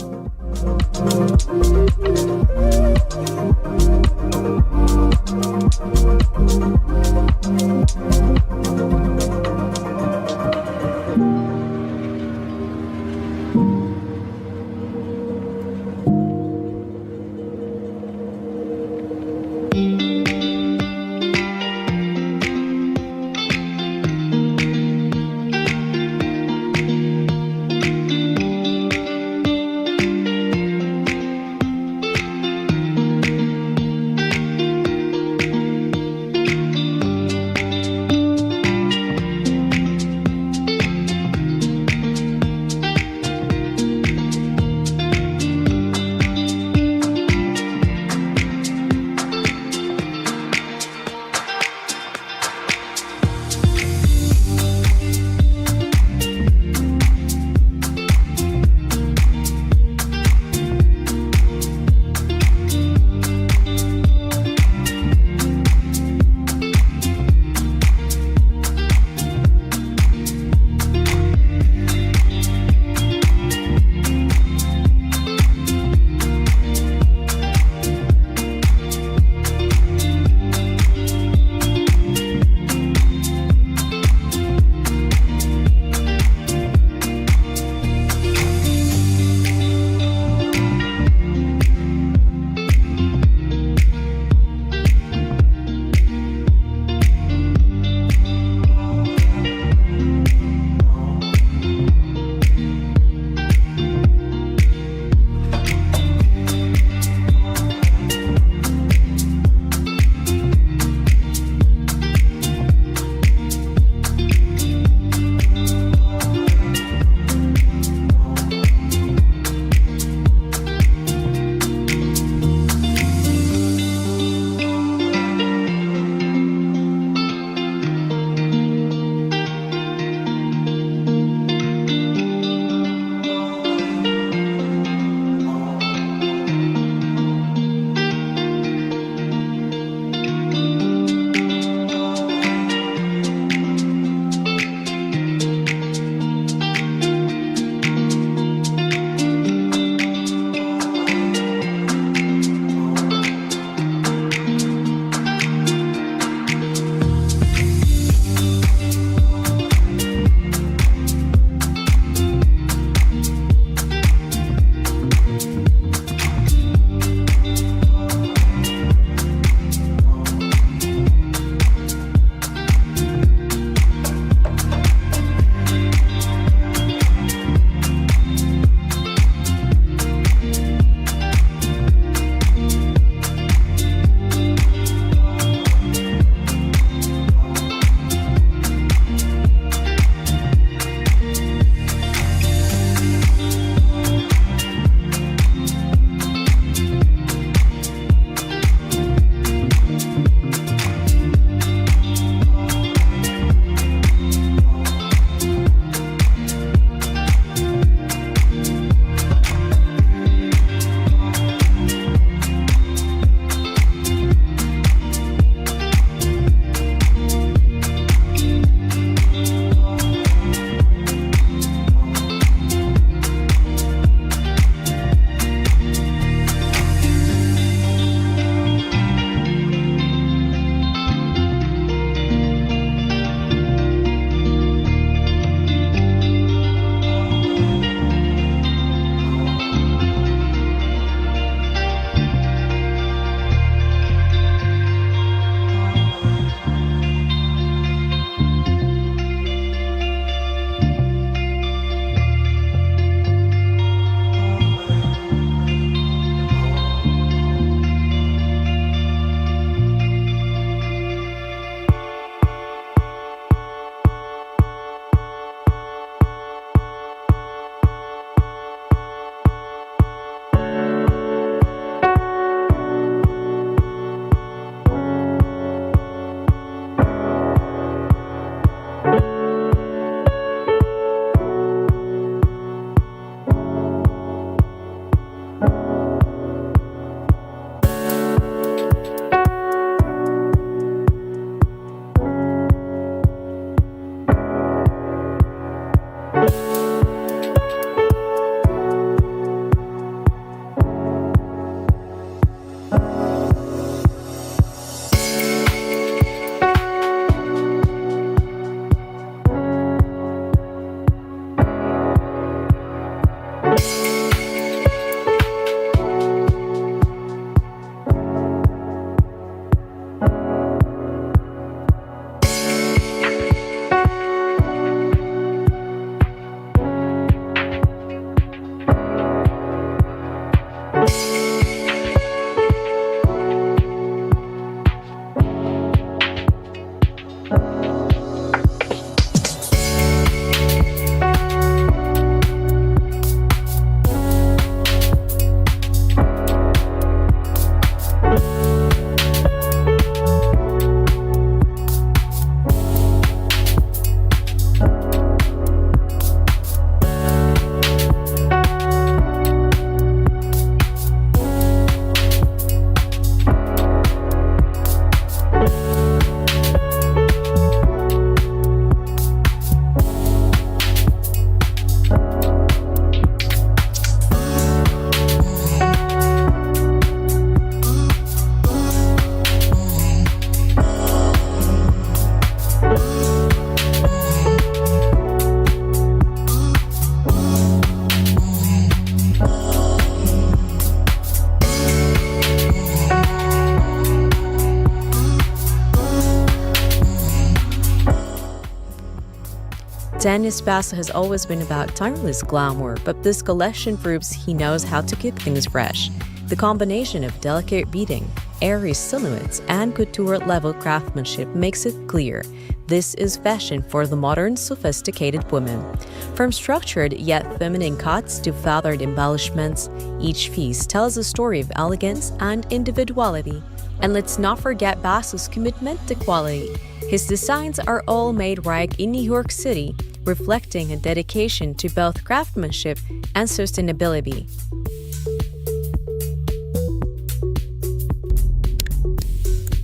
Dennis Basso has always been about timeless glamour, but this collection proves he knows how to keep things fresh. The combination of delicate beading, airy silhouettes, and couture-level craftsmanship makes it clear this is fashion for the modern, sophisticated woman. From structured yet feminine cuts to feathered embellishments, each piece tells a story of elegance and individuality. And let's not forget Basso's commitment to quality. His designs are all made right in New York City, reflecting a dedication to both craftsmanship and sustainability.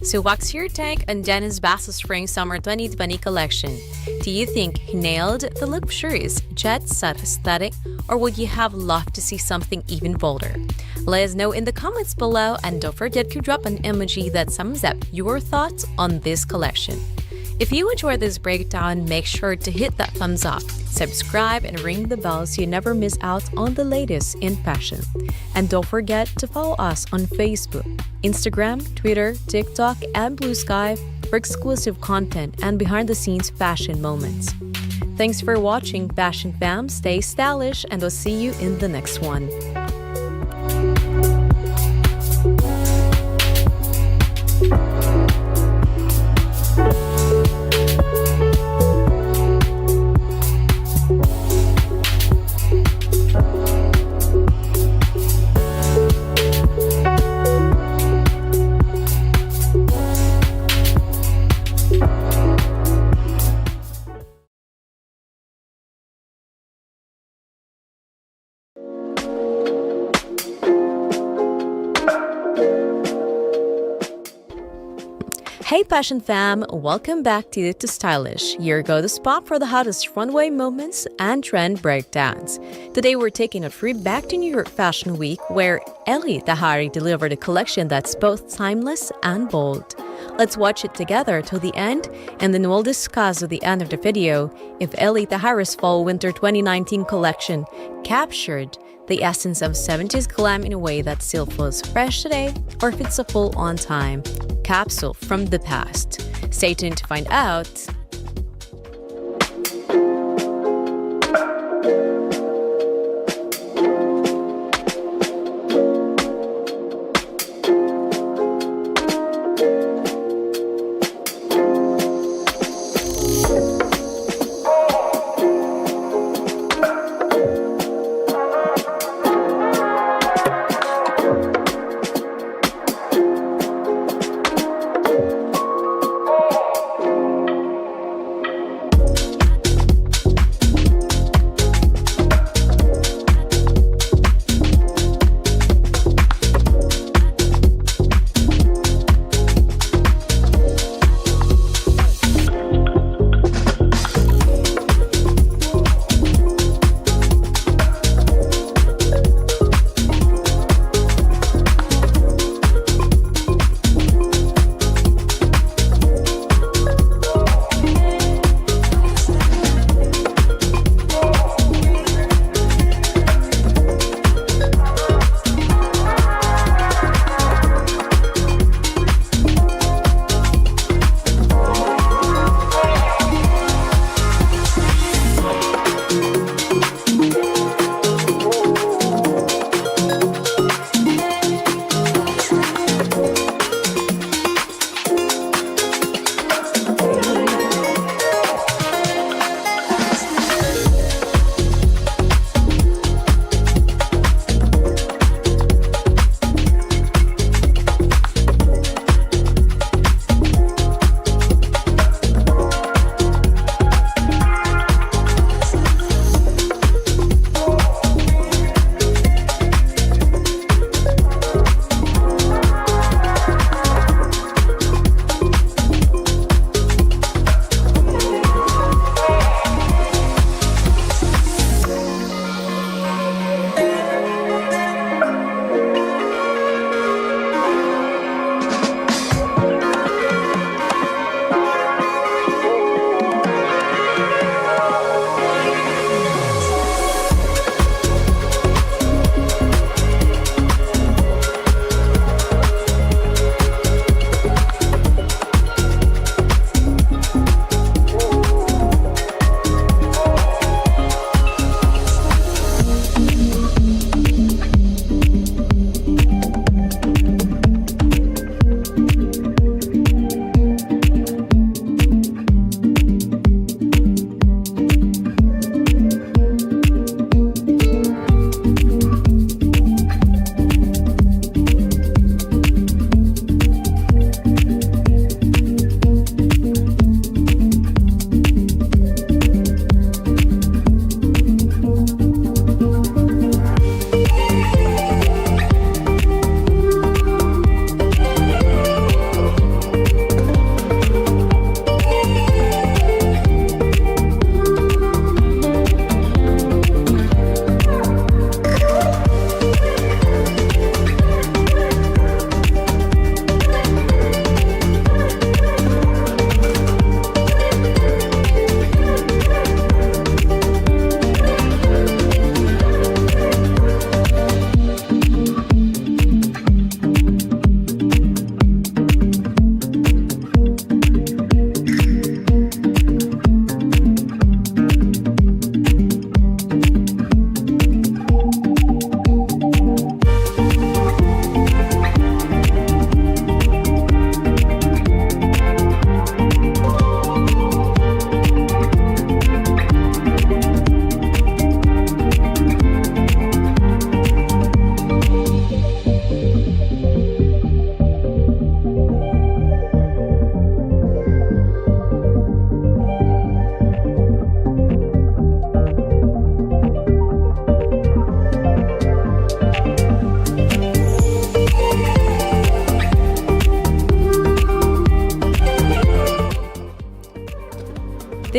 So what's your take on Dennis Basso's Spring-Summer 2020 collection? Do you think he nailed the luxurious jet-set aesthetic, or would you have loved to see something even bolder? Let us know in the comments below, and don't forget to drop an emoji that sums up your thoughts on this collection. If you enjoyed this breakdown, make sure to hit that thumbs up, subscribe, and ring the bell so you never miss out on the latest in fashion. And don't forget to follow us on Facebook, Instagram, Twitter, TikTok, and Blue Sky for exclusive content and behind-the-scenes fashion moments. Thanks for watching, Fashion Fam. Stay stylish, and we'll see you in the next one. Hey Fashion Fam, welcome back to tooStylish, your go-to spot for the hottest runway moments and trend breakdowns. Today we're taking a trip back to New York Fashion Week, where Elie Tahari delivered a collection that's both timeless and bold. Let's watch it together till the end, and then we'll discuss at the end of the video if Elie Tahari's Fall/Winter 2019 collection captured the essence of 70s glam in a way that still feels fresh today, or if it's a full-on time capsule from the past. Stay tuned to find out.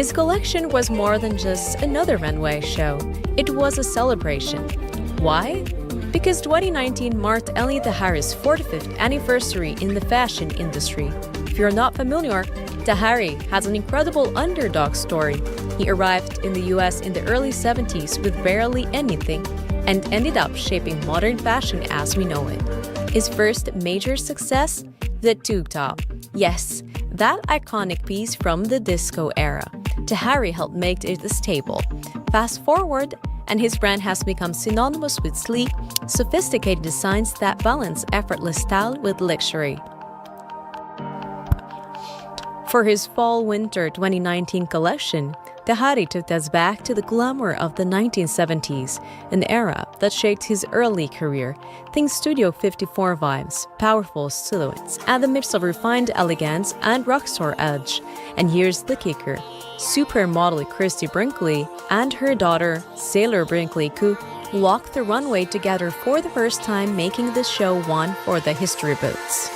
His collection was more than just another runway show. It was a celebration. Why? Because 2019 marked Ellie Tahari's 45th anniversary in the fashion industry. If you're not familiar, Tahari has an incredible underdog story. He arrived in the US in the early 70s with barely anything and ended up shaping modern fashion as we know it. His first major success? The tube top. Yes, that iconic piece from the disco era. Tahari helped make it a staple. Fast forward, and his brand has become synonymous with sleek, sophisticated designs that balance effortless style with luxury. For his fall-winter 2019 collection, Tahari took us back to the glamour of the 1970s, an era that shaped his early career. Think Studio 54 vibes, powerful silhouettes, and the mix of refined elegance and rockstar edge. And here's the kicker. Supermodel Christy Brinkley and her daughter, Sailor Brinkley Koo, walked the runway together for the first time, making this show one for the history books.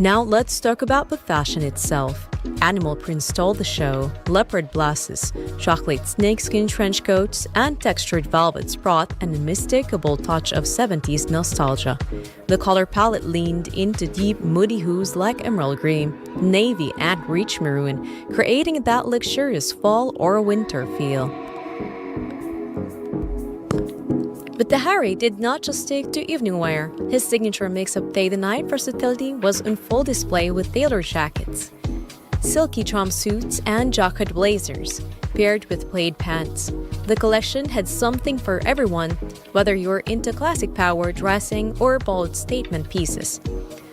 Now let's talk about the fashion itself. Animal prints stole the show, leopard blouses, chocolate snakeskin trench coats, and textured velvets brought an unmistakable touch of 70s nostalgia. The color palette leaned into deep, moody hues like emerald green, navy, and rich maroon, creating that luxurious fall or winter feel. But Tahari did not just stick to evening wear. His signature mix of day-to-night versatility was on full display with tailored jackets, silky jumpsuits, and jacquard blazers, paired with plaid pants. The collection had something for everyone, whether you're into classic power dressing or bold statement pieces.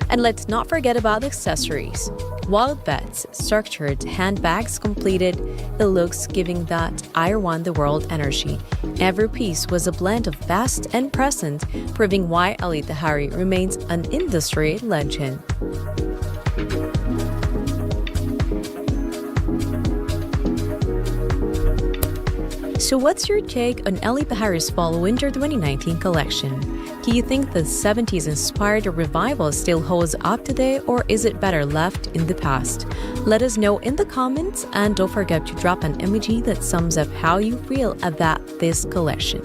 And let's not forget about accessories. Wild bets, structured handbags completed the looks, giving that I won the world energy. Every piece was a blend of past and present, proving why Ali Tahari remains an industry legend. So what's your take on Ellie Tahari's Fall/Winter 2019 collection? Do you think the 70s inspired revival still holds up today, or is it better left in the past? Let us know in the comments, and don't forget to drop an emoji that sums up how you feel about this collection.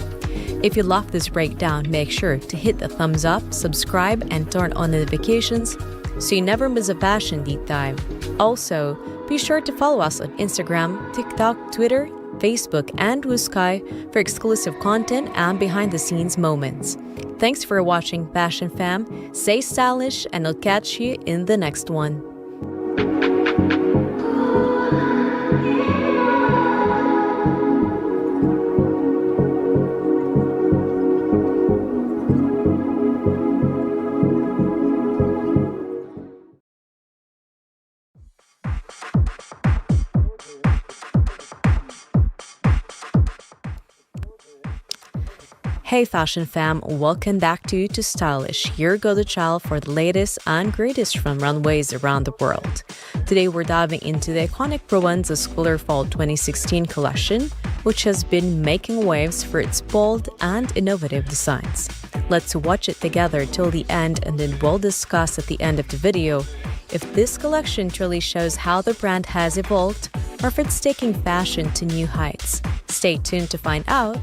If you love this breakdown, make sure to hit the thumbs up, subscribe, and turn on notifications. so you never miss a fashion deep dive. Also, be sure to follow us on Instagram, TikTok, Twitter, Facebook, and tooStylish for exclusive content and behind-the-scenes moments. Thanks for watching, Fashion Fam. Stay stylish, and I'll catch you in the next one. Hey Fashion Fam, welcome back to tooStylish, your go-to channel for the latest and greatest from runways around the world. Today we're diving into the iconic Provenza Schooler Fall 2016 collection, which has been making waves for its bold and innovative designs. Let's watch it together till the end, and then we'll discuss at the end of the video if this collection truly shows how the brand has evolved or if it's taking fashion to new heights. Stay tuned to find out.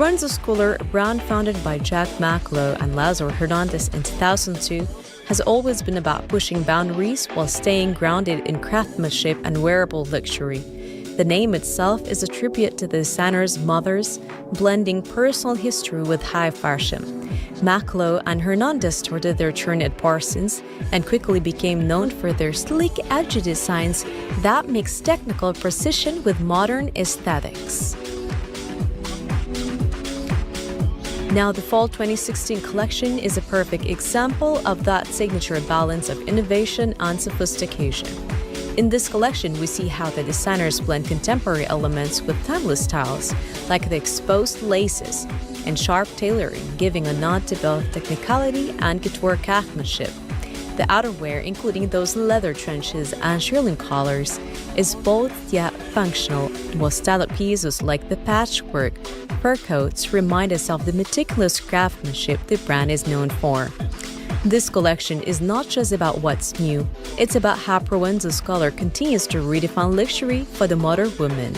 Provenza Schooler, a brand founded by Jack Maclow and Lazaro Hernandez in 2002, has always been about pushing boundaries while staying grounded in craftsmanship and wearable luxury. The name itself is a tribute to the designer's mothers, blending personal history with high fashion. Maclow and Hernandez started their journey at Parsons and quickly became known for their sleek, edgy designs that mix technical precision with modern aesthetics. Now, the Fall 2016 collection is a perfect example of that signature balance of innovation and sophistication. In this collection, we see how the designers blend contemporary elements with timeless styles, like the exposed laces and sharp tailoring, giving a nod to both technicality and couture craftsmanship. The outerwear, including those leather trenches and shearling collars, is bold yet functional, while styled pieces like the patchwork fur coats remind us of the meticulous craftsmanship the brand is known for. This collection is not just about what's new, it's about how Provenza Schooler continues to redefine luxury for the modern woman.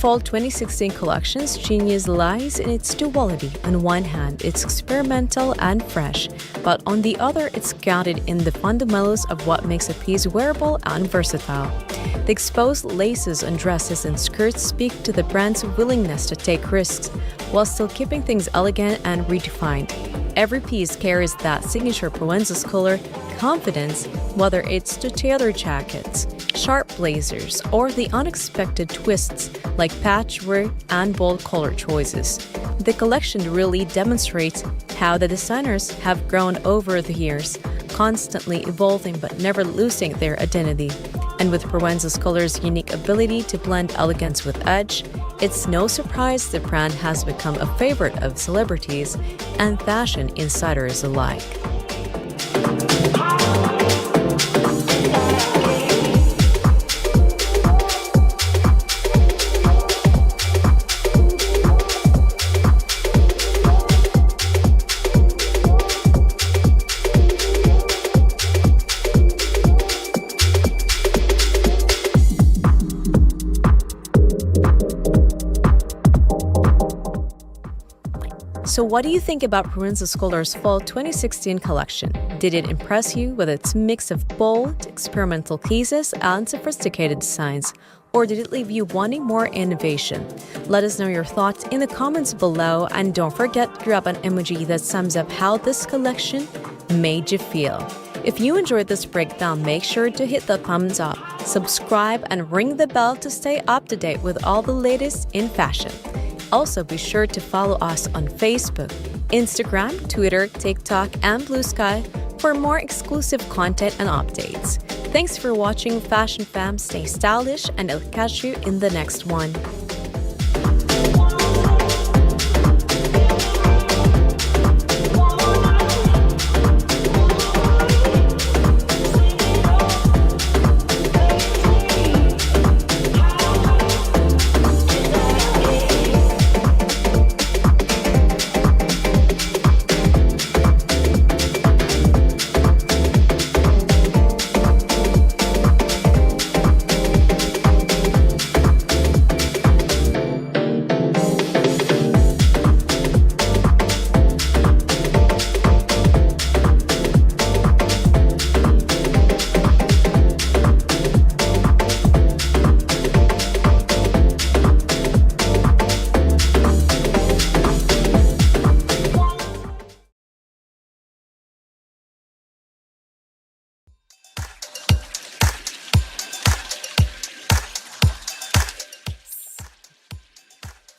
Fall 2016 collection's genius lies in its duality. On one hand, it's experimental and fresh, but on the other, it's grounded in the fundamentals of what makes a piece wearable and versatile. The exposed laces on dresses and skirts speak to the brand's willingness to take risks while still keeping things elegant and redefined. Every piece carries that signature Provençal color confidence, whether it's the tailored jackets, sharp blazers, or the unexpected twists like patchwork and bold color choices. The collection really demonstrates how the designers have grown over the years, constantly evolving but never losing their identity. And with Provençal color's unique ability to blend elegance with edge, it's no surprise the brand has become a favorite of celebrities and fashion insiders alike. So what do you think about Provençal Color's Fall 2016 collection? Did it impress you with its mix of bold, experimental pieces and sophisticated designs? Or did it leave you wanting more innovation? Let us know your thoughts in the comments below, and don't forget to drop an emoji that sums up how this collection made you feel. If you enjoyed this breakdown, make sure to hit the thumbs up, subscribe, and ring the bell to stay up to date with all the latest in fashion. Also, be sure to follow us on Facebook, Instagram, Twitter, TikTok, and Blue Sky for more exclusive content and updates. Thanks for watching, Fashion Fam. Stay stylish, and I'll catch you in the next one.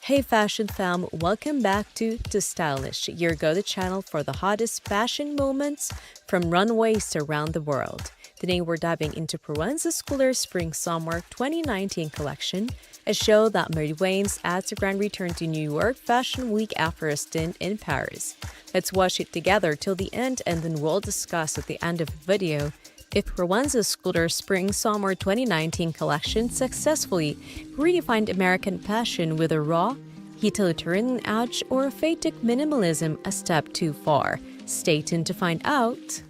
Hey Fashion Fam, welcome back to tooStylish, your go-to channel for the hottest fashion moments from runways around the world. Today we're diving into Provençal Color's Spring-Summer 2019 collection, a show that made waves at a grand return to New York Fashion Week after a stint in Paris. Let's watch it together till the end, and then we'll discuss at the end of the video if Provençal Color's Spring-Summer 2019 collection successfully redefined American fashion with a raw, utilitarian edge, or if they took minimalism a step too far. Stay tuned to find out.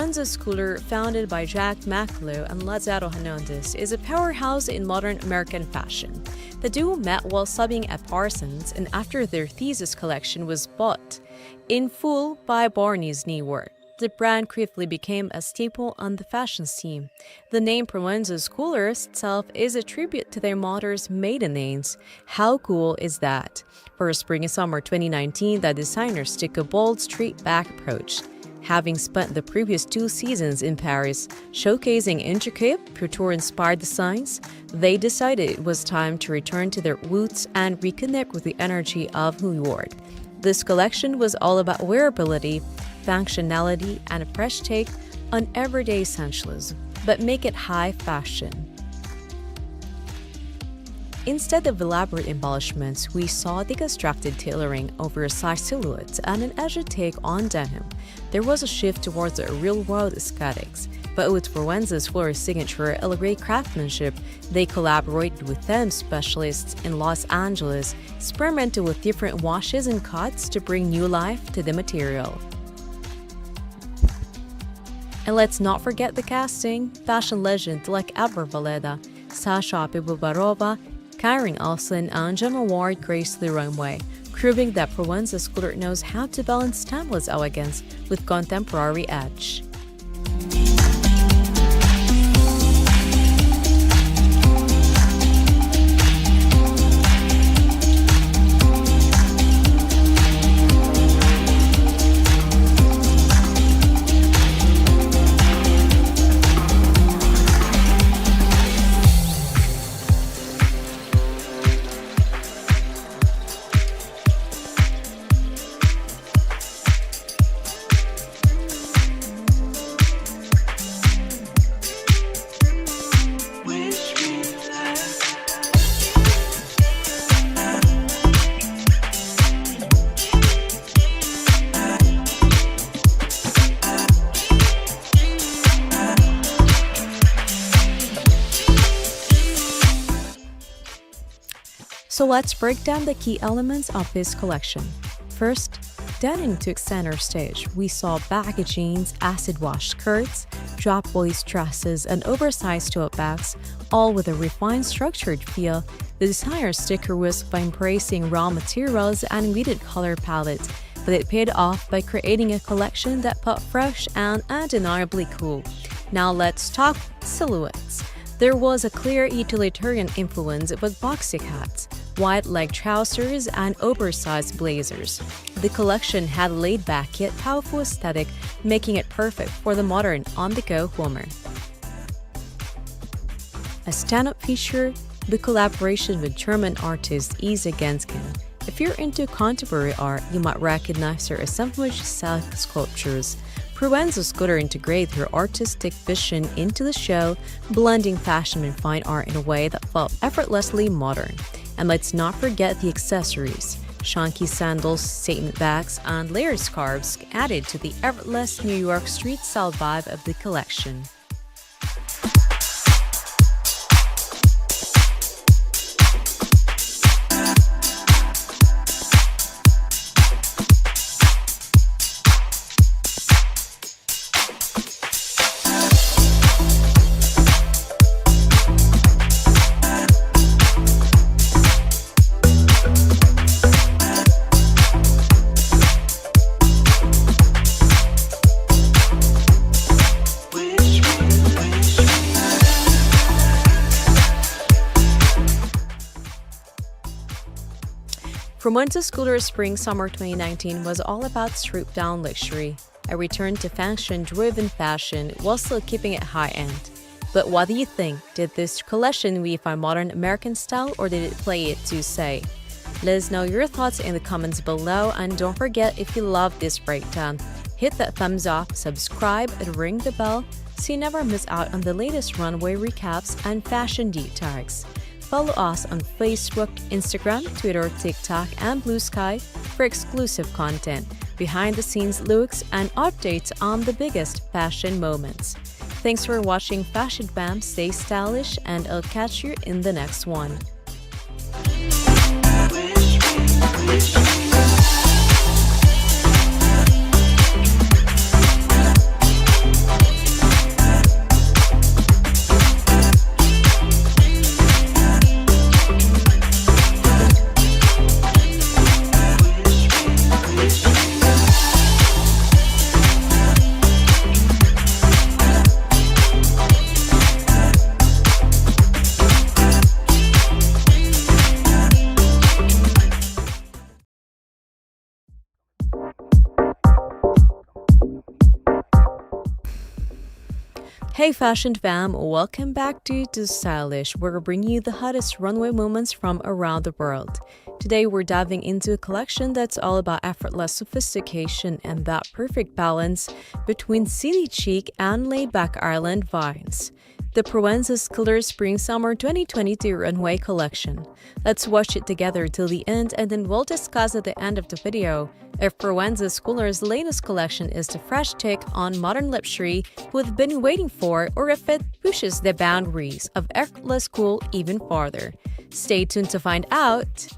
Proenza Schooler, founded by Jack Maclo and Lazaro Hernandez, is a powerhouse in modern American fashion. The duo met while subbing at Parsons, and after their thesis collection was bought in full by Barney's New York, the brand quickly became a staple on the fashion scene. The name Proenza Schooler itself is a tribute to their mother's maiden names. How cool is that? For spring and summer 2019, the designers took a bold straight-back approach. Having spent the previous 2 seasons in Paris showcasing intricate, couture-inspired designs, they decided it was time to return to their roots and reconnect with the energy of New York. This collection was all about wearability, functionality, and a fresh take on everyday essentials, but make it high fashion. Instead of elaborate embellishments, we saw deconstructed tailoring, oversized silhouettes, and an edgy take on denim. There was a shift towards a real-world aesthetics, but with Proenza Schooler's signature elegant craftsmanship, they collaborated with denim specialists in Los Angeles, experimented with different washes and cuts to bring new life to the material. And let's not forget the casting. Fashion legends like Ever Valeda, Sasha Pivovarova, Karen Olsen, and Gemma Ward graced the runway, proving that Proenza Schooler knows how to balance timeless elegance with contemporary edge. So let's break down the key elements of this collection. First, denim took center stage. We saw baggy jeans, acid-wash skirts, drop waist dresses, and oversized tote bags, all with a refined, structured feel. The designers took a risk by embracing raw materials and muted color palettes, but it paid off by creating a collection that felt fresh and undeniably cool. Now let's talk silhouettes. There was a clear utilitarian influence with boxy hats, wide leg trousers, and oversized blazers. The collection had a laid-back yet powerful aesthetic, making it perfect for the modern on-the-go woman. A stand-up feature, the collaboration with German artist Isa Genskin. If you're into contemporary art, you might recognize her assemblage self-sculptures. Proenza Schooler integrated her artistic vision into the show, blending fashion and fine art in a way that felt effortlessly modern. And let's not forget the accessories. Chunky sandals, statement bags, and layered scarves added to the effortless New York street-style vibe of the collection. Proenza Schooler's Spring-Summer 2019 was all about stripped-down luxury, a return to function-driven fashion while still keeping it high-end. But what do you think? Did this collection reify modern American style, or did it play it too safe? Let us know your thoughts in the comments below, and don't forget, if you love this breakdown, hit that thumbs up, subscribe, and ring the bell so you never miss out on the latest runway recaps and fashion deep dives. Follow us on Facebook, Instagram, Twitter, TikTok, and Blue Sky for exclusive content, behind-the-scenes looks, and updates on the biggest fashion moments. Thanks for watching Fashion Fam, stay stylish, and I'll catch you in the next one. Hey fashion fam, welcome back to tooStylish, where we bring you the hottest runway moments from around the world. Today we're diving into a collection that's all about effortless sophistication and that perfect balance between city chic and laid-back island vibes. The Provenza's Color Spring Summer 2022 Runway collection. Let's watch it together till the end and then we'll discuss at the end of the video if Provenza's Color's latest collection is the fresh take on modern luxury we've been waiting for, or if it pushes the boundaries of effortless cool even farther. Stay tuned to find out.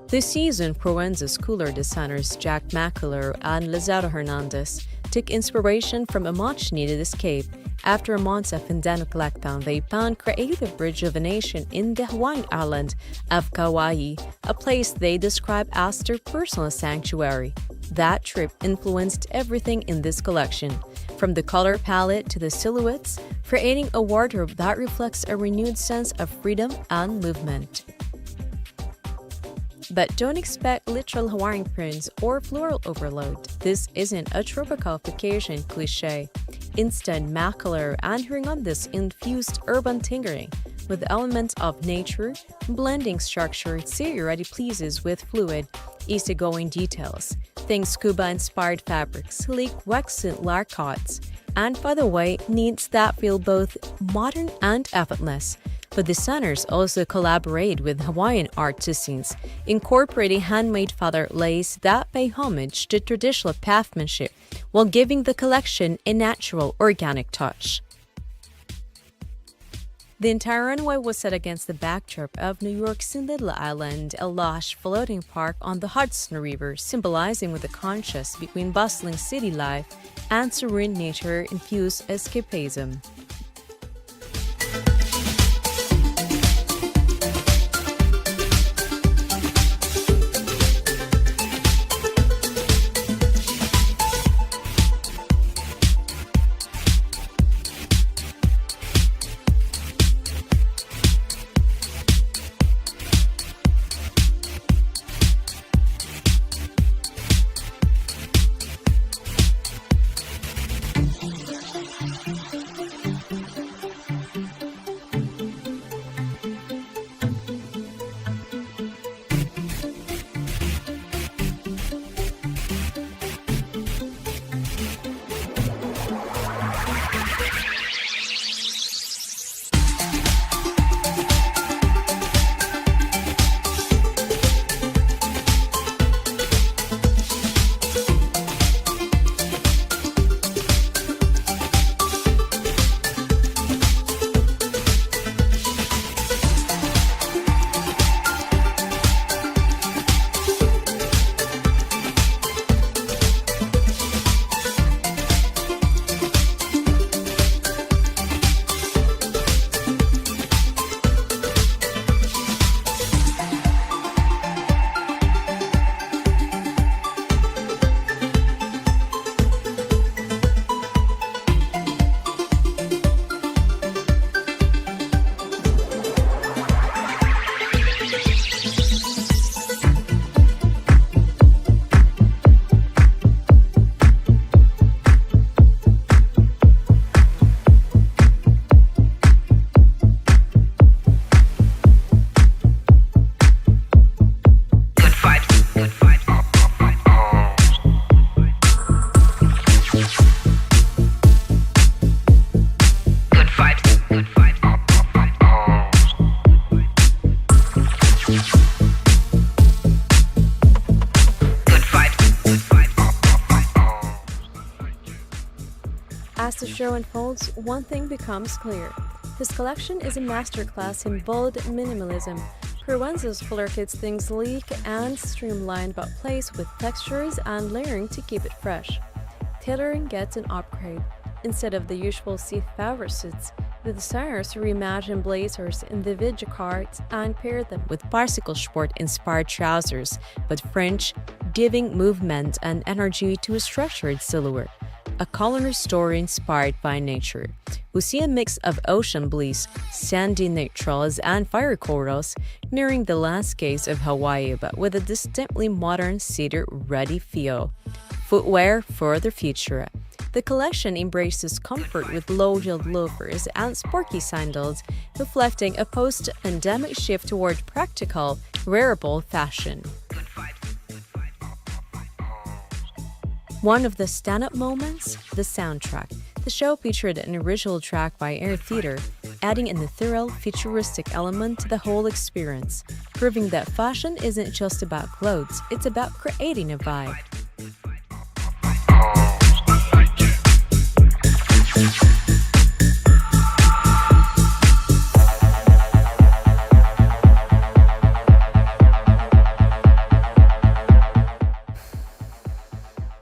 This season, Provenza's Cooler designers Jack McCullough and Lizardo Hernandez took inspiration from a much-needed escape. After a month of pandemic lockdown, they found creative rejuvenation in the Hawaiian island of Kauai, a place they describe as their personal sanctuary. That trip influenced everything in this collection, from the color palette to the silhouettes, creating a wardrobe that reflects a renewed sense of freedom and movement. But don't expect literal Hawaiian prints or floral overload. This isn't a tropical vacation cliché. Instead, McCullough and Hernandez infused urban tinkering with elements of nature, blending structured city-ready pieces with fluid, easygoing details. Think scuba-inspired fabrics, sleek waxed lacquers, and by the way, needs that feel both modern and effortless. But designers also collaborate with Hawaiian artisans, incorporating handmade feather lace that pay homage to traditional craftsmanship while giving the collection a natural, organic touch. The entire runway was set against the backdrop of New York's Little Island, a lush floating park on the Hudson River, symbolizing with a contrast between bustling city life and serene nature-infused escapism. show unfolds, one thing becomes clear. His collection is a masterclass in bold minimalism. Provenza's color kits things sleek and streamlined but plays with textures and layering to keep it fresh. Tailoring gets an upgrade. Instead of the usual see fabric suits, the designers reimagined blazers in the video cards and paired them with bicycle sport-inspired trousers, but French, giving movement and energy to a structured silhouette. A culinary story inspired by nature. We see a mix of ocean blues, sandy neutrals, and fiery corals, mirroring the landscapes of Hawaii but with a distinctly modern cedar-ready feel. Footwear for the future. The collection embraces comfort with low-yield loafers and sporty sandals, reflecting a post-pandemic shift toward practical, wearable fashion. One of the stand-up moments, the soundtrack. The show featured an original track by Air Theatre, adding an ethereal, futuristic element to the whole experience, proving that fashion isn't just about clothes, it's about creating a vibe.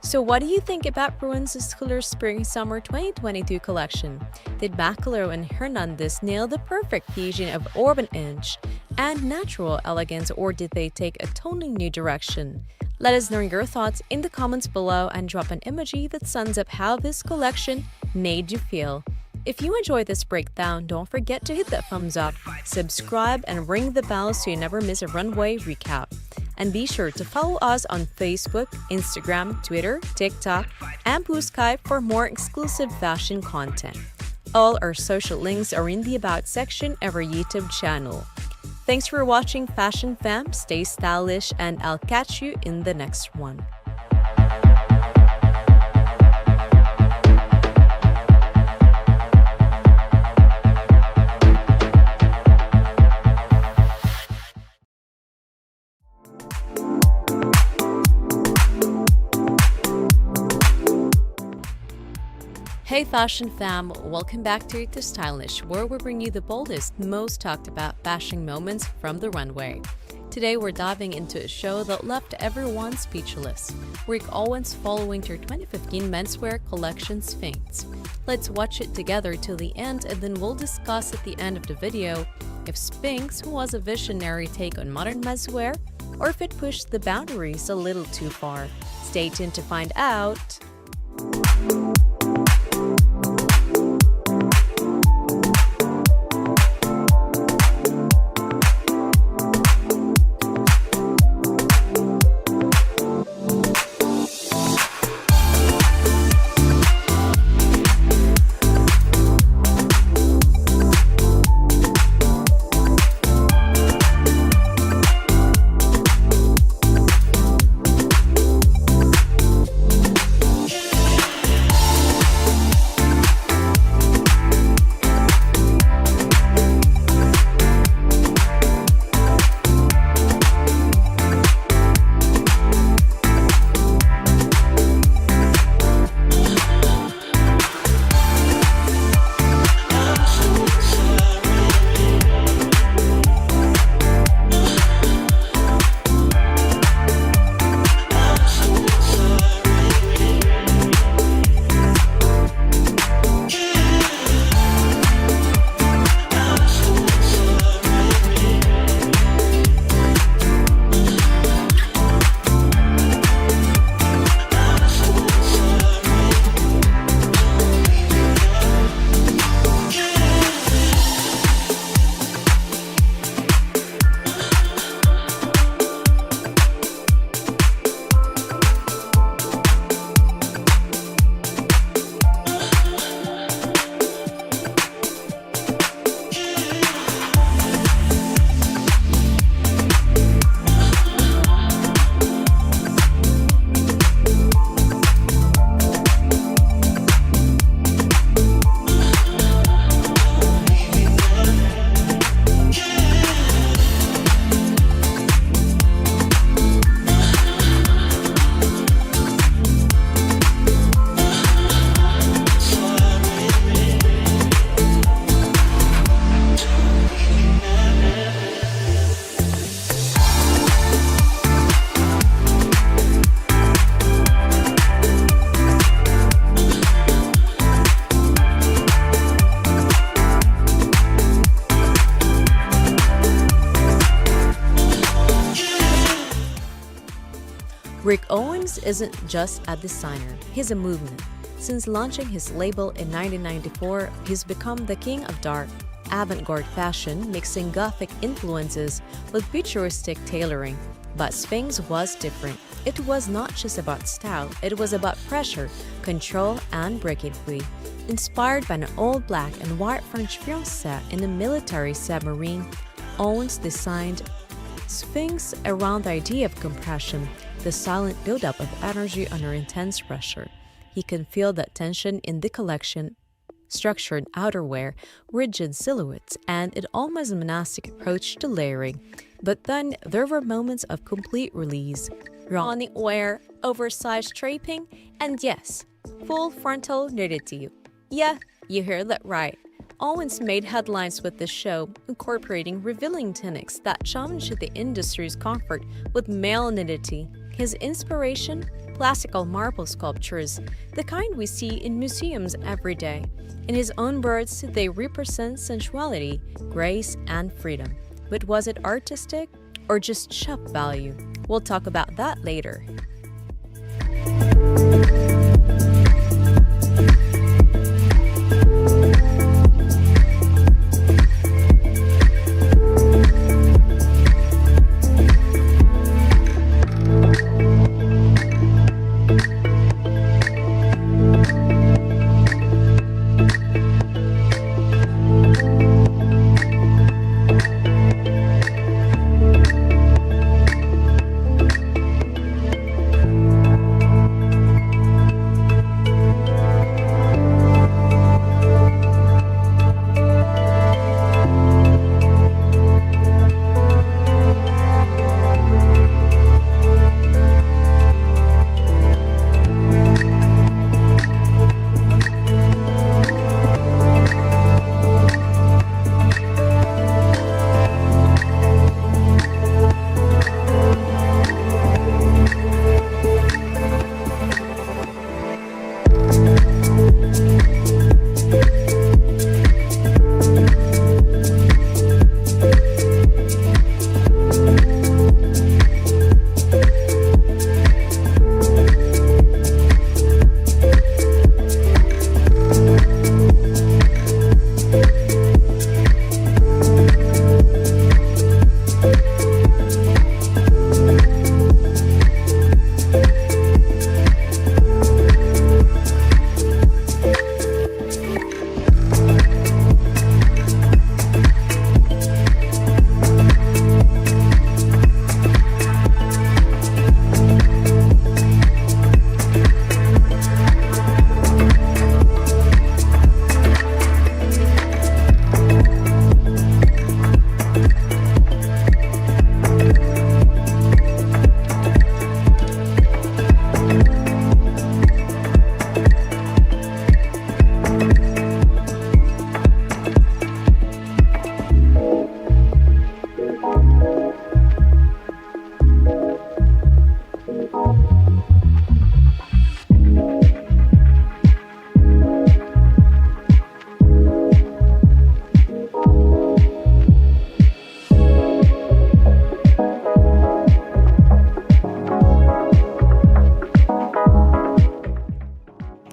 So what do you think about Provenza's Color Spring-Summer 2022 collection? Did Bacalao and Hernandez nail the perfect fusion of urban edge and natural elegance, or did they take a totally new direction? Let us know your thoughts in the comments below and drop an emoji that sums up how this collection made you feel. If you enjoyed this breakdown, don't forget to hit that thumbs up, subscribe, and ring the bell so you never miss a Runway recap. And be sure to follow us on Facebook, Instagram, Twitter, TikTok, and tooStylish for more exclusive fashion content. All our social links are in the About section of our YouTube channel. Thanks for watching, Fashion Fam. Stay stylish, and I'll catch you in the next one. Hey Fashion Fam, welcome back to tooStylish, where we bring you the boldest, most talked about fashion moments from the runway. Today we're diving into a show that left everyone speechless. Rick Owens following her 2015 menswear collection Sphinx. Let's watch it together till the end, and then we'll discuss at the end of the video if Sphinx was a visionary take on modern menswear or if it pushed the boundaries a little too far. Stay tuned to find out. Rick Owens isn't just a designer, he's a movement. Since launching his label in 1994, he's become the king of dark, avant-garde fashion, mixing gothic influences with futuristic tailoring. But Sphinx was different. It was not just about style, it was about pressure, control, and breaking free. Inspired by an old black and white French fiancé in a military submarine, Owens designed Sphinx around the idea of compression, the silent buildup of energy under intense pressure. He can feel that tension in the collection, structured outerwear, rigid silhouettes, and an almost monastic approach to layering. But then there were moments of complete release. Raw knitwear, oversized draping, and yes, full frontal nudity. Yeah, you heard that right. Owens made headlines with this show, incorporating revealing tunics that challenged the industry's comfort with male nudity. His inspiration? Classical marble sculptures, the kind we see in museums every day. In his own words, they represent sensuality, grace, and freedom. But was it artistic or just shop value? We'll talk about that later.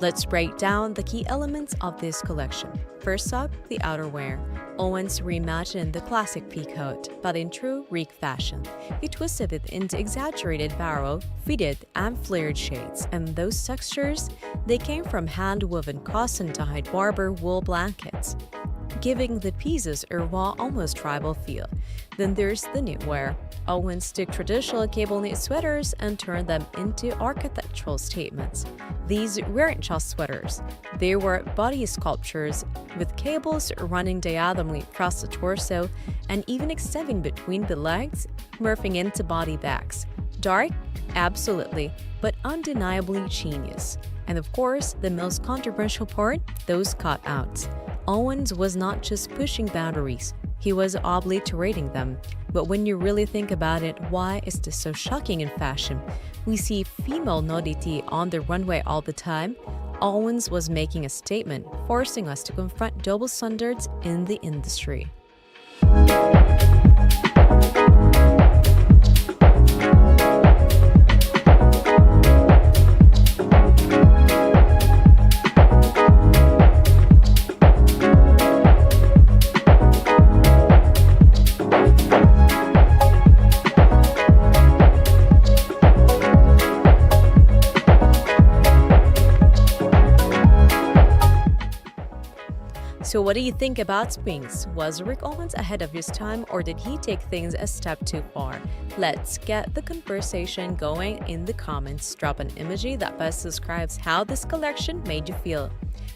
Let's break down the key elements of this collection. First up, the outerwear. Owens reimagined the classic peacoat, but in true Greek fashion. He twisted it into exaggerated barrow, fitted, and flared shades, and those textures, they came from hand-woven cotton-dyed Barber wool blankets, giving the pieces a raw, almost tribal feel. Then there's the knitwear. Owens took traditional cable knit sweaters and turned them into architectural statements. These weren't just sweaters. They were body sculptures with cables running diagonally across the torso and even extending between the legs, morphing into body bags. Dark? Absolutely, but undeniably genius. And of course, the most controversial part, those cutouts. Owens was not just pushing boundaries, he was obliterating them. But when you really think about it, why is this so shocking in fashion? We see female nudity on the runway all the time. Owens was making a statement, forcing us to confront double standards in the industry. So what do you think about Spinks? Was Rick Owens ahead of his time or did he take things a step too far? Let's get the conversation going in the comments. Drop an emoji that best describes how this collection made you feel.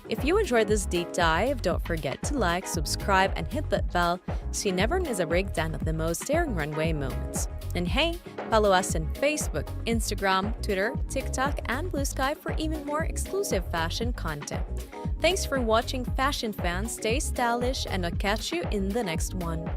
If you enjoyed this deep dive, don't forget to like, subscribe, and hit that bell so you never miss a breakdown of the most daring runway moments. And hey, follow us on Facebook, Instagram, Twitter, TikTok, and Blue Sky for even more exclusive fashion content. Thanks for watching, fashion fans. Stay stylish, and I'll catch you in the next one.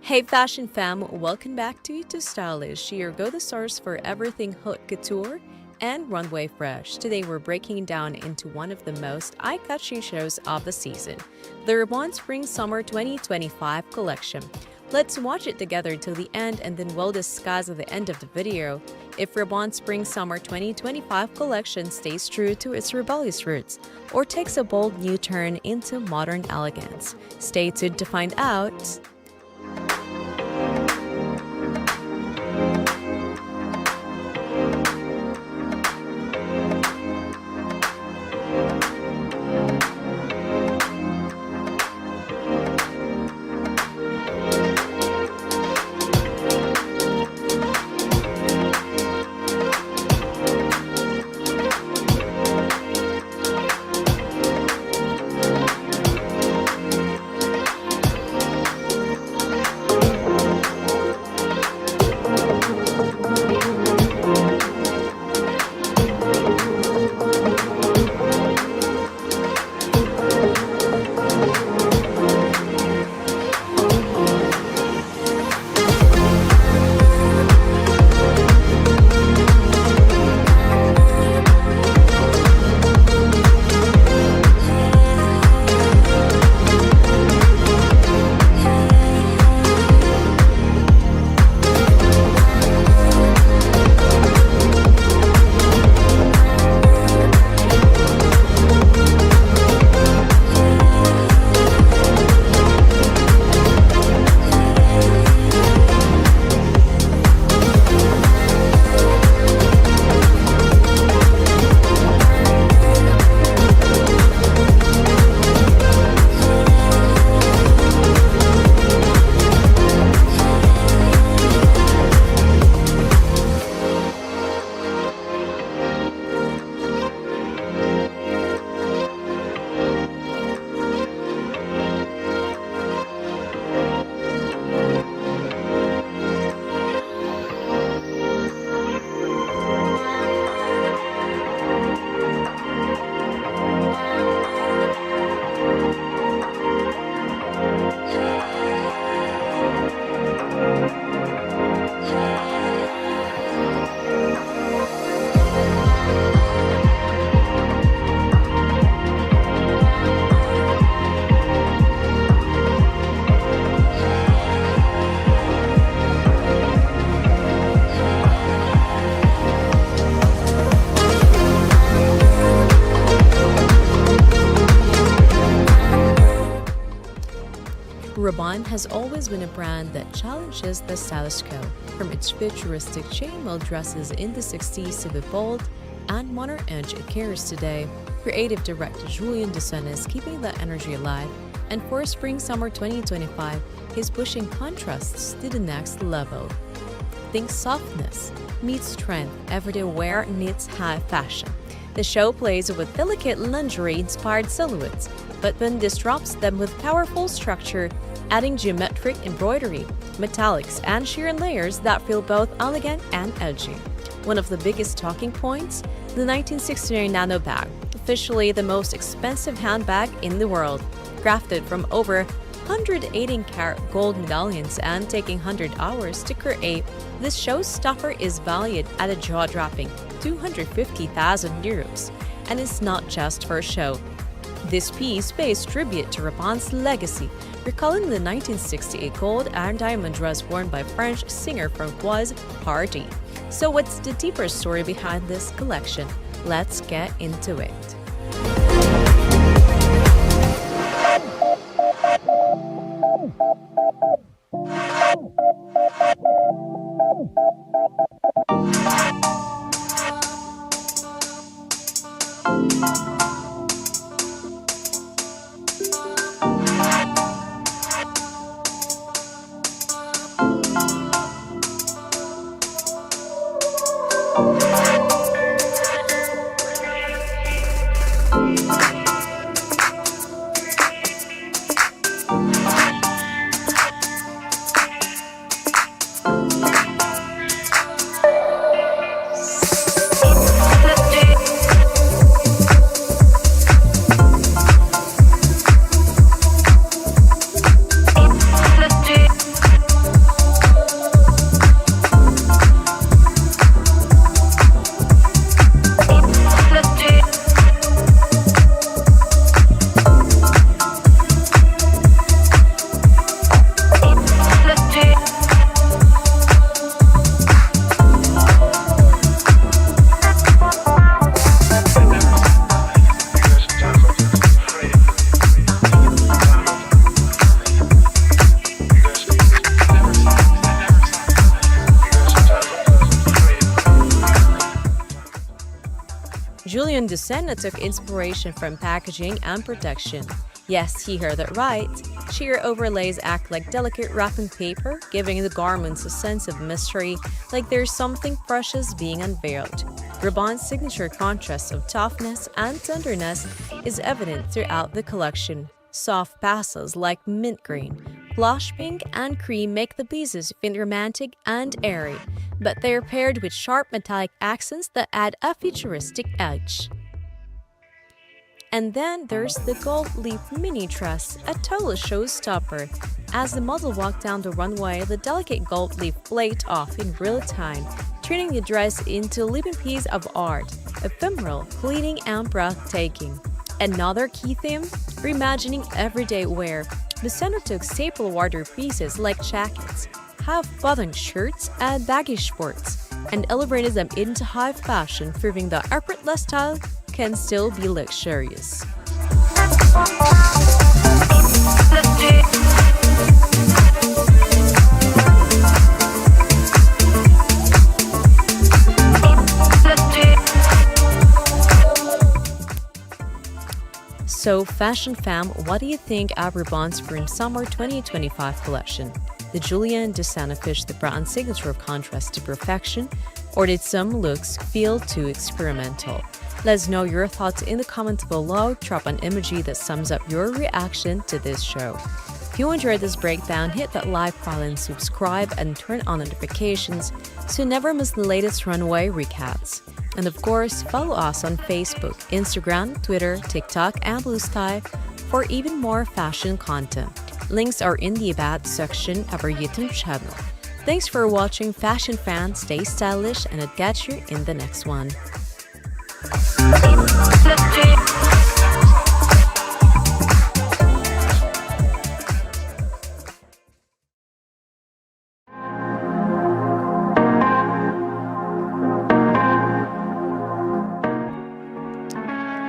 Hey fashion fam, welcome back to tooStylish, your go-to source for everything haute couture and runway fresh. Today we're breaking down into one of the most eye-catching shows of the season, the Rebond Spring Summer 2025 collection. Let's watch it together till the end and then we'll discuss at the end of the video if Rebond Spring Summer 2025 collection stays true to its rebellious roots or takes a bold new turn into modern elegance. Stay tuned to find out. Rebond has always been a brand that challenges the status quo, from its futuristic chainmail dresses in the 60s to the bold and modern edge it carries today. Creative director Julian Dussin is keeping that energy alive, and for Spring-Summer 2025, he's pushing contrasts to the next level. Think softness meets strength, everyday wear meets high fashion. The show plays with delicate lingerie-inspired silhouettes, but then disrupts them with powerful structure, adding geometric embroidery, metallics, and sheer layers that feel both elegant and edgy. One of the biggest talking points? The 1969 Nano bag, officially the most expensive handbag in the world, crafted from over 118-carat gold medallions and taking 100 hours to create. This showstopper is valued at a jaw-dropping €250,000, and it's not just for show. This piece pays tribute to Rapunzel's legacy, recalling the 1968 gold and diamond dress worn by French singer Françoise Hardy. So what's the deeper story behind this collection? Let's get into it. Julian Ducenna took inspiration from packaging and protection. Yes, he heard that right. Sheer overlays act like delicate wrapping paper, giving the garments a sense of mystery, like there's something precious being unveiled. Raban's signature contrast of toughness and tenderness is evident throughout the collection. Soft pastels like mint green, blush pink, and cream make the pieces feel romantic and airy, but they're paired with sharp metallic accents that add a futuristic edge. And then there's the gold leaf mini dress, a total showstopper. As the model walked down the runway, the delicate gold leaf played off in real time, turning the dress into a living piece of art, ephemeral, fleeting, and breathtaking. Another key theme? Reimagining everyday wear. Ducenna took staple wardrobe pieces like jackets, half-buttoned shirts, and baggy shorts, and elevated them into high fashion, proving that effortless style can still be luxurious. So, Fashion Fam, what do you think of Raban's Spring-Summer 2025 collection? Did Julian Ducenna fish the brand signature of contrast to perfection, or did some looks feel too experimental? Let us know your thoughts in the comments below. Drop an emoji that sums up your reaction to this show. If you enjoyed this breakdown, hit that like button, subscribe, and turn on notifications so you never miss the latest runway recaps. And of course, follow us on Facebook, Instagram, Twitter, TikTok, and Blue Sky for even more fashion content. Links are in the About section of our YouTube channel. Thanks for watching, fashion fans. Stay stylish, and I'll catch you in the next one.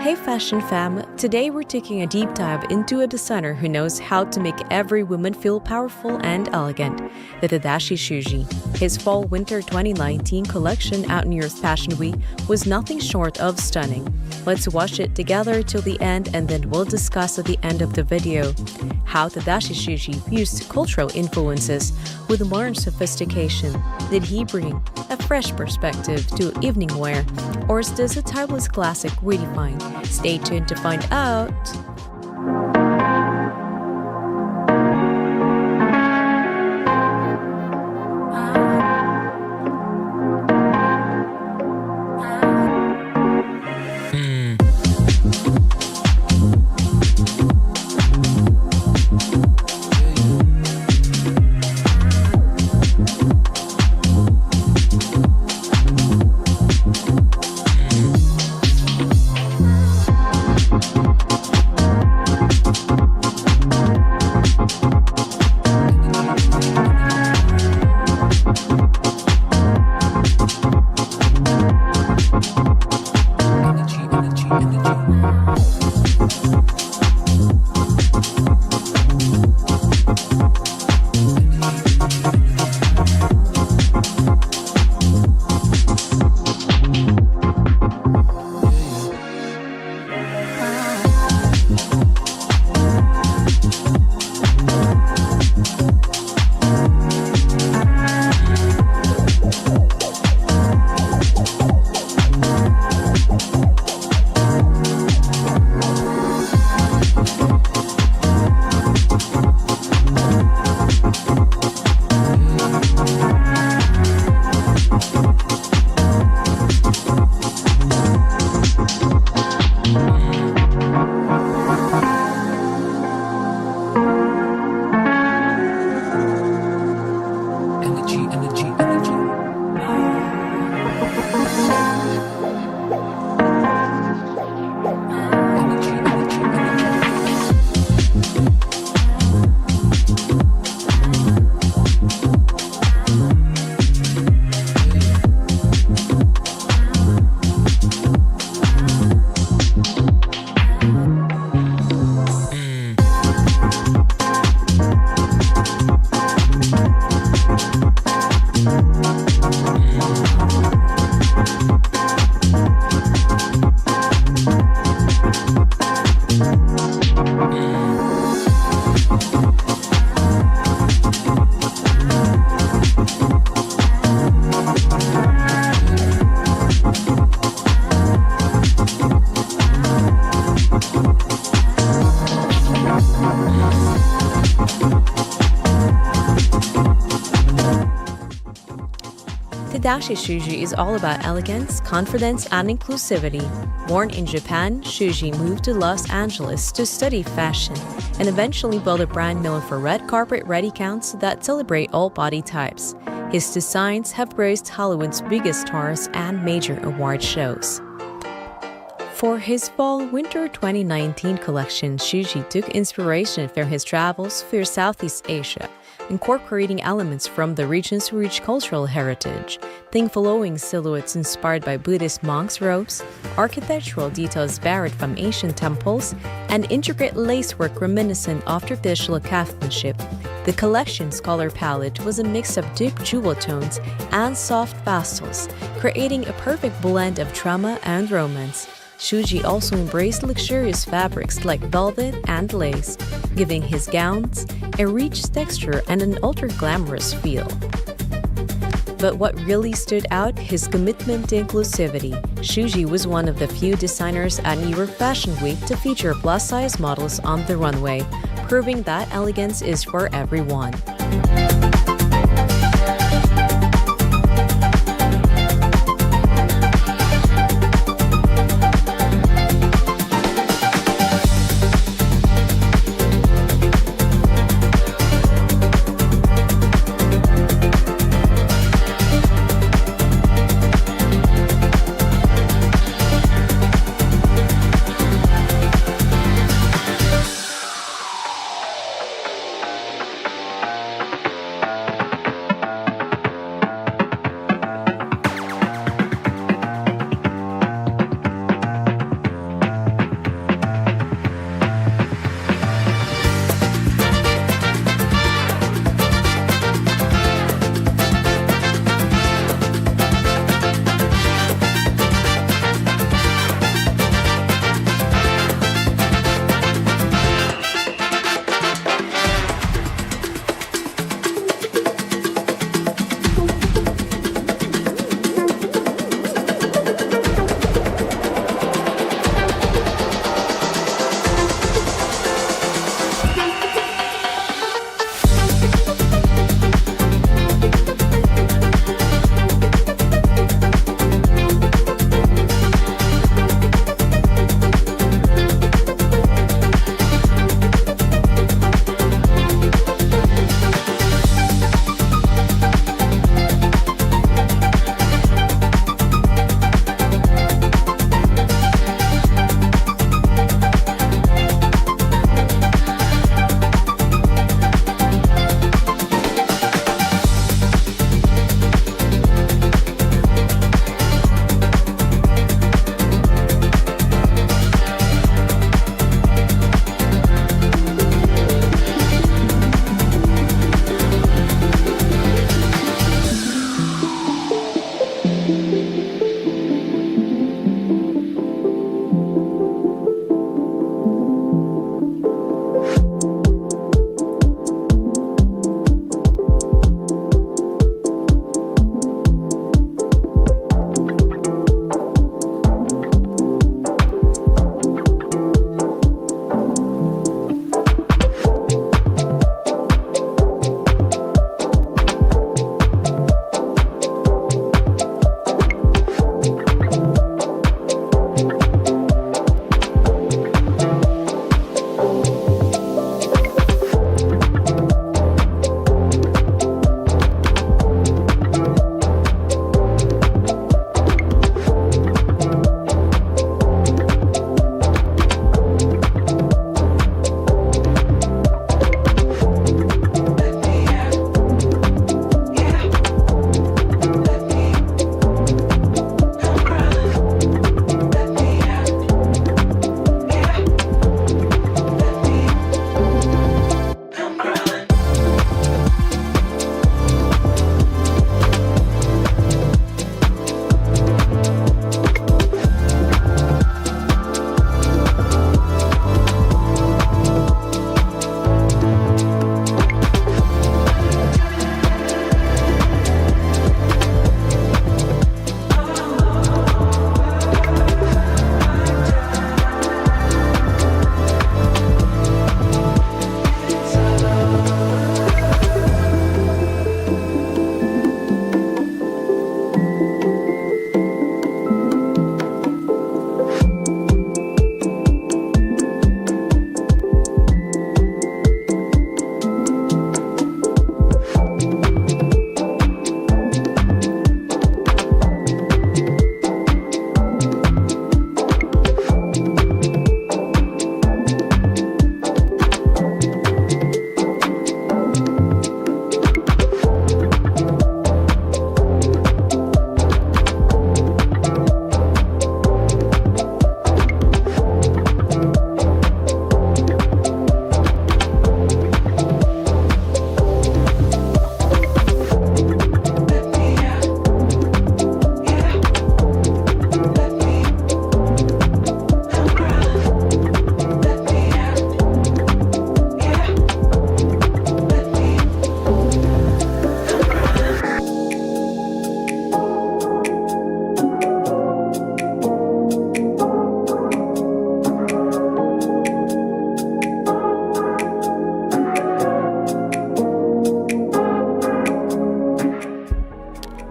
Hey Fashion Fam! Today we're taking a deep dive into a designer who knows how to make every woman feel powerful and elegant, the Tadashi Shuji. His Fall-Winter 2019 collection out in New York Fashion Week was nothing short of stunning. Let's watch it together till the end, and then we'll discuss at the end of the video how Tadashi Shuji fused cultural influences with modern sophistication. Did he bring a fresh perspective to evening wear, or is this a timeless classic redefined? Stay tuned to find out. Tadashi Shuji is all about elegance, confidence, and inclusivity. Born in Japan, Shuji moved to Los Angeles to study fashion and eventually built a brand known for red carpet-ready counts that celebrate all body types. His designs have graced Hollywood's biggest stars and major award shows. For his fall-winter 2019 collection, Shuji took inspiration from his travels through Southeast Asia, incorporating elements from the region's rich cultural heritage. Think flowing silhouettes inspired by Buddhist monks' robes, architectural details borrowed from ancient temples, and intricate lacework reminiscent of traditional craftsmanship. The collection's color palette was a mix of deep jewel tones and soft pastels, creating a perfect blend of drama and romance. Shuji also embraced luxurious fabrics like velvet and lace, giving his gowns a rich texture and an ultra-glamorous feel. But what really stood out, his commitment to inclusivity. Shuji was one of the few designers at New York Fashion Week to feature plus-size models on the runway, proving that elegance is for everyone.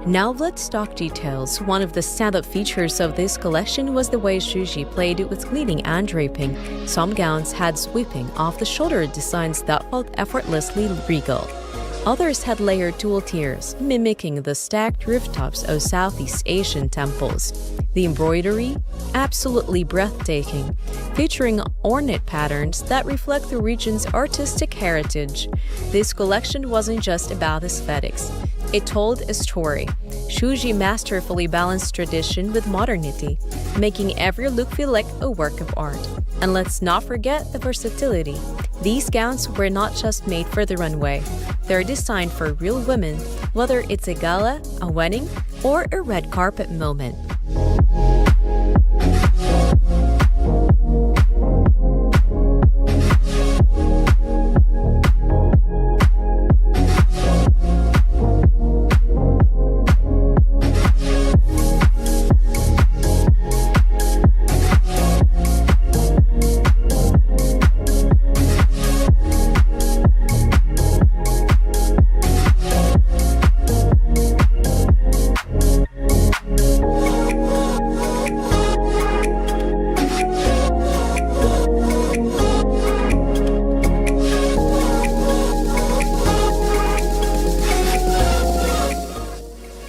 Now let's talk details. One of the standout features of this collection was the way Shuji played with pleating and draping. Some gowns had sweeping off-the-shoulder designs that felt effortlessly regal. Others had layered tulle tiers, mimicking the stacked rooftops of Southeast Asian temples. The embroidery? Absolutely breathtaking, featuring ornate patterns that reflect the region's artistic heritage. This collection wasn't just about aesthetics. It told a story. Shuji masterfully balanced tradition with modernity, making every look feel like a work of art. And let's not forget the versatility. These gowns were not just made for the runway. They're designed for real women, whether it's a gala, a wedding, or a red carpet moment.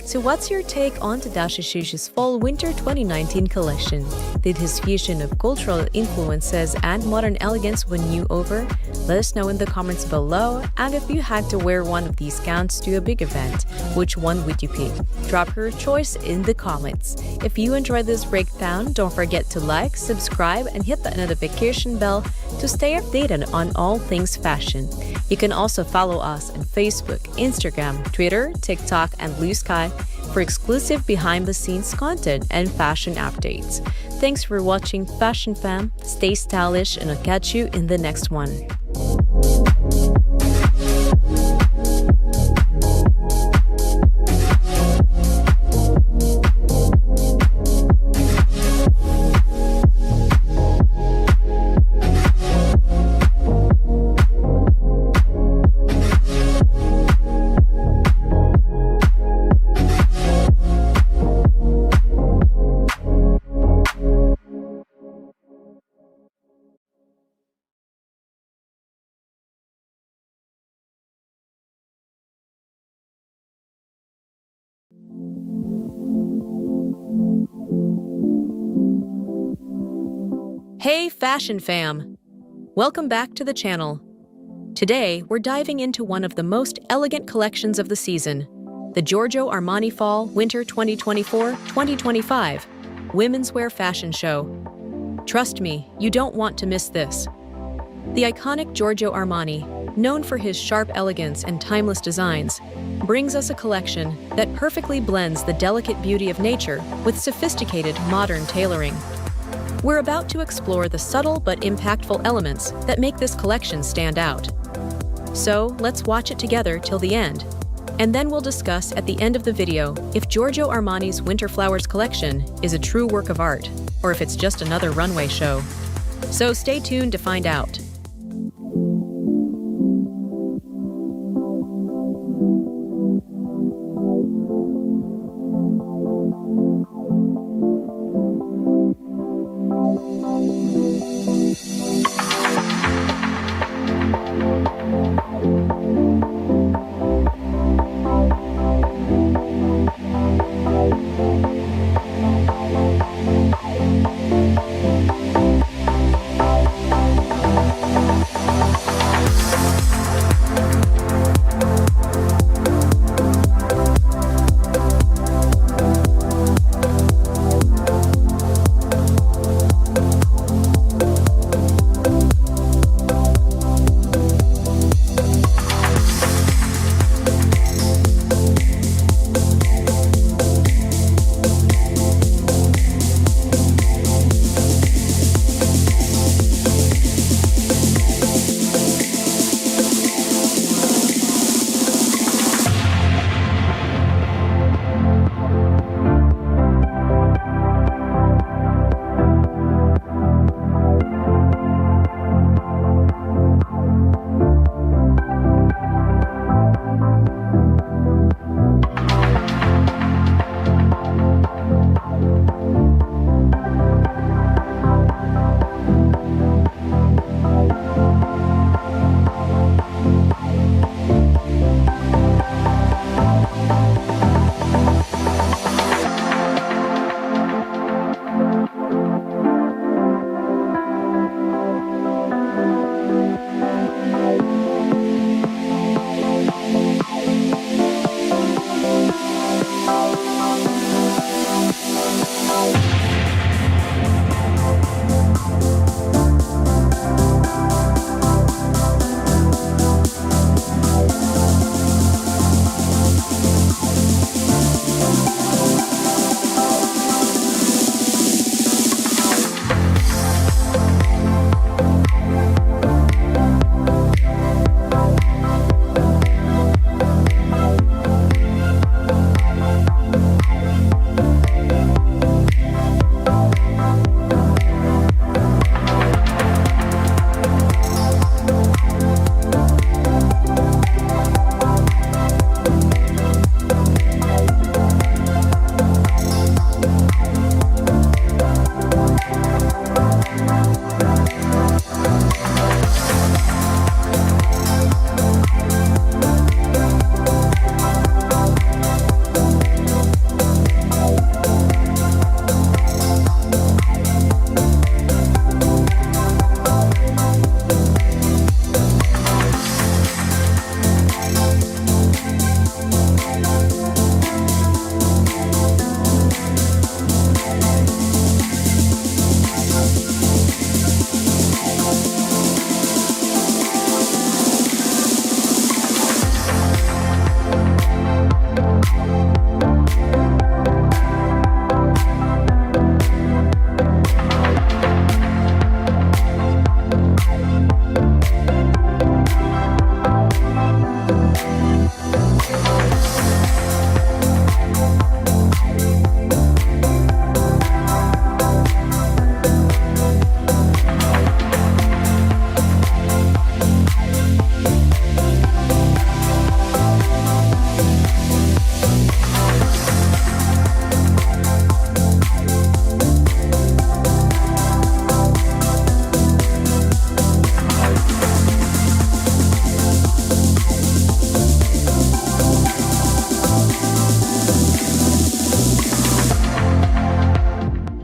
So what's your take on Tadashi Shuji's Fall/Winter 2019 collection? Did his fusion of cultural influences and modern elegance win you over? Let us know in the comments below, and if you had to wear one of these gowns to a big event, which one would you pick? Drop your choice in the comments. If you enjoyed this breakdown, don't forget to like, subscribe, and hit the notification bell to stay updated on all things fashion. You can also follow us on Facebook, Instagram, Twitter, TikTok, and Blue Sky for exclusive behind-the-scenes content and fashion updates. Thanks for watching, Fashion Fam. Stay stylish, and I'll catch you in the next one. Hey Fashion Fam! Welcome back to the channel. Today, we're diving into one of the most elegant collections of the season, the Giorgio Armani Fall/Winter 2024-2025 Women's Wear Fashion Show. Trust me, you don't want to miss this. The iconic Giorgio Armani, known for his sharp elegance and timeless designs, brings us a collection that perfectly blends the delicate beauty of nature with sophisticated modern tailoring. We're about to explore the subtle but impactful elements that make this collection stand out. So let's watch it together till the end, and then we'll discuss at the end of the video if Giorgio Armani's Winter Flowers collection is a true work of art, or if it's just another runway show. So stay tuned to find out.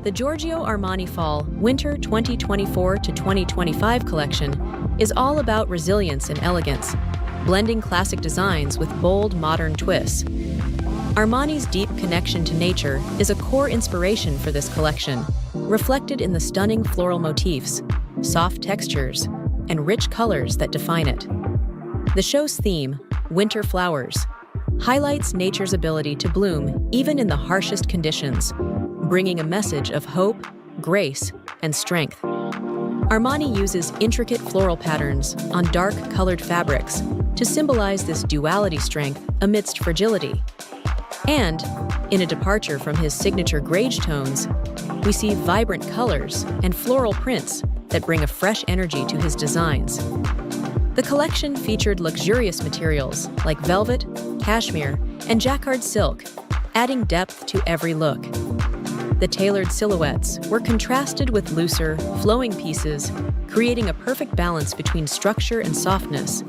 The Giorgio Armani Fall Winter 2024 to 2025 collection is all about resilience and elegance, blending classic designs with bold modern twists. Armani's deep connection to nature is a core inspiration for this collection, reflected in the stunning floral motifs, soft textures, and rich colors that define it. The show's theme, Winter Flowers, highlights nature's ability to bloom even in the harshest conditions, bringing a message of hope, grace, and strength. Armani uses intricate floral patterns on dark colored fabrics to symbolize this duality strength amidst fragility. And, in a departure from his signature greige tones, we see vibrant colors and floral prints that bring a fresh energy to his designs. The collection featured luxurious materials like velvet, cashmere, and jacquard silk, adding depth to every look. The tailored silhouettes were contrasted with looser, flowing pieces, creating a perfect balance between structure and softness.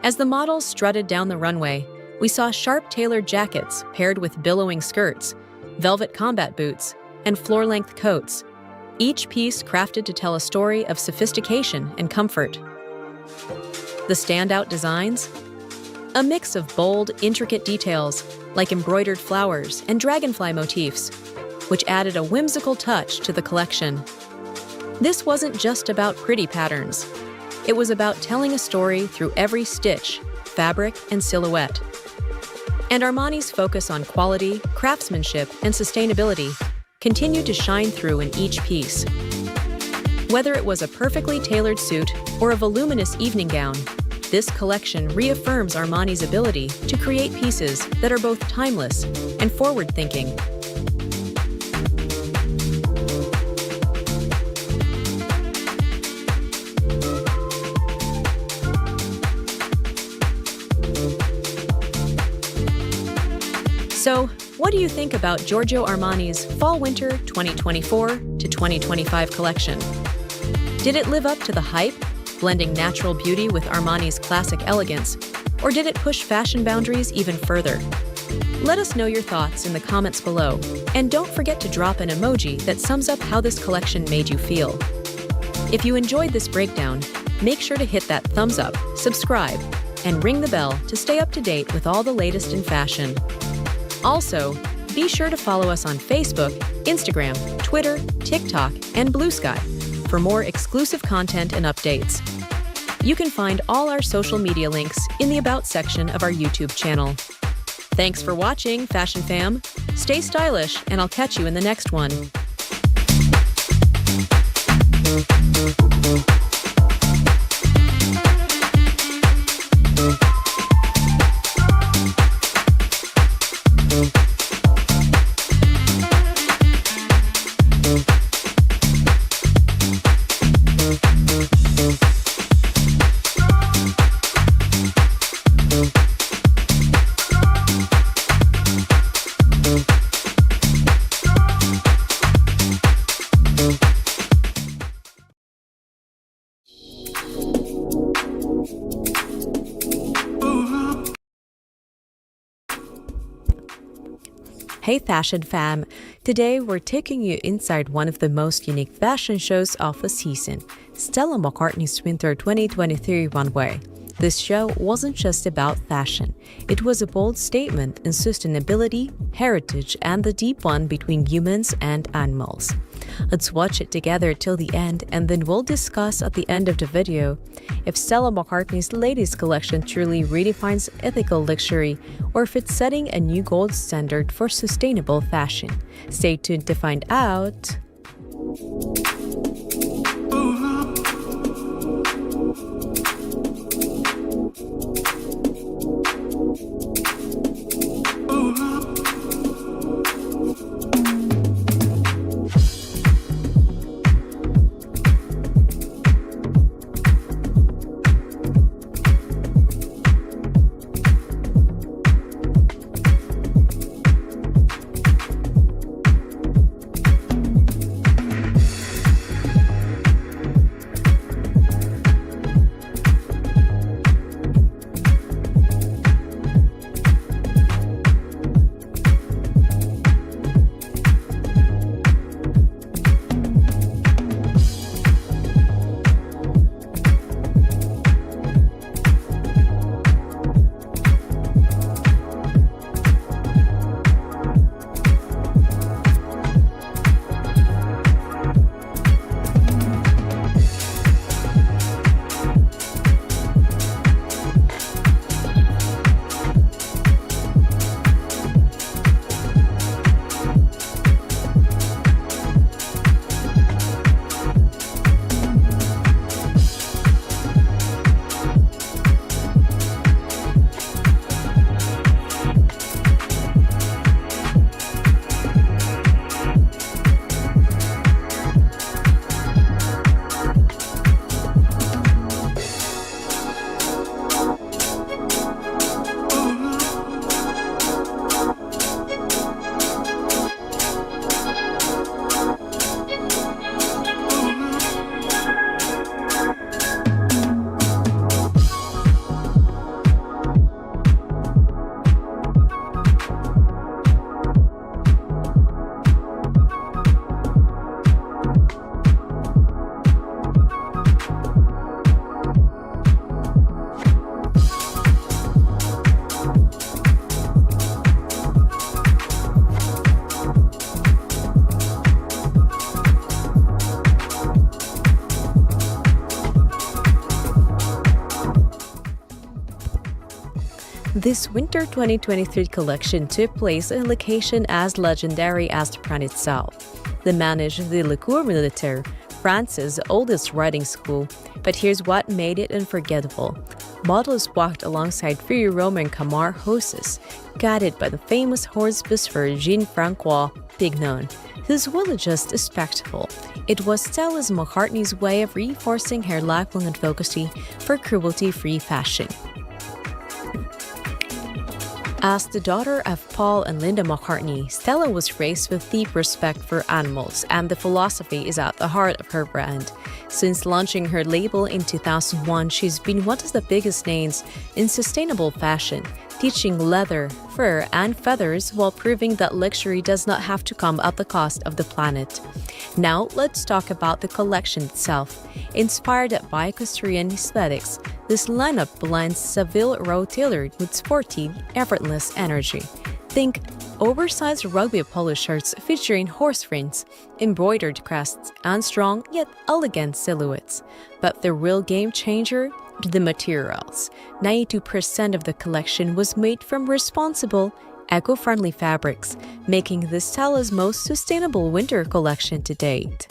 As the models strutted down the runway, we saw sharp tailored jackets paired with billowing skirts, velvet combat boots, and floor-length coats, each piece crafted to tell a story of sophistication and comfort. The standout designs? A mix of bold, intricate details like embroidered flowers and dragonfly motifs, which added a whimsical touch to the collection. This wasn't just about pretty patterns. It was about telling a story through every stitch, fabric, and silhouette. And Armani's focus on quality, craftsmanship, and sustainability continued to shine through in each piece. Whether it was a perfectly tailored suit or a voluminous evening gown, this collection reaffirms Armani's ability to create pieces that are both timeless and forward-thinking. So, what do you think about Giorgio Armani's Fall/Winter 2024 to 2025 collection? Did it live up to the hype, blending natural beauty with Armani's classic elegance, or did it push fashion boundaries even further? Let us know your thoughts in the comments below, and don't forget to drop an emoji that sums up how this collection made you feel. If you enjoyed this breakdown, make sure to hit that thumbs up, subscribe, and ring the bell to stay up to date with all the latest in fashion. Also, be sure to follow us on Facebook, Instagram, Twitter, TikTok, and Blue Sky for more exclusive content and updates. You can find all our social media links in the About section of our YouTube channel. Thanks for watching, Fashion Fam. Stay stylish, and I'll catch you in the next one. Hey Fashion Fam! Today we're taking you inside one of the most unique fashion shows of the season, Stella McCartney's Winter 2023 Runway. This show wasn't just about fashion. It was a bold statement in sustainability, heritage, and the deep one between humans and animals. Let's watch it together till the end, and then we'll discuss at the end of the video if Stella McCartney's latest collection truly redefines ethical luxury or if it's setting a new gold standard for sustainable fashion. Stay tuned to find out. This winter 2023 collection took place in a location as legendary as the brand itself. They managed the L'école Militaire, France's oldest riding school. But here's what made it unforgettable. Models walked alongside three Roman Camar horses, guided by the famous horse whisperer Jean-Francois Pignon. This wasn't just a spectacle. It was Stella McCartney's way of reinforcing her lifelong advocacy for cruelty-free fashion. As the daughter of Paul and Linda McCartney, Stella was raised with deep respect for animals, and the philosophy is at the heart of her brand. Since launching her label in 2001, she's been one of the biggest names in sustainable fashion, teaching leather, fur, and feathers while proving that luxury does not have to come at the cost of the planet. Now, let's talk about the collection itself. Inspired by Costrian aesthetics, this lineup blends Savile Row tailored with sporty, effortless energy. Think oversized rugby polo shirts featuring horse rints, embroidered crests, and strong yet elegant silhouettes. But the real game changer? The materials. 92% of the collection was made from responsible, eco-friendly fabrics, making this Stella's most sustainable winter collection to date.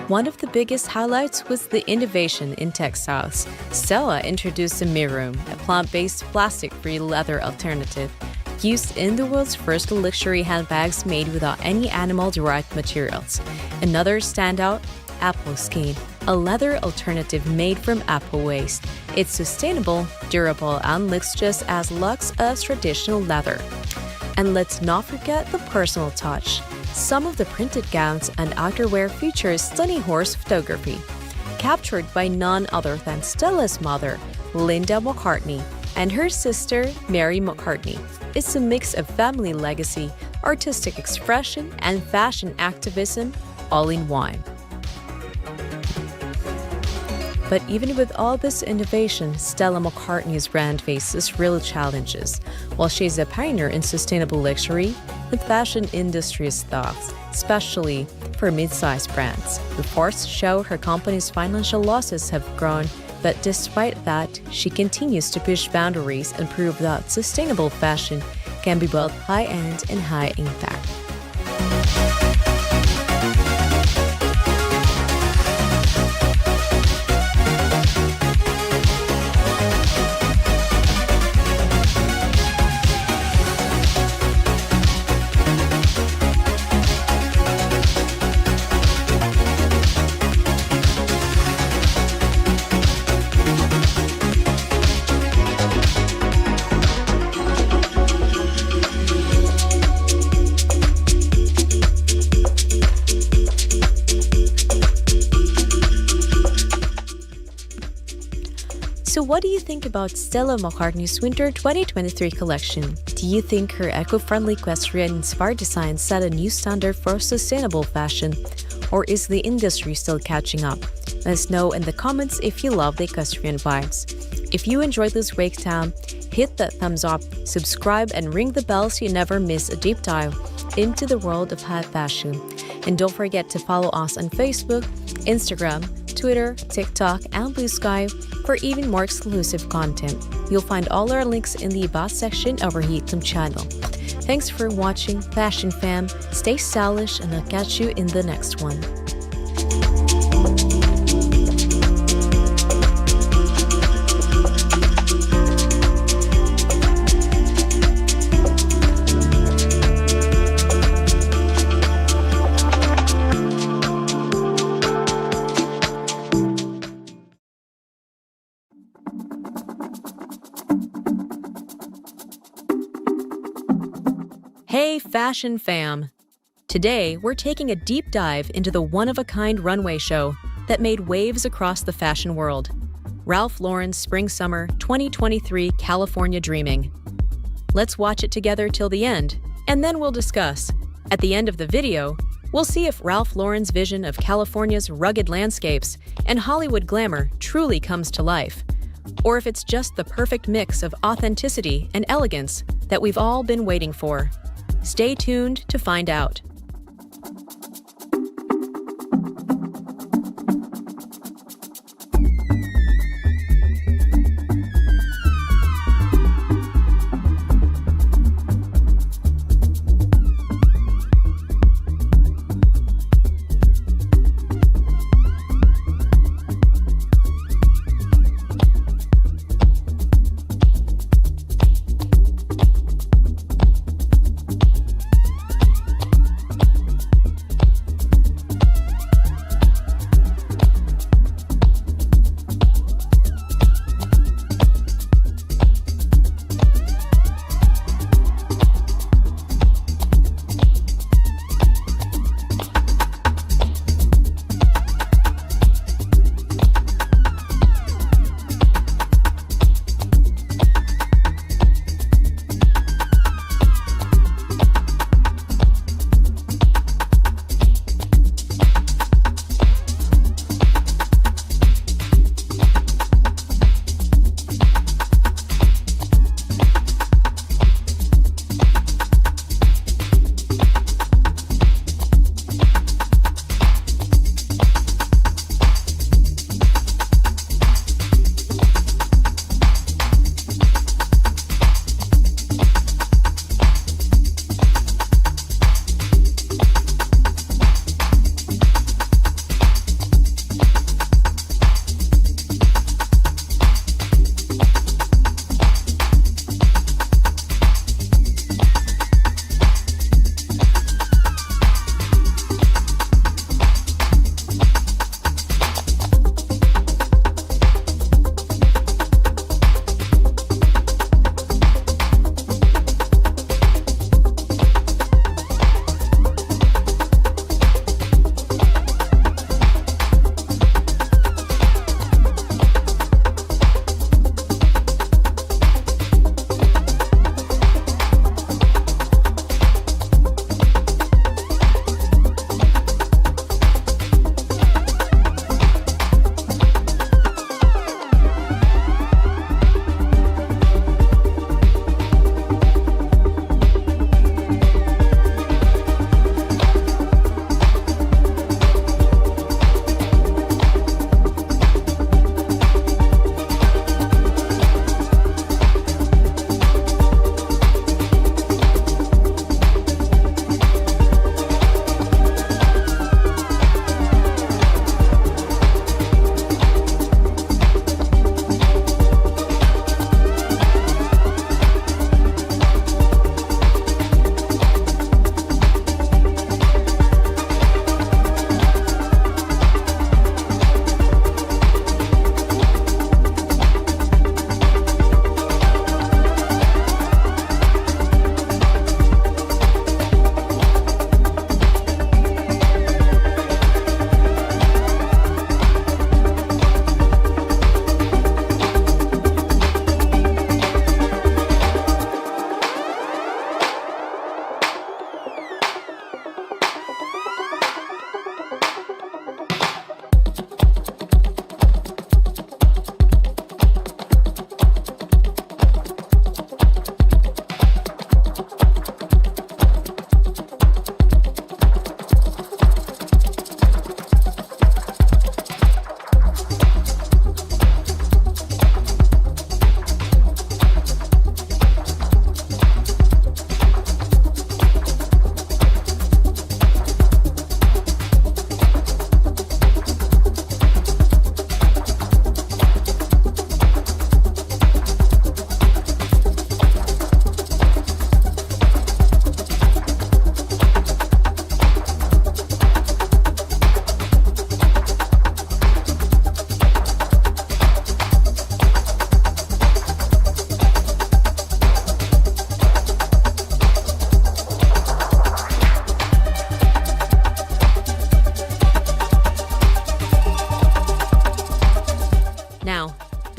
One of the biggest highlights was the innovation in textiles. Stella introduced a Mirum, a plant-based plastic-free leather alternative, used in the world's first luxury handbags made without any animal-derived materials. Another standout, Apple Skin, a leather alternative made from apple waste. It's sustainable, durable, and looks just as luxe as traditional leather. And let's not forget the personal touch. Some of the printed gowns and outerwear feature stunning horse photography, captured by none other than Stella's mother, Linda McCartney, and her sister, Mary McCartney. It's a mix of family legacy, artistic expression, and fashion activism all in one. But even with all this innovation, Stella McCartney's brand faces real challenges. While she's a pioneer in sustainable luxury, the fashion industry's thoughts, especially for mid-sized brands. Reports show her company's financial losses have grown, but despite that, she continues to push boundaries and prove that sustainable fashion can be both high-end and high-impact. So what do you think about Stella McCartney's Winter 2023 collection? Do you think her eco-friendly equestrian-inspired design set a new standard for sustainable fashion? Or is the industry still catching up? Let us know in the comments if you love the equestrian vibes. If you enjoyed this breakdown, hit that thumbs up, subscribe, and ring the bell so you never miss a deep dive into the world of high fashion. And don't forget to follow us on Facebook, Instagram, Twitter, TikTok, and Blue Sky for even more exclusive content. You'll find all our links in the About section of our YouTube channel. Thanks for watching, Fashion Fam. Stay stylish, and I'll catch you in the next one. Hey Fashion Fam! Today, we're taking a deep dive into the one-of-a-kind runway show that made waves across the fashion world. Ralph Lauren's Spring-Summer 2023 California Dreaming. Let's watch it together till the end, and then we'll discuss. At the end of the video, we'll see if Ralph Lauren's vision of California's rugged landscapes and Hollywood glamour truly comes to life, or if it's just the perfect mix of authenticity and elegance that we've all been waiting for. Stay tuned to find out.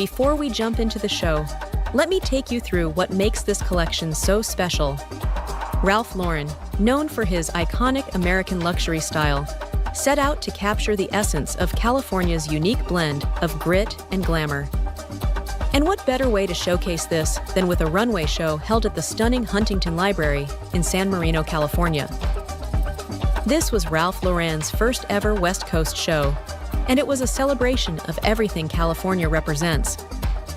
before we jump into the show, let me take you through what makes this collection so special. Ralph Lauren, known for his iconic American luxury style, set out to capture the essence of California's unique blend of grit and glamour. And what better way to showcase this than with a runway show held at the stunning Huntington Library in San Marino, California. This was Ralph Lauren's first ever West Coast show, and it was a celebration of everything California represents: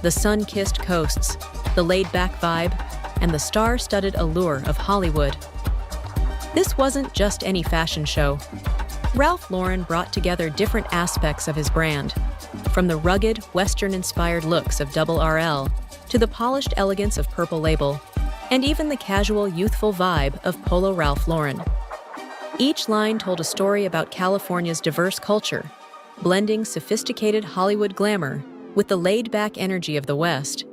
the sun-kissed coasts, the laid-back vibe, and the star-studded allure of Hollywood. This wasn't just any fashion show. Ralph Lauren brought together different aspects of his brand, from the rugged, Western-inspired looks of Double RL to the polished elegance of Purple Label, and even the casual, youthful vibe of Polo Ralph Lauren. Each line told a story about California's diverse culture, blending sophisticated Hollywood glamour with the laid-back energy of the West.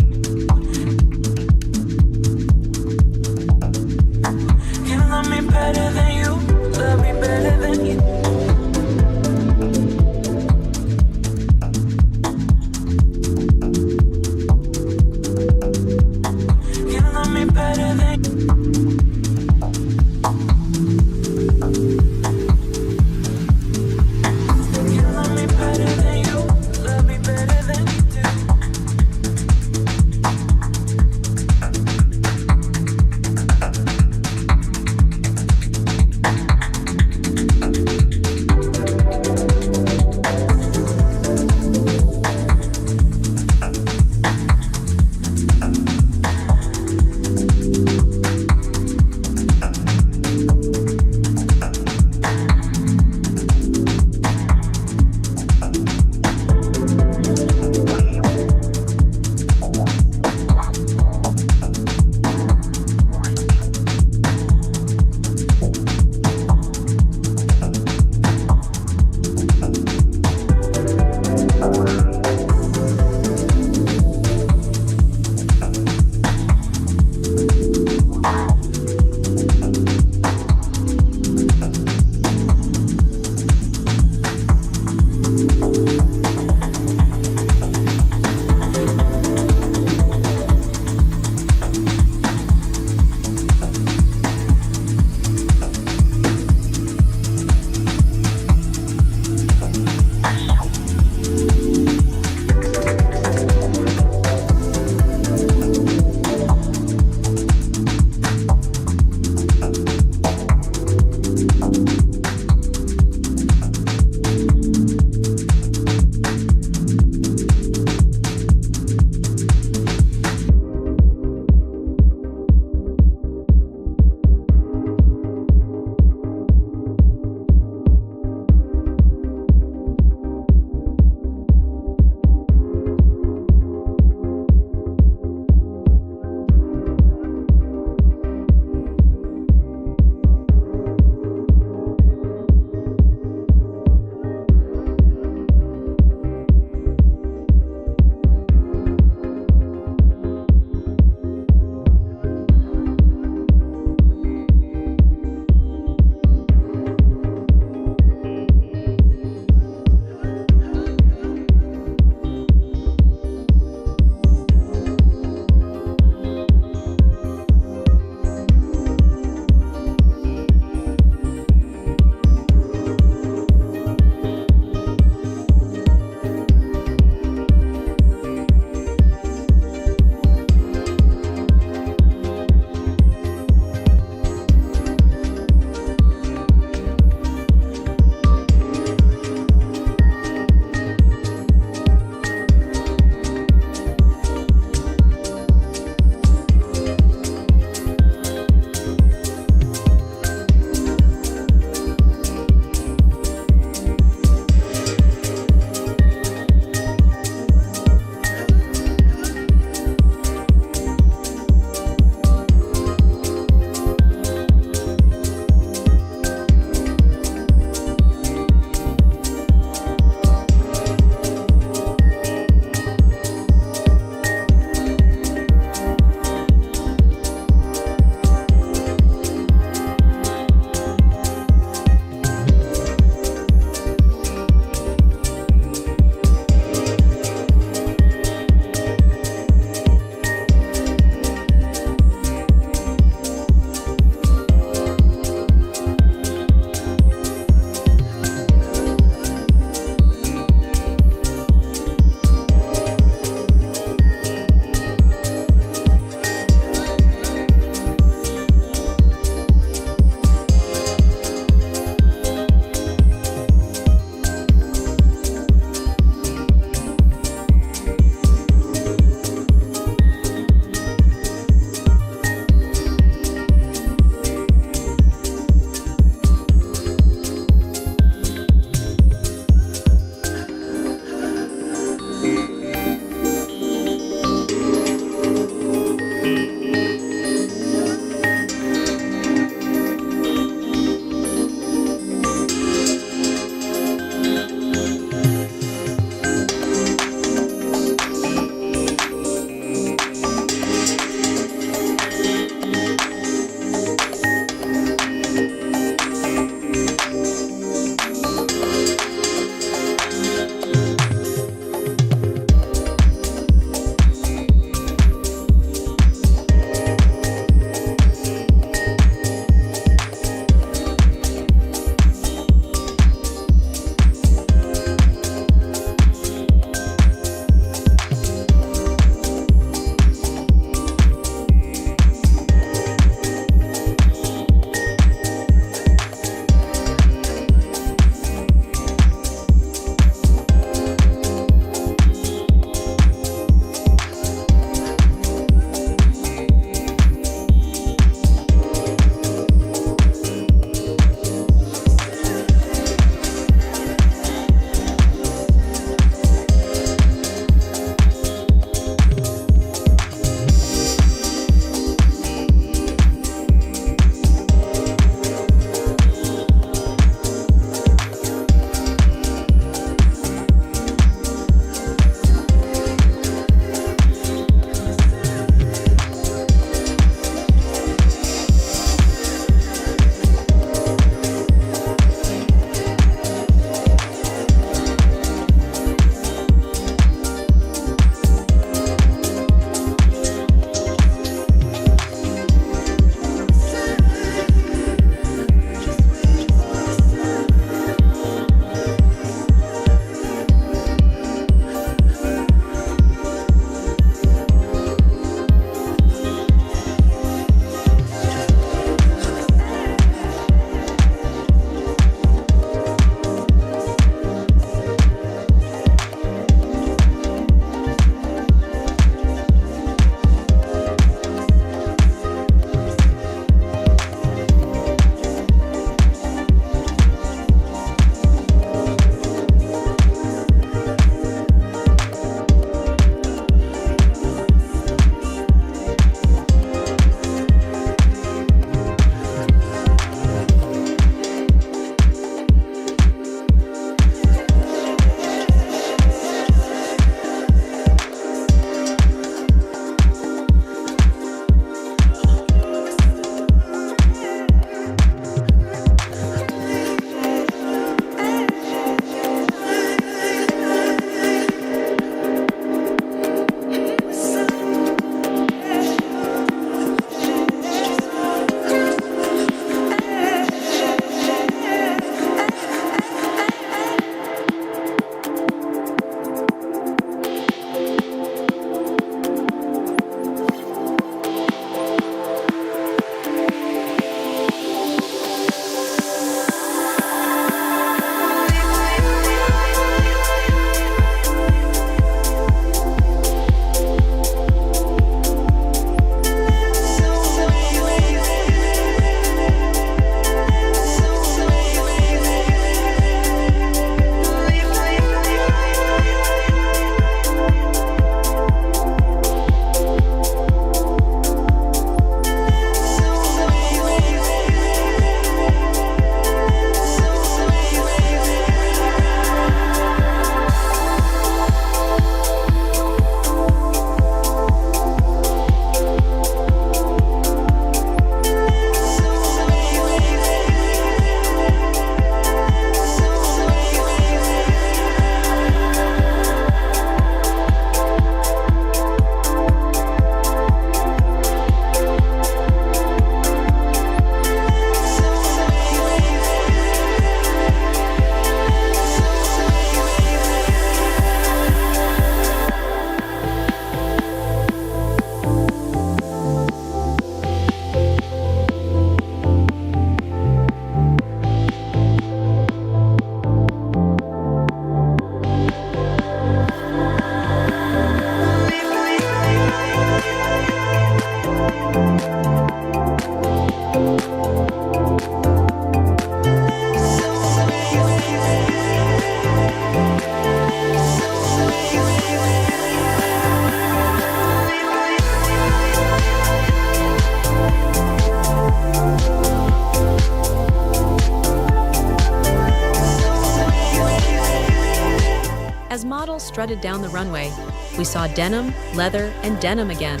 strutted down the runway, we saw denim, leather, and denim again,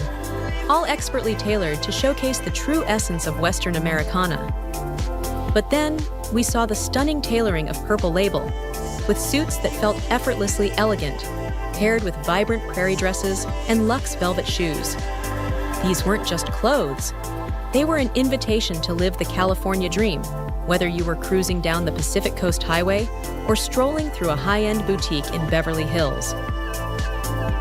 all expertly tailored to showcase the true essence of Western Americana. But then, we saw the stunning tailoring of Purple Label, with suits that felt effortlessly elegant, paired with vibrant prairie dresses and luxe velvet shoes. These weren't just clothes. They were an invitation to live the California dream, whether you were cruising down the Pacific Coast Highway or strolling through a high-end boutique in Beverly Hills.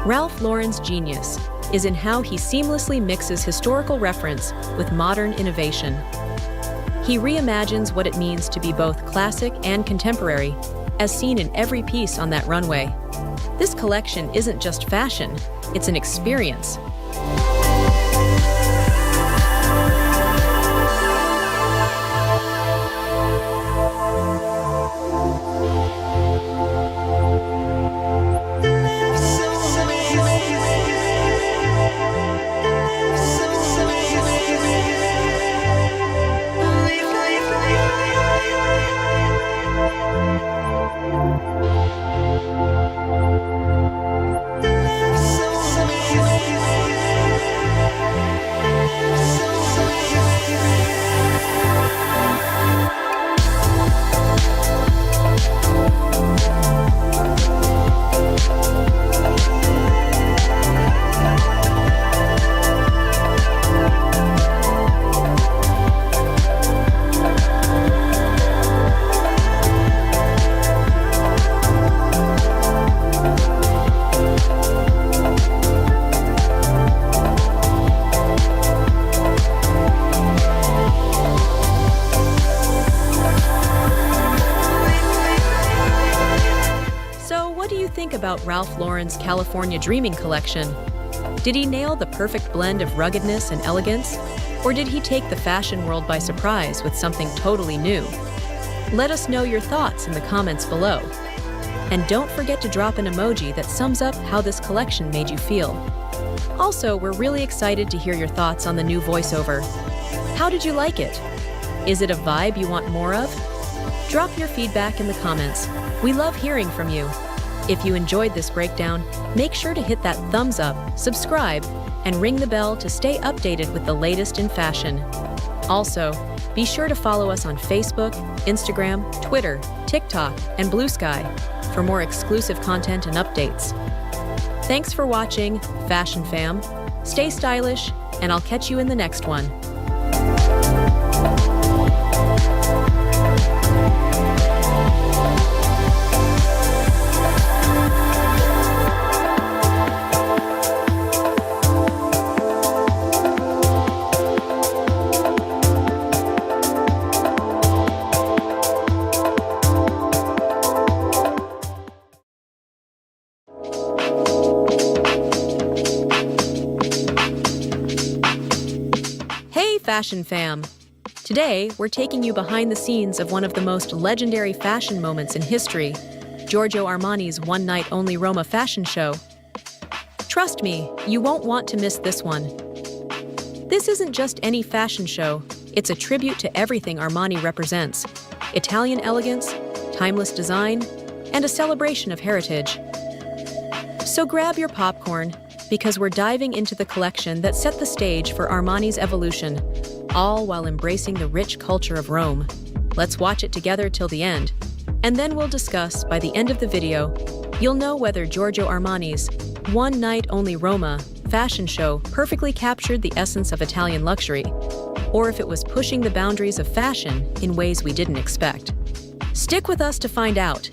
Ralph Lauren's genius is in how he seamlessly mixes historical reference with modern innovation. He reimagines what it means to be both classic and contemporary, as seen in every piece on that runway. This collection isn't just fashion, it's an experience. About Ralph Lauren's California Dreaming collection. Did he nail the perfect blend of ruggedness and elegance, or did he take the fashion world by surprise with something totally new? Let us know your thoughts in the comments below. And don't forget to drop an emoji that sums up how this collection made you feel. Also, we're really excited to hear your thoughts on the new voiceover. How did you like it? Is it a vibe you want more of? Drop your feedback in the comments. We love hearing from you. If you enjoyed this breakdown, make sure to hit that thumbs up, subscribe, and ring the bell to stay updated with the latest in fashion. Also, be sure to follow us on Facebook, Instagram, Twitter, TikTok, and Blue Sky for more exclusive content and updates. Thanks for watching, Fashion Fam. Stay stylish, and I'll catch you in the next one. Fashion Fam. Today, we're taking you behind the scenes of one of the most legendary fashion moments in history, Giorgio Armani's one-night-only Roma fashion show. Trust me, you won't want to miss this one. This isn't just any fashion show, it's a tribute to everything Armani represents: Italian elegance, timeless design, and a celebration of heritage. So grab your popcorn, because we're diving into the collection that set the stage for Armani's evolution, all while embracing the rich culture of Rome. Let's watch it together till the end, and then we'll discuss, by the end of the video, you'll know whether Giorgio Armani's one-night-only Roma fashion show perfectly captured the essence of Italian luxury, or if it was pushing the boundaries of fashion in ways we didn't expect. Stick with us to find out.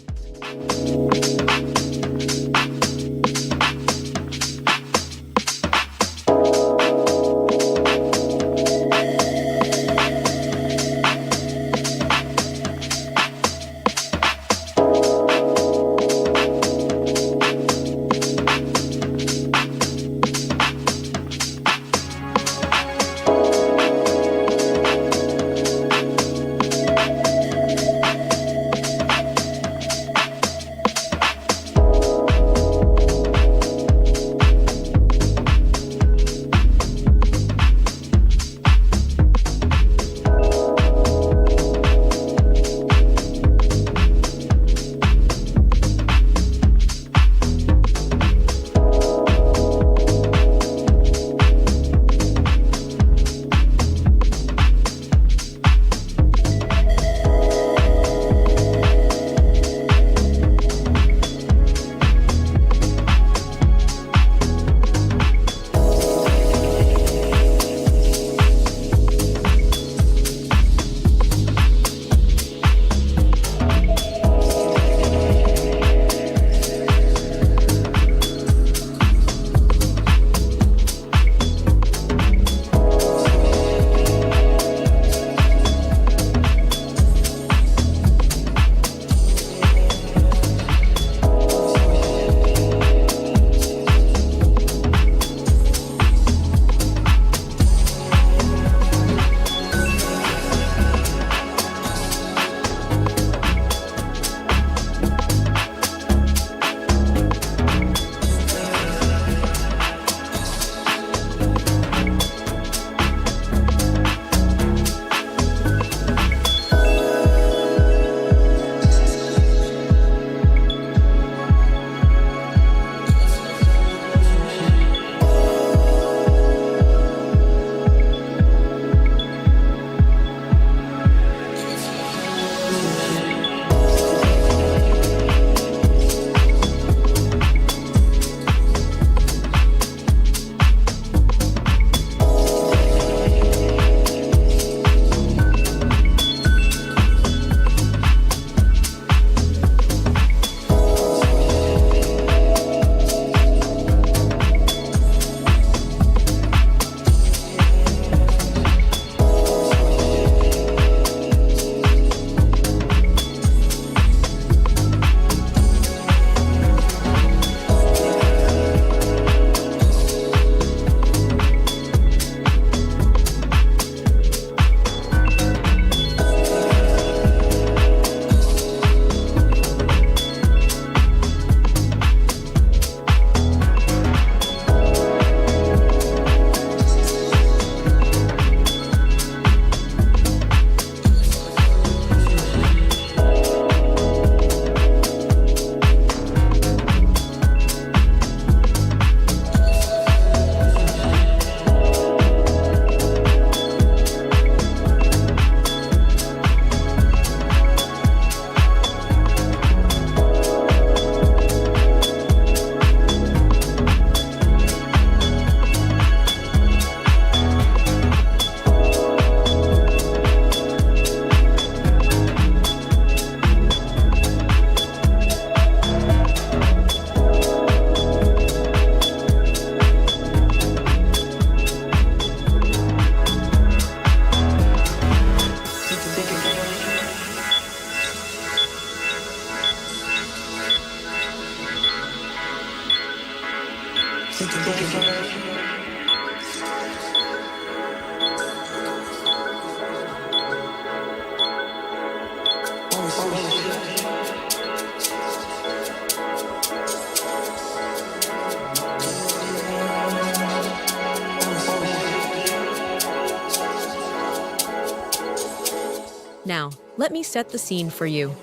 Now, let me set the scene for you.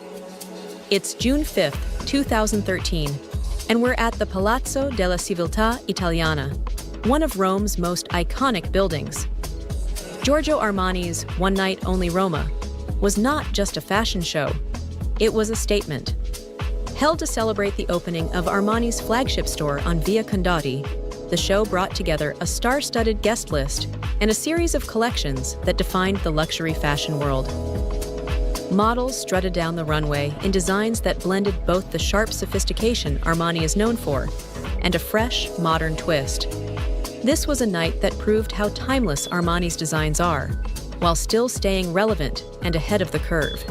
It's June 5th, 2013, and we're at the Palazzo della Civiltà Italiana, one of Rome's most iconic buildings. Giorgio Armani's One Night Only Roma was not just a fashion show, it was a statement. Held to celebrate the opening of Armani's flagship store on Via Condotti, the show brought together a star-studded guest list and a series of collections that defined the luxury fashion world. Models strutted down the runway in designs that blended both the sharp sophistication Armani is known for and a fresh, modern twist. This was a night that proved how timeless Armani's designs are, while still staying relevant and ahead of the curve.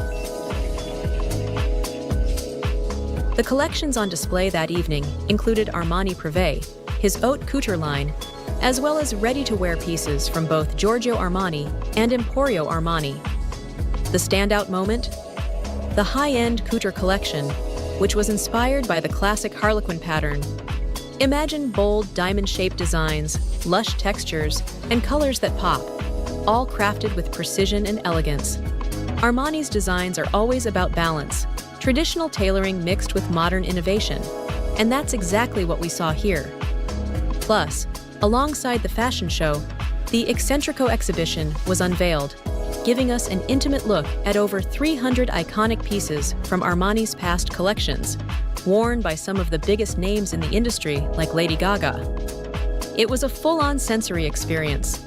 The collections on display that evening included Armani Privé, his haute couture line, as well as ready-to-wear pieces from both Giorgio Armani and Emporio Armani. The standout moment? The high-end couture collection, which was inspired by the classic Harlequin pattern. Imagine bold, diamond-shaped designs, lush textures, and colors that pop, all crafted with precision and elegance. Armani's designs are always about balance, traditional tailoring mixed with modern innovation, and that's exactly what we saw here. Plus, alongside the fashion show, the Eccentrico exhibition was unveiled, giving us an intimate look at over 300 iconic pieces from Armani's past collections, worn by some of the biggest names in the industry like Lady Gaga. It was a full-on sensory experience.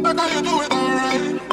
Like how you do it alright.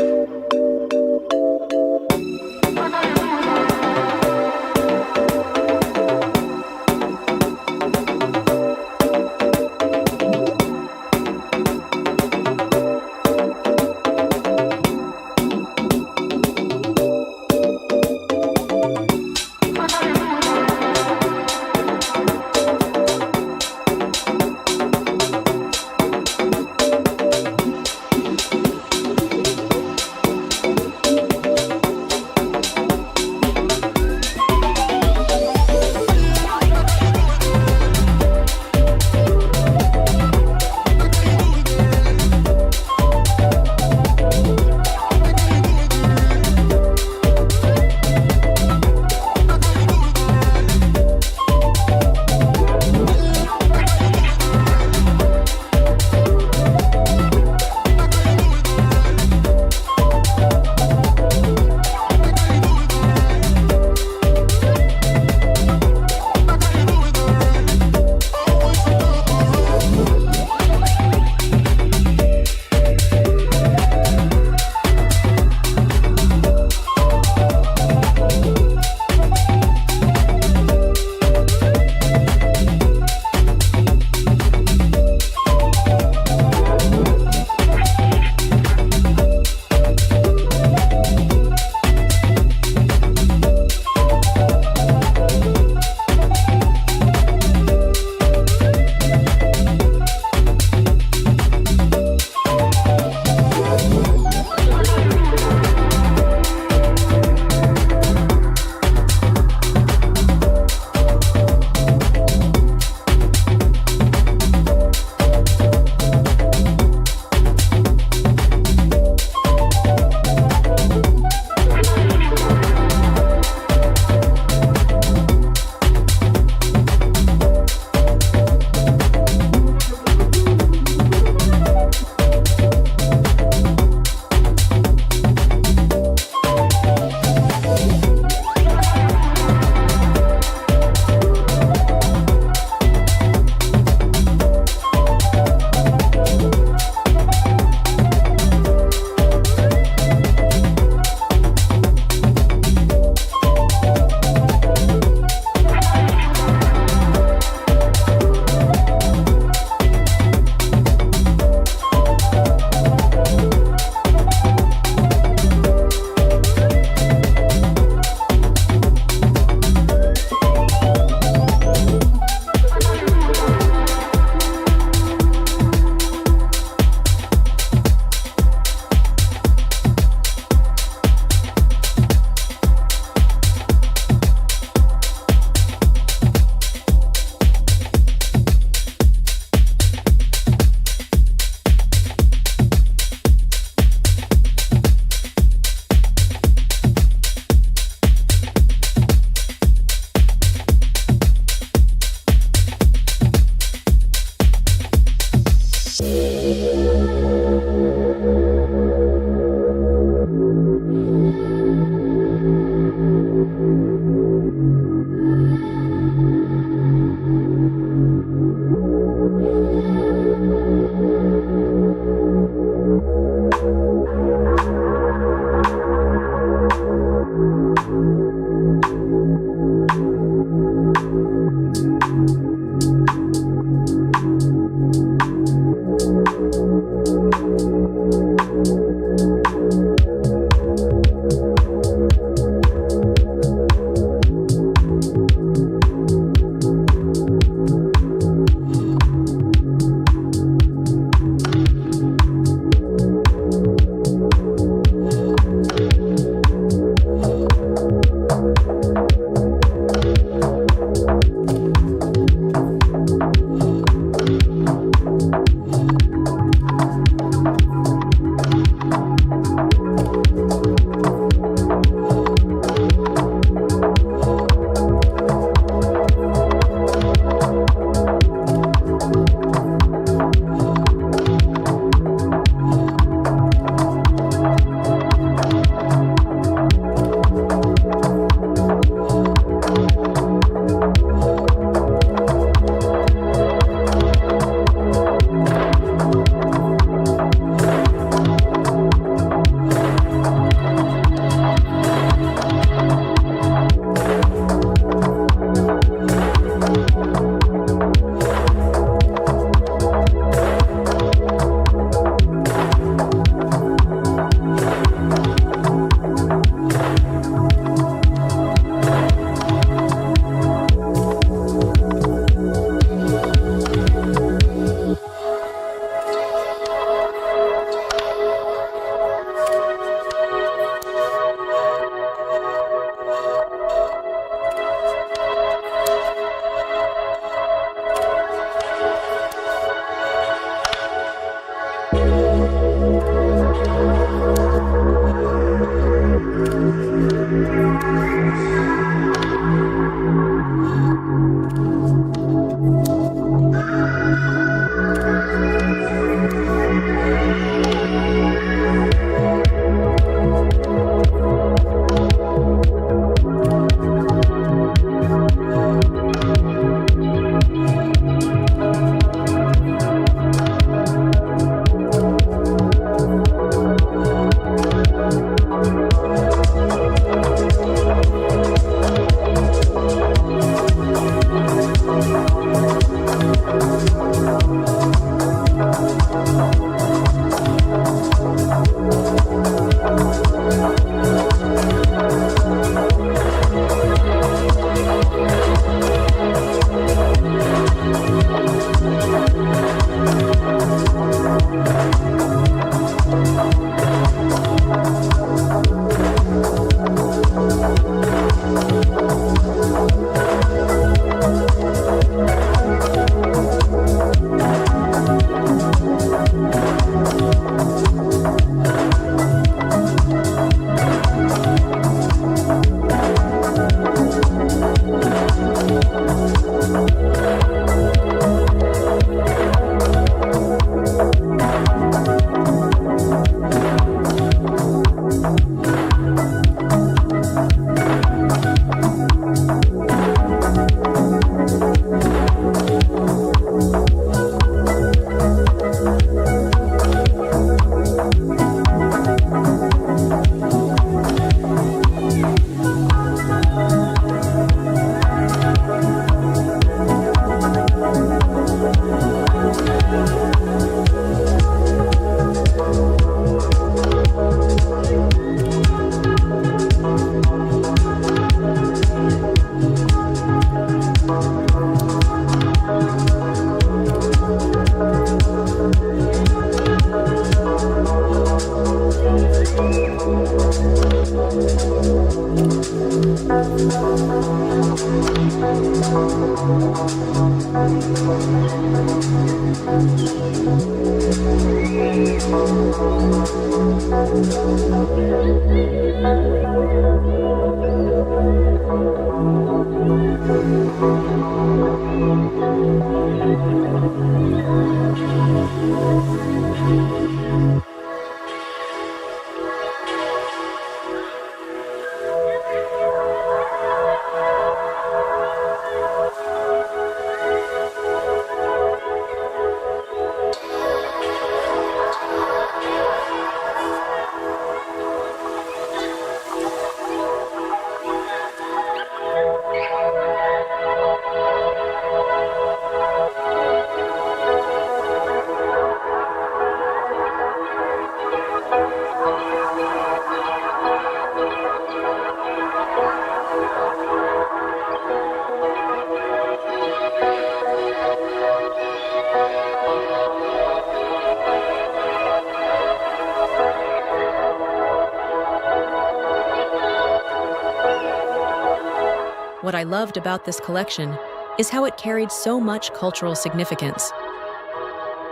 What I loved about this collection is how it carried so much cultural significance.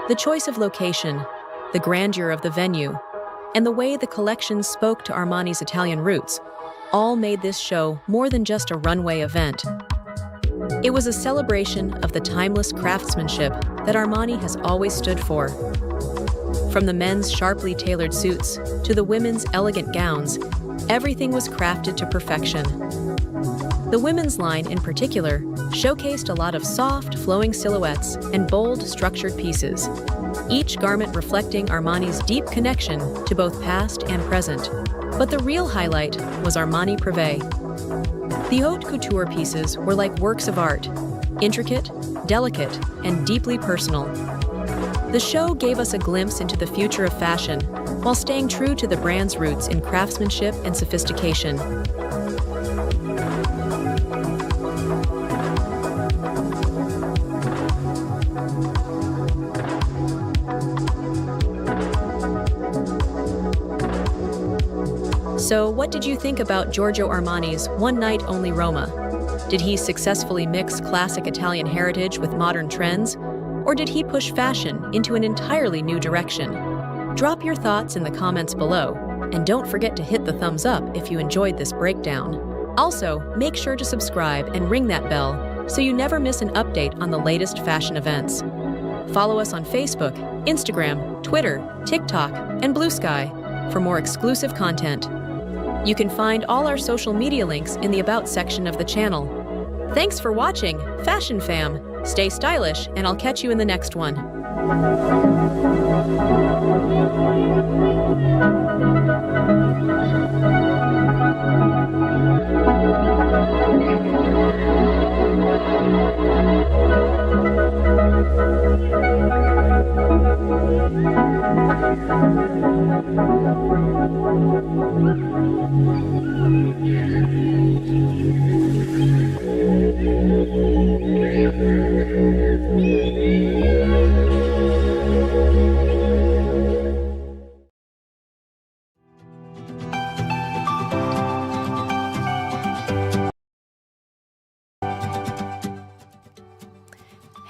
The choice of location, the grandeur of the venue, and the way the collection spoke to Armani's Italian roots all made this show more than just a runway event. It was a celebration of the timeless craftsmanship that Armani has always stood for. From the men's sharply tailored suits to the women's elegant gowns, everything was crafted to perfection. The women's line, in particular, showcased a lot of soft, flowing silhouettes and bold, structured pieces, each garment reflecting Armani's deep connection to both past and present. But the real highlight was Armani Privé. The haute couture pieces were like works of art, intricate, delicate, and deeply personal. The show gave us a glimpse into the future of fashion while staying true to the brand's roots in craftsmanship and sophistication. So, what did you think about Giorgio Armani's One Night Only Roma? Did he successfully mix classic Italian heritage with modern trends? Or did he push fashion into an entirely new direction? Drop your thoughts in the comments below, and don't forget to hit the thumbs up if you enjoyed this breakdown. Also, make sure to subscribe and ring that bell so you never miss an update on the latest fashion events. Follow us on Facebook, Instagram, Twitter, TikTok, and Blue Sky for more exclusive content. You can find all our social media links in the About section of the channel. Thanks for watching, Fashion Fam! Stay stylish, and I'll catch you in the next one.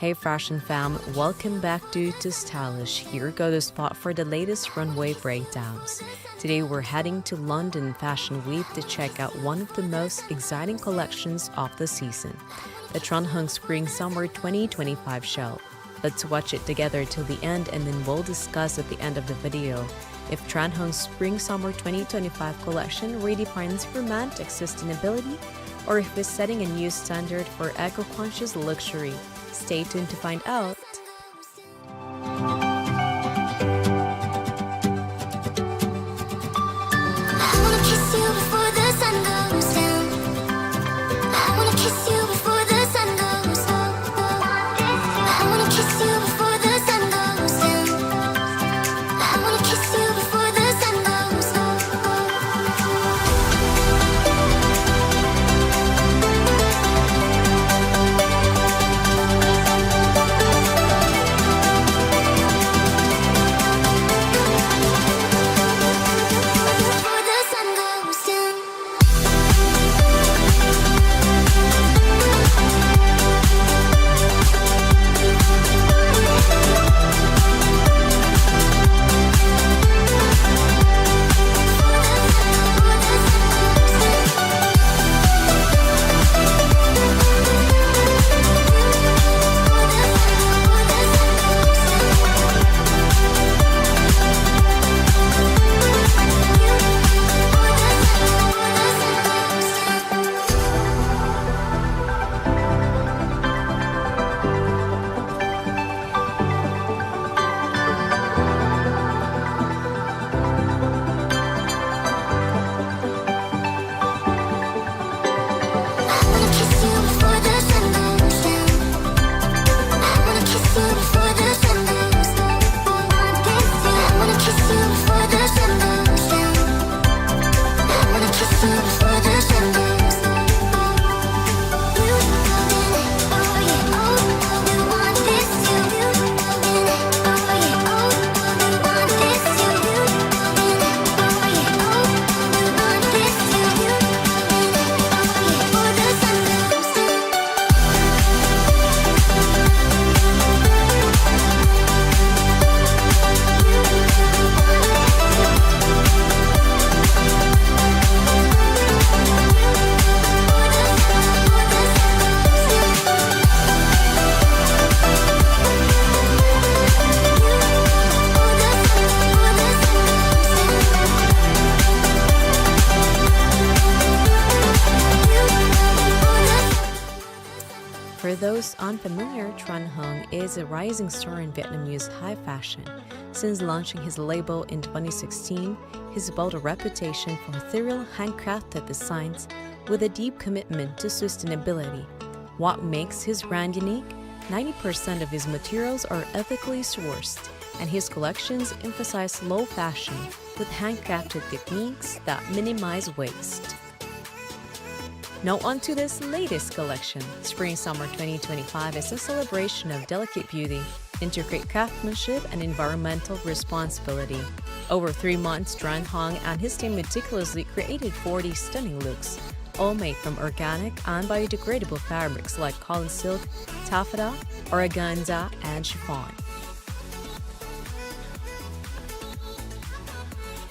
Hey fashion fam, welcome back to tooStylish. Here go the spot for the latest runway breakdowns. Today we're heading to London Fashion Week to check out one of the most exciting collections of the season, the Trendsetting Spring Summer 2025 show. Let's watch it together till the end and then we'll discuss at the end of the video if Trendsetting Spring Summer 2025 collection redefines romantic sustainability or if it's setting a new standard for eco-conscious luxury. Stay tuned to find out. I wanna kiss you before the sun goes down. I wanna kiss you before the sun goes down. I wanna kiss you before the sun goes down. I wanna kiss you before the sun goes down. Before the sun goes down. I wanna kiss you before the sun goes down. I wanna kiss you before the sun goes down. I wanna kiss you before the sun goes down. I wanna kiss you before the sun goes down. You oh yeah, oh, you want this, you oh yeah, oh, you want this, you oh yeah, oh, you want this, you before the sun goes down. For those unfamiliar, Trendsetting is a rising star in Vietnamese high fashion. Since launching his label in 2016, he's built a reputation for ethereal handcrafted designs with a deep commitment to sustainability. What makes his brand unique? 90% of his materials are ethically sourced, and his collections emphasize low fashion with handcrafted techniques that minimize waste. Now on to this latest collection. Spring Summer 2025 is a celebration of delicate beauty, intricate craftsmanship, and environmental responsibility. Over 3 months, Trendsetting and his team meticulously created 40 stunning looks, all made from organic and biodegradable fabrics like cotton silk, taffeta, organza, and chiffon.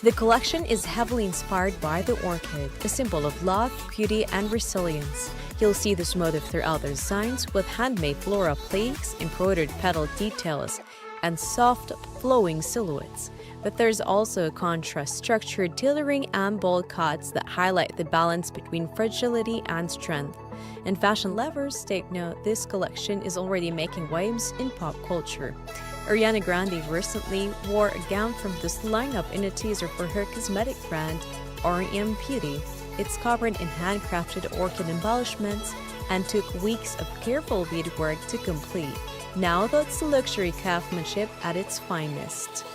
The collection is heavily inspired by the orchid, a symbol of love, beauty, and resilience. You'll see this motif throughout the designs with handmade floral plaques, embroidered petal details, and soft, flowing silhouettes. But there's also a contrast, structured tailoring and bold cuts that highlight the balance between fragility and strength. And fashion lovers, take note, this collection is already making waves in pop culture. Ariana Grande recently wore a gown from this lineup in a teaser for her cosmetic brand, R.E.M. Beauty. It's covered in handcrafted orchid embellishments and took weeks of careful beadwork to complete. Now that's luxury craftsmanship at its finest.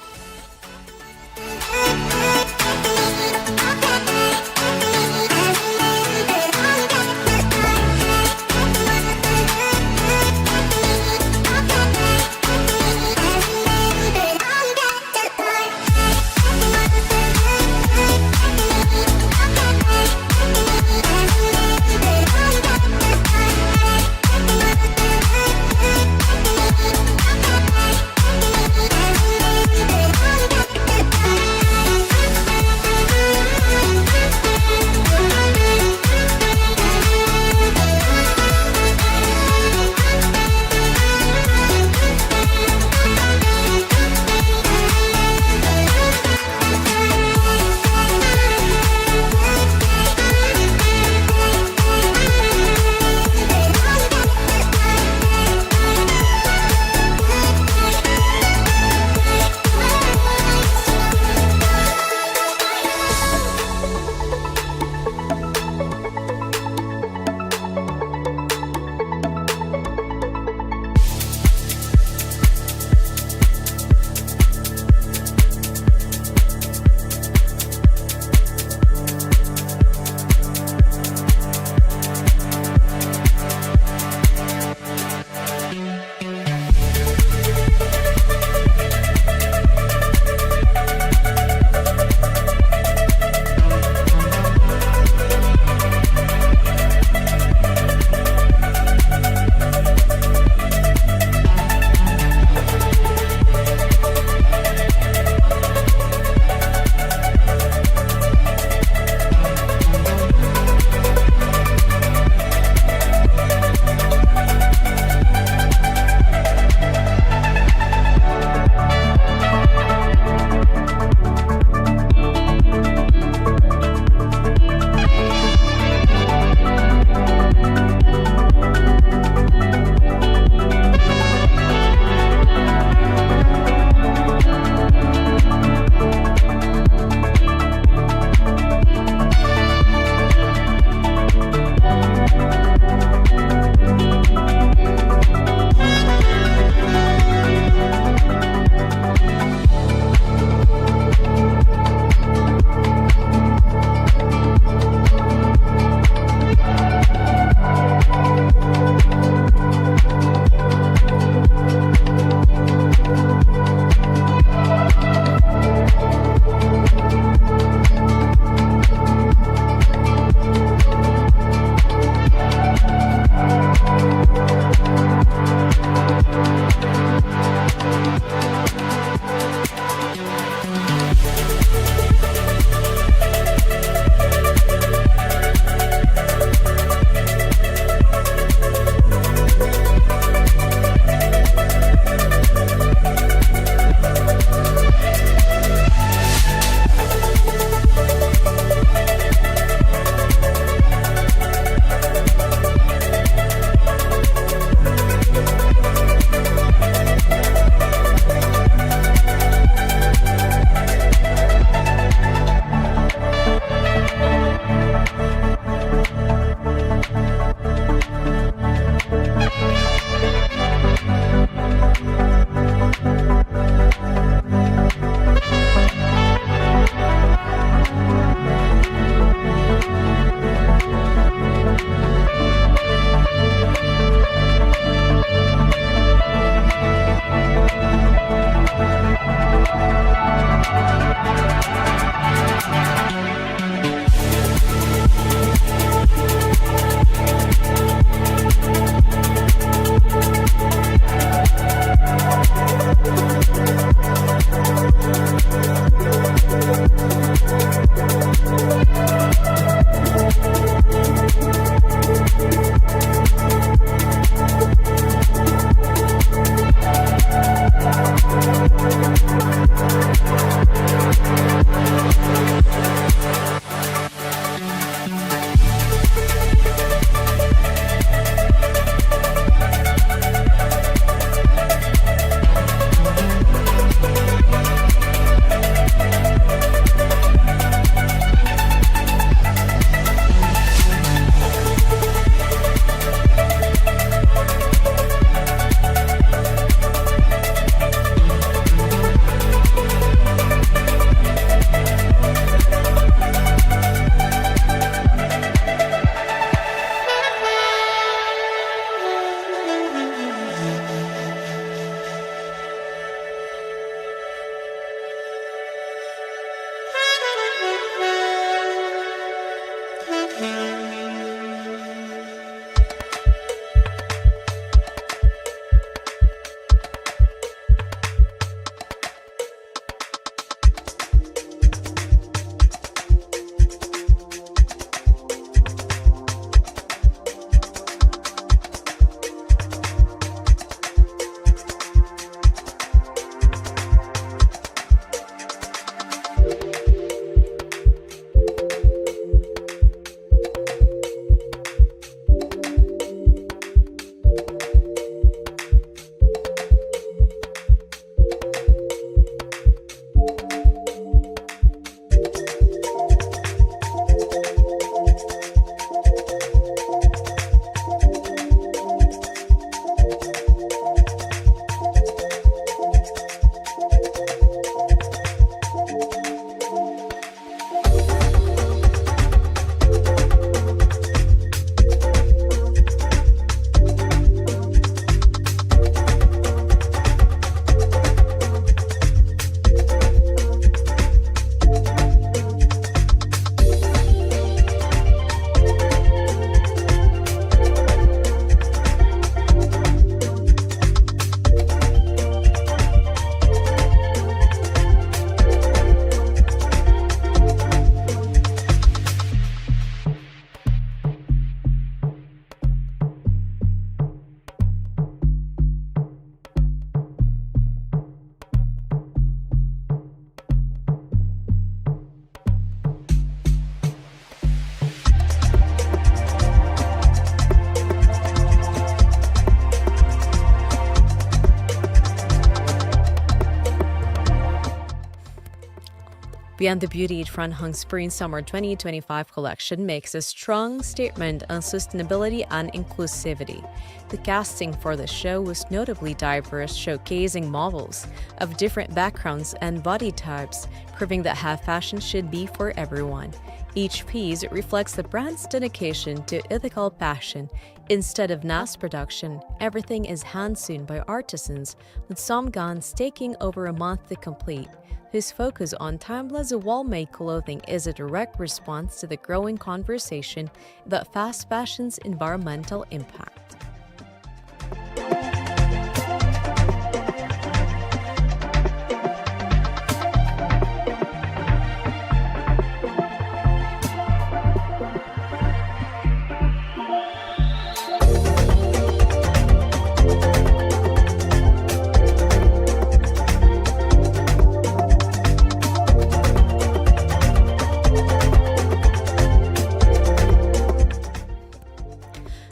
Beyond the beauty, Trend Spring Summer 2025 collection makes a strong statement on sustainability and inclusivity. The casting for the show was notably diverse, showcasing models of different backgrounds and body types, proving that high fashion should be for everyone. Each piece reflects the brand's dedication to ethical fashion. Instead of mass production, everything is hand-sewn by artisans, with some gowns taking over a month to complete. Whose focus on timeless wall-made clothing is a direct response to the growing conversation about fast fashion's environmental impact.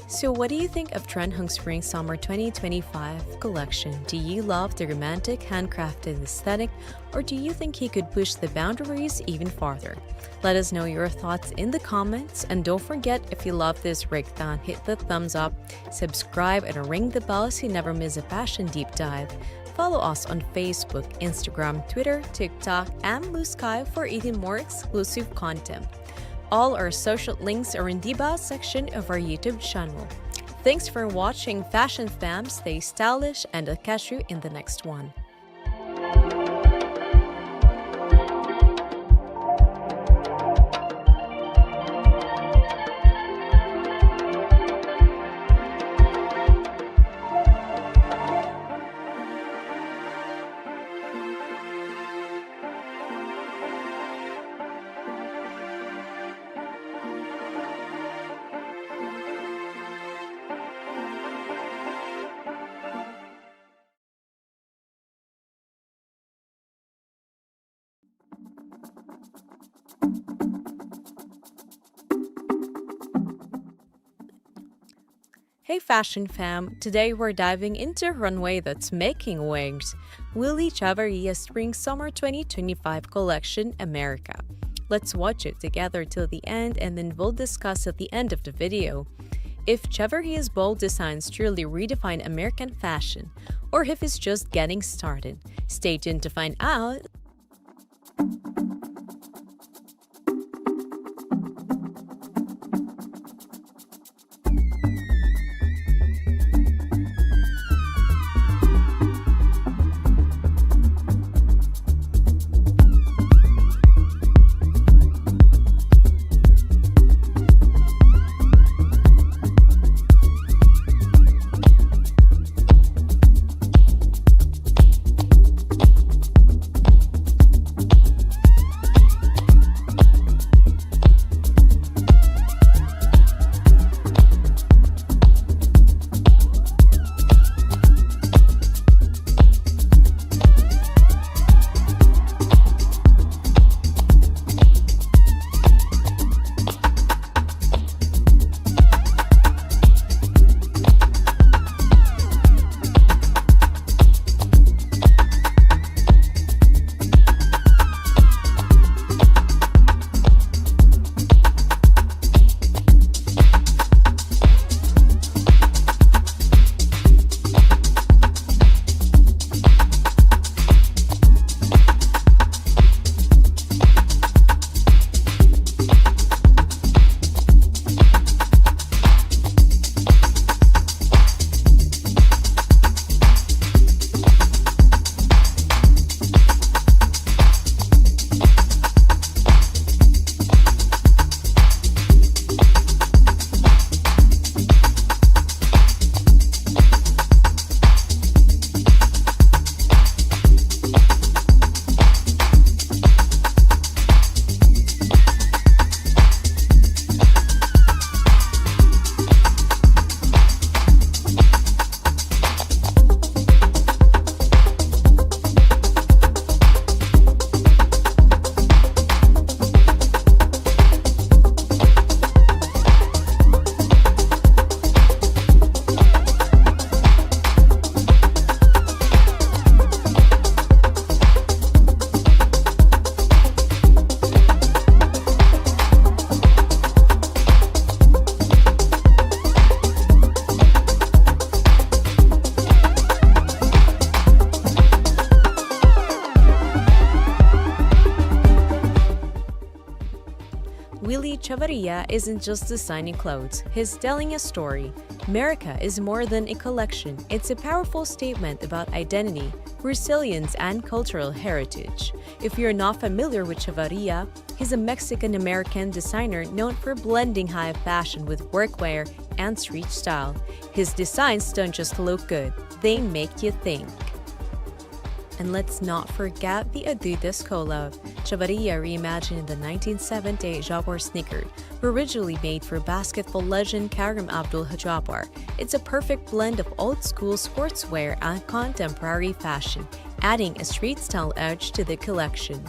So what do you think of Trend Spring Summer 2025 collection? Do you love the romantic handcrafted aesthetic, or do you think he could push the boundaries even farther? Let us know your thoughts in the comments, and don't forget, if you love this breakdown, hit the thumbs up, subscribe, and ring the bell so you never miss a fashion deep dive. Follow us on Facebook, Instagram, Twitter, TikTok, and Blue Sky for even more exclusive content. All our social links are in the about section of our YouTube channel. Thanks for watching, Fashion Fam. Stay stylish, and I'll catch you in the next one. Hey Fashion Fam, today we're diving into a runway that's making waves. Willie Chavarria's Spring Summer 2025 collection, America. Let's watch it together till the end, and then we'll discuss at the end of the video if Chavarria's bold designs truly redefine American fashion, or if it's just getting started. Stay tuned to find out. Willy Chavarria isn't just designing clothes, he's telling a story. America is more than a collection, it's a powerful statement about identity, resilience, and cultural heritage. If you're not familiar with Chavarria, he's a Mexican-American designer known for blending high fashion with workwear and street style. His designs don't just look good, they make you think. And let's not forget the Adidas collab. Chavarria reimagined the 1970 Jaguar sneaker, originally made for basketball legend Karim Abdul-Jabbar. It's a perfect blend of old-school sportswear and contemporary fashion, adding a street-style edge to the collection.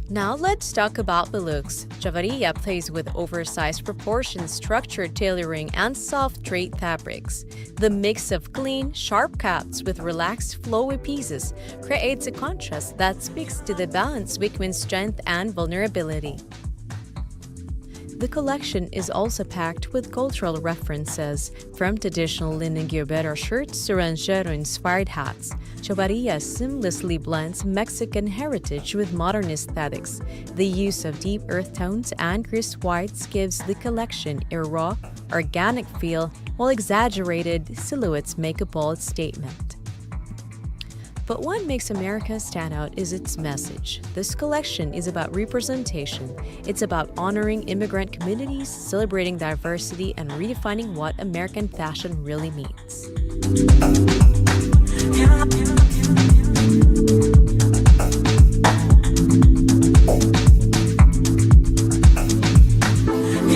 Now let's talk about the looks. Javaria plays with oversized proportions, structured tailoring, and soft trade fabrics. The mix of clean, sharp cuts with relaxed, flowy pieces creates a contrast that speaks to the balance between strength and vulnerability. The collection is also packed with cultural references, from traditional linen guayabera shirts to ranchero-inspired hats. Javaria seamlessly blends Mexican heritage with modern aesthetics. The use of deep earth tones and crisp whites gives the collection a raw, organic feel, while exaggerated silhouettes make a bold statement. But what makes America stand out is its message. This collection is about representation. It's about honoring immigrant communities, celebrating diversity, and redefining what American fashion really means. You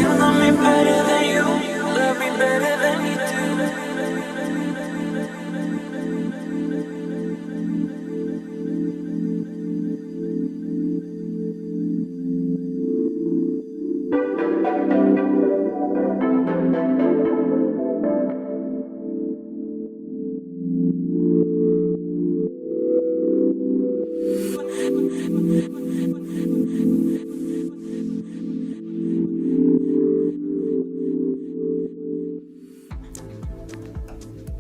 love me better than you love me better than you do.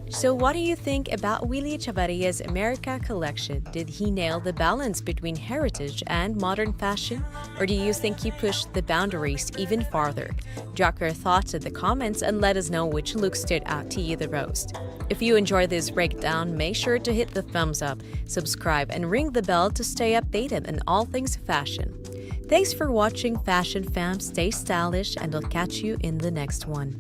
So what do you think about Willy Chavaria's America collection? Did he nail the balance between heritage and modern fashion? Or do you think he pushed the boundaries even farther? Drop your thoughts in the comments and let us know which look stood out to you the most. If you enjoyed this breakdown, make sure to hit the thumbs up, subscribe, and ring the bell to stay updated on all things fashion. Thanks for watching, Fashion Fam. Stay stylish, and I'll catch you in the next one.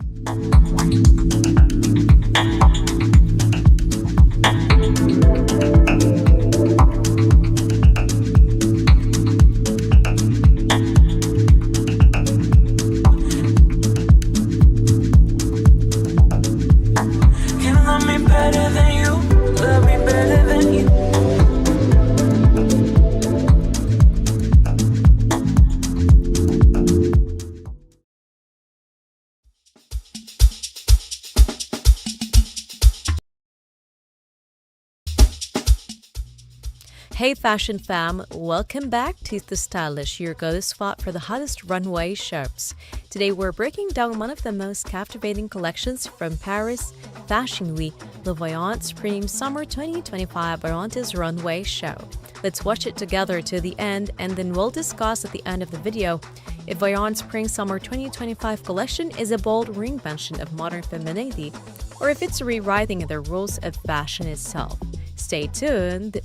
You love me better than you love me better than you. Hey Fashion Fam, welcome back to tooStylish, your go-to spot for the hottest runway shows. Today we're breaking down one of the most captivating collections from Paris Fashion Week, the Voyant Spring Summer 2025 Voyantes Runway Show. Let's watch it together to the end, and then we'll discuss at the end of the video if Voyant Spring Summer 2025 collection is a bold reinvention of modern femininity, or if it's rewriting the rules of fashion itself. Stay tuned!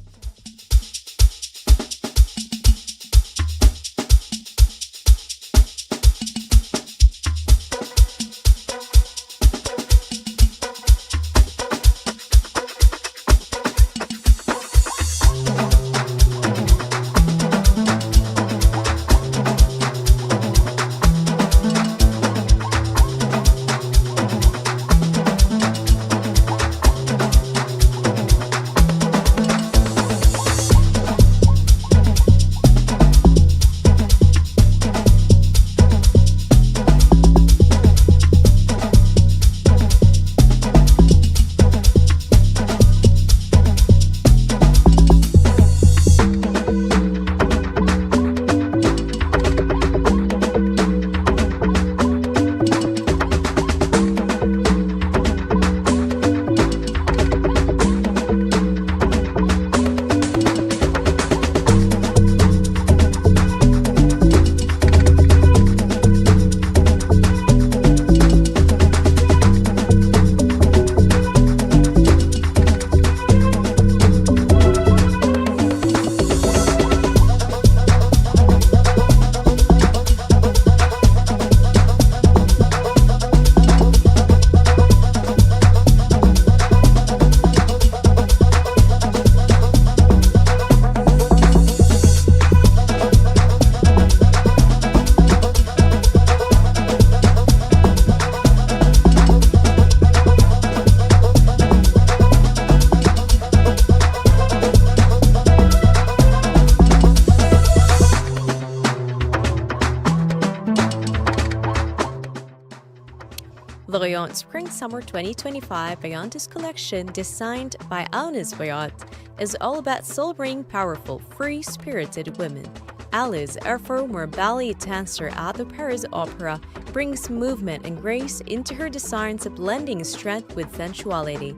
Voyant Spring-Summer 2025 Voyantis collection, designed by Alice Voyant, is all about celebrating powerful, free-spirited women. Alice, a former ballet dancer at the Paris Opera, brings movement and grace into her designs, blending strength with sensuality.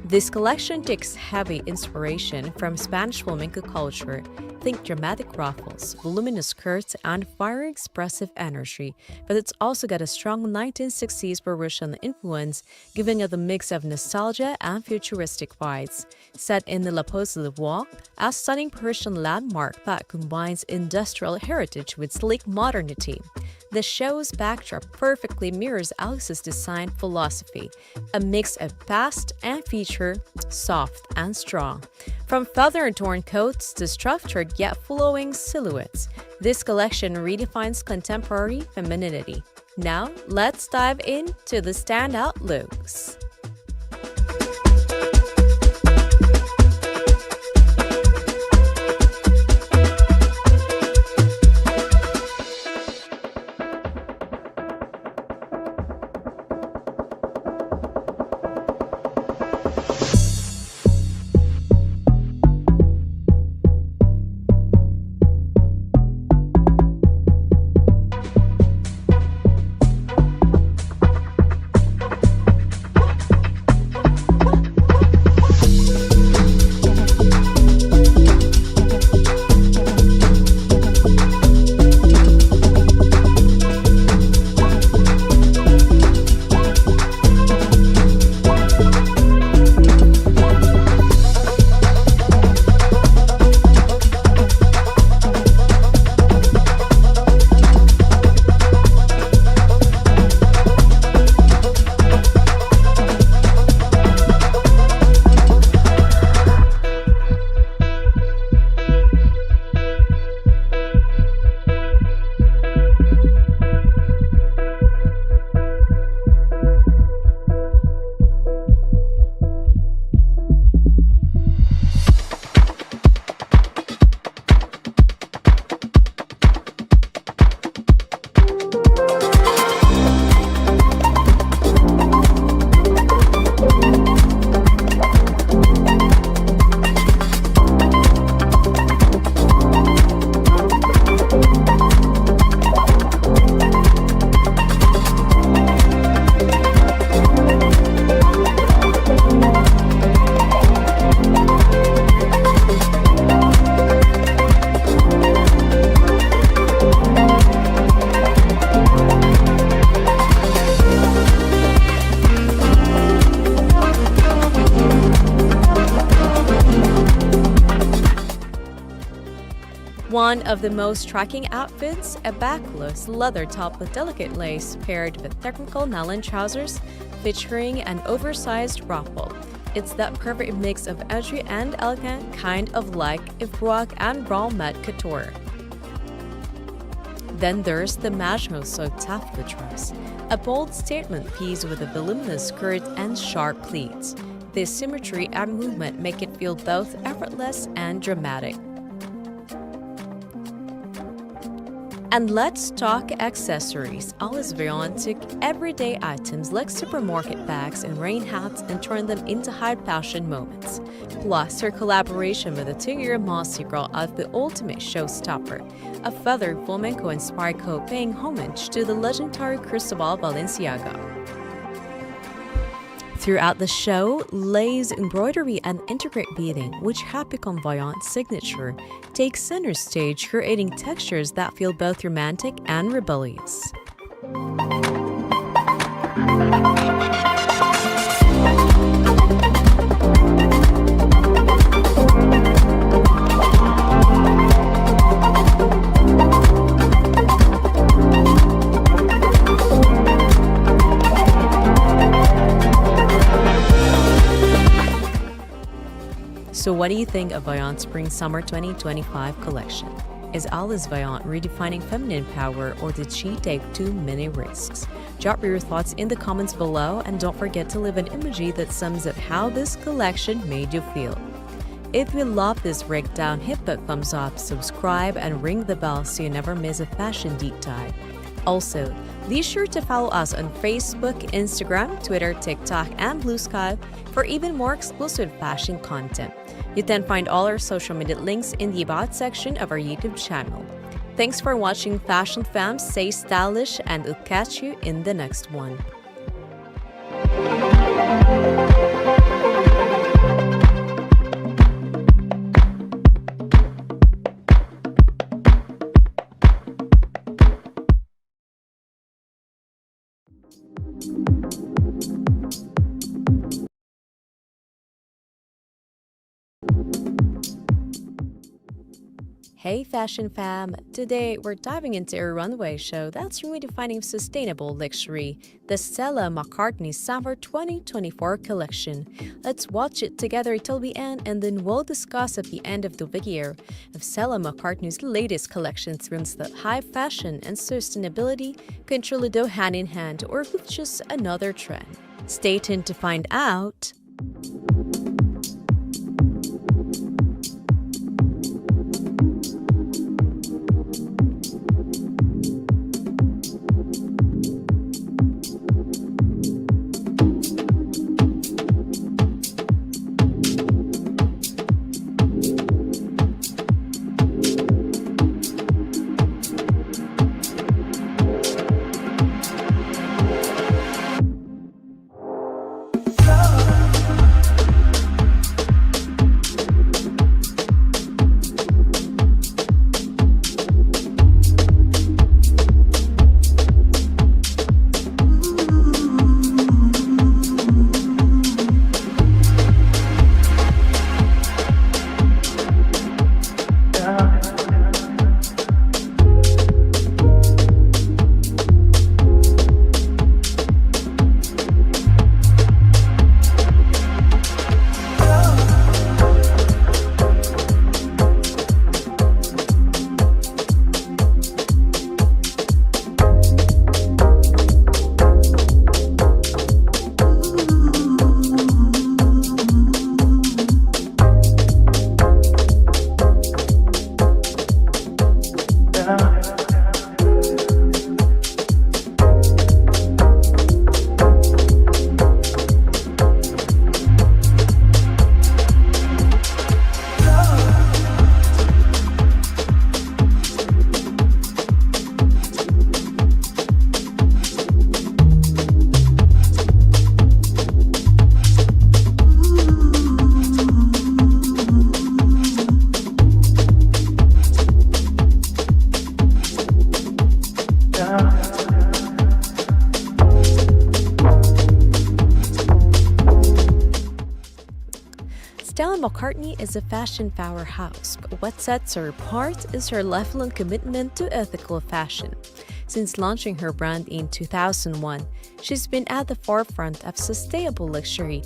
This collection takes heavy inspiration from Spanish flamenco culture. Think dramatic ruffles, voluminous skirts, and fiery expressive energy, but it's also got a strong 1960s Parisian influence, giving it a mix of nostalgia and futuristic vibes. Set in the La Pose de Voix, a stunning Parisian landmark that combines industrial heritage with sleek modernity. The show's backdrop perfectly mirrors Alice's design philosophy, a mix of past and future, soft and strong. From feather-adorned coats to structured yet flowing silhouettes, this collection redefines contemporary femininity. Now, let's dive into the standout looks. One of the most striking outfits, a backless leather top with delicate lace paired with technical nylon trousers featuring an oversized ruffle. It's that perfect mix of edgy and elegant, kind of like if rock and roll met couture. Then there's the Mademoiselle taffeta dress, a bold statement piece with a voluminous skirt and sharp pleats. This symmetry and movement make it feel both effortless and dramatic. And let's talk accessories. Alice Voyant took everyday items like supermarket bags and rain hats and turned them into high fashion moments. Plus, her collaboration with the 2-year Mossy Girl as the ultimate showstopper, a feathered flamenco-inspired coat paying homage to the legendary Cristobal Balenciaga. Throughout the show, lace, embroidery, and intricate beading, which have become Voyant's signature, take center stage, creating textures that feel both romantic and rebellious. So what do you think of Voyant's Spring-Summer 2025 collection? Is Alice Voyant redefining feminine power, or did she take too many risks? Drop your thoughts in the comments below, and don't forget to leave an emoji that sums up how this collection made you feel. If you love this breakdown, hit the thumbs up, subscribe, and ring the bell so you never miss a fashion deep dive. Also, Be sure to follow us on Facebook, Instagram, Twitter, TikTok, and Blue Sky for even more exclusive fashion content. You can find all our social media links in the About section of our YouTube channel. Thanks for watching Fashion Fam. Stay stylish, and we'll catch you in the next one. Hey Fashion Fam! Today we're diving into a runway show that's redefining sustainable luxury, the Stella McCartney Summer 2024 collection. Let's watch it together till the end, and then we'll discuss at the end of the video if Stella McCartney's latest collection runs that high fashion and sustainability can truly go hand in hand, or if it's just another trend. Stay tuned to find out. Stella McCartney is a fashion powerhouse, but what sets her apart is her lifelong commitment to ethical fashion. Since launching her brand in 2001, she's been at the forefront of sustainable luxury,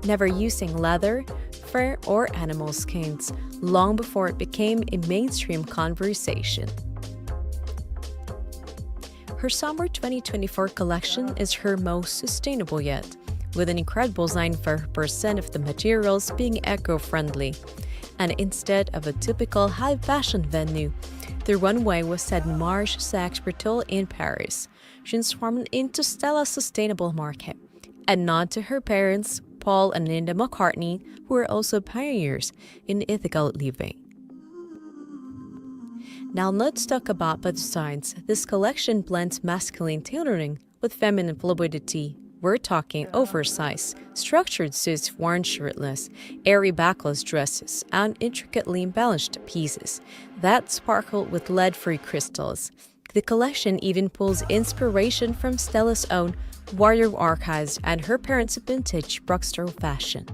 never using leather, fur, or animal skins, long before it became a mainstream conversation. Her Summer 2024 collection is her most sustainable yet, with an incredible 94% of the materials being eco-friendly. And instead of a typical high-fashion venue, the runway was set in Marche Sacre-Bertol in Paris, transformed into Stella's sustainable market, a nod to her parents, Paul and Linda McCartney, who were also pioneers in ethical living. Now let's talk about the designs. This collection blends masculine tailoring with feminine fluidity. We're talking oversized, structured suits worn shirtless, airy backless dresses, and intricately embellished pieces that sparkle with lead-free crystals. The collection even pulls inspiration from Stella's own wardrobe archives and her parents' vintage Bruxtro fashion.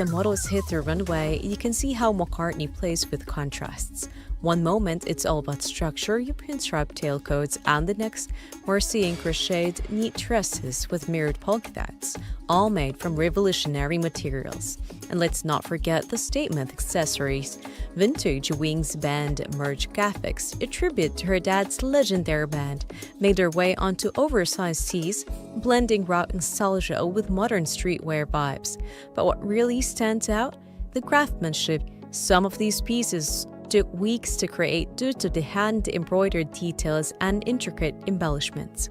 the models hit the runway, you can see how McCartney plays with contrasts. One moment, it's all about structure, you pinstripe tailcoats, and the next, we're seeing crocheted, neat dresses with mirrored polka dots, all made from revolutionary materials. And let's not forget the statement accessories. Vintage Wings band merge graphics, a tribute to her dad's legendary band, made their way onto oversized tees, blending rock nostalgia with modern streetwear vibes. But what really stands out? The craftsmanship. Some of these pieces took weeks to create due to the hand-embroidered details and intricate embellishments.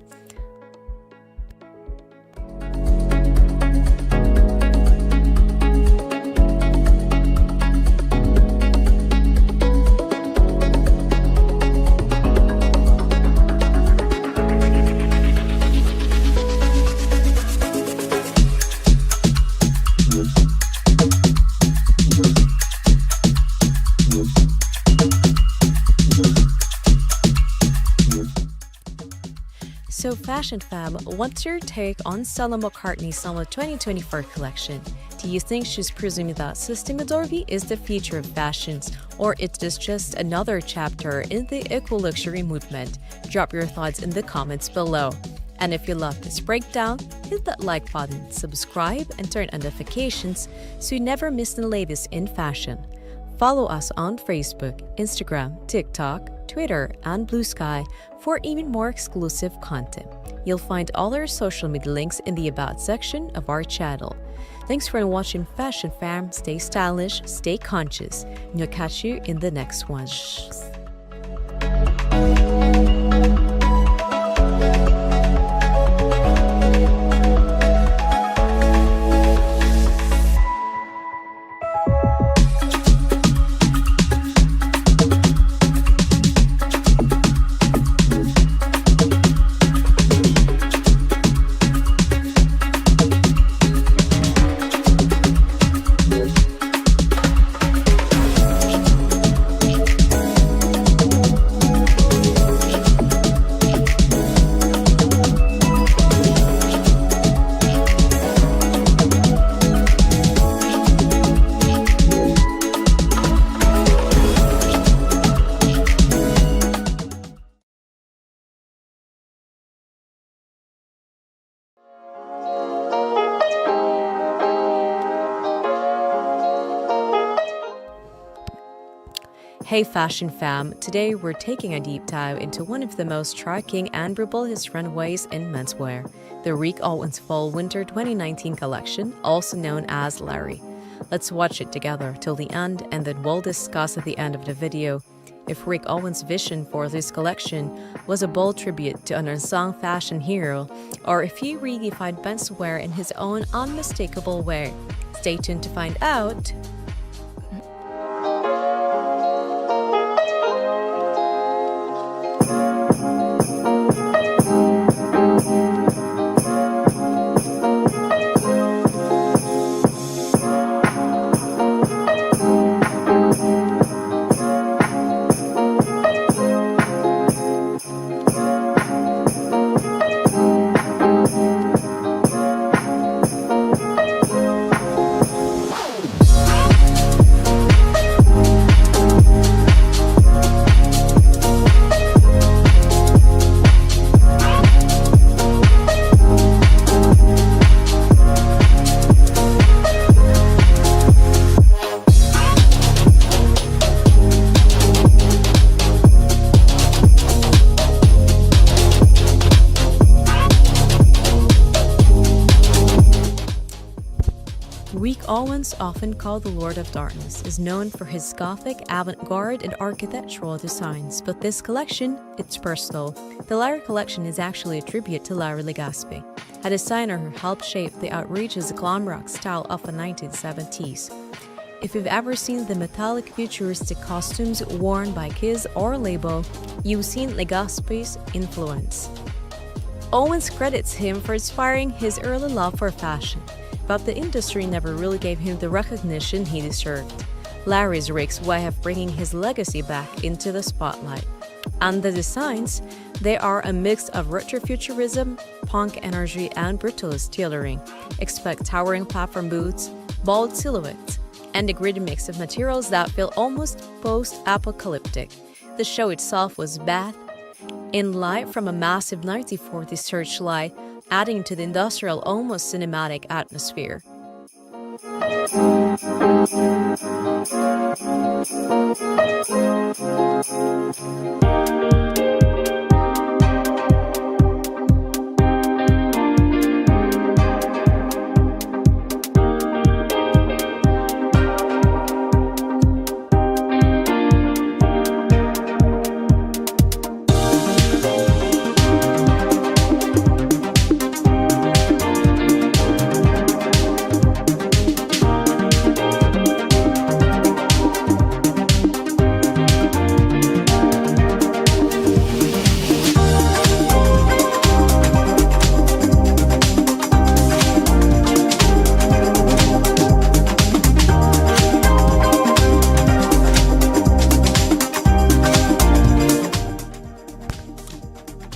So Fashion Fam, what's your take on Stella McCartney's Summer 2024 collection? Do you think she's presuming that sustainability is the future of fashions, or is this just another chapter in the eco-luxury movement? Drop your thoughts in the comments below. And if you love this breakdown, hit that like button, subscribe, and turn on notifications so you never miss the latest in fashion. Follow us on Facebook, Instagram, TikTok, Twitter, and Blue Sky for even more exclusive content. You'll find all our social media links in the About section of our channel. Thanks for watching Fashion Fam. Stay stylish, stay conscious, and we'll catch you in the next one. Hey Fashion Fam, today we're taking a deep dive into one of the most striking and rebellious runways in menswear, the Rick Owens Fall Winter 2019 collection, also known as Larry. Let's watch it together till the end, and then we'll discuss at the end of the video if Rick Owens' vision for this collection was a bold tribute to an unsung fashion hero, or if he redefined menswear in his own unmistakable way. Stay tuned to find out. Rick Owens, often called the Lord of Darkness, is known for his Gothic, avant-garde, and architectural designs, but this collection, it's personal. The Larry collection is actually a tribute to Larry Legaspi, a designer who helped shape the outrageous glam rock style of the 1970s. If you've ever seen the metallic futuristic costumes worn by Kiss or Label, you've seen Legaspi's influence. Owens credits him for inspiring his early love for fashion, but the industry never really gave him the recognition he deserved. Larry's Rick's way of bringing his legacy back into the spotlight. And the designs, they are a mix of retrofuturism, punk energy, and brutalist tailoring. Expect towering platform boots, bold silhouettes, and a gritty mix of materials that feel almost post-apocalyptic. The show itself was bathed in light from a massive 1940s searchlight, adding to the industrial, almost cinematic atmosphere.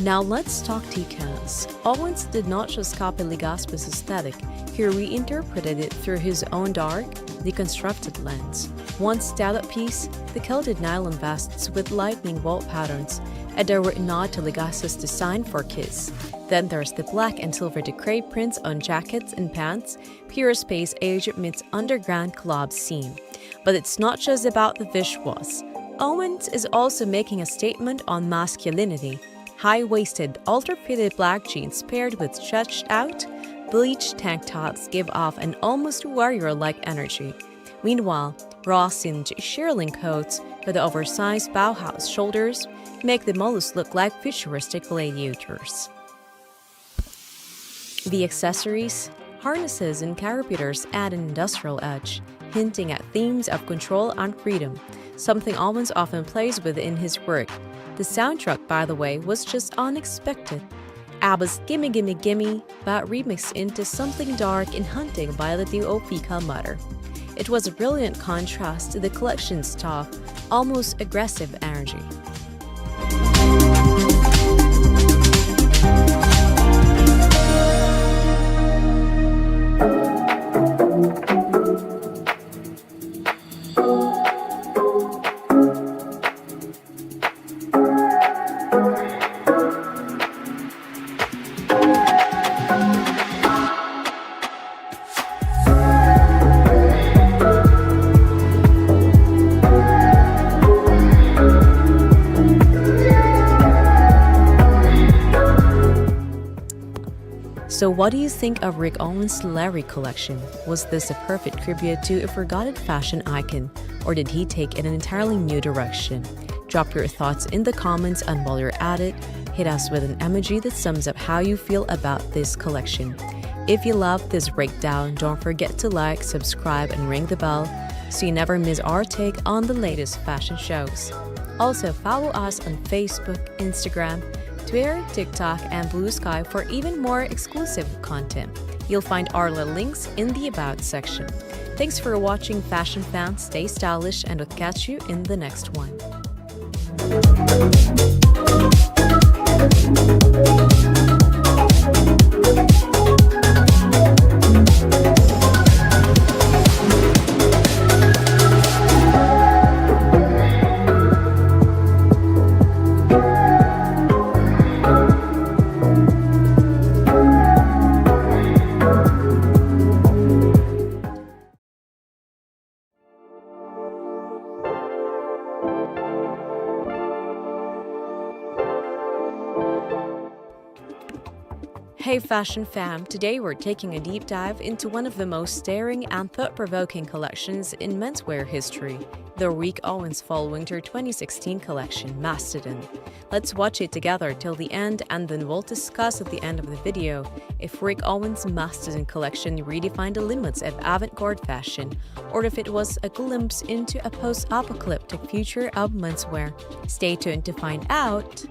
Now let's talk T-cans. Owens did not just copy Legaspi's aesthetic, he reinterpreted it through his own dark, deconstructed lens. One stand-up piece, the kilted nylon vests with lightning bolt patterns, a direct nod to Legaspi's design for Kiss. Then there's the black and silver decrepit prints on jackets and pants, pure space age meets underground club scene. But it's not just about the visuals. Owens is also making a statement on masculinity. High-waisted, ultra-fitted black jeans paired with stretched-out, bleached tank tops give off an almost warrior-like energy. Meanwhile, raw singed shearling coats with oversized Bauhaus shoulders make the mollusks look like futuristic gladiators. The accessories, harnesses, and carabiners add an industrial edge, hinting at themes of control and freedom, something Owens often plays with in his work. The soundtrack, by the way, was just unexpected. ABBA's Gimme Gimme Gimme but remixed into something dark and haunting by the duo Fecal Matter. It was a brilliant contrast to the collection's tough, almost aggressive energy. So what do you think of Rick Owens' Larry collection? Was this a perfect tribute to a forgotten fashion icon, or did he take it in an entirely new direction? Drop your thoughts in the comments, and while you're at it, hit us with an emoji that sums up how you feel about this collection. If you love this breakdown, don't forget to like, subscribe, and ring the bell so you never miss our take on the latest fashion shows. Also, follow us on Facebook, Instagram, Twitter, TikTok, and Blue Sky for even more exclusive content. You'll find our little links in the About section. Thanks for watching, fashion fans. Stay stylish, and we'll catch you in the next one. Hey fashion fam, today we're taking a deep dive into one of the most staring and thought-provoking collections in menswear history, the Rick Owens Fall/Winter 2016 collection, Mastodon. Let's watch it together till the end, and then we'll discuss at the end of the video if Rick Owens' Mastodon collection redefined the limits of avant-garde fashion, or if it was a glimpse into a post-apocalyptic future of menswear. Stay tuned to find out.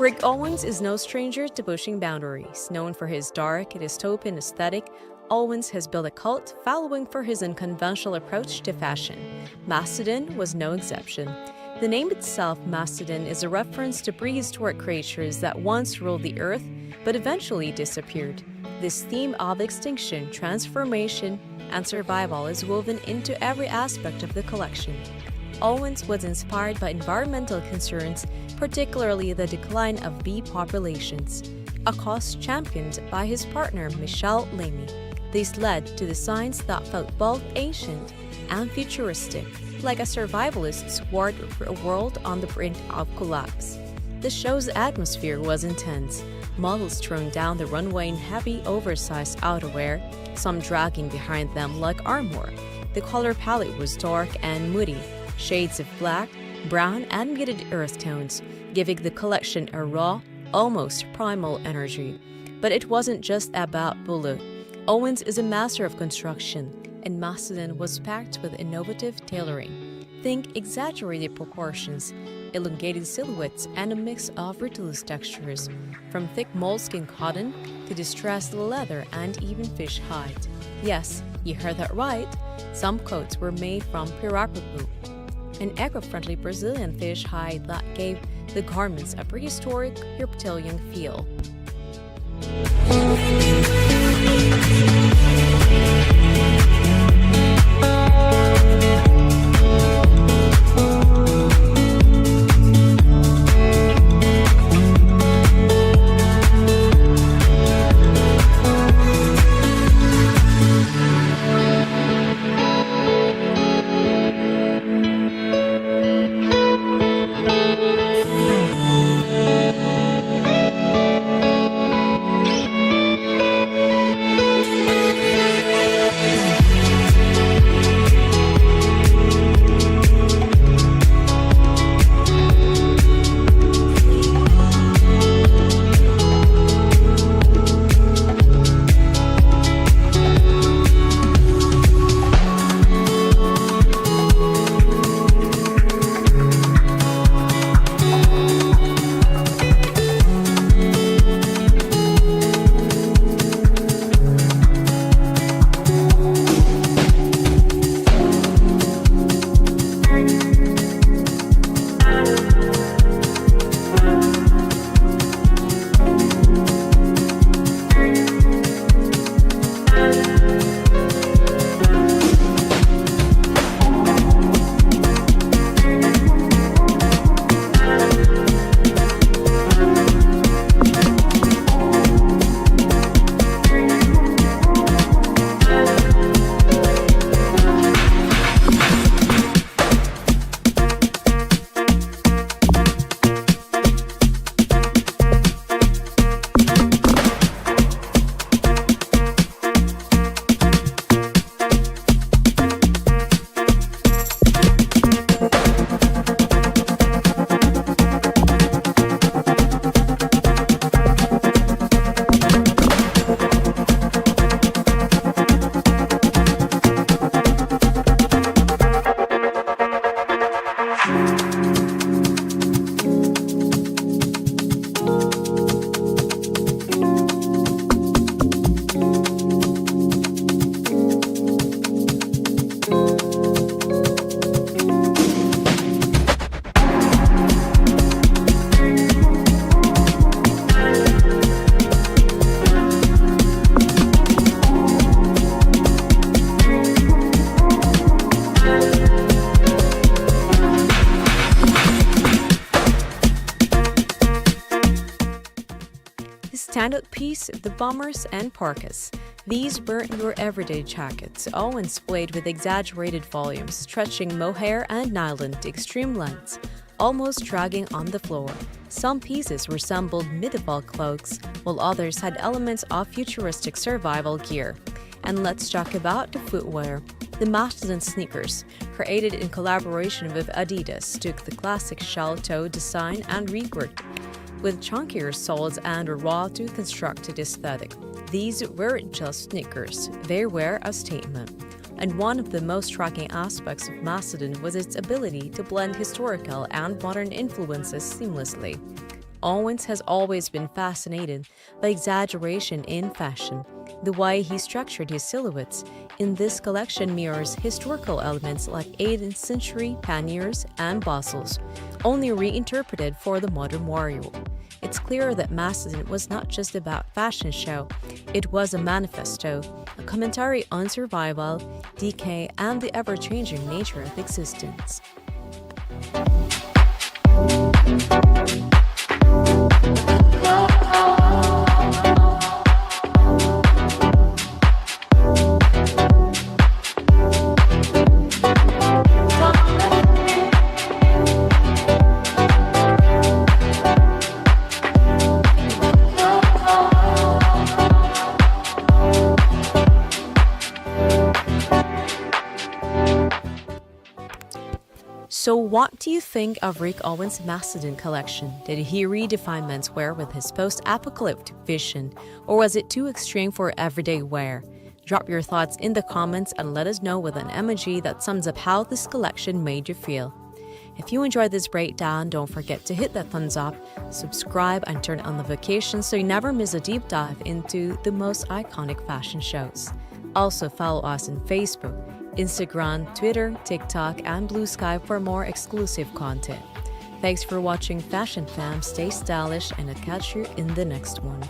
Rick Owens is no stranger to pushing boundaries. Known for his dark, dystopian aesthetic, Owens has built a cult following for his unconventional approach to fashion. Mastodon was no exception. The name itself, Mastodon, is a reference to prehistoric creatures that once ruled the earth but eventually disappeared. This theme of extinction, transformation, and survival is woven into every aspect of the collection. Owens was inspired by environmental concerns, particularly the decline of bee populations, a cause championed by his partner Michelle Lamy. This led to designs that felt both ancient and futuristic, like a survivalist's ward for a world on the brink of collapse. The show's atmosphere was intense, models throwing down the runway in heavy, oversized outerwear, some dragging behind them like armor. The color palette was dark and moody, shades of black, brown, and muted earth tones, giving the collection a raw, almost primal energy. But it wasn't just about Bulu. Owens is a master of construction, and Mastodon was packed with innovative tailoring. Think exaggerated proportions, elongated silhouettes, and a mix of ridiculous textures, from thick moleskin cotton to distressed leather and even fish hide. Yes, you heard that right. Some coats were made from pirarucu, an eco-friendly Brazilian fish hide that gave the garments a prehistoric reptilian feel. standout piece, the bombers and parkas. These weren't your everyday jackets, always displayed with exaggerated volumes, stretching mohair and nylon to extreme lengths, almost dragging on the floor. Some pieces resembled medieval cloaks, while others had elements of futuristic survival gear. And let's talk about the footwear. The Mastodon sneakers, created in collaboration with Adidas, took the classic shell-toe design and reworked with chunkier soles and a raw-to constructed aesthetic. These weren't just sneakers, they were a statement. And one of the most striking aspects of Mastodon was its ability to blend historical and modern influences seamlessly. Owens has always been fascinated by exaggeration in fashion. The way he structured his silhouettes in this collection mirrors historical elements like 18th century panniers and bustles, only reinterpreted for the modern warrior. It's clear that Mastodon was not just about fashion show, it was a manifesto, a commentary on survival, decay, and the ever-changing nature of existence. So what do you think of Rick Owens' Mastodon collection? Did he redefine menswear with his post-apocalyptic vision, or was it too extreme for everyday wear? Drop your thoughts in the comments and let us know with an emoji that sums up how this collection made you feel. If you enjoyed this breakdown, don't forget to hit that thumbs up, subscribe, and turn on notifications so you never miss a deep dive into the most iconic fashion shows. Also follow us on Facebook, Instagram, Twitter, TikTok, and Blue Sky for more exclusive content. Thanks for watching Fashion Fam, stay stylish, and I'll catch you in the next one.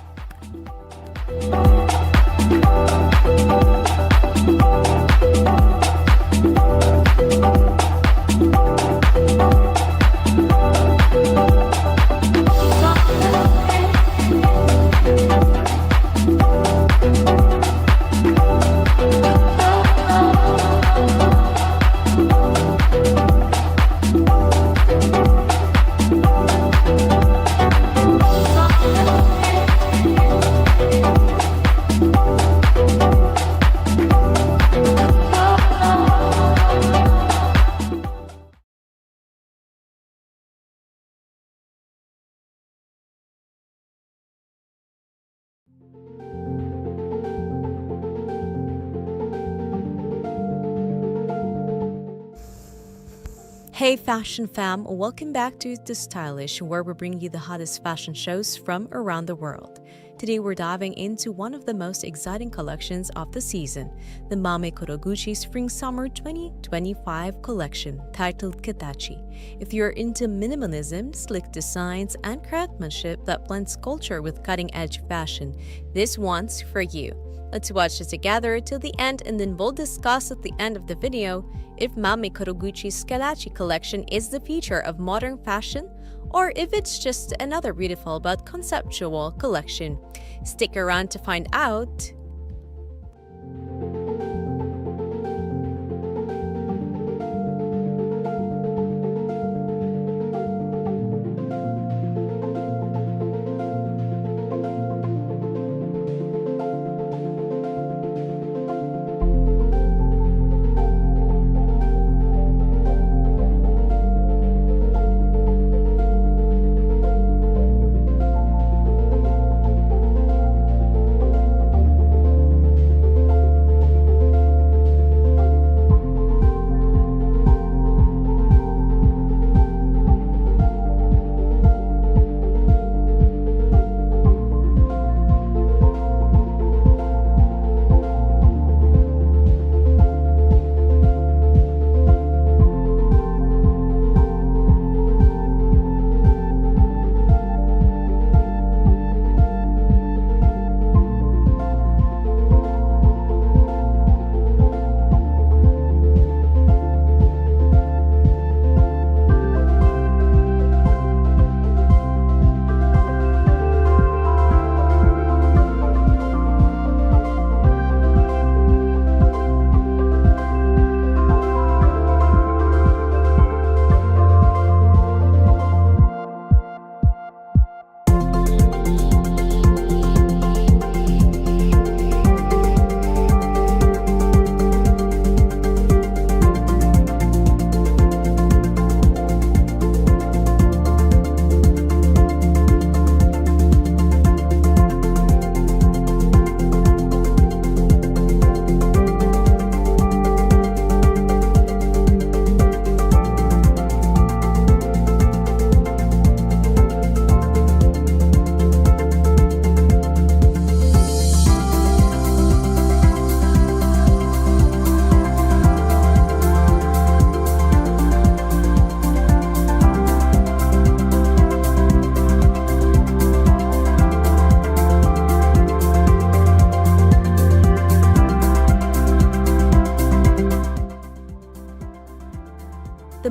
Hey Fashion Fam, welcome back to tooStylish, where we bring you the hottest fashion shows from around the world. Today we're diving into one of the most exciting collections of the season, the Mame Kuroguchi Spring-Summer 2025 collection, titled Katachi. If you're into minimalism, slick designs, and craftsmanship that blends culture with cutting-edge fashion, this one's for you. Let's watch it together till the end, and then we'll discuss at the end of the video if Mame Kuroguchi's Katachi collection is the future of modern fashion or if it's just another beautiful but conceptual collection. Stick around to find out.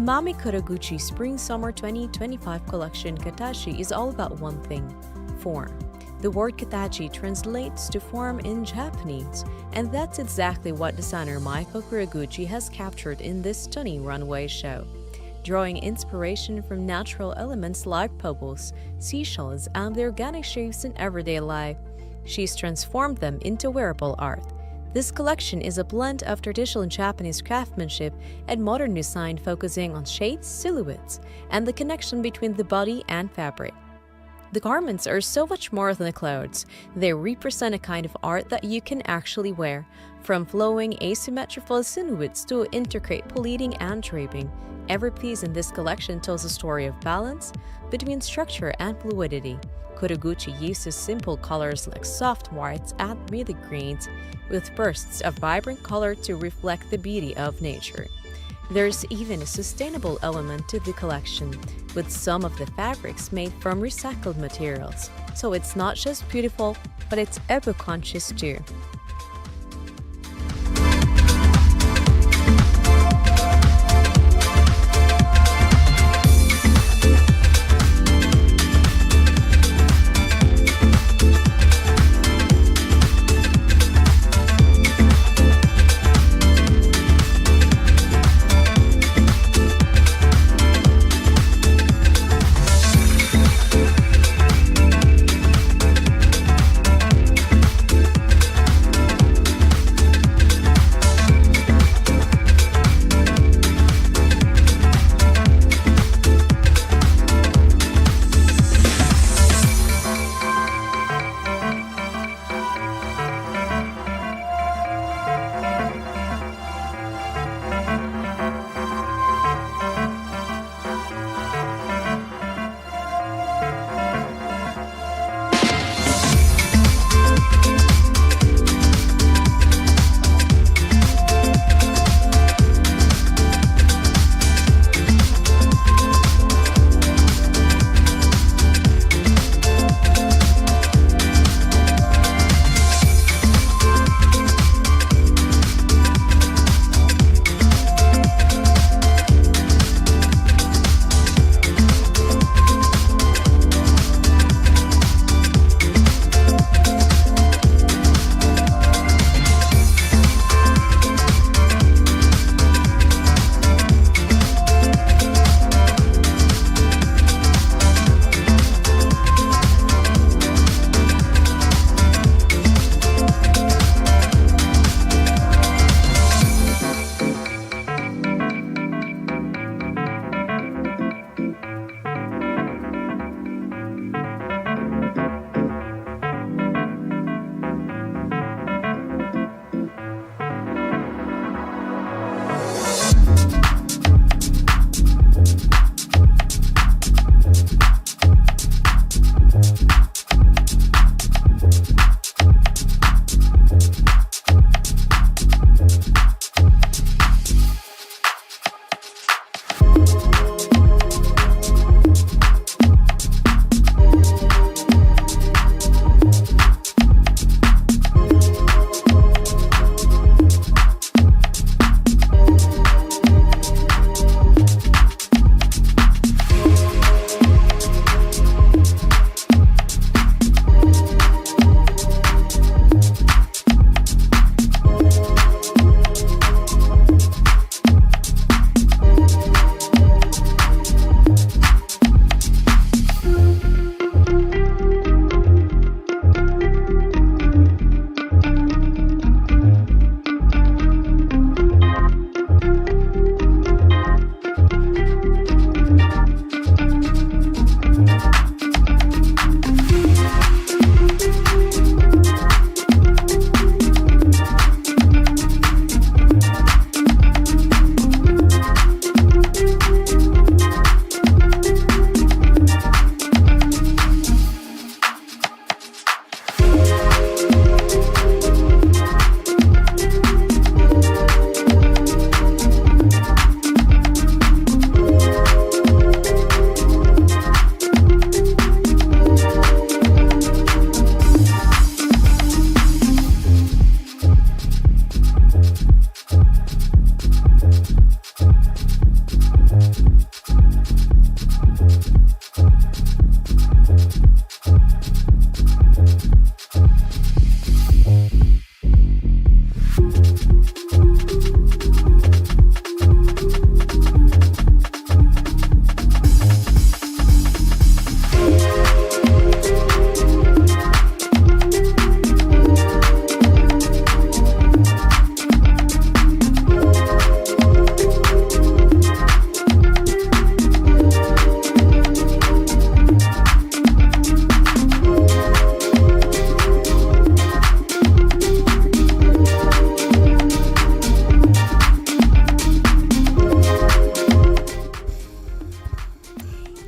Mami Kotoguchi Spring-Summer 2025 collection Katachi is all about one thing: form. The word katachi translates to form in Japanese, and that's exactly what designer Michael Kuraguchi has captured in this stunning runway show. Drawing inspiration from natural elements like pebbles, seashells, and the organic shapes in everyday life, she's transformed them into wearable art. This collection is a blend of traditional Japanese craftsmanship and modern design, focusing on shapes, silhouettes, and the connection between the body and fabric. The garments are so much more than the clothes. They represent a kind of art that you can actually wear, from flowing asymmetrical silhouettes to intricate pleating and draping. Every piece in this collection tells a story of balance between structure and fluidity. Kotoguchi uses simple colors like soft whites and muted greens, with bursts of vibrant color to reflect the beauty of nature. There's even a sustainable element to the collection, with some of the fabrics made from recycled materials. So it's not just beautiful, but it's eco-conscious too.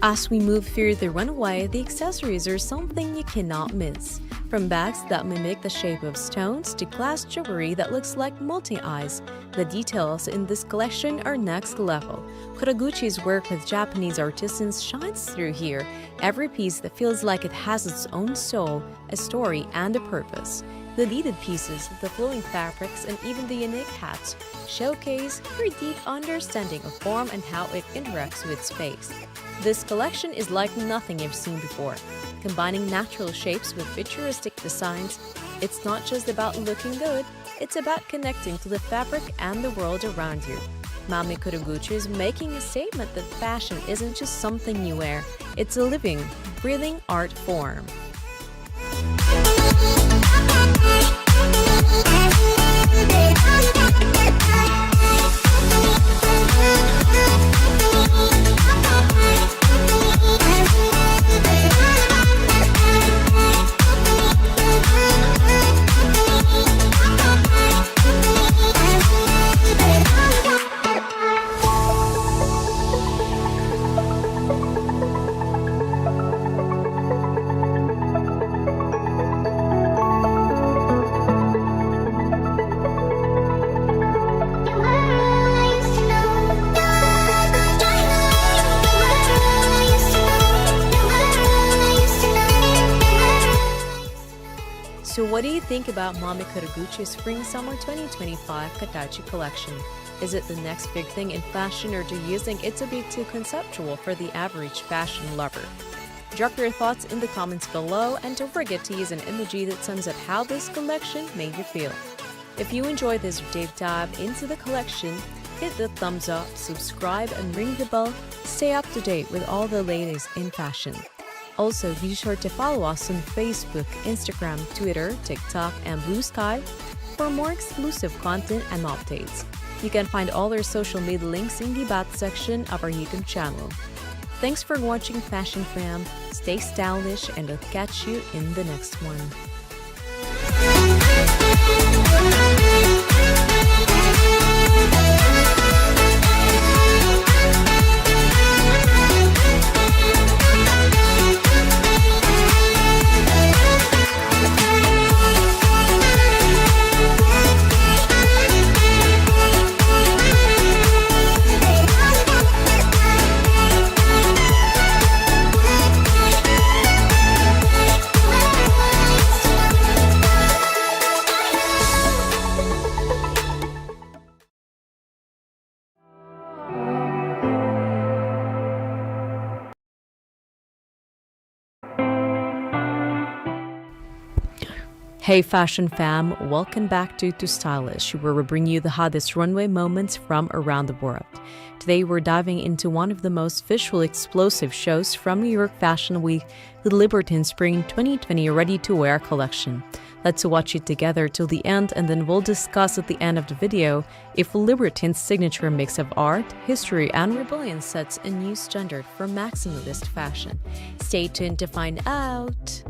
As we move through the runway, the accessories are something you cannot miss. From bags that mimic the shape of stones to glass jewelry that looks like multi-eyes, the details in this collection are next level. Kuraguchi's work with Japanese artisans shines through here. Every piece that feels like it has its own soul, a story, and a purpose. The beaded pieces, the flowing fabrics, and even the unique hats showcase her deep understanding of form and how it interacts with space. This collection is like nothing you've seen before. Combining natural shapes with futuristic designs, it's not just about looking good, it's about connecting to the fabric and the world around you. Mami Kuraguchi is making a statement that fashion isn't just something you wear, it's a living, breathing art form. So what do you think about Mami Kuraguchi's Spring-Summer 2025 Katachi collection? Is it the next big thing in fashion, or do you think it's a bit too conceptual for the average fashion lover? Drop your thoughts in the comments below, and don't forget to use an emoji that sums up how this collection made you feel. If you enjoyed this deep dive into the collection, hit the thumbs up, subscribe, and ring the bell. Stay up to date with all the latest in fashion. Also, be sure to follow us on Facebook, Instagram, Twitter, TikTok, and Blue Sky for more exclusive content and updates. You can find all our social media links in the about section of our YouTube channel. Thanks for watching, Fashion Fam. Stay stylish, and I'll catch you in the next one. Hey Fashion Fam, welcome back to tooStylish, where we bring you the hottest runway moments from around the world. Today we're diving into one of the most visually explosive shows from New York Fashion Week, the Libertine Spring 2020 Ready to Wear collection. Let's watch it together till the end, and then we'll discuss at the end of the video if Libertine's signature mix of art, history, and rebellion sets a new standard for maximalist fashion. Stay tuned to find out!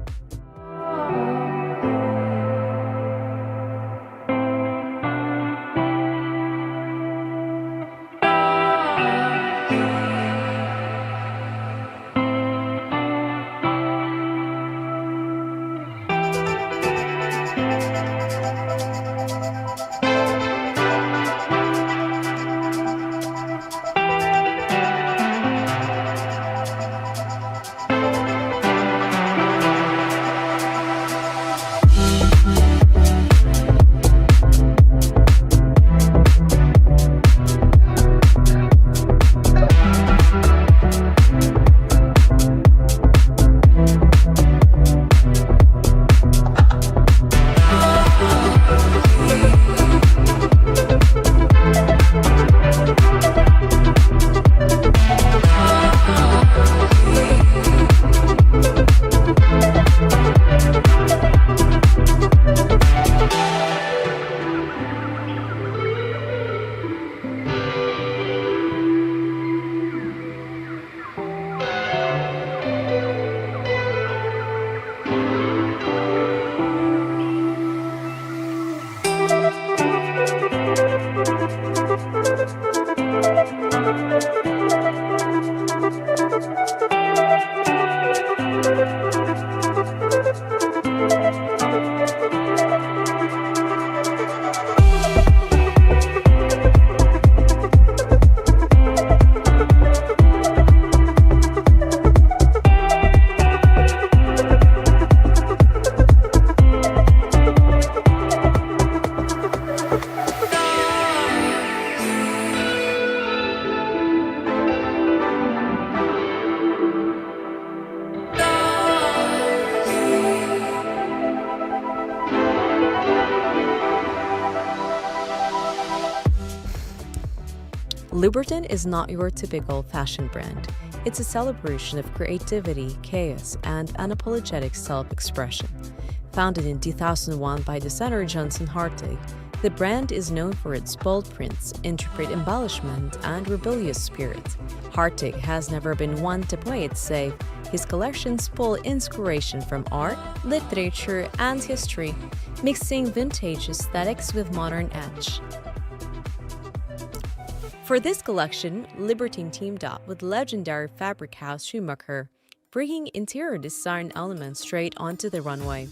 Louboutin is not your typical fashion brand. It's a celebration of creativity, chaos, and unapologetic self-expression. Founded in 2001 by designer Johnson Hartig, the brand is known for its bold prints, intricate embellishment, and rebellious spirit. Hartig has never been one to play it safe. His collections pull inspiration from art, literature, and history, mixing vintage aesthetics with modern edge. For this collection, Louboutin teamed up with legendary fabric house Schumacher, bringing interior design elements straight onto the runway.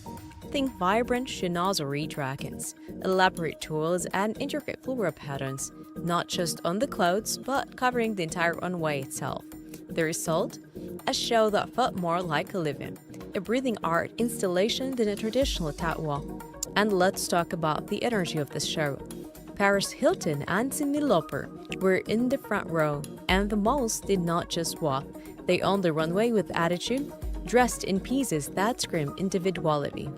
Think vibrant chinoiserie dragons, elaborate tools, and intricate floral patterns, not just on the clothes, but covering the entire runway itself. The result? A show that felt more like a living, a breathing art installation than a traditional catwalk. And let's talk about the energy of this show. Paris Hilton and Cyndi Lauper were in the front row, and the models did not just walk, they owned the runway with attitude, dressed in pieces that scream individuality.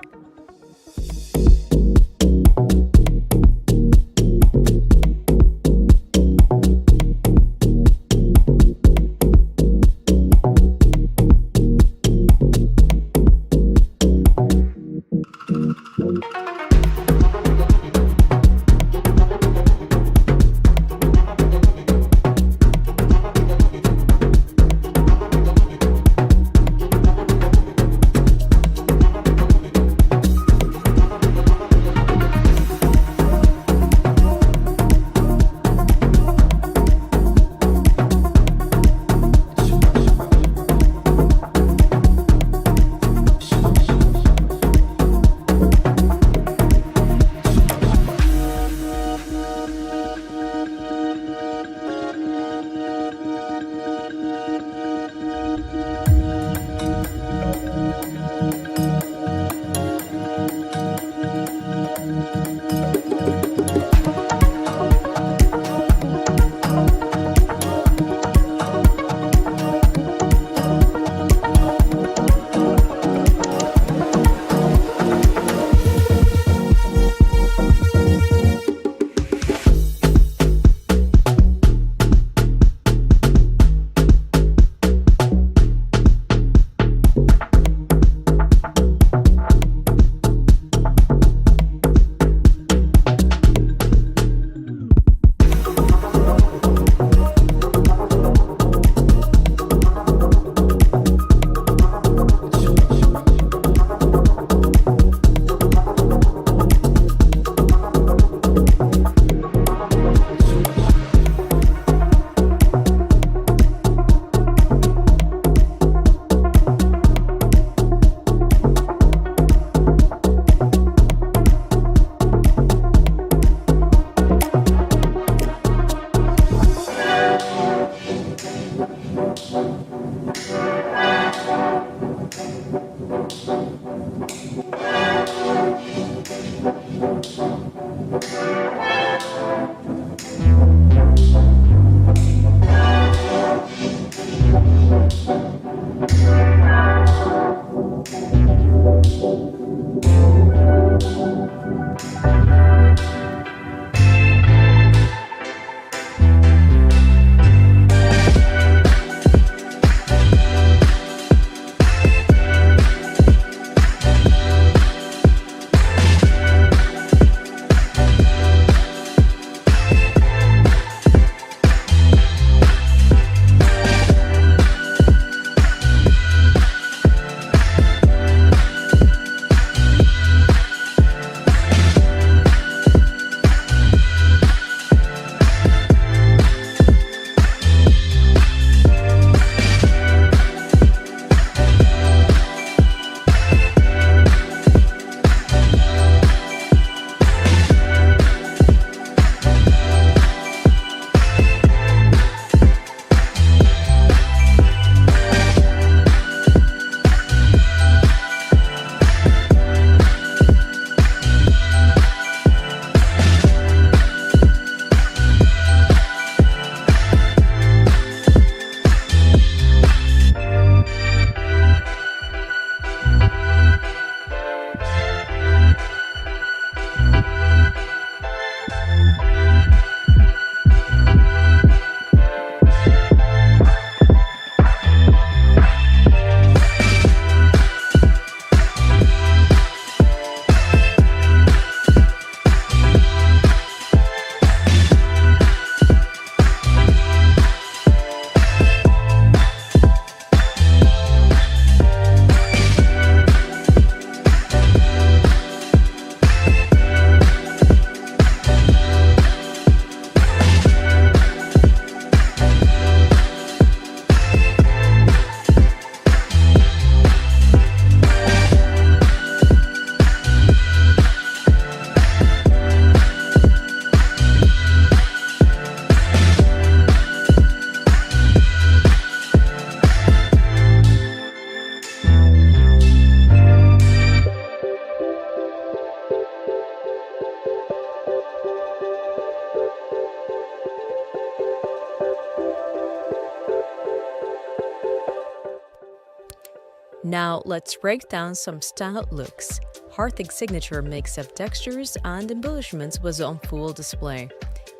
Now let's break down some standout looks. Hartig's signature mix of textures and embellishments was on full display.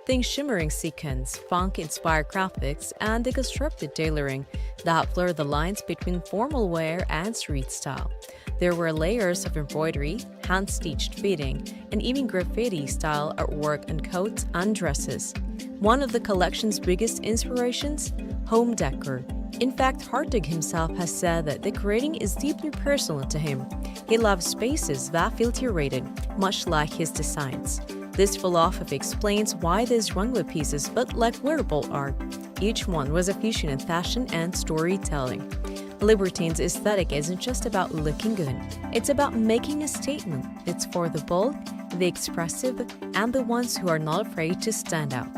Think shimmering sequins, funk-inspired graphics, and deconstructed tailoring that blur the lines between formal wear and street style. There were layers of embroidery, hand-stitched fitting, and even graffiti-style artwork on coats and dresses. One of the collection's biggest inspirations? Home decor. In fact, Hartig himself has said that decorating is deeply personal to him. He loves spaces that feel curated, much like his designs. This philosophy explains why these runway pieces look like wearable art. Each one was a fusion in fashion and storytelling. Libertine's aesthetic isn't just about looking good, it's about making a statement. It's for the bold, the expressive, and the ones who are not afraid to stand out.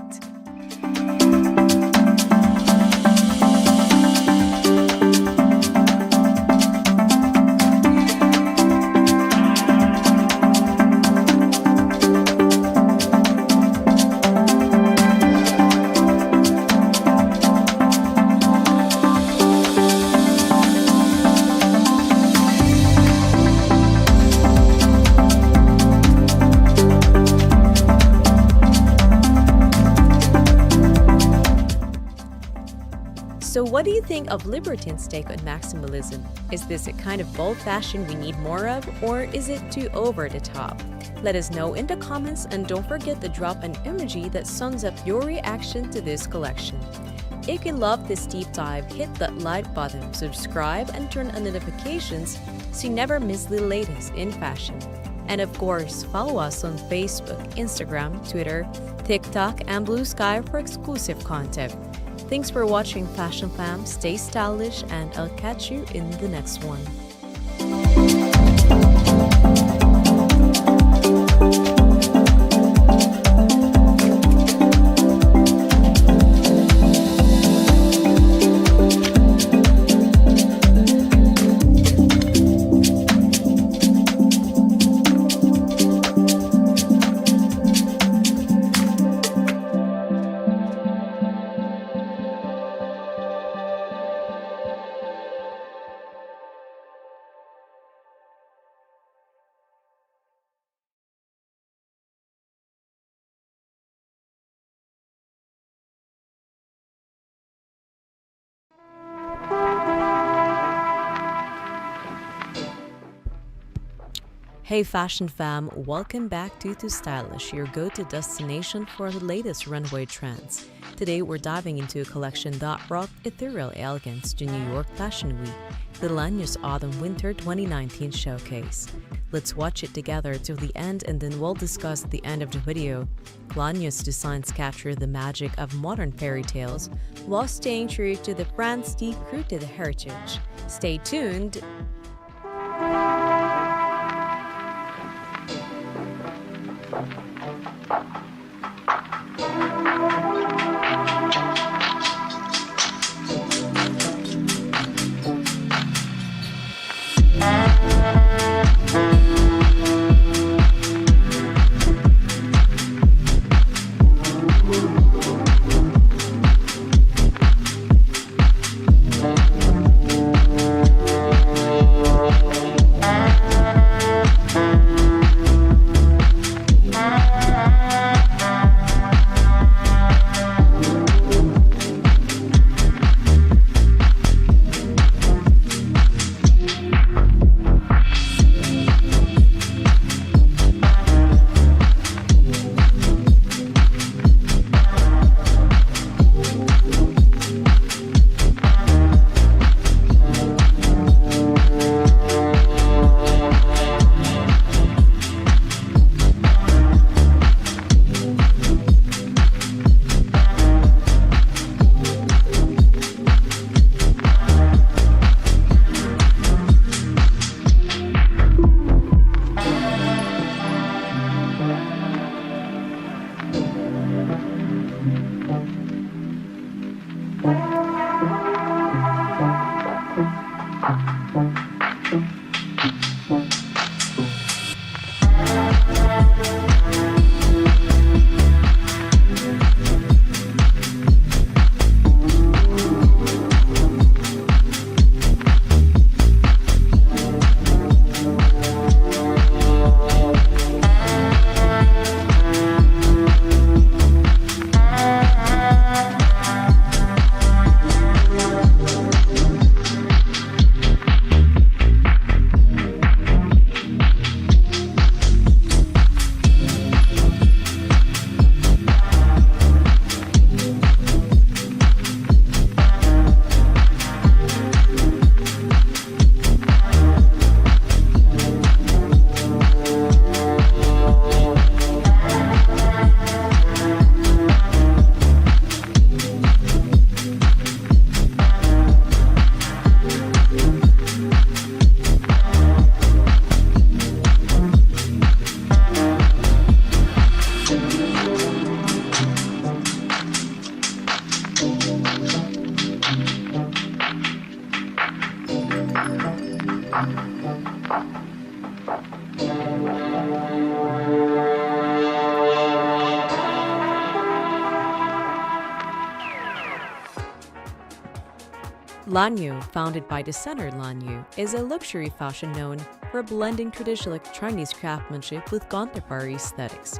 So what do you think of Libertine's take on maximalism? Is this a kind of bold fashion we need more of, or is it too over the top? Let us know in the comments, and don't forget to drop an emoji that sums up your reaction to this collection. If you love this deep dive, hit that like button, subscribe, and turn on notifications so you never miss the latest in fashion. And of course, follow us on Facebook, Instagram, Twitter, TikTok, and Blue Sky for exclusive content. Thanks for watching, Fashion Fam. Stay stylish, and I'll catch you in the next one. Hey Fashion Fam, welcome back to tooStylish, your go-to destination for the latest runway trends. Today we're diving into a collection that brought ethereal elegance to New York Fashion Week, the Lanya's Autumn-Winter 2019 showcase. Let's watch it together till the end, and then we'll discuss at the end of the video. Lanya's designs capture the magic of modern fairy tales while staying true to the brand's deep-rooted heritage. Stay tuned! Lanyu, founded by designer Lanyu, is a luxury fashion known for blending traditional Chinese craftsmanship with contemporary aesthetics.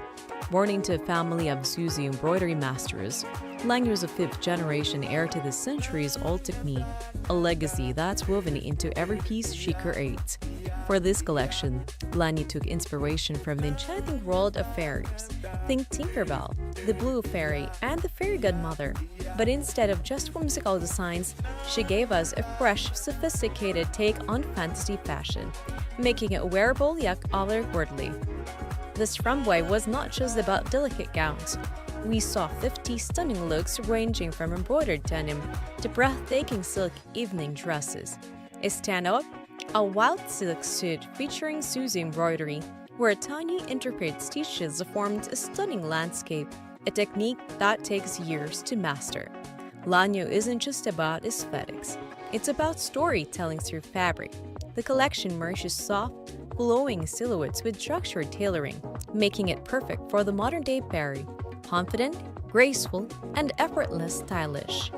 Born into a family of Suzu embroidery masters, Lanyu is a fifth-generation heir to the centuries-old technique, a legacy that's woven into every piece she creates. For this collection, Lanyu took inspiration from the enchanting world of fairies. Think Tinkerbell, the Blue Fairy, and the Fairy Godmother. But instead of just whimsical designs, she gave us a fresh, sophisticated take on fantasy fashion, making it wearable yet otherworldly. This runway was not just about delicate gowns. We saw 50 stunning looks ranging from embroidered denim to breathtaking silk evening dresses. A standout, a wild silk suit featuring Suzu embroidery, where tiny intricate stitches formed a stunning landscape, a technique that takes years to master. Lanyu isn't just about aesthetics, it's about storytelling through fabric. The collection merges soft, glowing silhouettes with structured tailoring, making it perfect for the modern-day fairy, confident, graceful, and effortless stylish.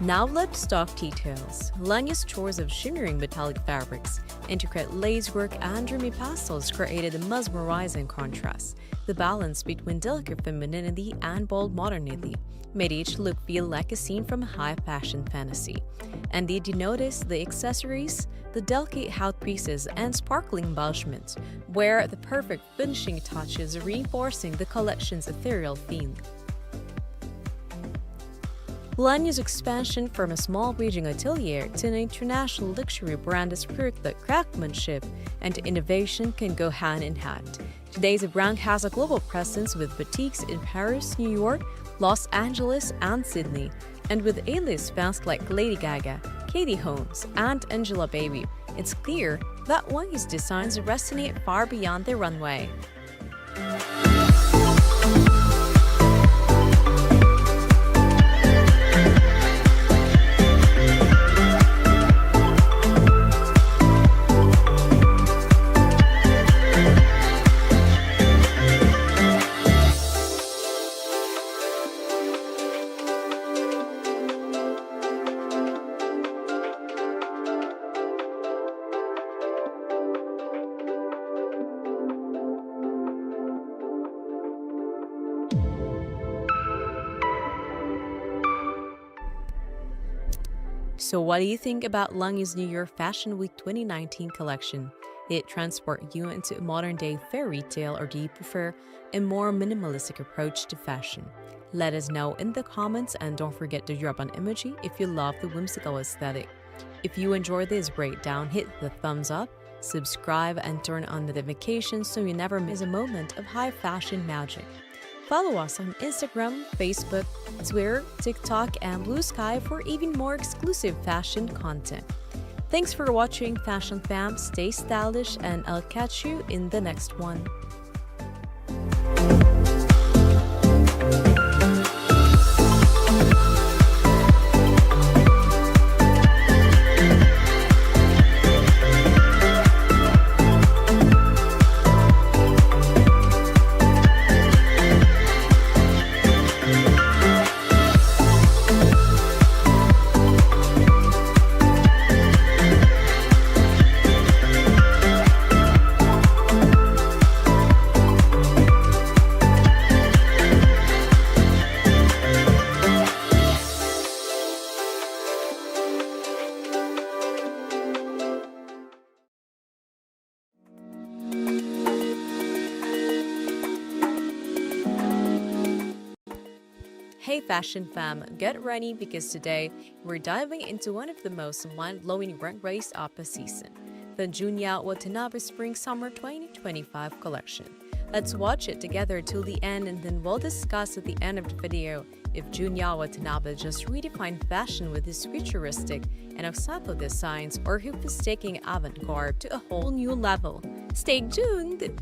Now let's talk details. Lanya's choice of shimmering metallic fabrics, intricate lacework, and dreamy pastels created a mesmerizing contrast. The balance between delicate femininity and bold modernity made each look feel like a scene from a high fashion fantasy. And did you notice the accessories? The delicate hat pieces and sparkling embellishments were the perfect finishing touches, reinforcing the collection's ethereal theme. Lanya's expansion from a small regional atelier to an international luxury brand has proved that craftsmanship and innovation can go hand in hand. Today, the brand has a global presence with boutiques in Paris, New York, Los Angeles, and Sydney, and with A-list fans like Lady Gaga, Katie Holmes, and Angela Baby. It's clear that Lanya's designs resonate far beyond the runway. So what do you think about Lanya's New York Fashion Week 2019 collection? Did it transport you into a modern-day fairy tale, or do you prefer a more minimalistic approach to fashion? Let us know in the comments, and don't forget to drop an emoji if you love the whimsical aesthetic. If you enjoyed this breakdown, hit the thumbs up, subscribe, and turn on notifications so you never miss a moment of high fashion magic. Follow us on Instagram, Facebook, Twitter, TikTok, and Blue Sky for even more exclusive fashion content. Thanks for watching, Fashion Fam. Stay stylish, and I'll catch you in the next one. Hey Fashion Fam, get ready because today we're diving into one of the most mind-blowing runways of the season, the Junya Watanabe Spring Summer 2025 collection. Let's watch it together till the end, and then we'll discuss at the end of the video if Junya Watanabe just redefined fashion with his futuristic and oxato designs, or if he's taking avant-garde to a whole new level. Stay tuned!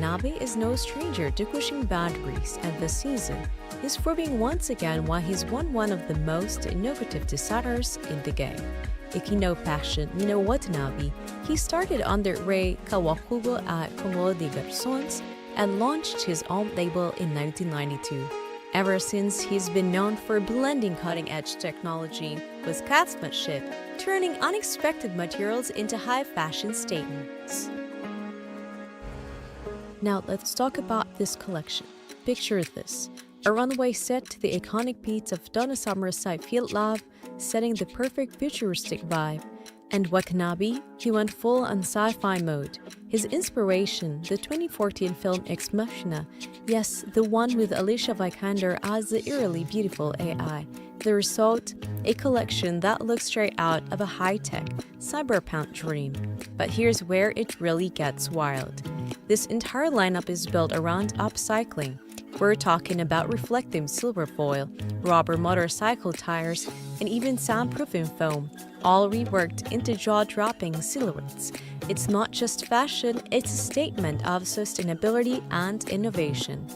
Watanabe is no stranger to pushing boundaries, and this season is proving once again why he's one of the most innovative designers in the game. If you know fashion, you know Watanabe. He started under Rei Kawakubo at Como de Garçons and launched his own label in 1992. Ever since, he's been known for blending cutting-edge technology with craftsmanship, turning unexpected materials into high-fashion statements. Now let's talk about this collection. Picture this, a runway set to the iconic beats of Donna Summer's I Feel Love, setting the perfect futuristic vibe. And Watanabe, he went full on sci-fi mode. His inspiration, the 2014 film Ex Machina, yes, the one with Alicia Vikander as the eerily beautiful AI. The result, a collection that looks straight out of a high-tech, cyberpunk dream. But here's where it really gets wild. This entire lineup is built around upcycling. We're talking about reflective silver foil, rubber motorcycle tires, and even soundproofing foam, all reworked into jaw-dropping silhouettes. It's not just fashion, it's a statement of sustainability and innovation.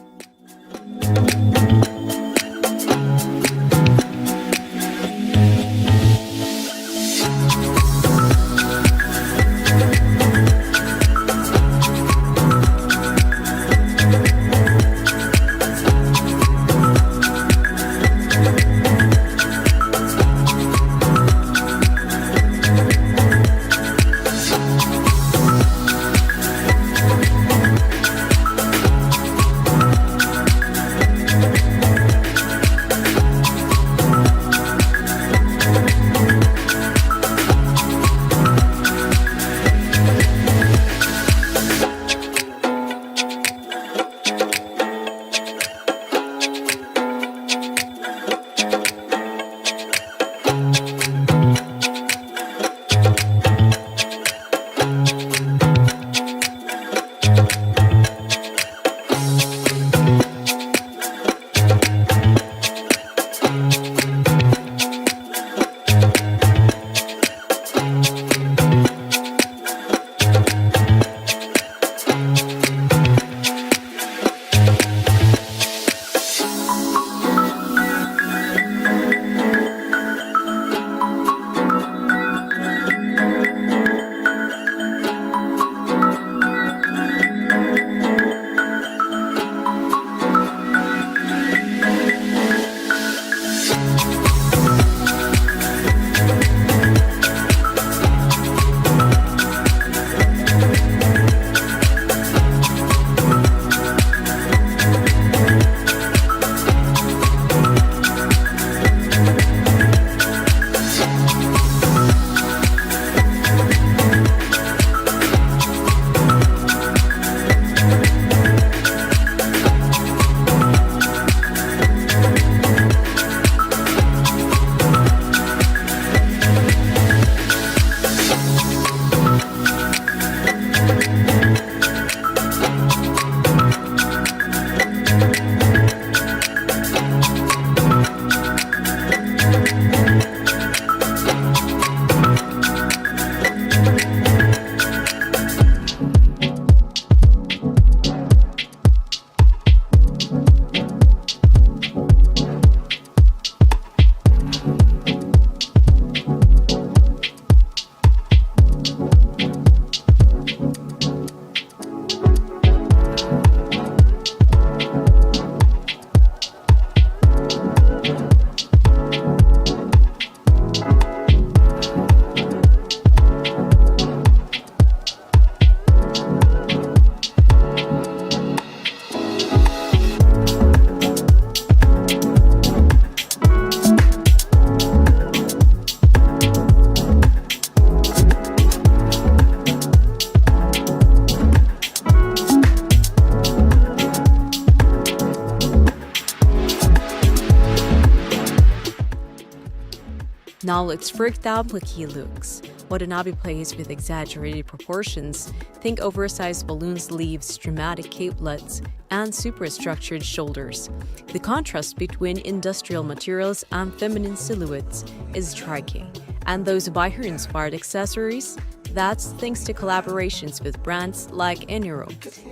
Now let's break down what he looks. Watanabe plays with exaggerated proportions. Think oversized balloon sleeves, dramatic capelets, and superstructured shoulders. The contrast between industrial materials and feminine silhouettes is striking. And those by her inspired accessories? That's thanks to collaborations with brands like Eniro,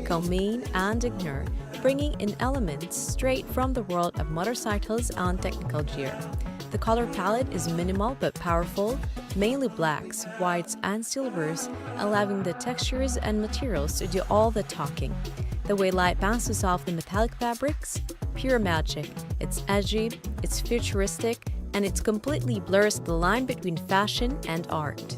Comin, and Ignore, bringing in elements straight from the world of motorcycles and technical gear. The color palette is minimal but powerful, mainly blacks, whites, and silvers, allowing the textures and materials to do all the talking. The way light bounces off the metallic fabrics, pure magic. It's edgy, it's futuristic, and it completely blurs the line between fashion and art.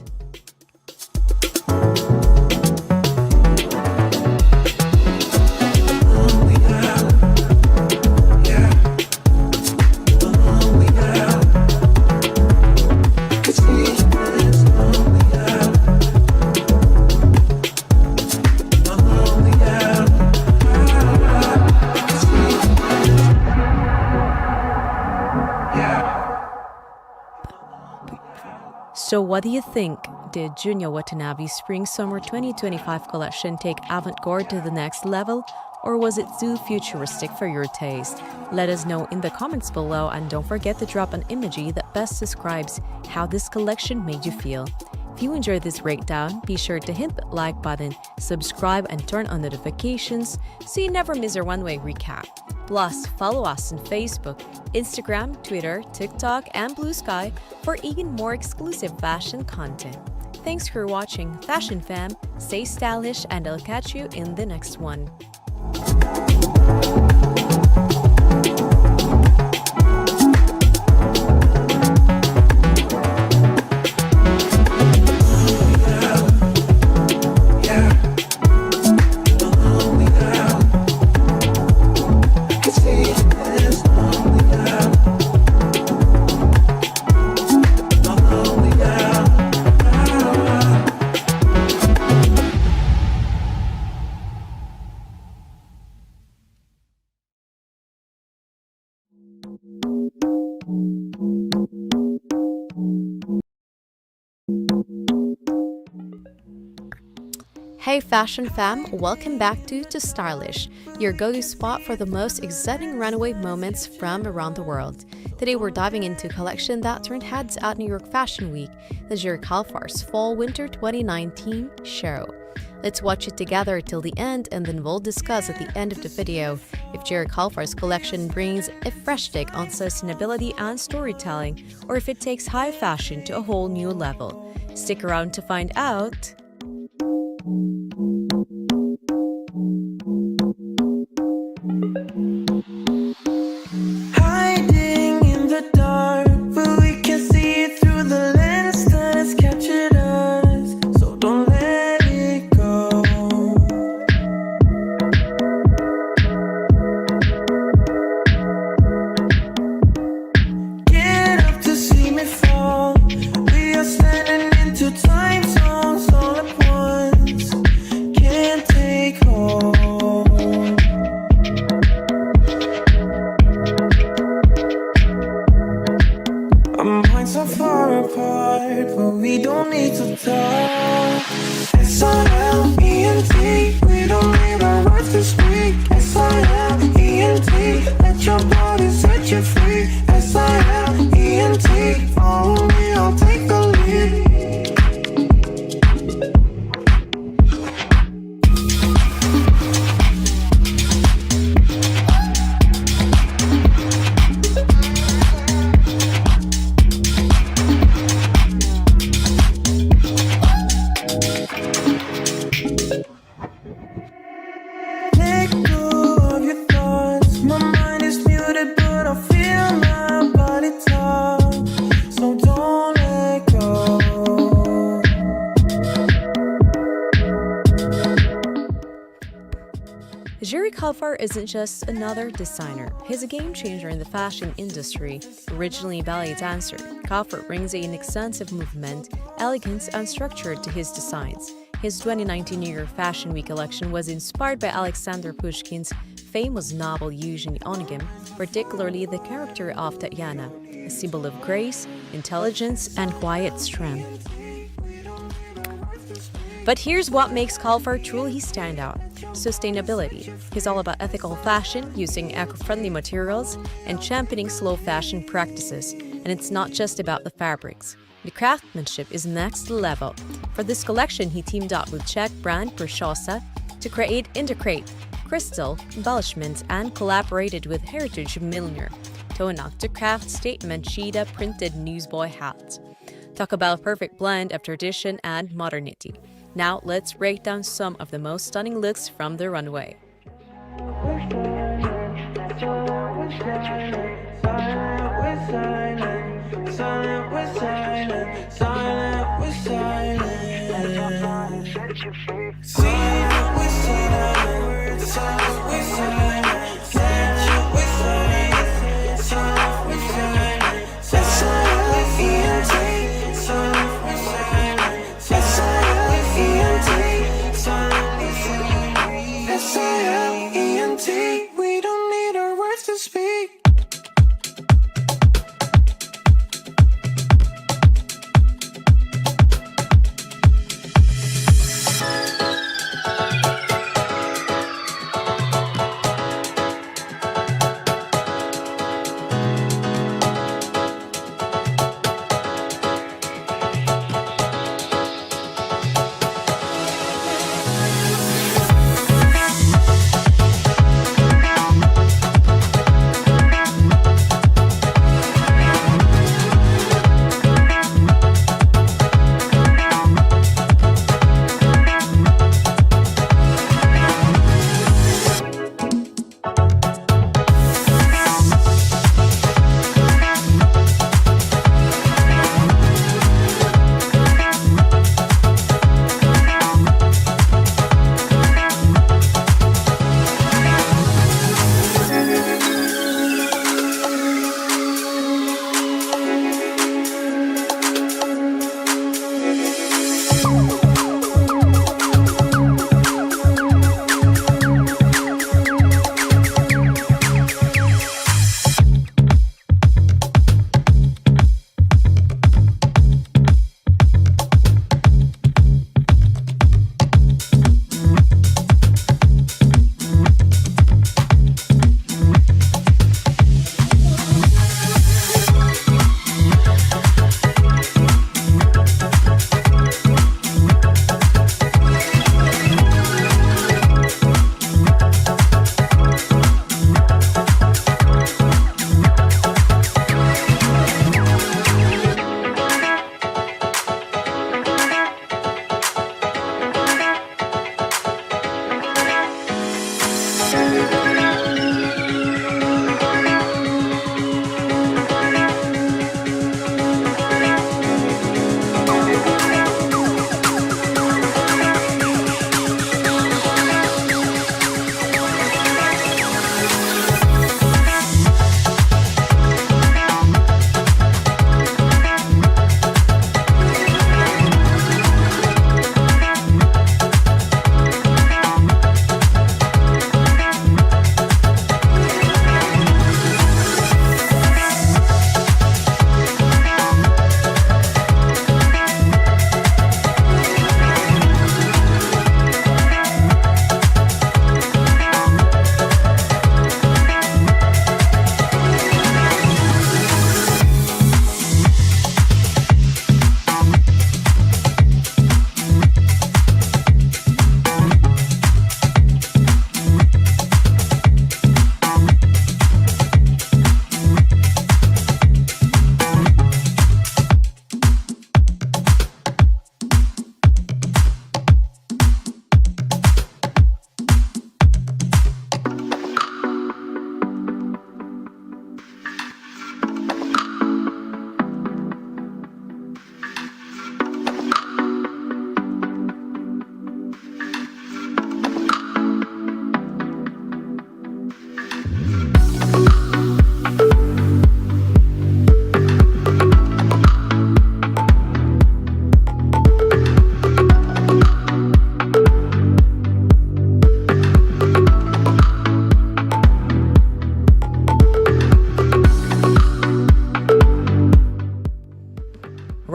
So what do you think? Did Junya Watanabe's Spring-Summer 2025 collection take avant-garde to the next level? Or was it too futuristic for your taste? Let us know in the comments below, and don't forget to drop an emoji that best describes how this collection made you feel. If you enjoyed this breakdown, be sure to hit the like button, subscribe, and turn on notifications so you never miss our Runway recap. Plus, follow us on Facebook, Instagram, Twitter, TikTok, and Blue Sky for even more exclusive fashion content. Thanks for watching, Fashion Fam. Stay stylish, and I'll catch you in the next one. Hey Fashion Fam, welcome back to tooStylish, your go-to spot for the most exciting runway moments from around the world. Today we're diving into a collection that turned heads at New York Fashion Week, the Jerry Calfar's Fall-Winter 2019 show. Let's watch it together till the end, and then we'll discuss at the end of the video if Jerry Calfar's collection brings a fresh take on sustainability and storytelling, or if it takes high fashion to a whole new level. Stick around to find out. Hiding in the dark, but we can see it through the lens that has captured us. So don't let it go. Get up to see me fall. We are standing into time zones all at once. Can't take hold. Our minds are far apart, but we don't need to talk. S-I-L-E-N-T, we don't need our words to speak. S-I-L-E-N-T, let your body set you free. S-I-L-E-N-T, follow me, I'll take the lead. Let go of your thoughts. My mind is muted, but I feel my body talk. So don't let go. Jerry Calfar isn't just another designer. He's a game changer in the fashion industry. Originally a ballet dancer, Calfar brings an extensive movement, elegance, and structure to his designs. His 2019 New York Fashion Week collection was inspired by Alexander Pushkin's famous novel Eugene Onegin, particularly the character of Tatiana, a symbol of grace, intelligence, and quiet strength. But here's what makes Calfar truly stand out: sustainability. He's all about ethical fashion, using eco-friendly materials, and championing slow fashion practices. And it's not just about the fabrics. The craftsmanship is next level. For this collection, he teamed up with Czech brand Pershosa to create intricate crystal embellishments and collaborated with heritage milliner Tonak to craft statement cheetah printed newsboy hat. Talk about perfect blend of tradition and modernity. Now let's break down some of the most stunning looks from the runway. We don't need our words to speak.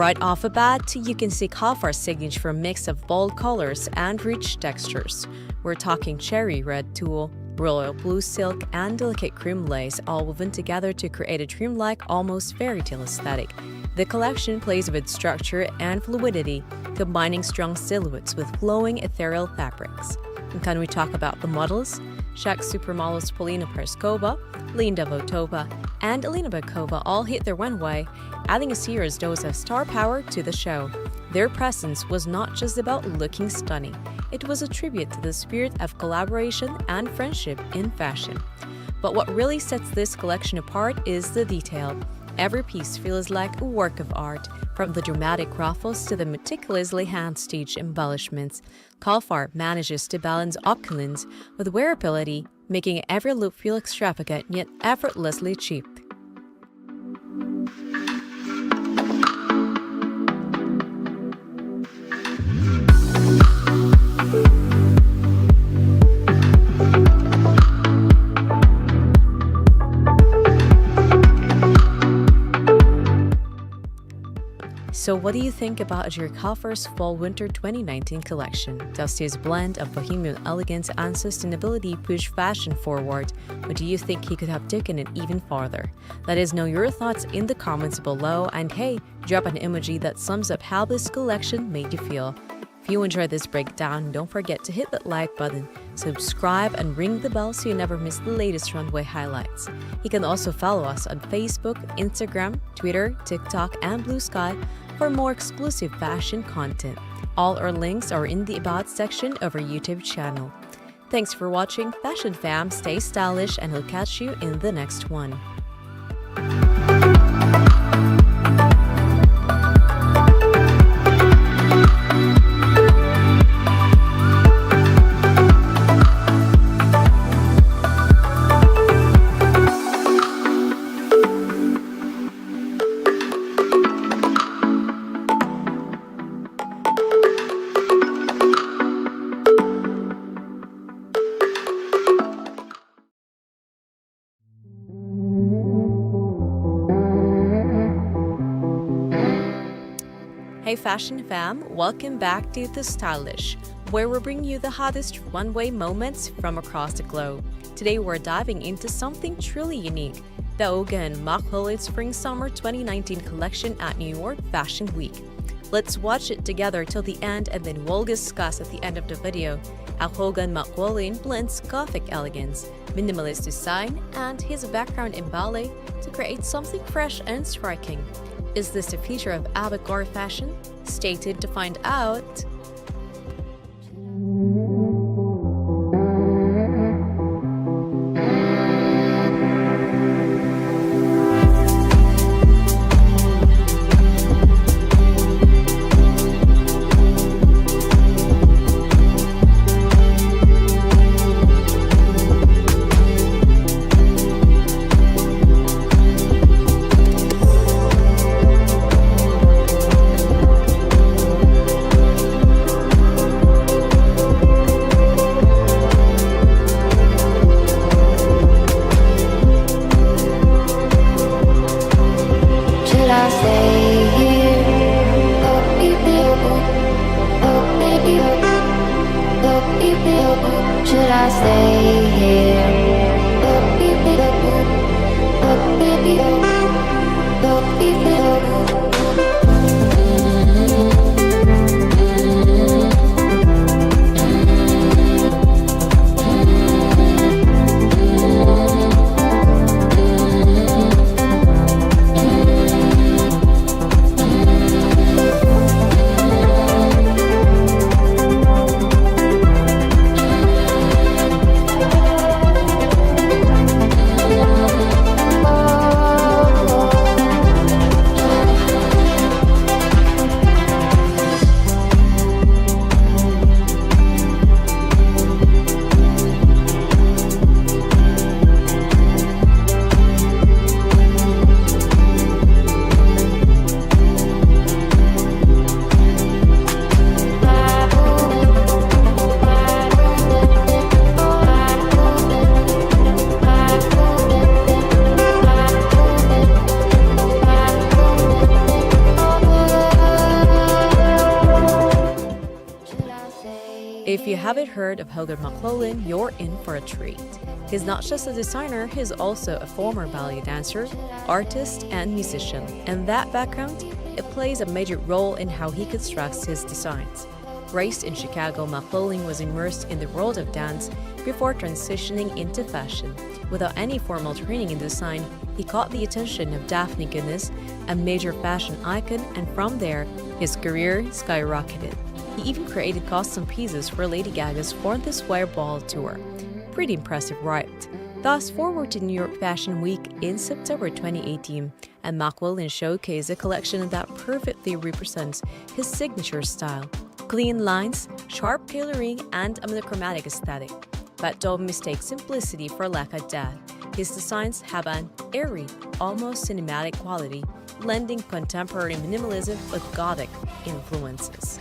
Right off the bat, you can see Kafar's signature mix of bold colors and rich textures. We're talking cherry red tulle, royal blue silk, and delicate cream lace all woven together to create a dreamlike, almost fairy tale aesthetic. The collection plays with structure and fluidity, combining strong silhouettes with flowing ethereal fabrics. And can we talk about the models? Czech supermodels Polina Perskova, Linda Votova, and Alina Bakova all hit their runway, adding a serious dose of star power to the show. Their presence was not just about looking stunning, it was a tribute to the spirit of collaboration and friendship in fashion. But what really sets this collection apart is the detail. Every piece feels like a work of art, from the dramatic ruffles to the meticulously hand-stitched embellishments. Kalfar manages to balance opulence with wearability, making every look feel extravagant yet effortlessly cheap. So what do you think about Ajir Kalfar's Fall-Winter 2019 collection? Does his blend of bohemian elegance and sustainability push fashion forward, or do you think he could have taken it even farther? Let us know your thoughts in the comments below, and hey, drop an emoji that sums up how this collection made you feel. If you enjoyed this breakdown, don't forget to hit that like button, subscribe, and ring the bell so you never miss the latest runway highlights. You can also follow us on Facebook, Instagram, Twitter, TikTok, and Blue Sky for more exclusive fashion content. All our links are in the About section of our YouTube channel. Thanks for watching, Fashion Fam. Stay stylish, and we'll catch you in the next one. Hey Fashion Fam, welcome back to tooStylish, where we bring you the hottest runway moments from across the globe. Today we're diving into something truly unique, the Olga and Mark Holiday Spring-Summer 2019 collection at New York Fashion Week. Let's watch it together till the end, and then we'll discuss at the end of the video how Hogan McWollin blends Gothic elegance, minimalist design, and his background in ballet to create something fresh and striking. Is this a feature of avant-garde fashion? Stay tuned to find out. Should I stay here? If you haven't heard of Helga McLaughlin, you're in for a treat. He's not just a designer, he's also a former ballet dancer, artist, and musician. And that background, it plays a major role in how he constructs his designs. Raised in Chicago, McLaughlin was immersed in the world of dance before transitioning into fashion. Without any formal training in design, he caught the attention of Daphne Guinness, a major fashion icon, and from there, his career skyrocketed. He even created custom pieces for Lady Gaga's Born This Way Ball tour. Pretty impressive, right? Thus, forward to New York Fashion Week in September 2018, and McLaughlin showcased a collection that perfectly represents his signature style. Clean lines, sharp tailoring, and a monochromatic aesthetic. But don't mistake simplicity for lack of depth. His designs have an airy, almost cinematic quality, blending contemporary minimalism with Gothic influences.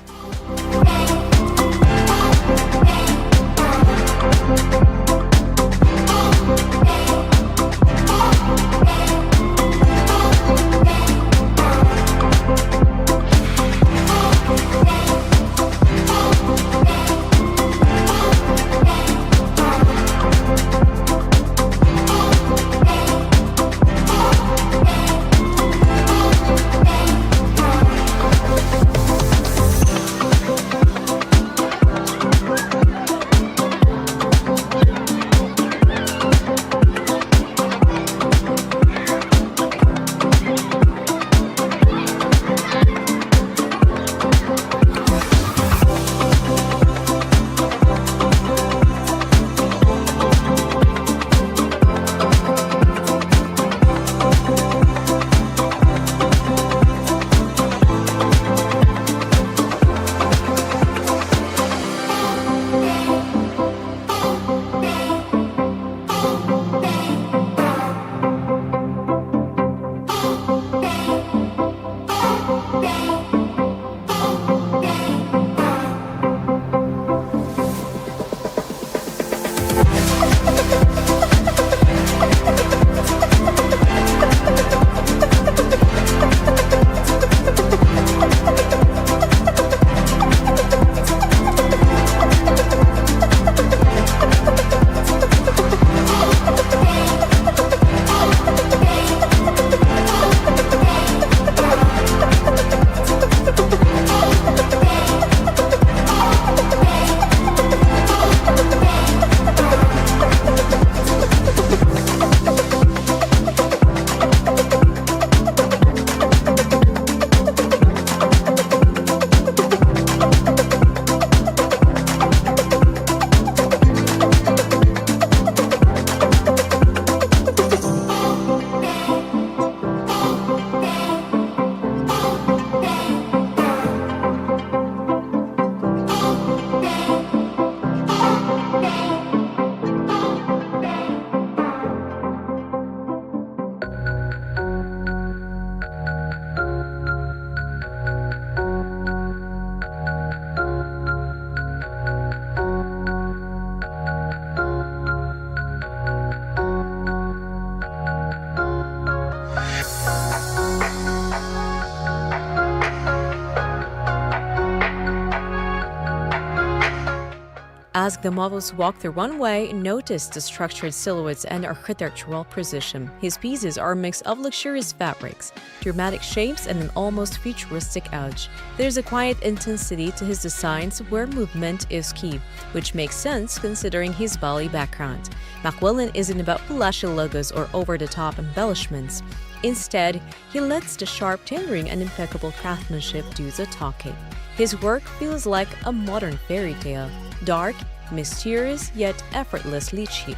As the models walk the runway, notice the structured silhouettes and architectural precision. His pieces are a mix of luxurious fabrics, dramatic shapes, and an almost futuristic edge. There's a quiet intensity to his designs where movement is key, which makes sense considering his ballet background. McLaughlin isn't about flashy logos or over-the-top embellishments. Instead, he lets the sharp tailoring and impeccable craftsmanship do the talking. His work feels like a modern fairy tale, dark, mysterious, yet effortlessly chic.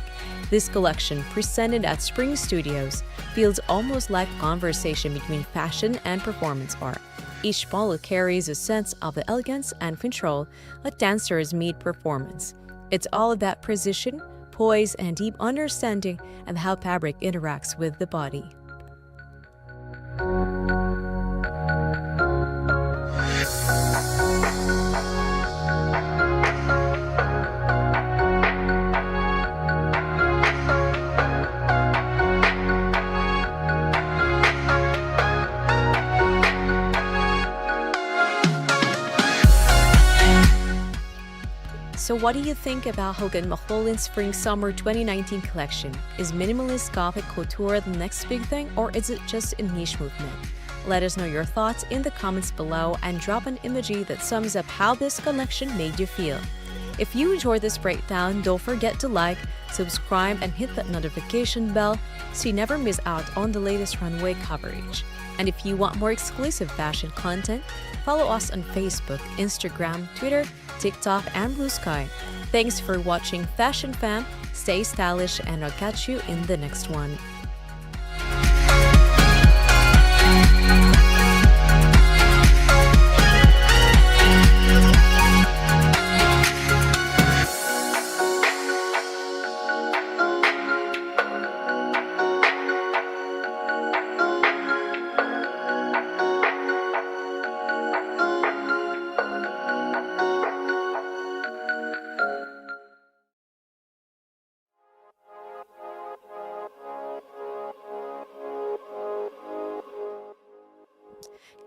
This collection, presented at Spring Studios, feels almost like a conversation between fashion and performance art. Each model carries a sense of the elegance and control that dancers meet performance. It's all about precision, poise, and deep understanding of how fabric interacts with the body. So what do you think about Hogan McLaughlin's Spring-Summer 2019 collection? Is minimalist gothic couture the next big thing, or is it just a niche movement? Let us know your thoughts in the comments below and drop an emoji that sums up how this collection made you feel. If you enjoyed this breakdown, don't forget to like, subscribe, and hit that notification bell so you never miss out on the latest runway coverage. And if you want more exclusive fashion content, follow us on Facebook, Instagram, Twitter, TikTok, and Blue Sky. Thanks for watching Fashion Fam, stay stylish, and I'll catch you in the next one.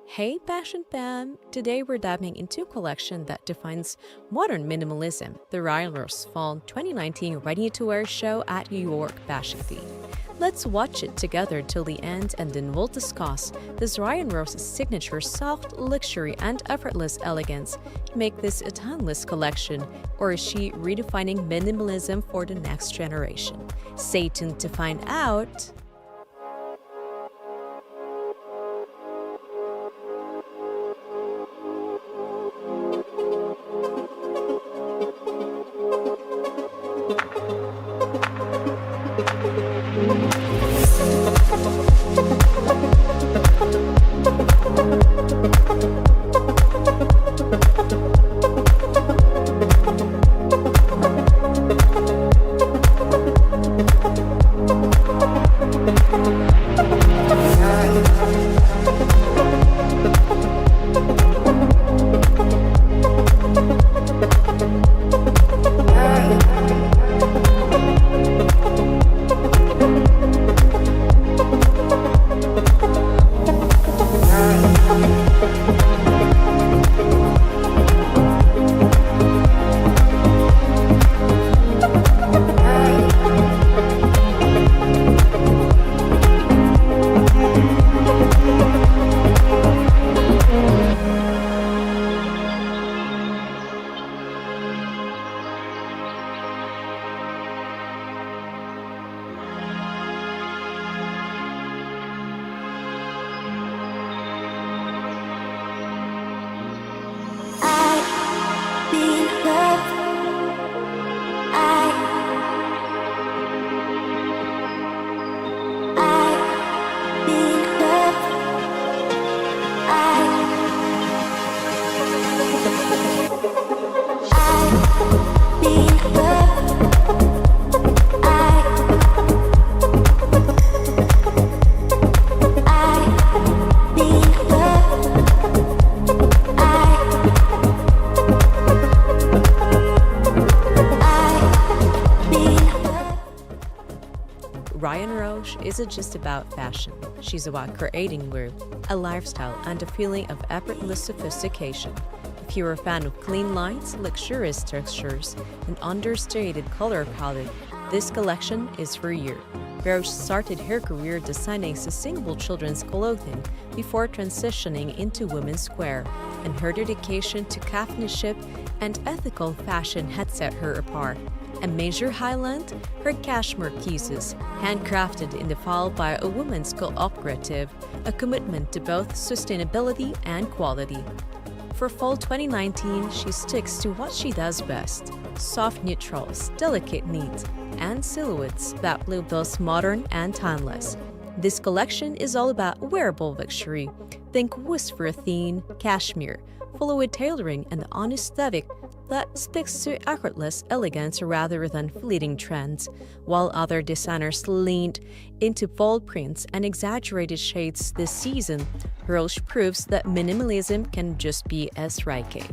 Hey Fashion Fam! Today we're diving into a collection that defines modern minimalism, the Ryan Ross Fall 2019 Ready-to-Wear show at New York Fashion Week. Let's watch it together till the end and then we'll discuss does Ryan Ross's signature soft luxury and effortless elegance make this a timeless collection, or is she redefining minimalism for the next generation? Stay tuned to find out! Ryan Roche isn't just about fashion. She's about creating wear, a lifestyle, and a feeling of effortless sophistication. If you're a fan of clean lines, luxurious textures, and understated color palette, this collection is for you. Roche started her career designing sustainable children's clothing before transitioning into women's wear, and her dedication to craftsmanship and ethical fashion had set her apart. A major highlight, her cashmere pieces, handcrafted in the fall by a women's cooperative, a commitment to both sustainability and quality. For fall 2019, she sticks to what she does best: soft neutrals, delicate knits, and silhouettes that look both modern and timeless. This collection is all about wearable luxury. Think whisper thin, cashmere, fluid tailoring, and the honest aesthetic that speaks to effortless elegance rather than fleeting trends, while other designers leaned into bold prints and exaggerated shades this season. Roche proves that minimalism can just be as striking.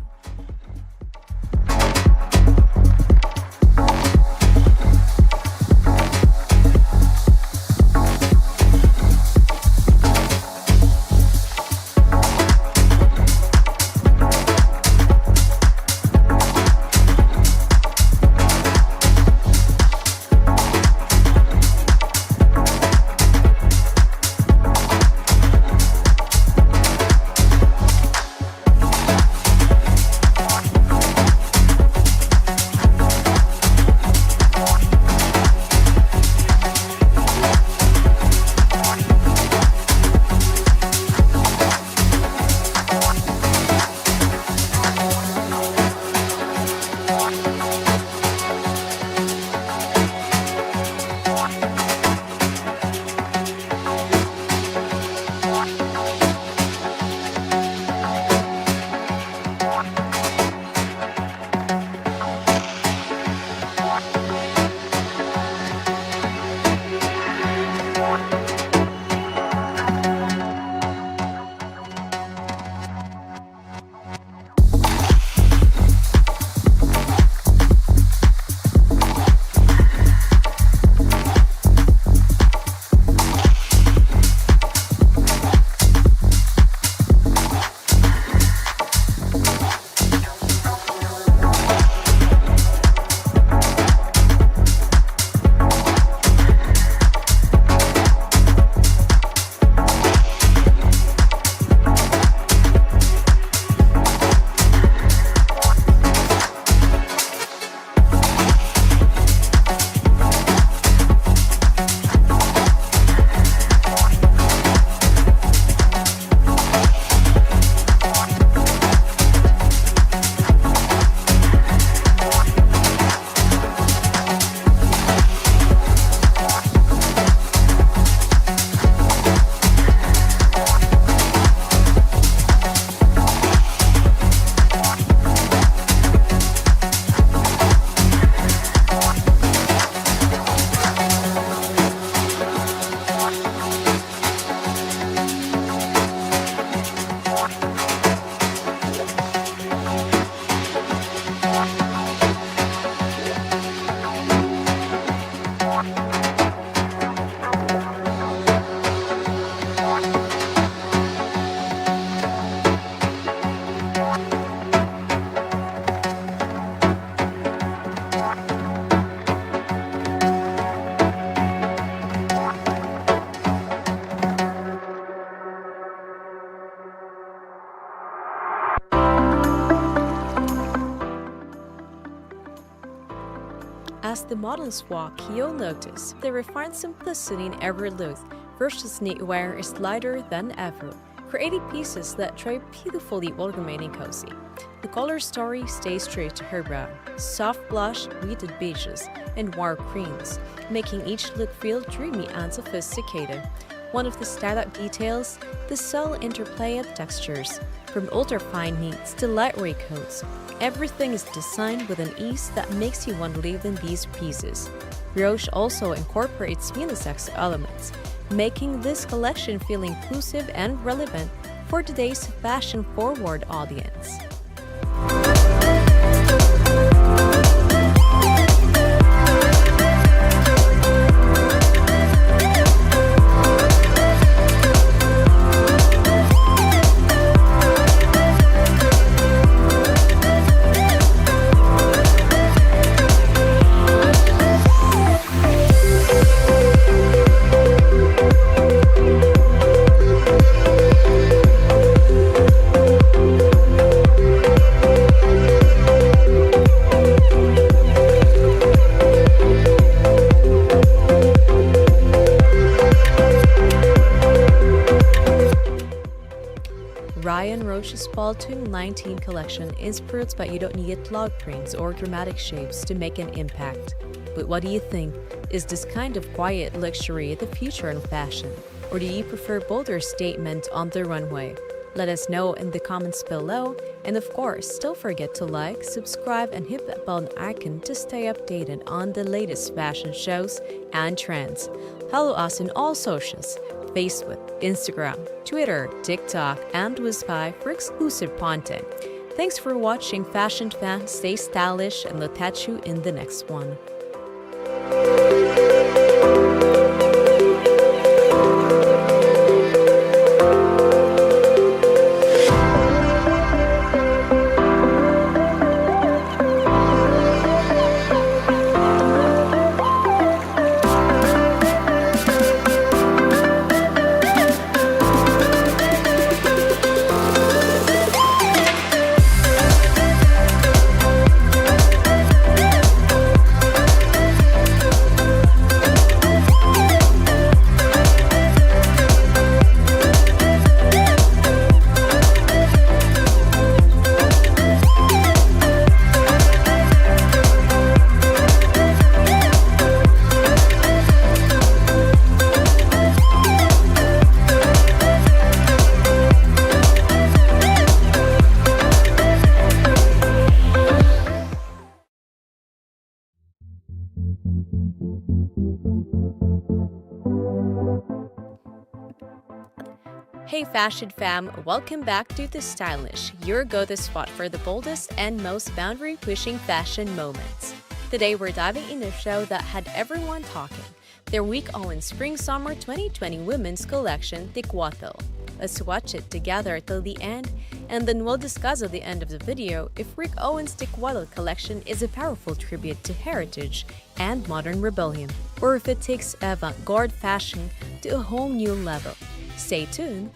as the models walk, you'll notice the refined simplicity in every look versus knitwear is lighter than ever, creating pieces that try beautifully while remaining cozy. The color story stays true to her brown, soft blush, muted beiges, and warm creams, making each look feel dreamy and sophisticated. One of the standout details, the subtle interplay of textures, from ultra-fine knits to lightweight coats. Everything is designed with an ease that makes you want to live in these pieces. Brioche also incorporates unisex elements, making this collection feel inclusive and relevant for today's fashion-forward audience. Ryan Roche's Fall 2019 collection is proof that you don't need log prints or dramatic shapes to make an impact. But what do you think? Is this kind of quiet luxury the future in fashion? Or do you prefer bolder statement on the runway? Let us know in the comments below. And of course, don't forget to like, subscribe, and hit that bell icon to stay updated on the latest fashion shows and trends. Follow us on all socials: Facebook, Instagram, Twitter, TikTok, and Whisper for exclusive content. Thanks for watching, fashion fans. Stay stylish, and we'll catch you in the next one. Hey fashion fam, welcome back to tooStylish, your go-to spot for the boldest and most boundary-pushing fashion moments. Today we're diving into a show that had everyone talking, their week-owned Spring-Summer 2020 women's collection, Tikwatel. Let's watch it together till the end, and then we'll discuss at the end of the video if Rick Owens' Tikwatel collection is a powerful tribute to heritage and modern rebellion, or if it takes avant-garde fashion to a whole new level. Stay tuned.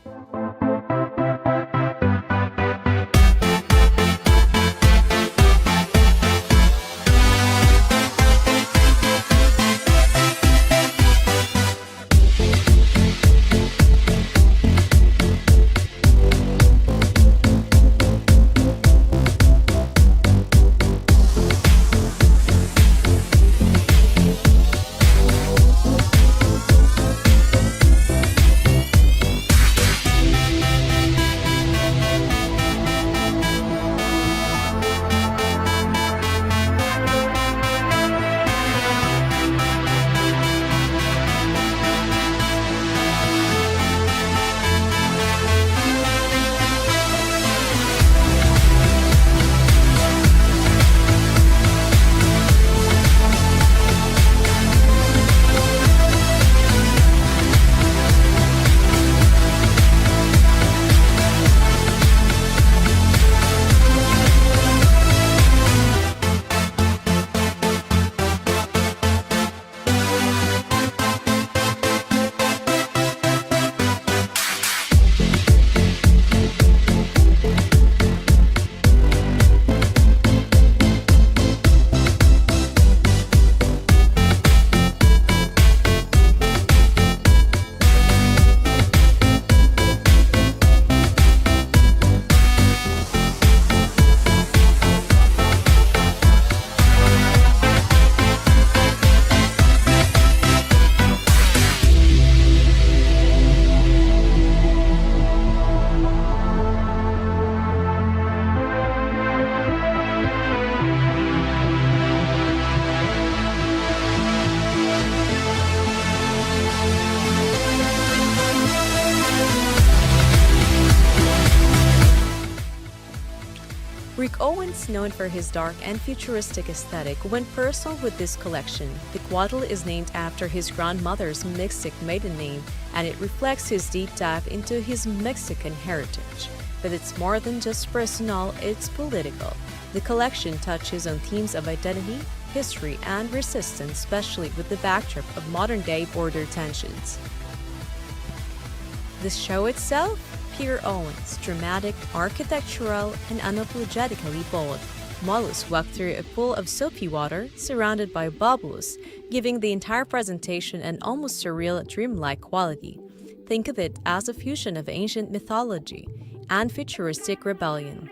Owens, known for his dark and futuristic aesthetic, went personal with this collection. The quadrille is named after his grandmother's Mexican maiden name, and it reflects his deep dive into his Mexican heritage. But it's more than just personal, it's political. The collection touches on themes of identity, history, and resistance, especially with the backdrop of modern-day border tensions. The show itself? Pure Owens, dramatic, architectural, and unapologetically bold. Models walk through a pool of soapy water surrounded by bubbles, giving the entire presentation an almost surreal, dreamlike quality. Think of it as a fusion of ancient mythology and futuristic rebellion.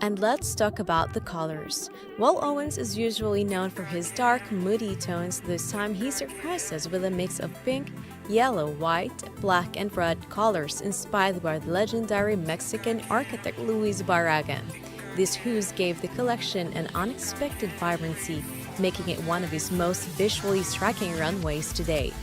And let's talk about the colors. While Owens is usually known for his dark, moody tones, this time he surprised us with a mix of pink, yellow, white, black, and red colors inspired by the legendary Mexican architect Luis Barragan. These hues gave the collection an unexpected vibrancy, making it one of his most visually striking runways to date.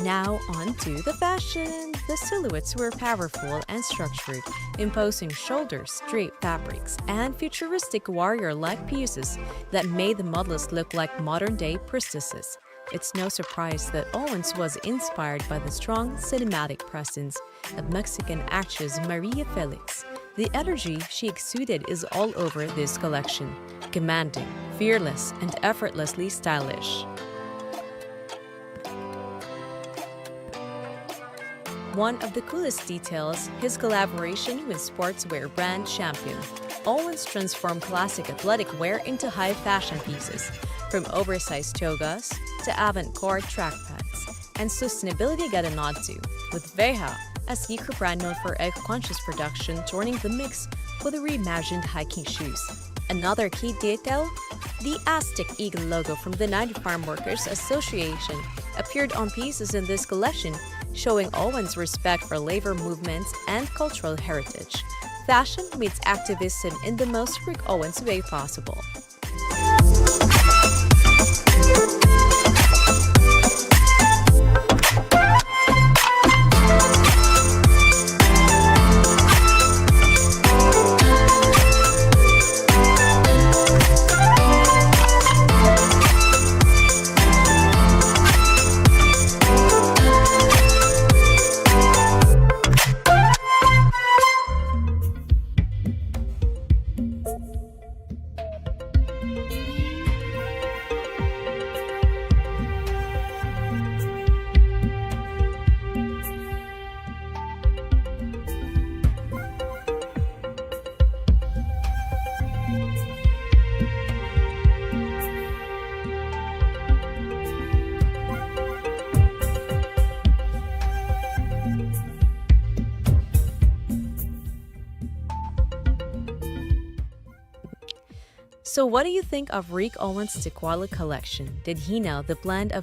Now on to the fashion. The silhouettes were powerful and structured, imposing shoulders, draped fabrics, and futuristic warrior-like pieces that made the models look like modern-day priestesses. It's no surprise that Owens was inspired by the strong cinematic presence of Mexican actress Maria Felix. The energy she exuded is all over this collection, commanding, fearless, and effortlessly stylish. One of the coolest details, his collaboration with sportswear brand Champion. Owens transformed classic athletic wear into high fashion pieces, from oversized togas to avant-garde track pants. And sustainability got a nod too, with Veja, a sneaker brand known for eco-conscious production, joining the mix with a reimagined hiking shoes. Another key detail, the Aztec Eagle logo from the United Farm Workers Association appeared on pieces in this collection, showing Owens' respect for labor movements and cultural heritage. Fashion meets activism in the most Rick Owens way possible. So what do you think of Rick Owens' Sequoia collection? Did he know the blend of